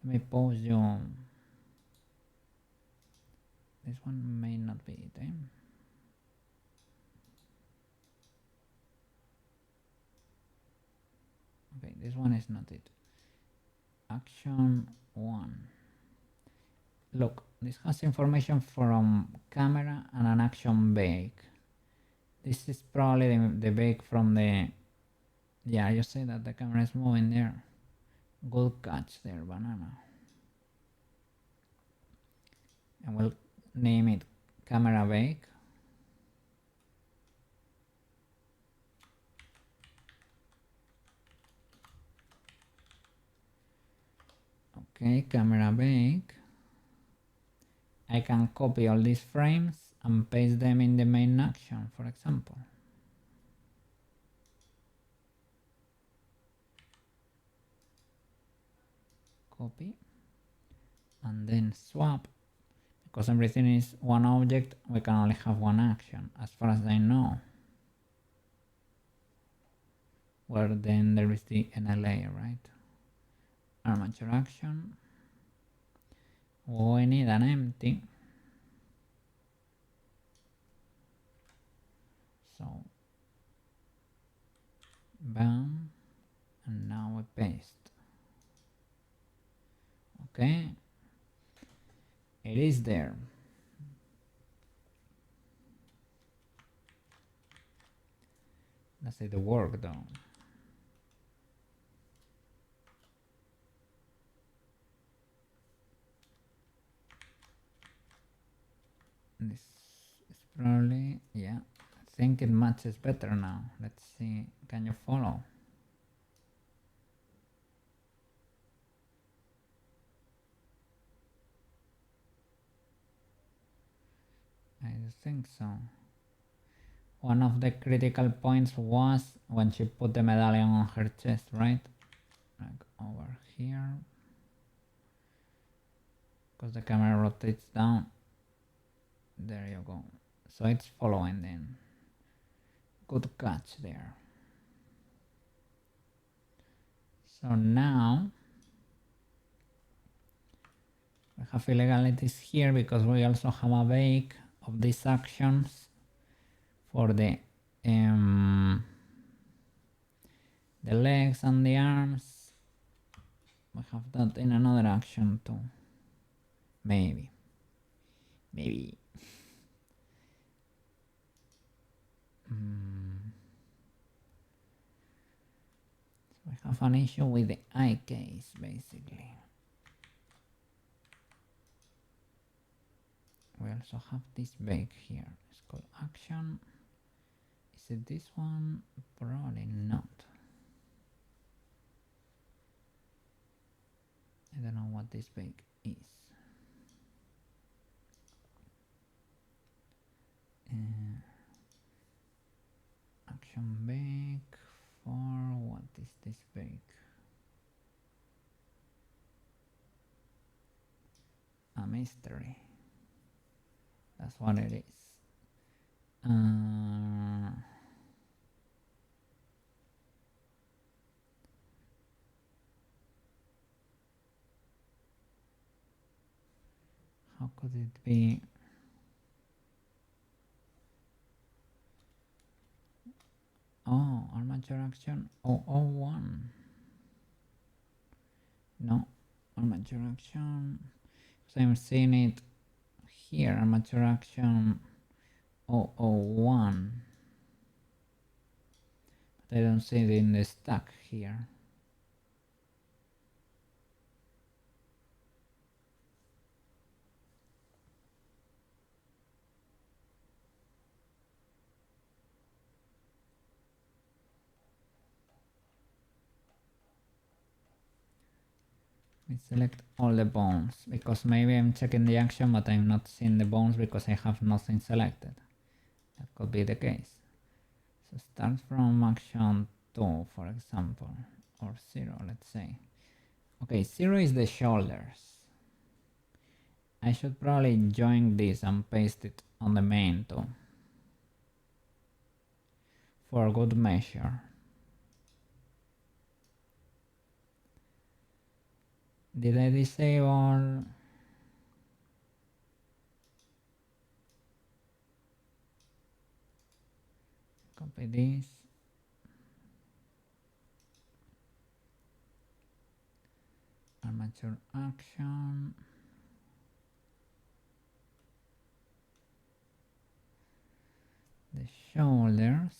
Let me pause you. This one may not be it, eh? Okay, this one is not it. Action 1. Look, this has information from camera and an action bake. This is probably the bake from the... Yeah, you say that the camera is moving there. Good catch there, banana. And we'll name it camera bake. Okay, camera bake. I can copy all these frames and paste them in the main action, for example. Copy and then swap. Because everything is one object, we can only have one action, as far as I know. Where then there is the NLA, right? Armature action. We need an empty. So, bam, and now we paste. Okay, it is there. Let's say the work though. This is probably, yeah, I think it matches better now. Let's see, can you follow? I think so. One of the critical points was when she put the medallion on her chest, right? Like over here. Because the camera rotates down. There you go. So it's following then. Good catch there. So now we have illegalities here because we also have a bake of these actions for the legs and the arms. We have that in another action too. Maybe. So we have an issue with the eye case basically. We also have this bake here. It's called action. Is it this one? Probably not. I don't know what this bake is. Action bake for what is this bake? A mystery. That's what it is. How could it be? Oh, armature action 001. No, armature action. So I'm seeing it here, armature action 001. But I don't see it in the stack here. I select all the bones because maybe I'm checking the action but I'm not seeing the bones because I have nothing selected. That could be the case. So start from action 2 for example, or 0 let's say. Okay, 0 is the shoulders. I should probably join this and paste it on the main too. For good measure. Did I disable? Copy this. Armature action. The shoulders.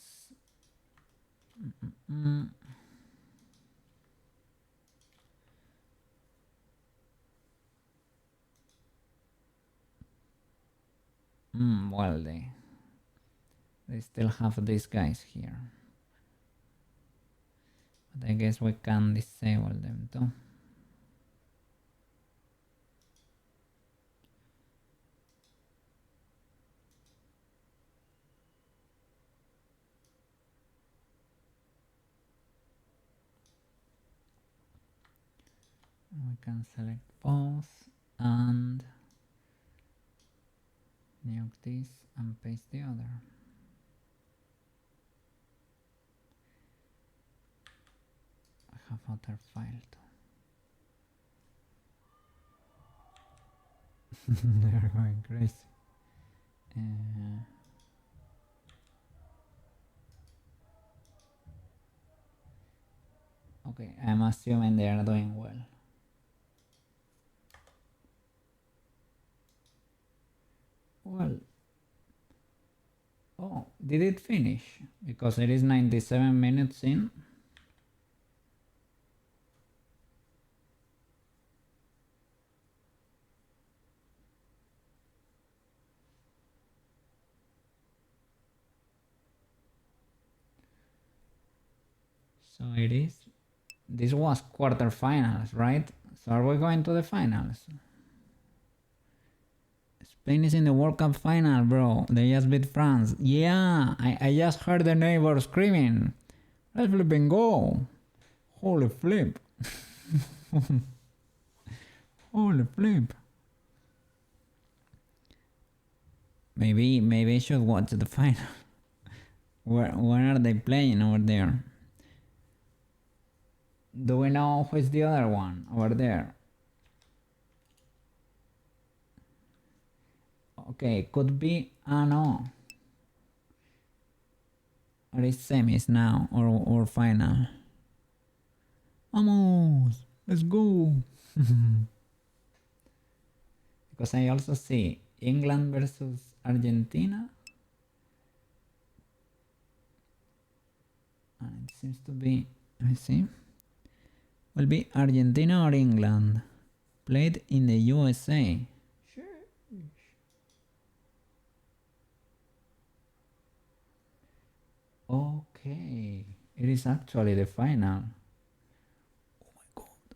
Well, they still have these guys here. But I guess we can disable them too. We can select both and nuke this and paste the other. I have other file too. They're going crazy. Okay, I'm assuming they are doing well. Well, oh, did it finish? Because it is 97 minutes in. So it is. This was quarterfinals, right? So are we going to the finals? Spain is in the World Cup final, bro. They just beat France. Yeah, I just heard the neighbor screaming. Let's flip and go. Holy flip. Holy flip. Maybe I should watch the final. Where are they playing over there? Do we know who is the other one over there? Okay, could be no. Or it's semis now or final. Vamos, let's go. Because I also see England versus Argentina. And it seems to be, let me see, will be Argentina or England. Played in the USA. Okay, it is actually the final. Oh my god.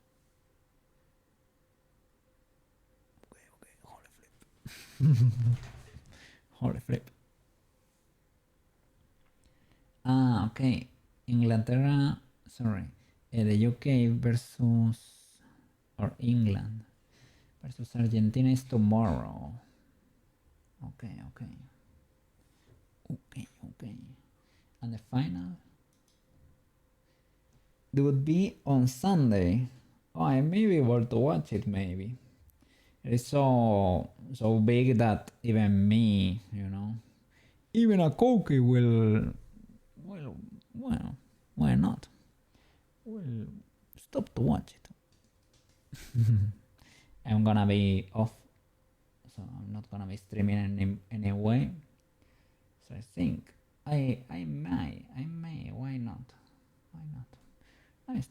Okay, holy flip. Holy flip. Okay. Inglaterra, sorry. The UK versus, or England versus Argentina is tomorrow. Okay. And the final? It would be on Sunday. Oh, I may be able to watch it maybe. It is so big that even me, even a cookie will, well, why not? Will stop to watch it. I'm gonna be off, so I'm not gonna be streaming anyway. So I think I may. Why not? Nice.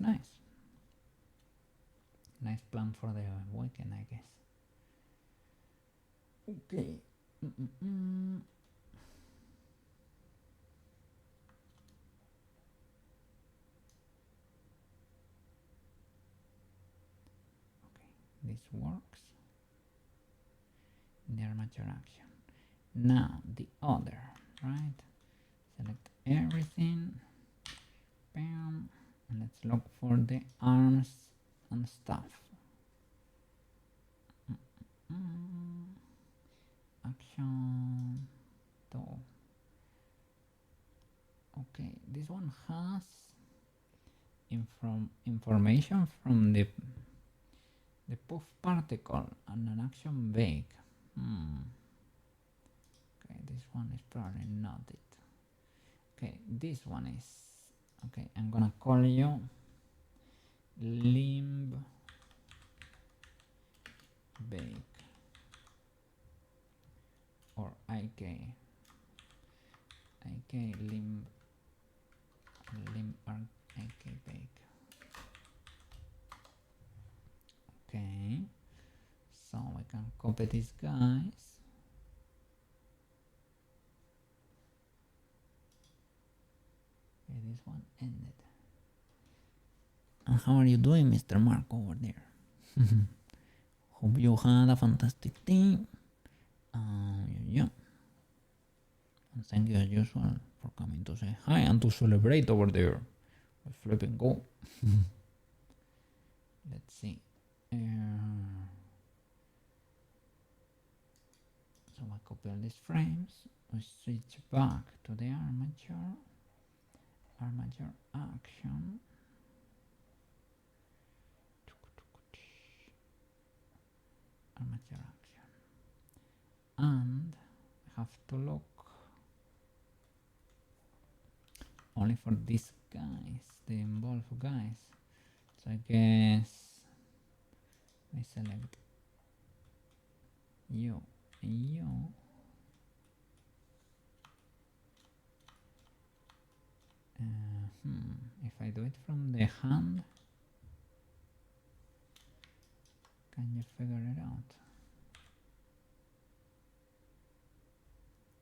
Nice plan for the weekend, I guess. Okay. This works. The armature action. Now the other, right? Select everything. Bam. And let's look for the arms and stuff. Action. Okay, this one has information from the puff particle and an action bake. Okay, this one is probably not it. Okay, this one is. Okay, I'm gonna call you limb bake or IK limb IK bake. Okay, so we can copy these guys. Okay, this one ended. And how are you doing, Mr. Mark, over there? Hope you had a fantastic day. Yeah. And thank you as usual for coming to say hi and to celebrate over there. Let's flip and go. Let's see. So I copy all these frames. We switch back to the armature action. Armature action. And I have to look only for these guys, the involved guys. So I guess I select you and you. If I do it from the hand, can you figure it out?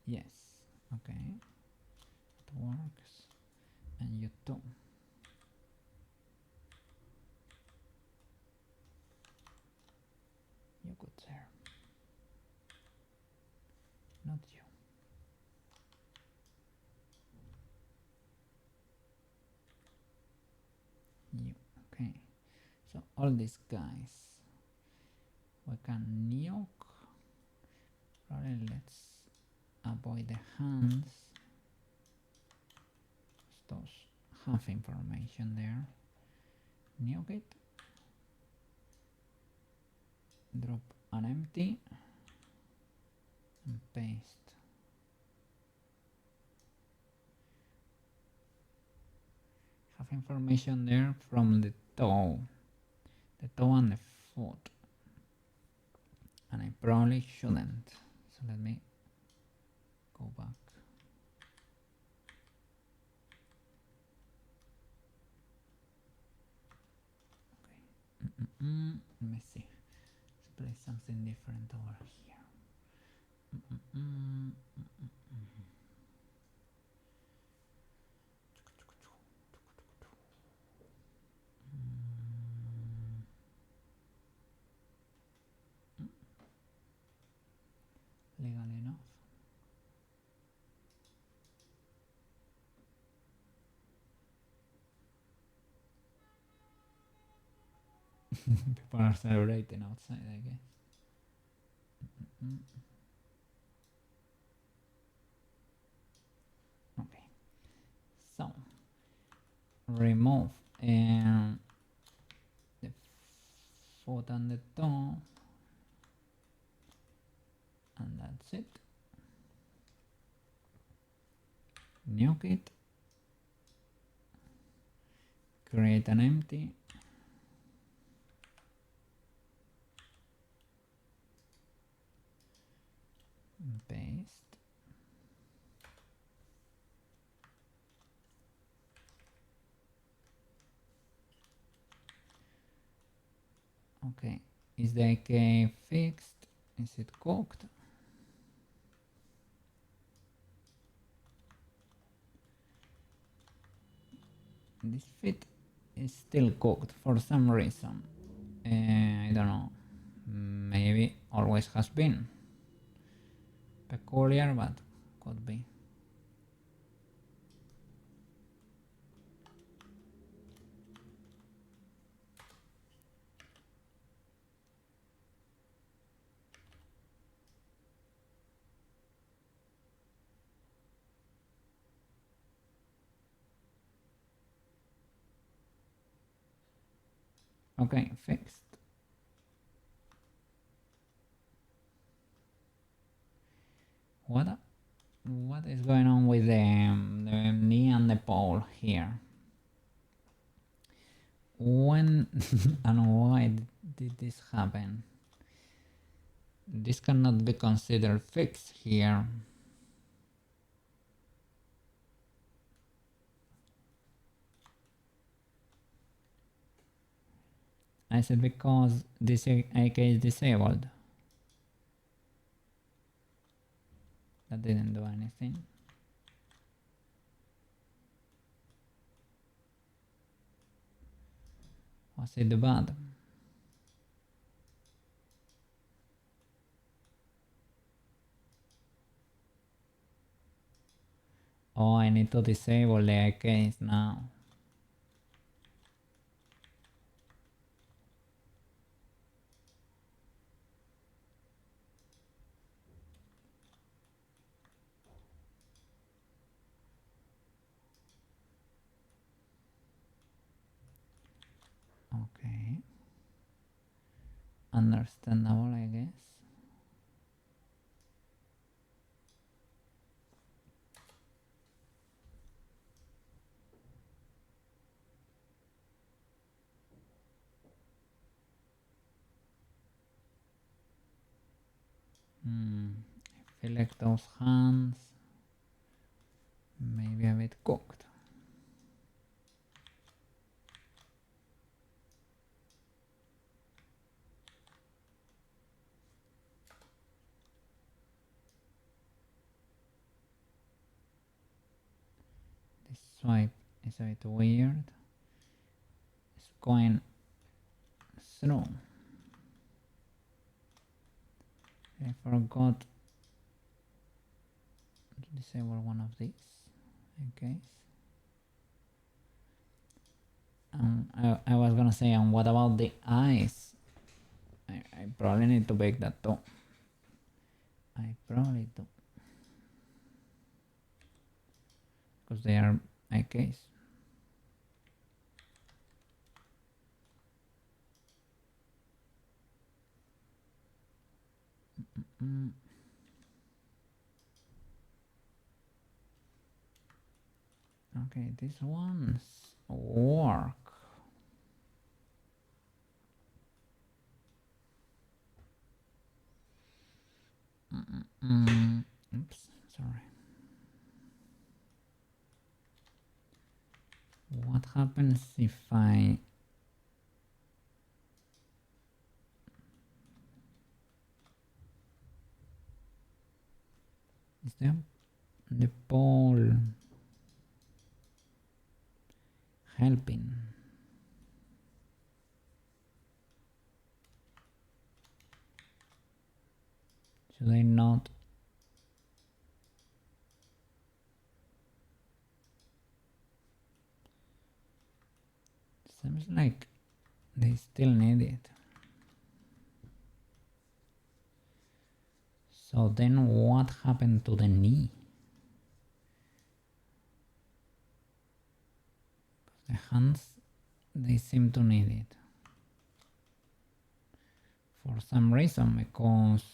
Yes, okay, it works. And you too. You good, sir. Not you. You, okay. So all these guys we can nuke. Probably let's avoid the hands. selectors have information there. Nuke it. Drop an empty and paste. Have information there from the toe and the foot, and I probably shouldn't, so let me go back. Okay. Let me see, let's play something different over here. Legal enough. People are celebrating outside, I guess. Okay, so remove the foot and the toe, and that's it. Nuke it, create an empty, paste. Okay, is the AK fixed? Is it cooked? This fit is still cooked for some reason. I don't know. Maybe always has been. Peculiar, but could be. Okay, fixed. What is going on with the knee and the pole here? When and why did this happen? This cannot be considered fixed here. I said because this AK is disabled. That didn't do anything. Was it bad? Oh, I need to disable the AKs now. Okay. Understandable, I guess. I feel like those hands maybe a bit cooked. This swipe is a bit weird. It's going through. I forgot to disable one of these. Okay. I was gonna say, and what about the eyes? I probably need to bake that too. I probably do. Because they are IKs. Okay, these ones work. Oops, sorry. What happens if I is the pole helping? Should I not? Seems like they still need it. So then what happened to the knee? The hands, they seem to need it. For some reason, because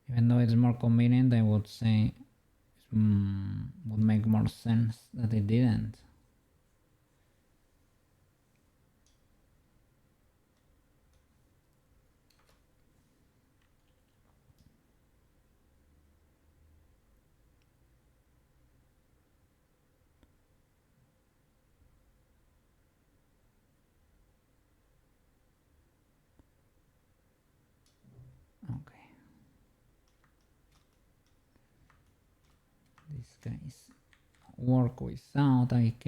even though it's more convenient, I would say would make more sense that it didn't. Okay. These guys work without IK.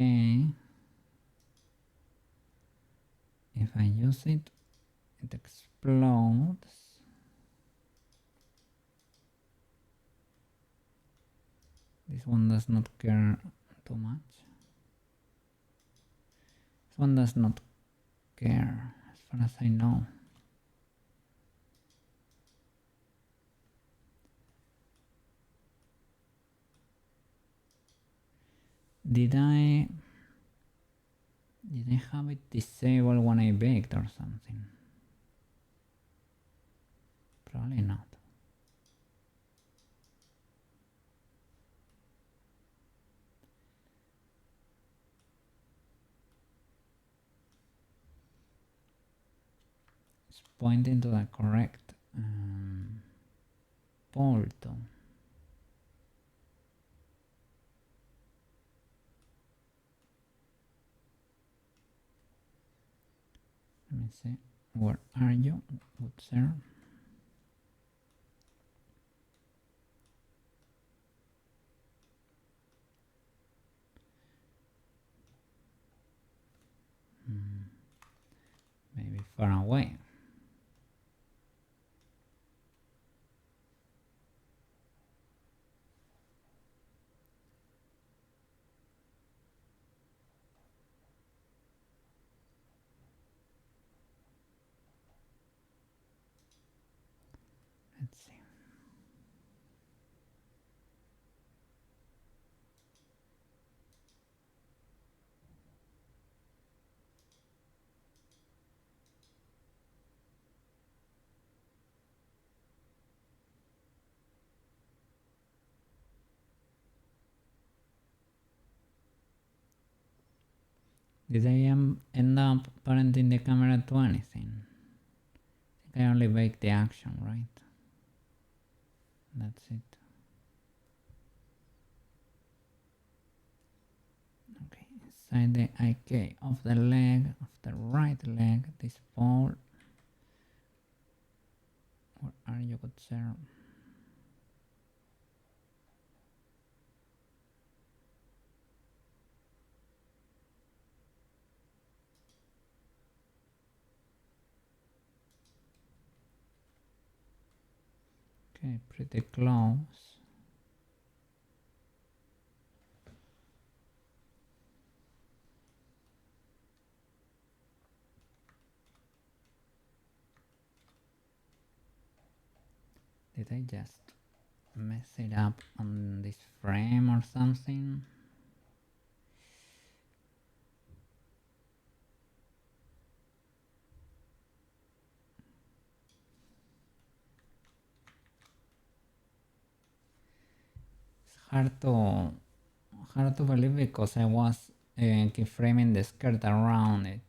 If I use it, it explodes. This one does not care too much. This one does not care, as far as I know. Did I have it disabled when I baked or something? Probably not. It's pointing to the correct pole though. Let me see. Where are you? Good sir. Maybe far away. Let's see. Did I end up parenting the camera to anything? I think I only baked the action, right? That's it. Okay, inside the IK of the leg, of the right leg, this pole. Where are you, good sir? Okay, pretty close. Did I just mess it up on this frame or something. It's hard to believe because I was keyframing the skirt around it.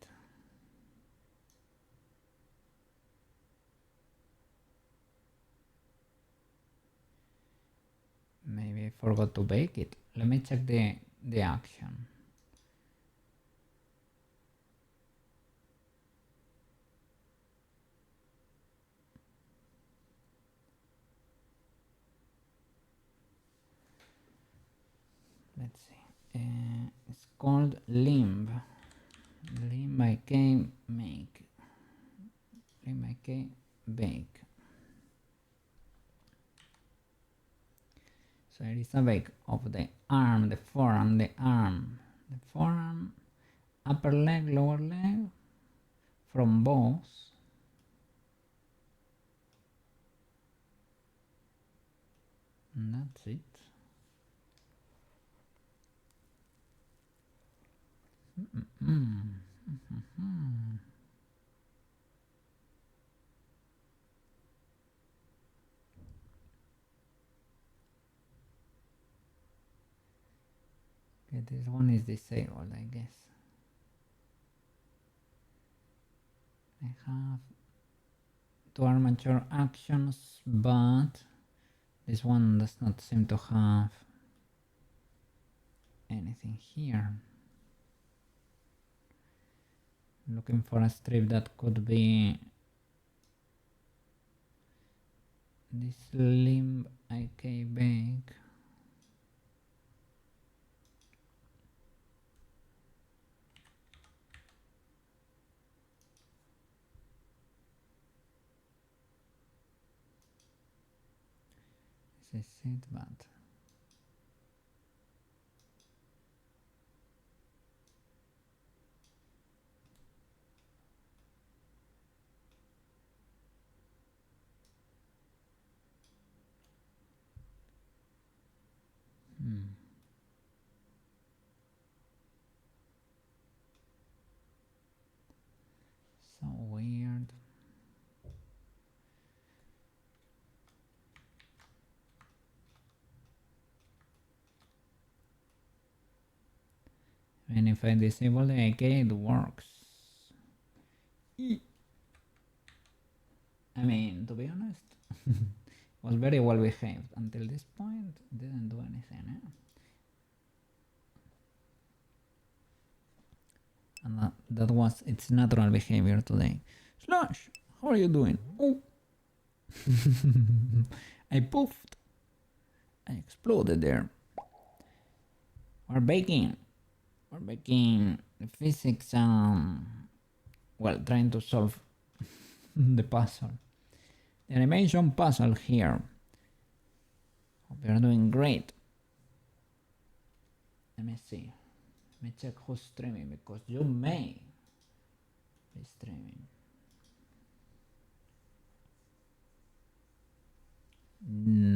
Maybe I forgot to bake it. Let me check the action. Let's see. It's called limb. Limb I can make. Limb I can bake. So it is a bake of the arm, the forearm, the arm. The forearm, upper leg, lower leg, from both. And that's it. Okay, this one is disabled, I guess. I have two armature actions, but this one does not seem to have anything here. Looking for a strip that could be this limb IK bake. This is it, but so weird. And if I disable the AK, it works. I mean, to be honest, was very well behaved until this point. Didn't do anything. And that was its natural behavior today. Slash, how are you doing? Oh, I poofed. I exploded there. We're baking the physics. Well, trying to solve the puzzle. The animation puzzle here. Hope you're doing great. Let me see. Let me check who's streaming because you may be streaming.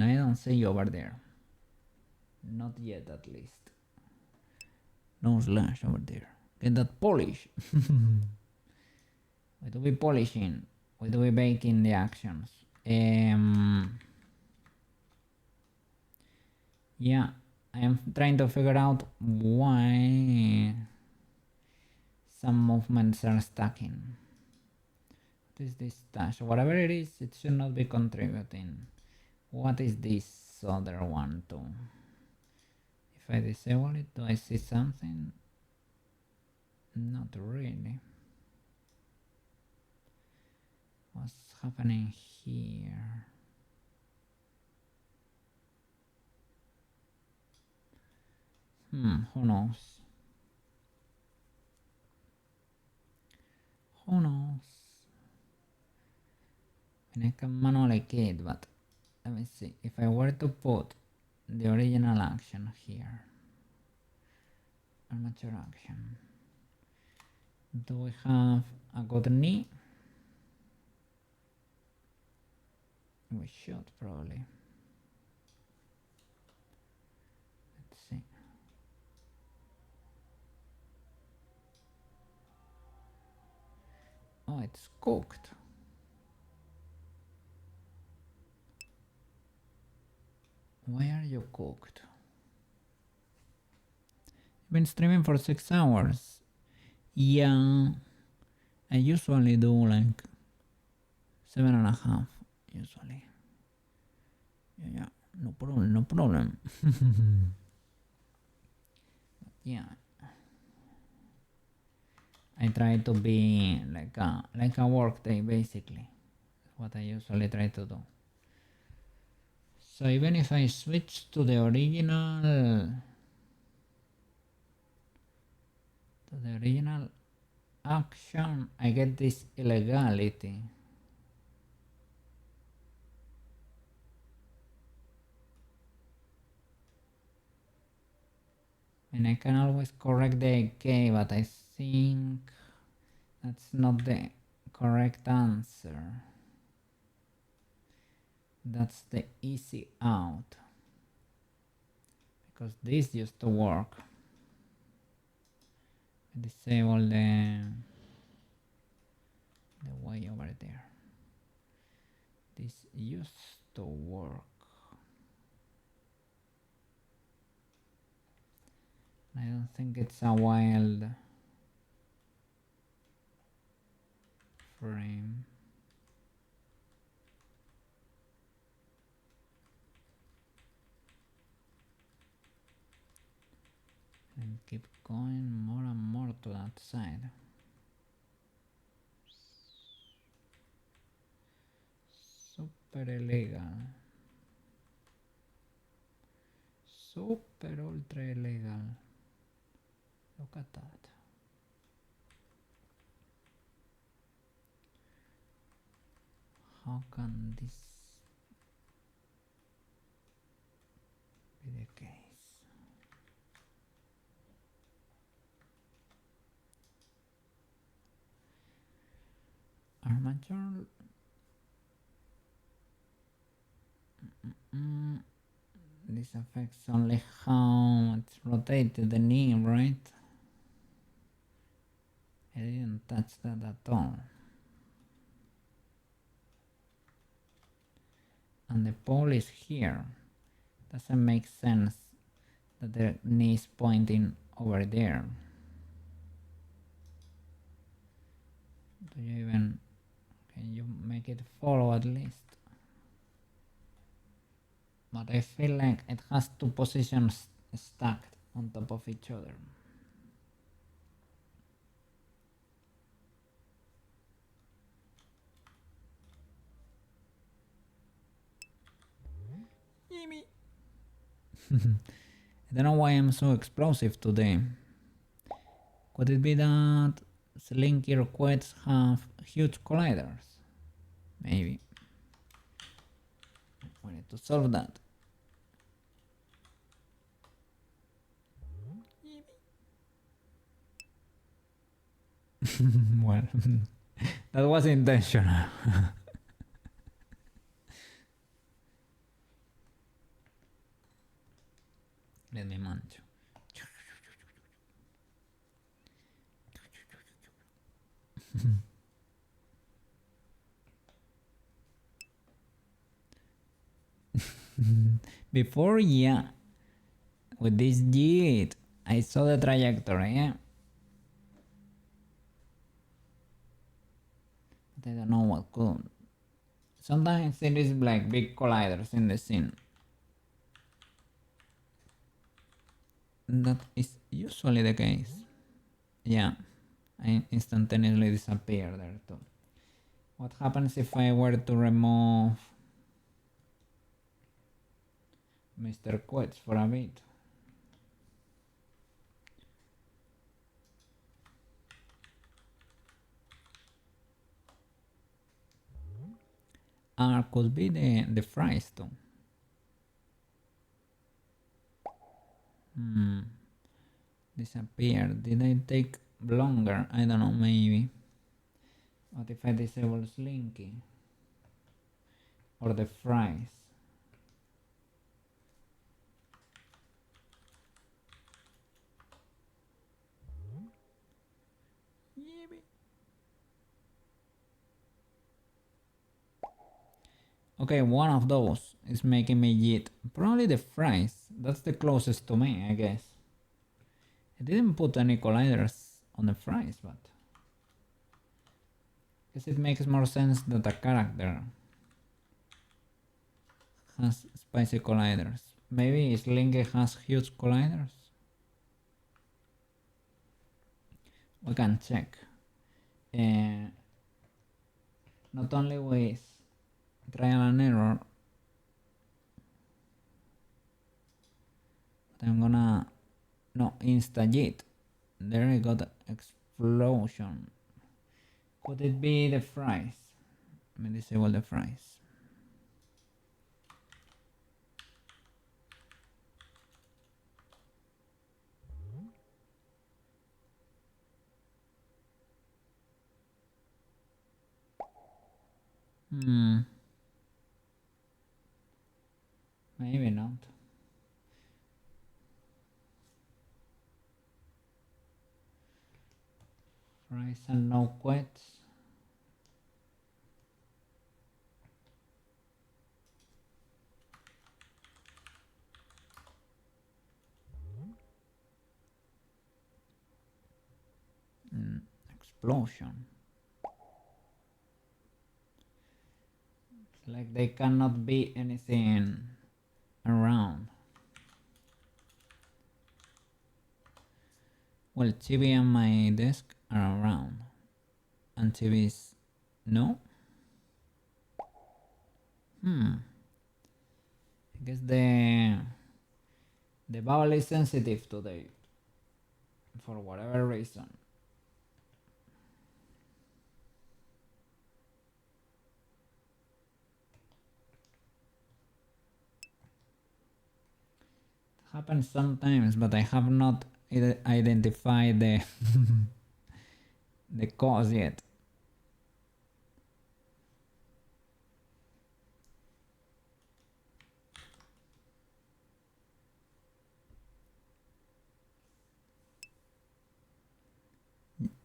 I don't see you over there. Not yet, at least. No Slash over there. Get that polish. Why do we polishing? Why do we baking the actions? Yeah, I am trying to figure out why some movements are stacking. What is this dash? Whatever it is, it should not be contributing. What is this other one too? If I disable it, do I see something? Not really. What's happening here? Who knows? Who knows? I mean, I can manually key it, but let me see. If I were to put the original action here, armature action, do we have a good knee? We should probably. No, it's cooked. Why are you cooked? You've been streaming for 6 hours. Yeah, I usually do like 7.5 usually. Yeah, no problem, no problem. Yeah, I try to be like a work day basically. That's what I usually try to do. So even if I switch to the original action, I get this illegality. And I can always correct the AK, but I think that's not the correct answer. That's the easy out. Because this used to work. Disable the way over there. This used to work. I don't think it's a wild frame. And keep going more and more to that side. Super illegal. Super ultra illegal. Look at that. How can this be the case? Armature. This affects only how it's rotated the knee, right? I didn't touch that at all. And the pole is here. Doesn't make sense that the knee is pointing over there. Do you even... Can you make it follow at least? But I feel like it has two positions stacked on top of each other. Jimmy. I don't know why I'm so explosive today. Could it be that Slinky quads have huge colliders? Maybe. We need to solve that. Well, that was intentional. Let me mancho. Before, yeah, with this jit, I saw the trajectory, yeah. But I don't know what could. Sometimes it is like big colliders in the scene. That is usually the case. Yeah, I instantaneously disappear there too. What happens if I were to remove Mr. Quetz for a bit? Could be the fries too. Disappeared. Did I take longer? I don't know, maybe. What if I disable Slinky? Or the fries? Okay, one of those is making me yeet. Probably the fries. That's the closest to me, I guess. I didn't put any colliders on the fries, but I guess it makes more sense that a character has spicy colliders. Maybe Slinky has huge colliders? We can check. Not only with trial and error, but I'm gonna insta-yeet. There I got explosion. Could it be the fries? Let me disable the fries. Maybe not. Fries and no quets. Explosion. It's like they cannot be anything around. Well, TV and my desk are around. And TV's no? I guess the bubble is sensitive today. For whatever reason. Happens sometimes, but I have not identified the the cause yet.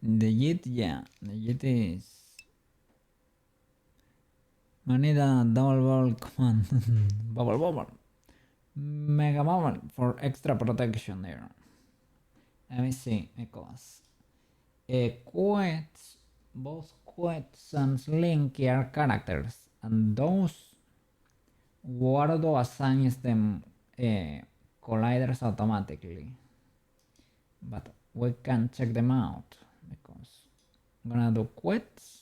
The yeet, yeah, the yeet is. I need a double bubble command. Bubble. Mega bubble for extra protection there. Let me see, because Quets, both Quets and Slinky are characters, and those Wardo assigns them colliders automatically. But we can check them out because I'm gonna do Quets,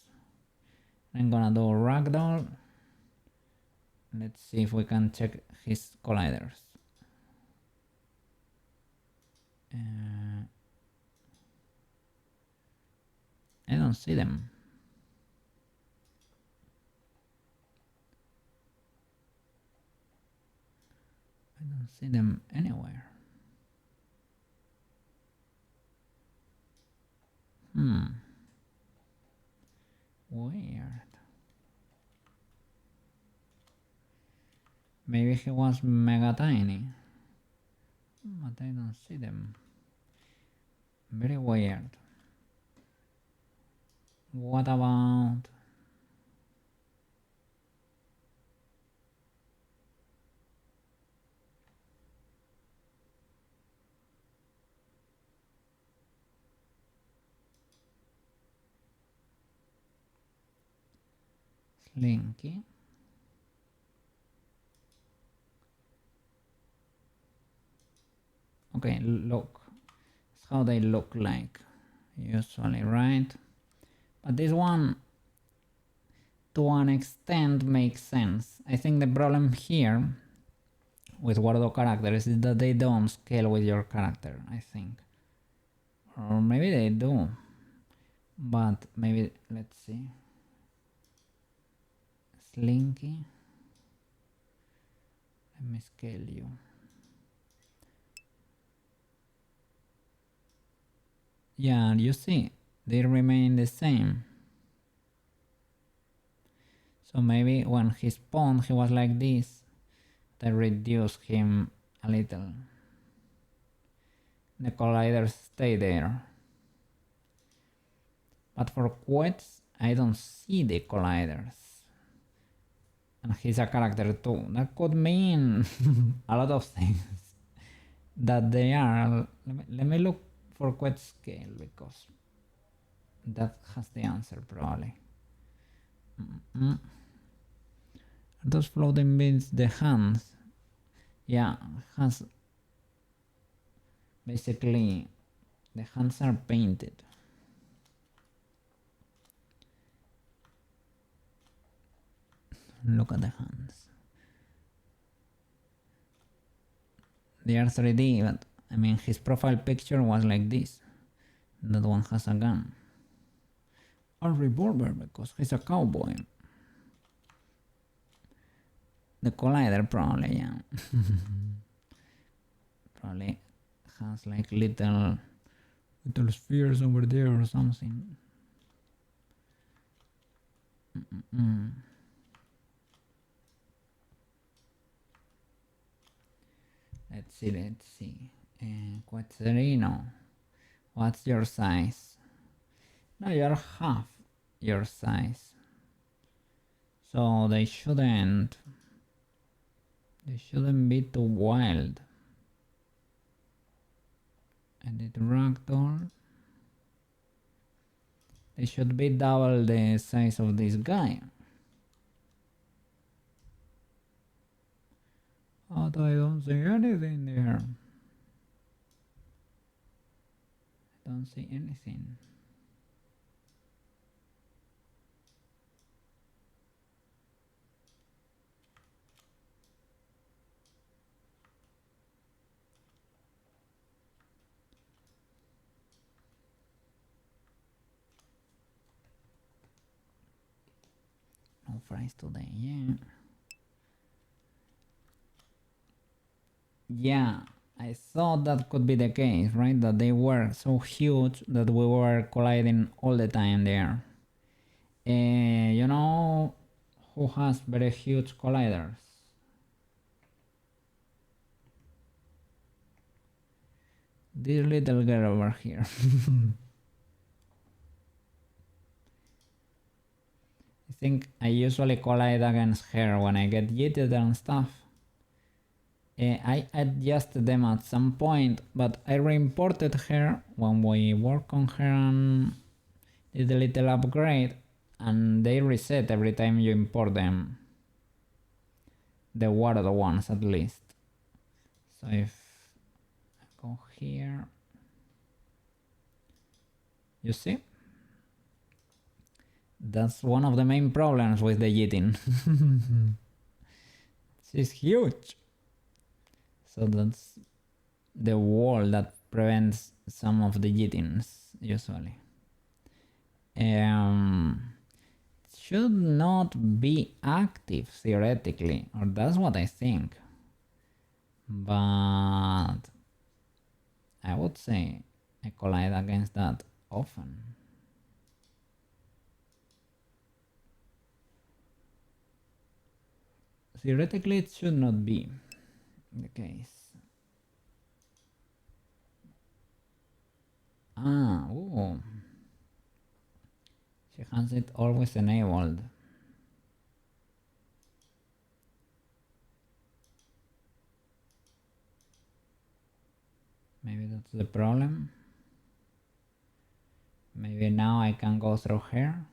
I'm gonna do Ragdoll. Let's see if we can check his colliders. I don't see them. I don't see them anywhere. Weird. Maybe he was mega tiny. But I don't see them. Very weird. What about... Slinky? Okay, look. That's how they look like. Usually, right? But this one, to an extent, makes sense. I think the problem here with Wardo characters is that they don't scale with your character, I think. Or maybe they do. But maybe, let's see. Slinky. Let me scale you. Yeah, you see, they remain the same. So maybe when he spawned, he was like this. That reduced him a little. The colliders stay there. But for Quets, I don't see the colliders. and he's a character too. That could mean a lot of things that they are. Let me look for quet scale because that has the answer probably. Are those floating bits the hands? Yeah, hands. Basically, the hands are painted. Look at the hands. They are 3D, but I mean his profile picture was like this. That one has a gun. A revolver because he's a cowboy. The collider probably, yeah. Probably has like little spheres over there or something. Let's see. Quaterino, what's your size? No, you're half your size. So they shouldn't be too wild. Edit ragdoll. They should be double the size of this guy. But I don't see anything there. I don't see anything. No fries today, yeah. Yeah, I thought that could be the case, right? That they were so huge that we were colliding all the time there. You know who has very huge colliders? This little girl over here. I think I usually collide against her when I get yeeted and stuff. I adjusted them at some point, but I re-imported her when we work on her and did a little upgrade, and they reset every time you import them. The worded ones at least. So if I go here, you see? That's one of the main problems with the yeeting. She's huge. So that's the wall that prevents some of the yeetings usually. Should not be active theoretically, or that's what I think. But I would say I collide against that often. Theoretically, it should not be the case. Ooh. She has it always enabled. Maybe that's the problem. Maybe now I can go through her.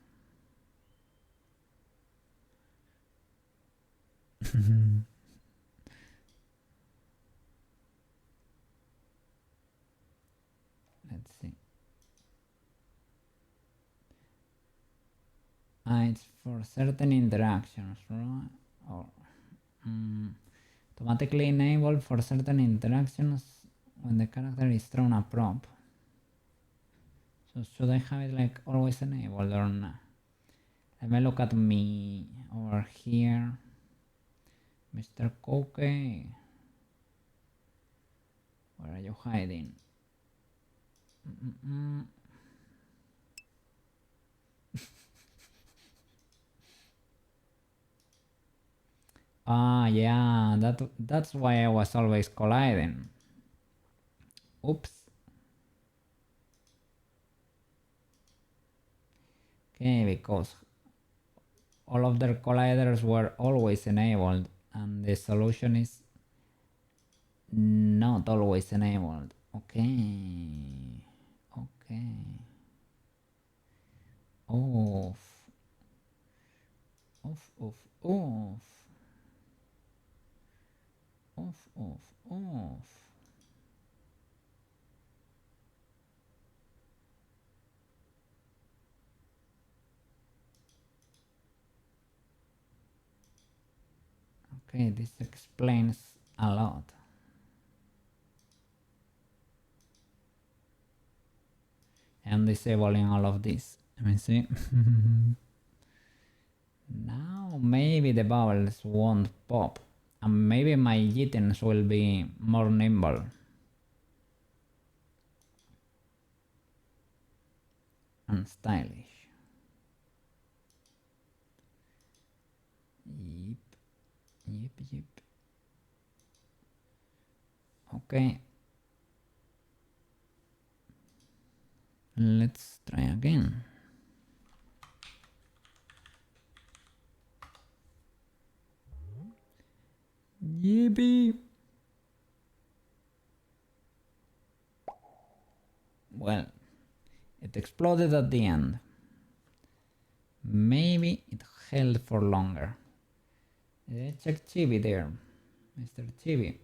Let's see. It's for certain interactions, right? Or automatically enabled for certain interactions when the character is thrown a prop. So should I have it like always enabled or not? Let me look at me over here. Mr. Koke. Where are you hiding? Yeah, that's why I was always colliding. Oops. Okay, because all of their colliders were always enabled, and the solution is not always enabled. Okay. Okay. Off. Off, off, off. Off, off, off. Okay, this explains a lot. I'm disabling all of this. Let me see. Now maybe the bubbles won't pop, and maybe my jitters will be more nimble. And stylish. Yep. Yep, yep. Okay. Let's try again. Yippee! Well, it exploded at the end. Maybe it held for longer. Check Chibi there. Mr. Chibi.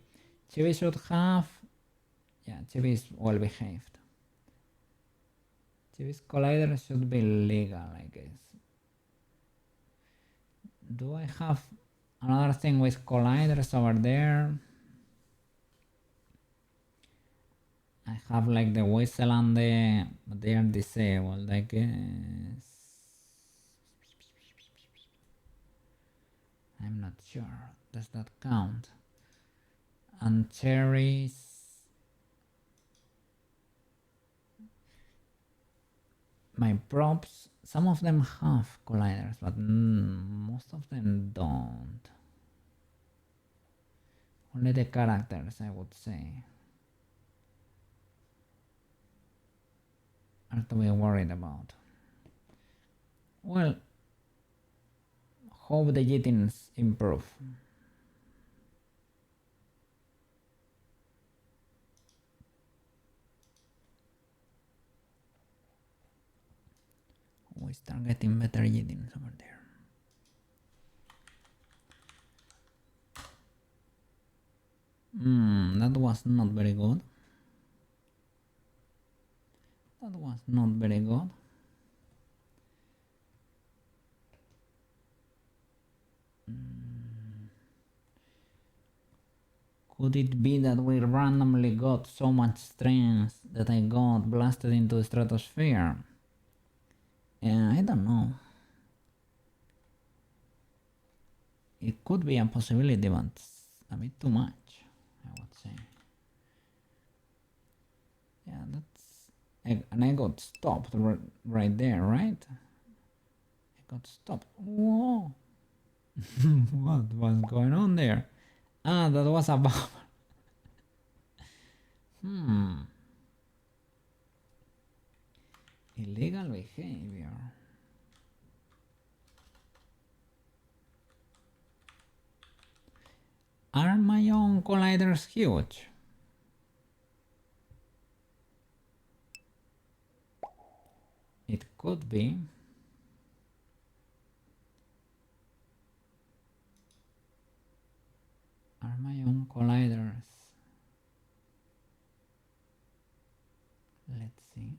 Chibi should have... Yeah, Chibi is well behaved. Chibi's collider should be legal, I guess. Do I have another thing with colliders over there? I have like the whistle and they are disabled, I guess. I'm not sure. Does that count? And cherries. My props, some of them have colliders, but most of them don't. Only the characters, I would say, are to be worried about. Well, hope the jitters improve. We start getting better jitters over there. That was not very good. That was not very good. Could it be that we randomly got so much strength that I got blasted into the stratosphere? I don't know. It could be a possibility, but a bit too much, I would say. Yeah, that's... And I got stopped right there, right? I got stopped. Whoa! What was going on there? Ah, that was a bubble. Illegal behavior. Are my own colliders huge? It could be. Are my own colliders? Let's see.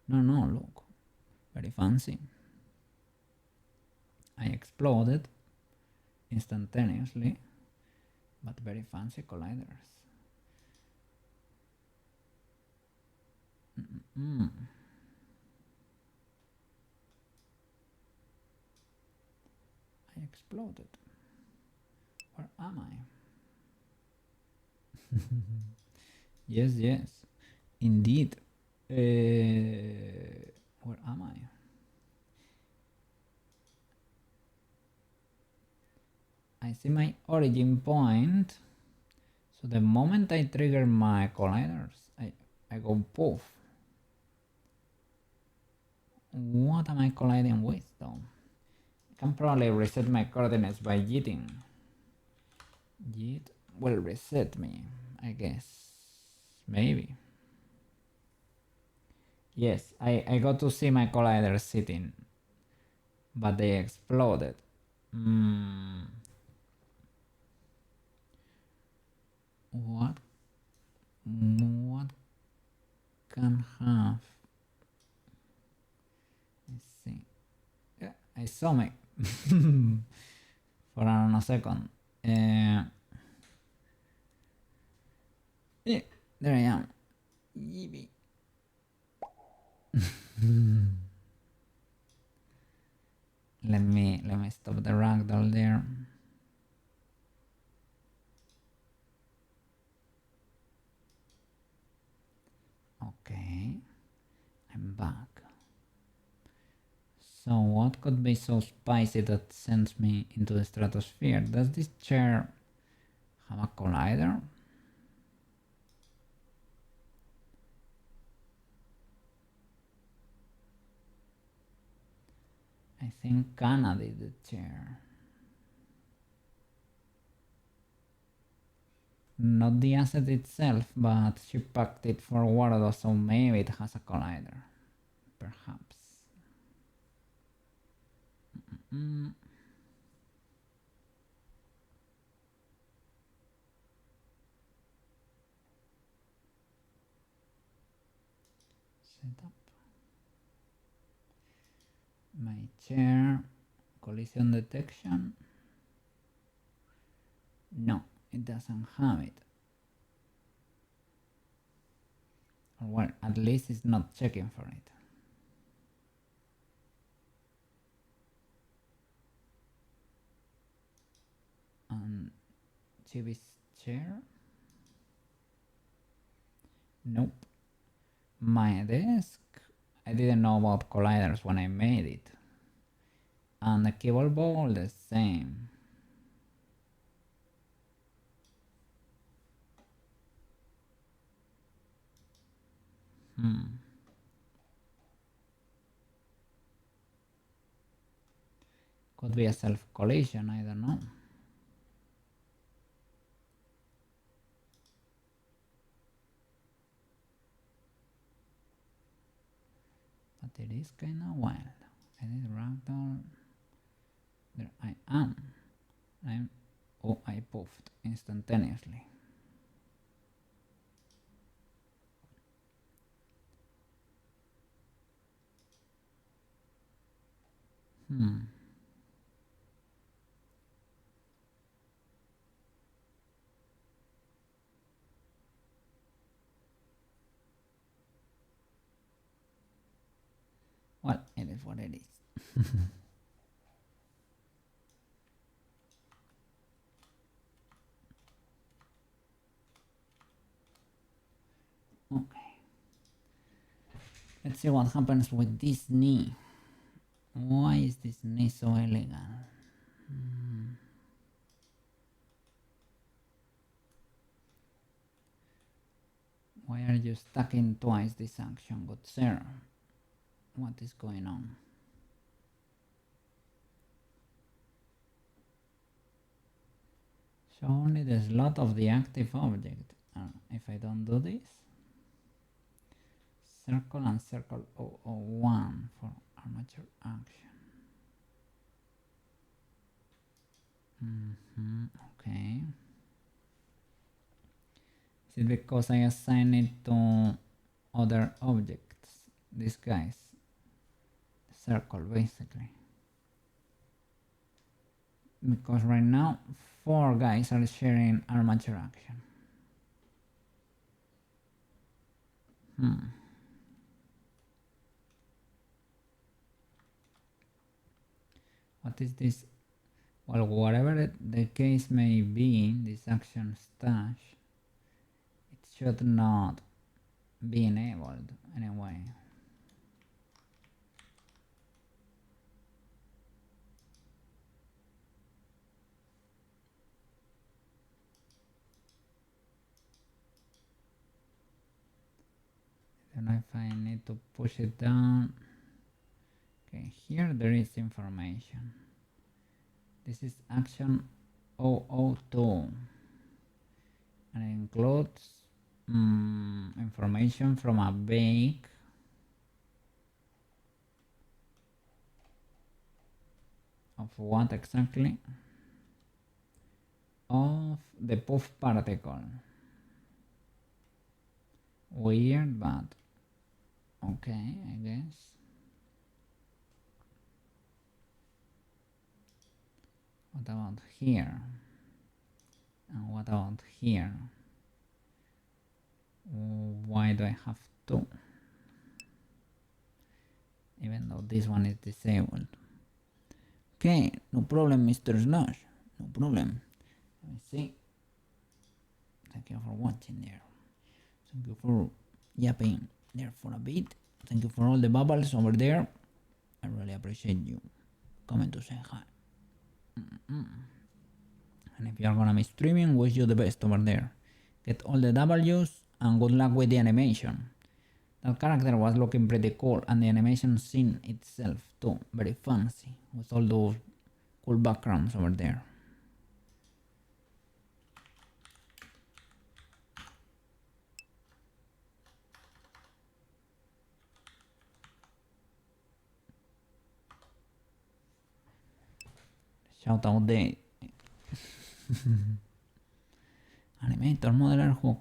No, look. Very fancy. I exploded instantaneously, but very fancy colliders. I exploded. Where am I? Yes, indeed. Where am I? I see my origin point, so So the moment I trigger my colliders, I go poof. What am I colliding with though? I can probably reset my coordinates by yeeting. Yeet will reset me, I guess. Maybe. Yes, I got to see my colliders sitting, but they exploded. What can have? Let's see. Yeah, I saw me for a second. Yeah, there I am. Yippee. let me stop the ragdoll there. Okay, I'm back. So what could be so spicy that sends me into the stratosphere? Does this chair have a collider? I think Canada did the chair. Not the asset itself, but she packed it forward, so maybe it has a collider. Perhaps. Set up my chair. Collision detection. No, it doesn't have it. Or well, at least it's not checking for it. And Chibi's chair? Nope. My desk? I didn't know about colliders when I made it. And the cable ball the same. Could be a self-collision, I don't know. But it is kinda wild. I did ragdoll. There I am. I poofed instantaneously. Well, it is what it is. Okay. Let's see what happens with this knee. Why is this knee so illegal? Why are you stacking twice this action, good sir? What is going on? So only the slot of the active object. If I don't do this, circle and circle 001 for armature action. Okay. Is it because I assign it to other objects? These guys. Circle basically. Because right now 4 guys are sharing armature action. What is this? Well, whatever the case may be, this action stash, it should not be enabled anyway. Then if I need to push it down, okay, here there is information. This is action 002 and it includes information from a bake of what exactly? Of the puff particle. Weird, but okay, I guess. What about here? And what about here? Why do I have two? Even though this one is disabled. Okay, no problem, Mr. Slash. No problem. Let me see. Thank you for watching there. Thank you for yapping there for a bit. Thank you for all the bubbles over there. I really appreciate you coming to say hi. And if you are gonna be streaming, wish you the best over there. Get all the W's and good luck with the animation. That character was looking pretty cool, and the animation scene itself too, very fancy, with all those cool backgrounds over there. Shout out the animator modeler who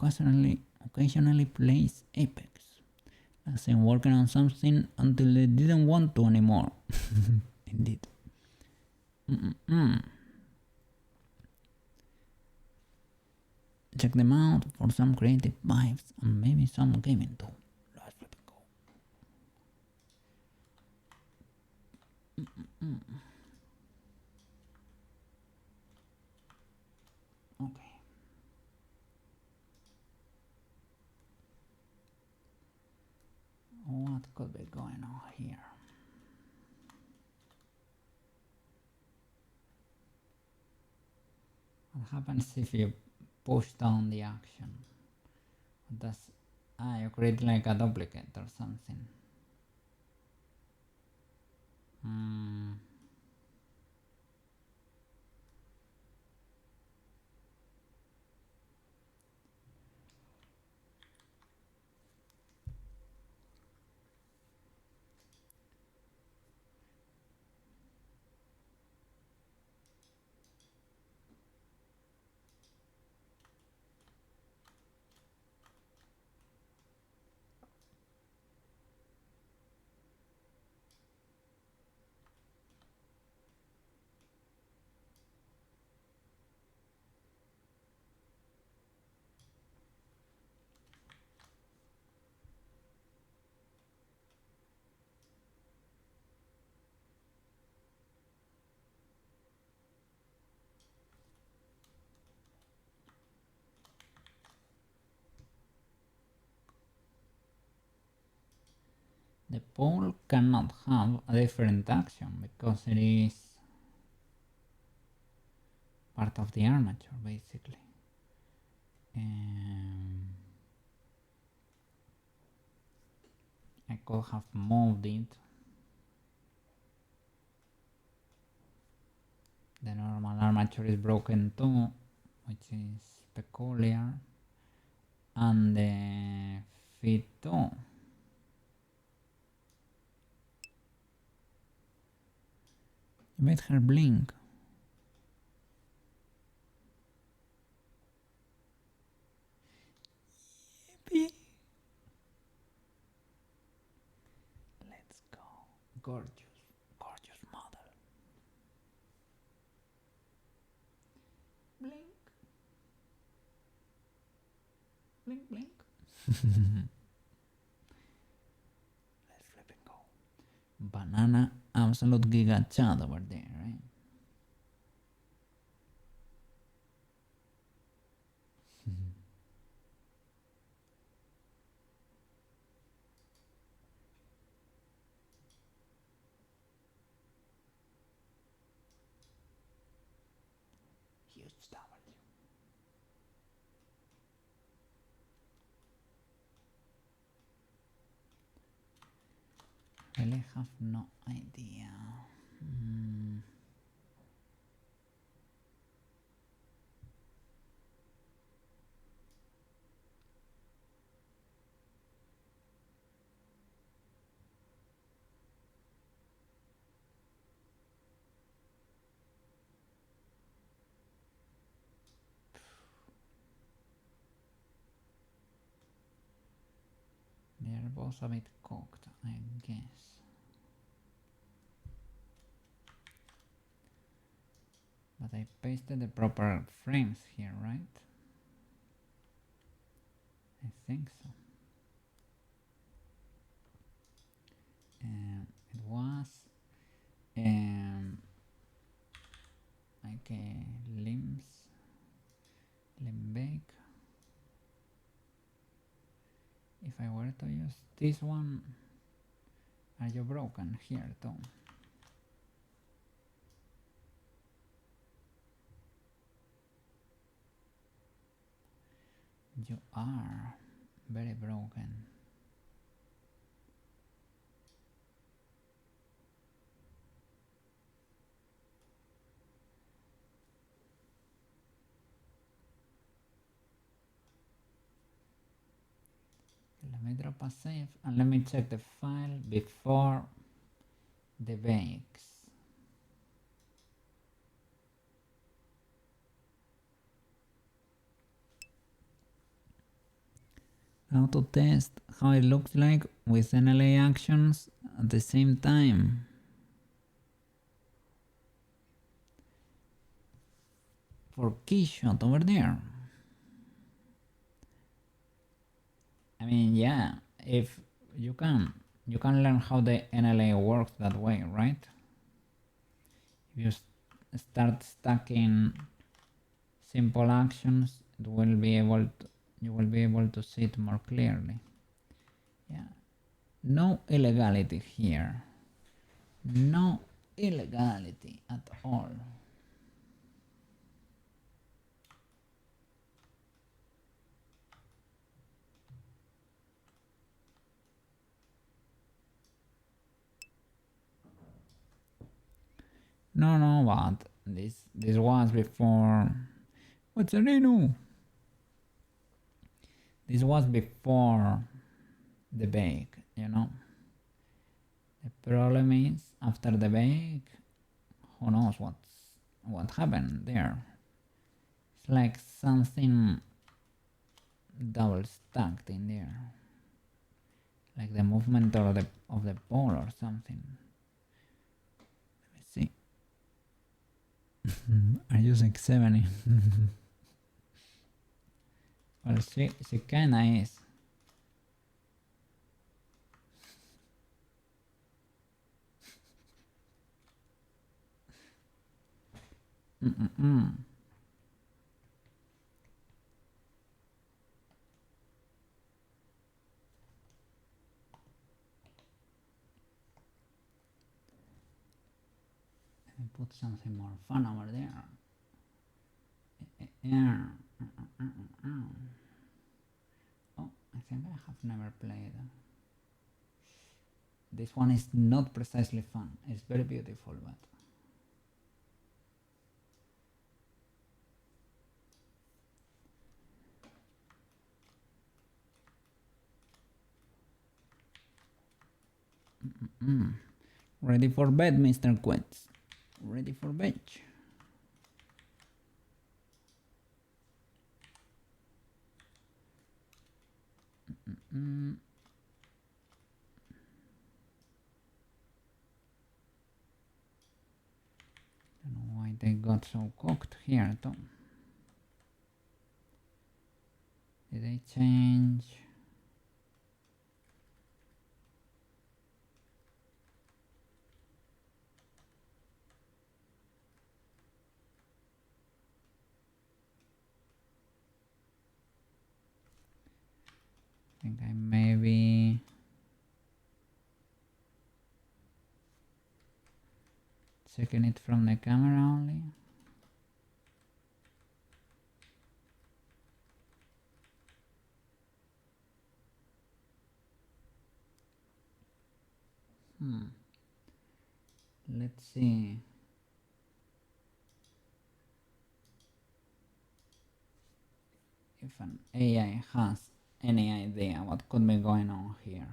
occasionally plays Apex. As in working on something until they didn't want to anymore. Indeed. Check them out for some creative vibes and maybe some gaming too. Let's flip and go. Okay. What could be going on here? What happens if you push down the action? What does you create like a duplicate or something? The pole cannot have a different action because it is part of the armature, basically. I could have moved it. The normal armature is broken too, which is peculiar, and the feet too. You made her blink. Yippee. Let's go. Gorgeous, gorgeous model. Blink. Blink, blink. Let's flip and go. Banana absolute giga chat over there, right? Huge W. really have no idea. They're both a bit cooked, I guess. But I pasted the proper frames here, right? I think so. It was like limb bake. If I were to use this one, are you broken here too? You are very broken. Let me drop a save and let me check the file before the bakes. How to test how it looks like with NLA actions at the same time. For keyshot over there. I mean, yeah, if you can learn how the NLA works that way, right? If you start stacking simple actions, you will be able to see it more clearly. Yeah, no illegality here. No illegality at all. No, but this was before. What's a Reno? This was before the bake, you know. The problem is after the bake, who knows what happened there. It's like something double stacked in there, like the movement of the ball or something. Let me see. Are you 670? Well, she kinda is. Let me put something more fun over there. Oh, I think I have never played. This one is not precisely fun. It's very beautiful, but ready for bed, Mr. Quetz. Ready for bed. I don't know why they got so cooked here, though. Did they change? I think I maybe checking it from the camera only. Let's see. If an AI has any idea what could be going on here.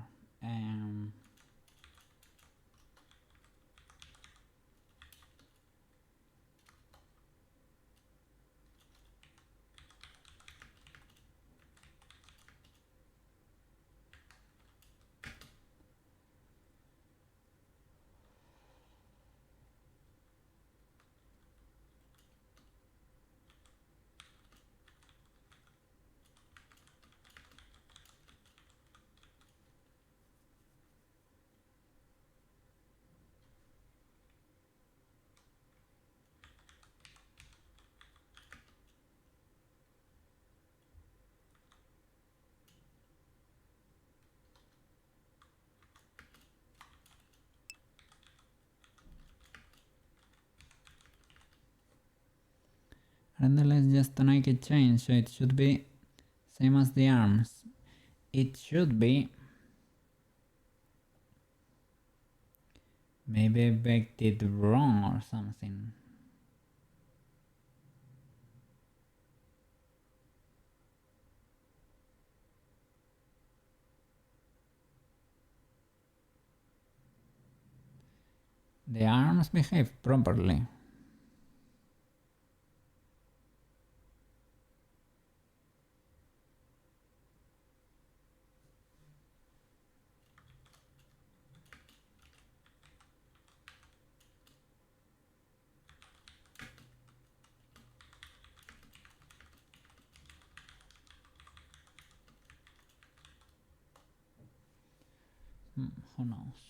And then let's just a naked change, so it should be same as the arms. It should be. Maybe I baked it wrong or something. The arms behave properly. Who knows?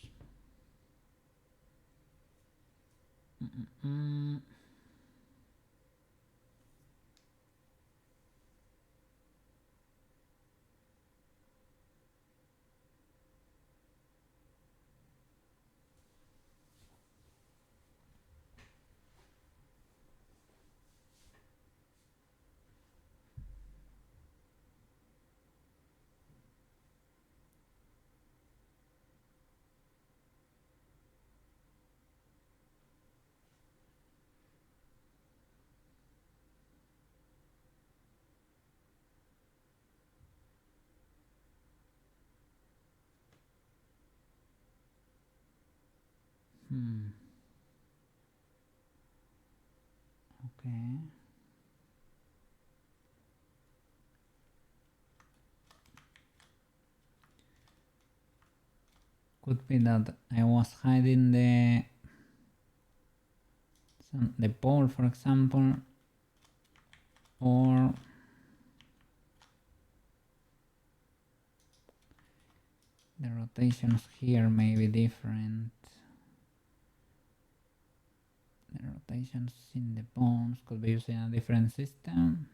Okay. Could be that I was hiding the pole, for example, or the rotations here may be different. The rotations in the bones could be using a different system.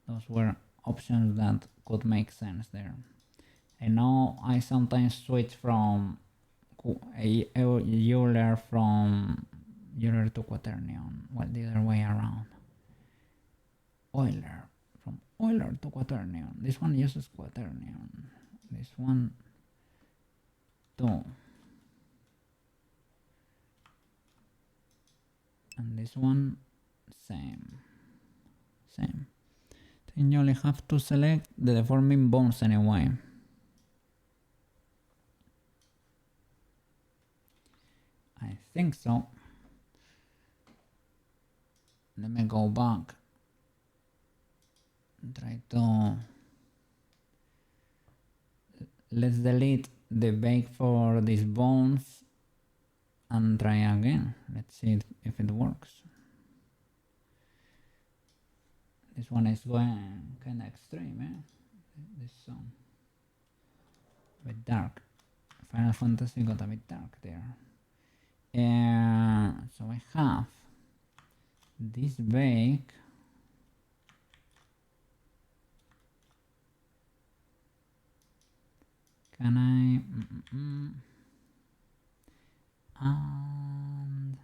Those were options that could make sense there. And now I sometimes switch from Euler to Quaternion, well, the other way around. Euler, from Euler to Quaternion. This one uses Quaternion. This one too. And this one, same. Then you only have to select the deforming bones anyway. I think so. Let me go back and try to... Let's delete the bake for these bones and try again. Let's see if it works. This one is going kinda extreme, This song. A bit dark. Final Fantasy got a bit dark there. So I have this bake. Can I... And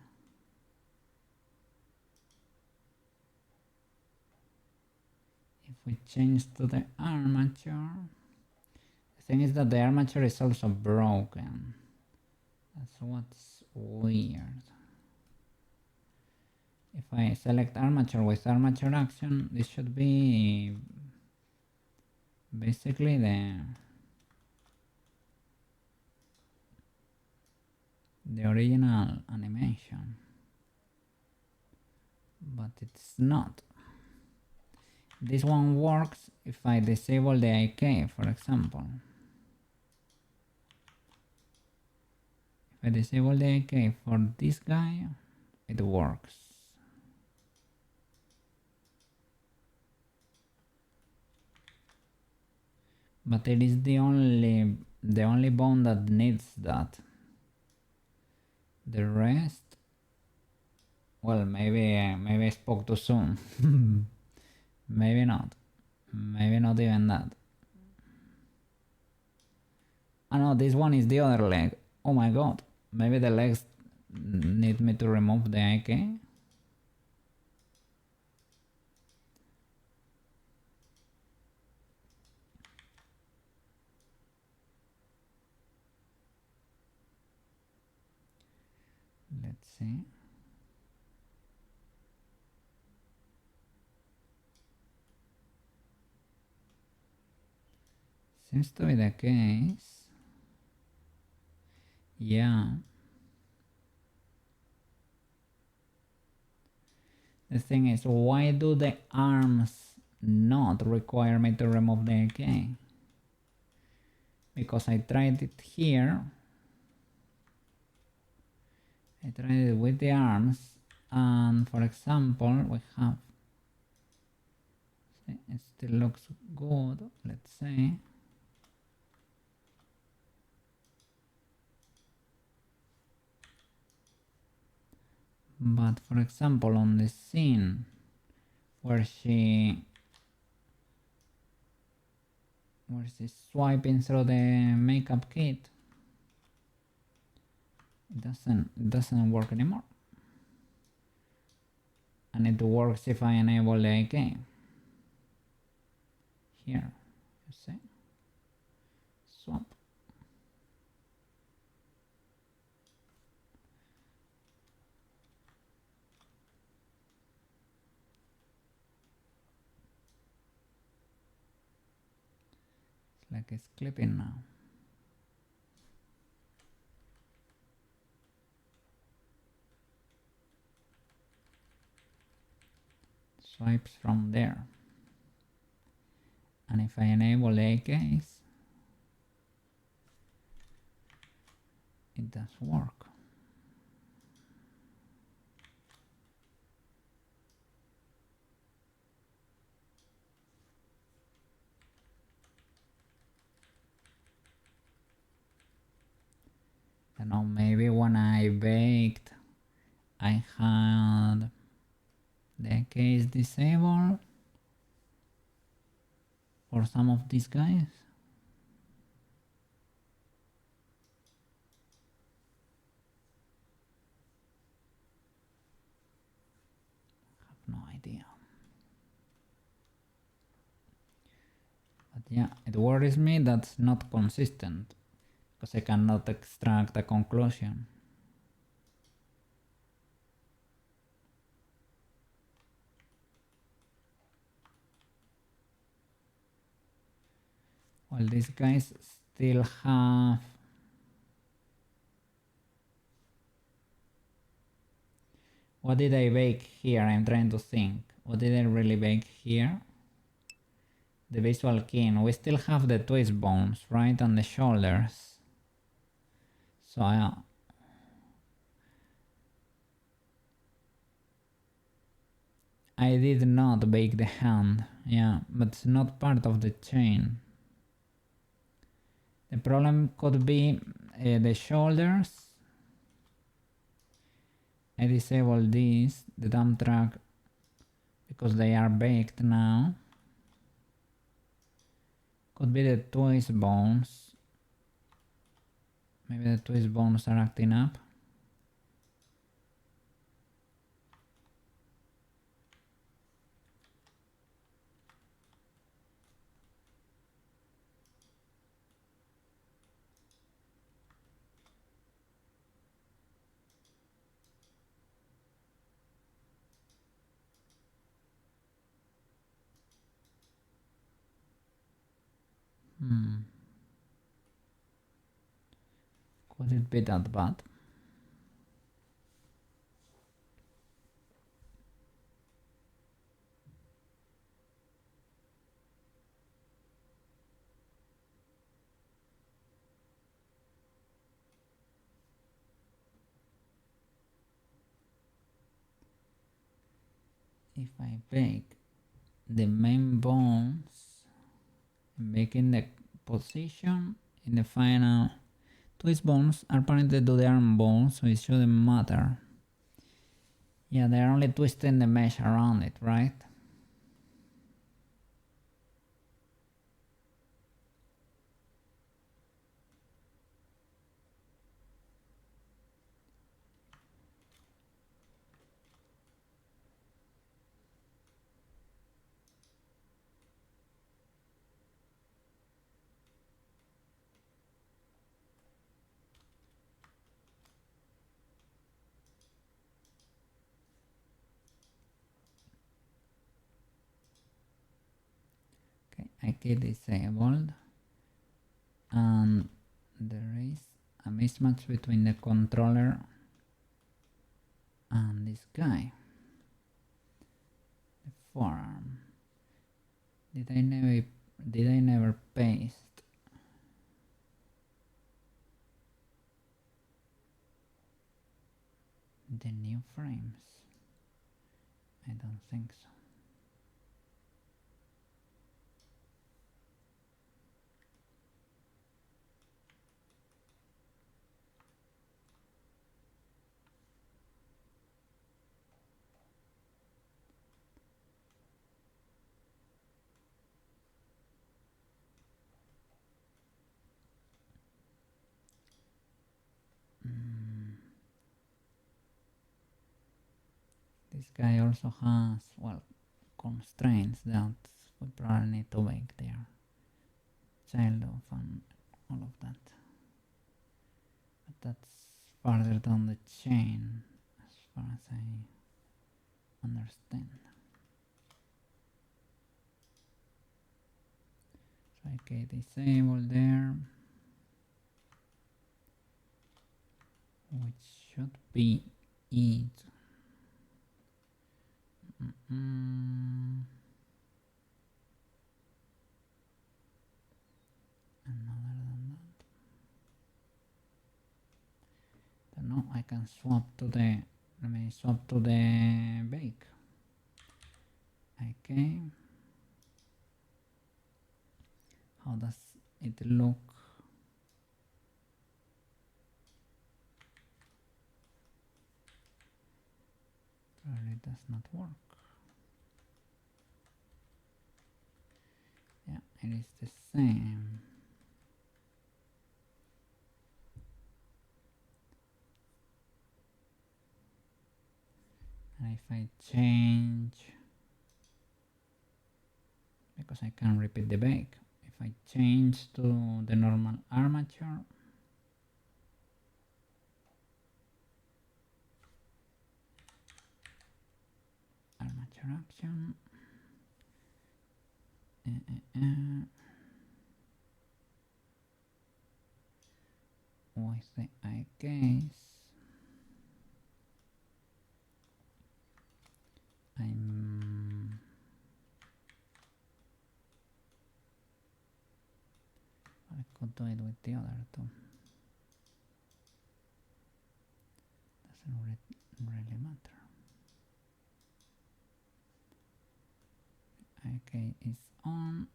if we change to the armature, the thing is that the armature is also broken. That's what's weird. If I select armature with armature action, this should be basically the original animation, but it's not. This one works if I disable the IK, for example. If I disable the IK for this guy, it works. But it is the only bone that needs that. The rest, well, maybe I spoke too soon. Maybe not. Maybe not even that. Oh no, this one is the other leg. Oh my god. Maybe the legs need me to remove the IK. Let's see. Seems to be the case. Yeah. The thing is, why do the arms not require me to remove the IK? Because I tried it here. I tried it with the arms, and for example, we have, see, it still looks good, let's say. But for example, on the scene where she's swiping through the makeup kit, it doesn't work anymore. And it works if I enable the IK. Here, you see? Swap. It's like it's clipping now. Swipes from there. And if I enable the IKs, it does work. I don't know, maybe when I baked, I had the case disabled for some of these guys. I have no idea. But yeah, it worries me that's not consistent, because I cannot extract a conclusion. Well, these guys still have... What did I bake here? I'm trying to think. What did I really bake here? The visual kin. We still have the twist bones, right? On the shoulders. So I did not bake the hand. Yeah, but it's not part of the chain. The problem could be the shoulders. I disable these, the dump track, because they are baked now. Could be the twist bones. Maybe the twist bones are acting up. Could it be that bad? If I bake the main bones, making the position in the final twist bones are pointed to the arm bones, so it shouldn't matter. Yeah, they're only twisting the mesh around it, right? Okay, I get disabled, and there is a mismatch between the controller and this guy. The forearm. Did I never paste the new frames? I don't think so. This guy also has, well, constraints that we probably need to make there. Child of and all of that. But that's farther down the chain as far as I understand. So I get disabled there, which should be it. And other than that, no, I can swap to the. Let me swap to the bake. Okay. How does it look? Probably does not work. Yeah, it is the same. And if I change, because I can repeat the bake, if I change to the normal armature, action, with the eye case, I could do it with the other two. Doesn't really matter. IK is on,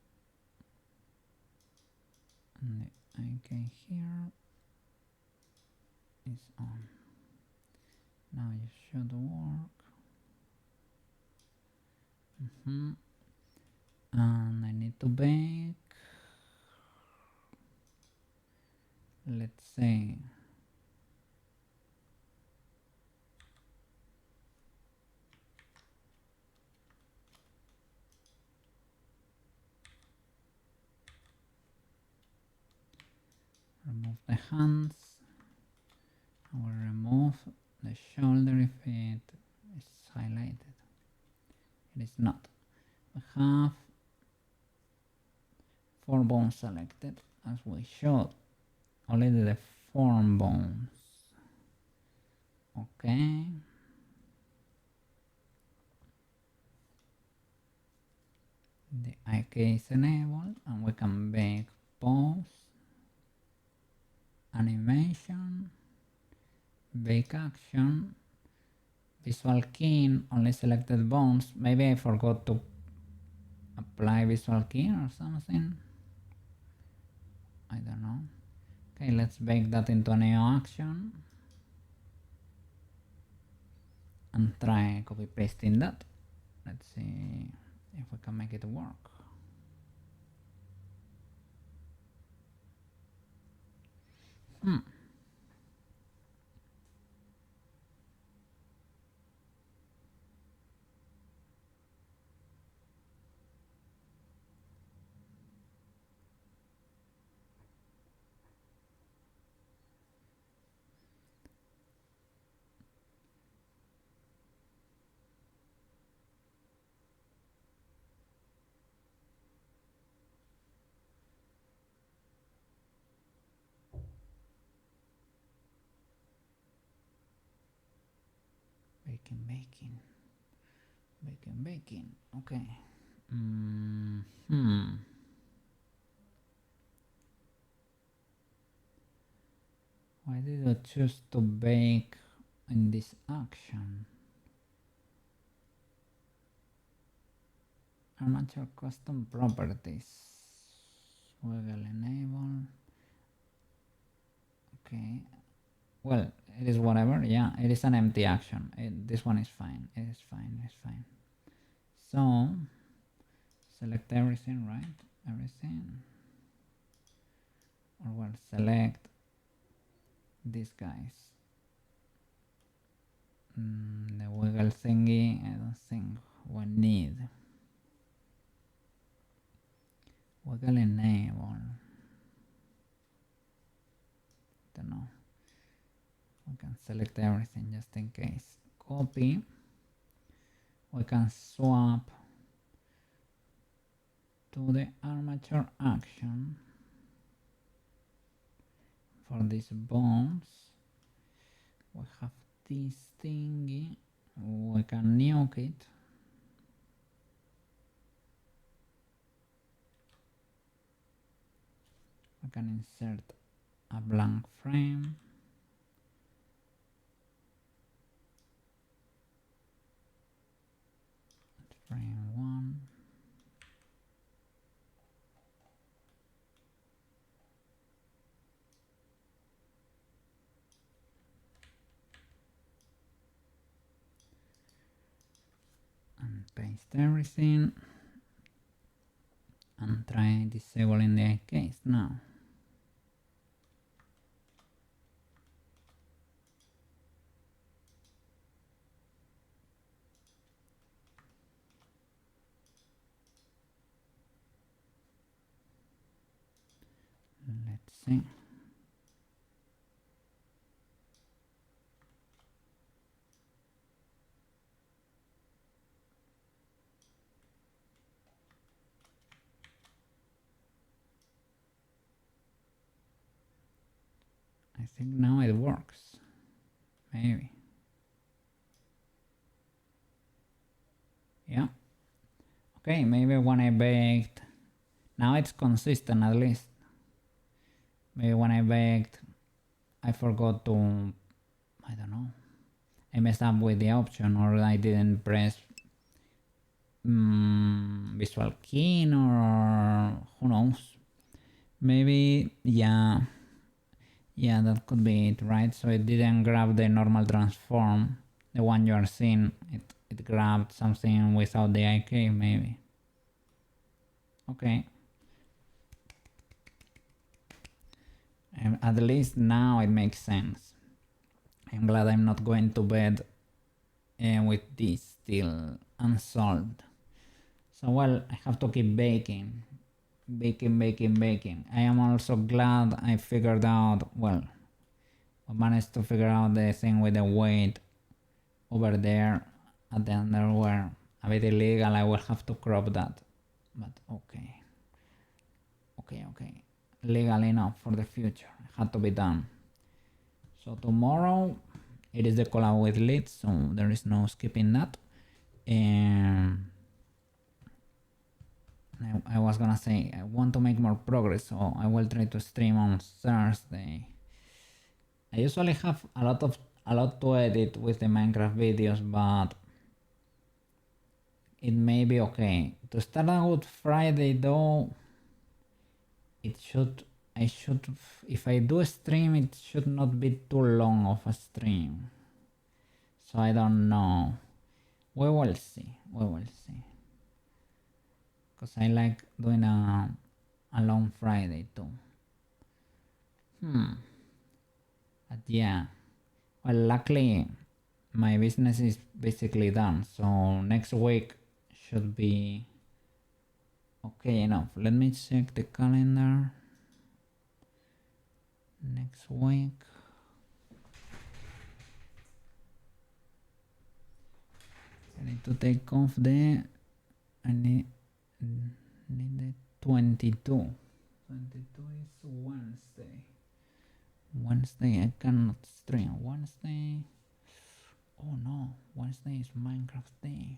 and the IK here is on. Now it should work. And I need to bake, let's say, remove the hands. I will remove the shoulder if it is highlighted. It is not. We have 4 bones selected as we showed. Only the form bones. Okay. The IK is enabled and we can make pose, animation, bake action, visual keying, only selected bones. Maybe I forgot to apply visual keying or something. I don't know. Okay, let's bake that into a new action and try copy pasting that. Let's see if we can make it work. Baking. Okay. Why did I choose to bake in this action? Armature custom properties. Wiggle enable. Okay. Well, it is whatever. Yeah, it is an empty action. This one is fine. It is fine. It's fine. So select everything, right? Everything. Or well, select these guys. The wiggle thingy, I don't think we need. Wiggle enable. Don't know. We can select everything just in case. Copy. We can swap to the armature action for these bones. We have this thingy. We can nuke it. We can insert a blank frame. Frame 1. And paste everything. And try disabling the case now. Let's see. I think now it works. Maybe. Yeah. Okay, maybe when I baked, now it's consistent at least. Maybe when I baked, I forgot to, I don't know, I messed up with the option, or I didn't press visual keying, or who knows. Maybe, yeah, that could be it, right? So it didn't grab the normal transform, the one you are seeing. It grabbed something without the IK, maybe. Okay. And at least now it makes sense. I'm glad I'm not going to bed with this still unsolved. So well, I have to keep baking. I am also glad I figured out, well, I managed to figure out the thing with the weight over there at the underwear. A bit illegal, I will have to crop that. But okay. Legal enough for the future. It had to be done. So tomorrow it is the collab with leads, so there is no skipping that. And I was gonna say I want to make more progress, so I will try to stream on Thursday. I usually have a lot to edit with the Minecraft videos, but it may be okay. To start a Good Friday though, if I do a stream, it should not be too long of a stream. So I don't know. We will see. Because I like doing a long Friday too. But yeah. Well, luckily my business is basically done, so next week should be okay enough. Let me check the calendar. Next week. I need to take off I need the 22. 22 is Wednesday. Wednesday I cannot stream. Wednesday. Oh no, Wednesday is Minecraft Day.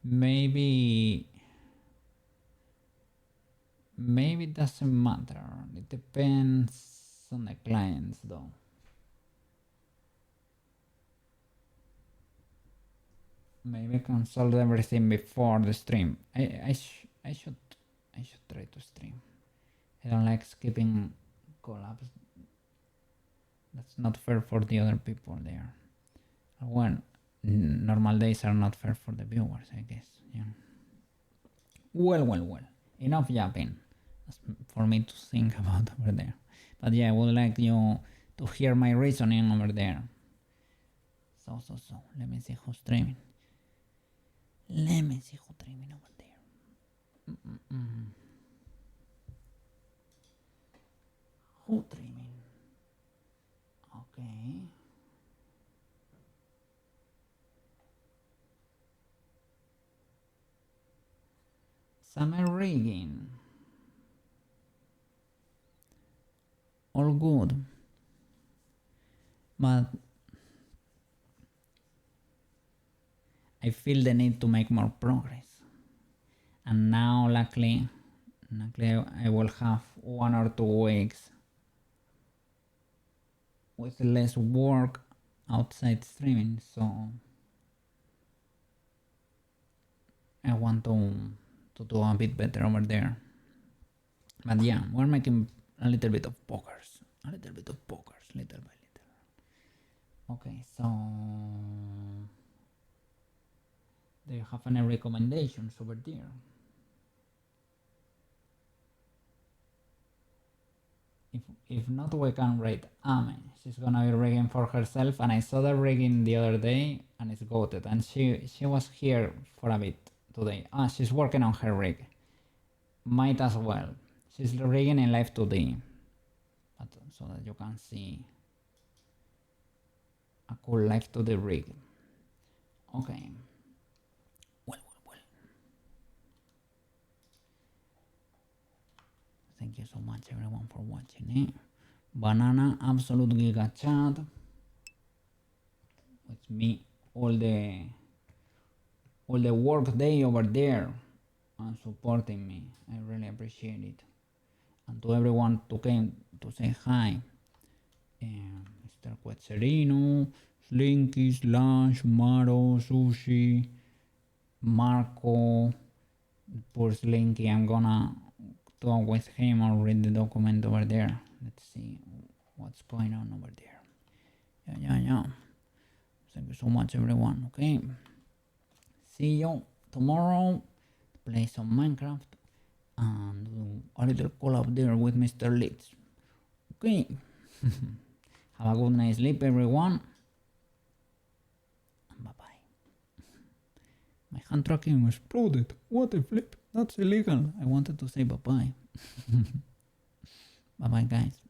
Maybe it doesn't matter. It depends on the clients though. Maybe I can solve everything before the stream. I should try to stream. I don't like skipping collabs. That's not fair for the other people there. Well, normal days are not fair for the viewers, I guess. Yeah. Well. Enough yapping. That's for me to think about over there. But yeah, I would like you to hear my reasoning over there. So. Let me see who's streaming. Over there. Who streaming? Okay. Summer rigging. All good. But I feel the need to make more progress. And now luckily I will have 1 or 2 weeks with less work outside streaming, so I want to do a bit better over there. But yeah, we're making a little bit of pokers, little by little. Okay, so do you have any recommendations over there? If not, we can rate Ame. She's gonna be rigging for herself, and I saw the rigging the other day and it's goated, and she was here for a bit today. She's working on her rig. Might as well. She's rigging in live 2D, but so that you can see a cool live 2D rig. Okay. Well. Thank you so much everyone for watching. Banana absolute giga chat with me all the work day over there and supporting me. I really appreciate it. And to everyone who came to say hi, Mr. Quetzerino, Slinky, Slash, Maro, Sushi, Marco, poor Slinky. I'm gonna talk with him or read the document over there. Let's see what's going on over there. Yeah. Thank you so much everyone. Okay, see you tomorrow. Play some Minecraft and do a little collab there with Mr. Leeds. Okay. Have a good night sleep everyone. Bye bye. My hand tracking exploded. What a flip. That's illegal. I wanted to say bye bye. Bye bye guys.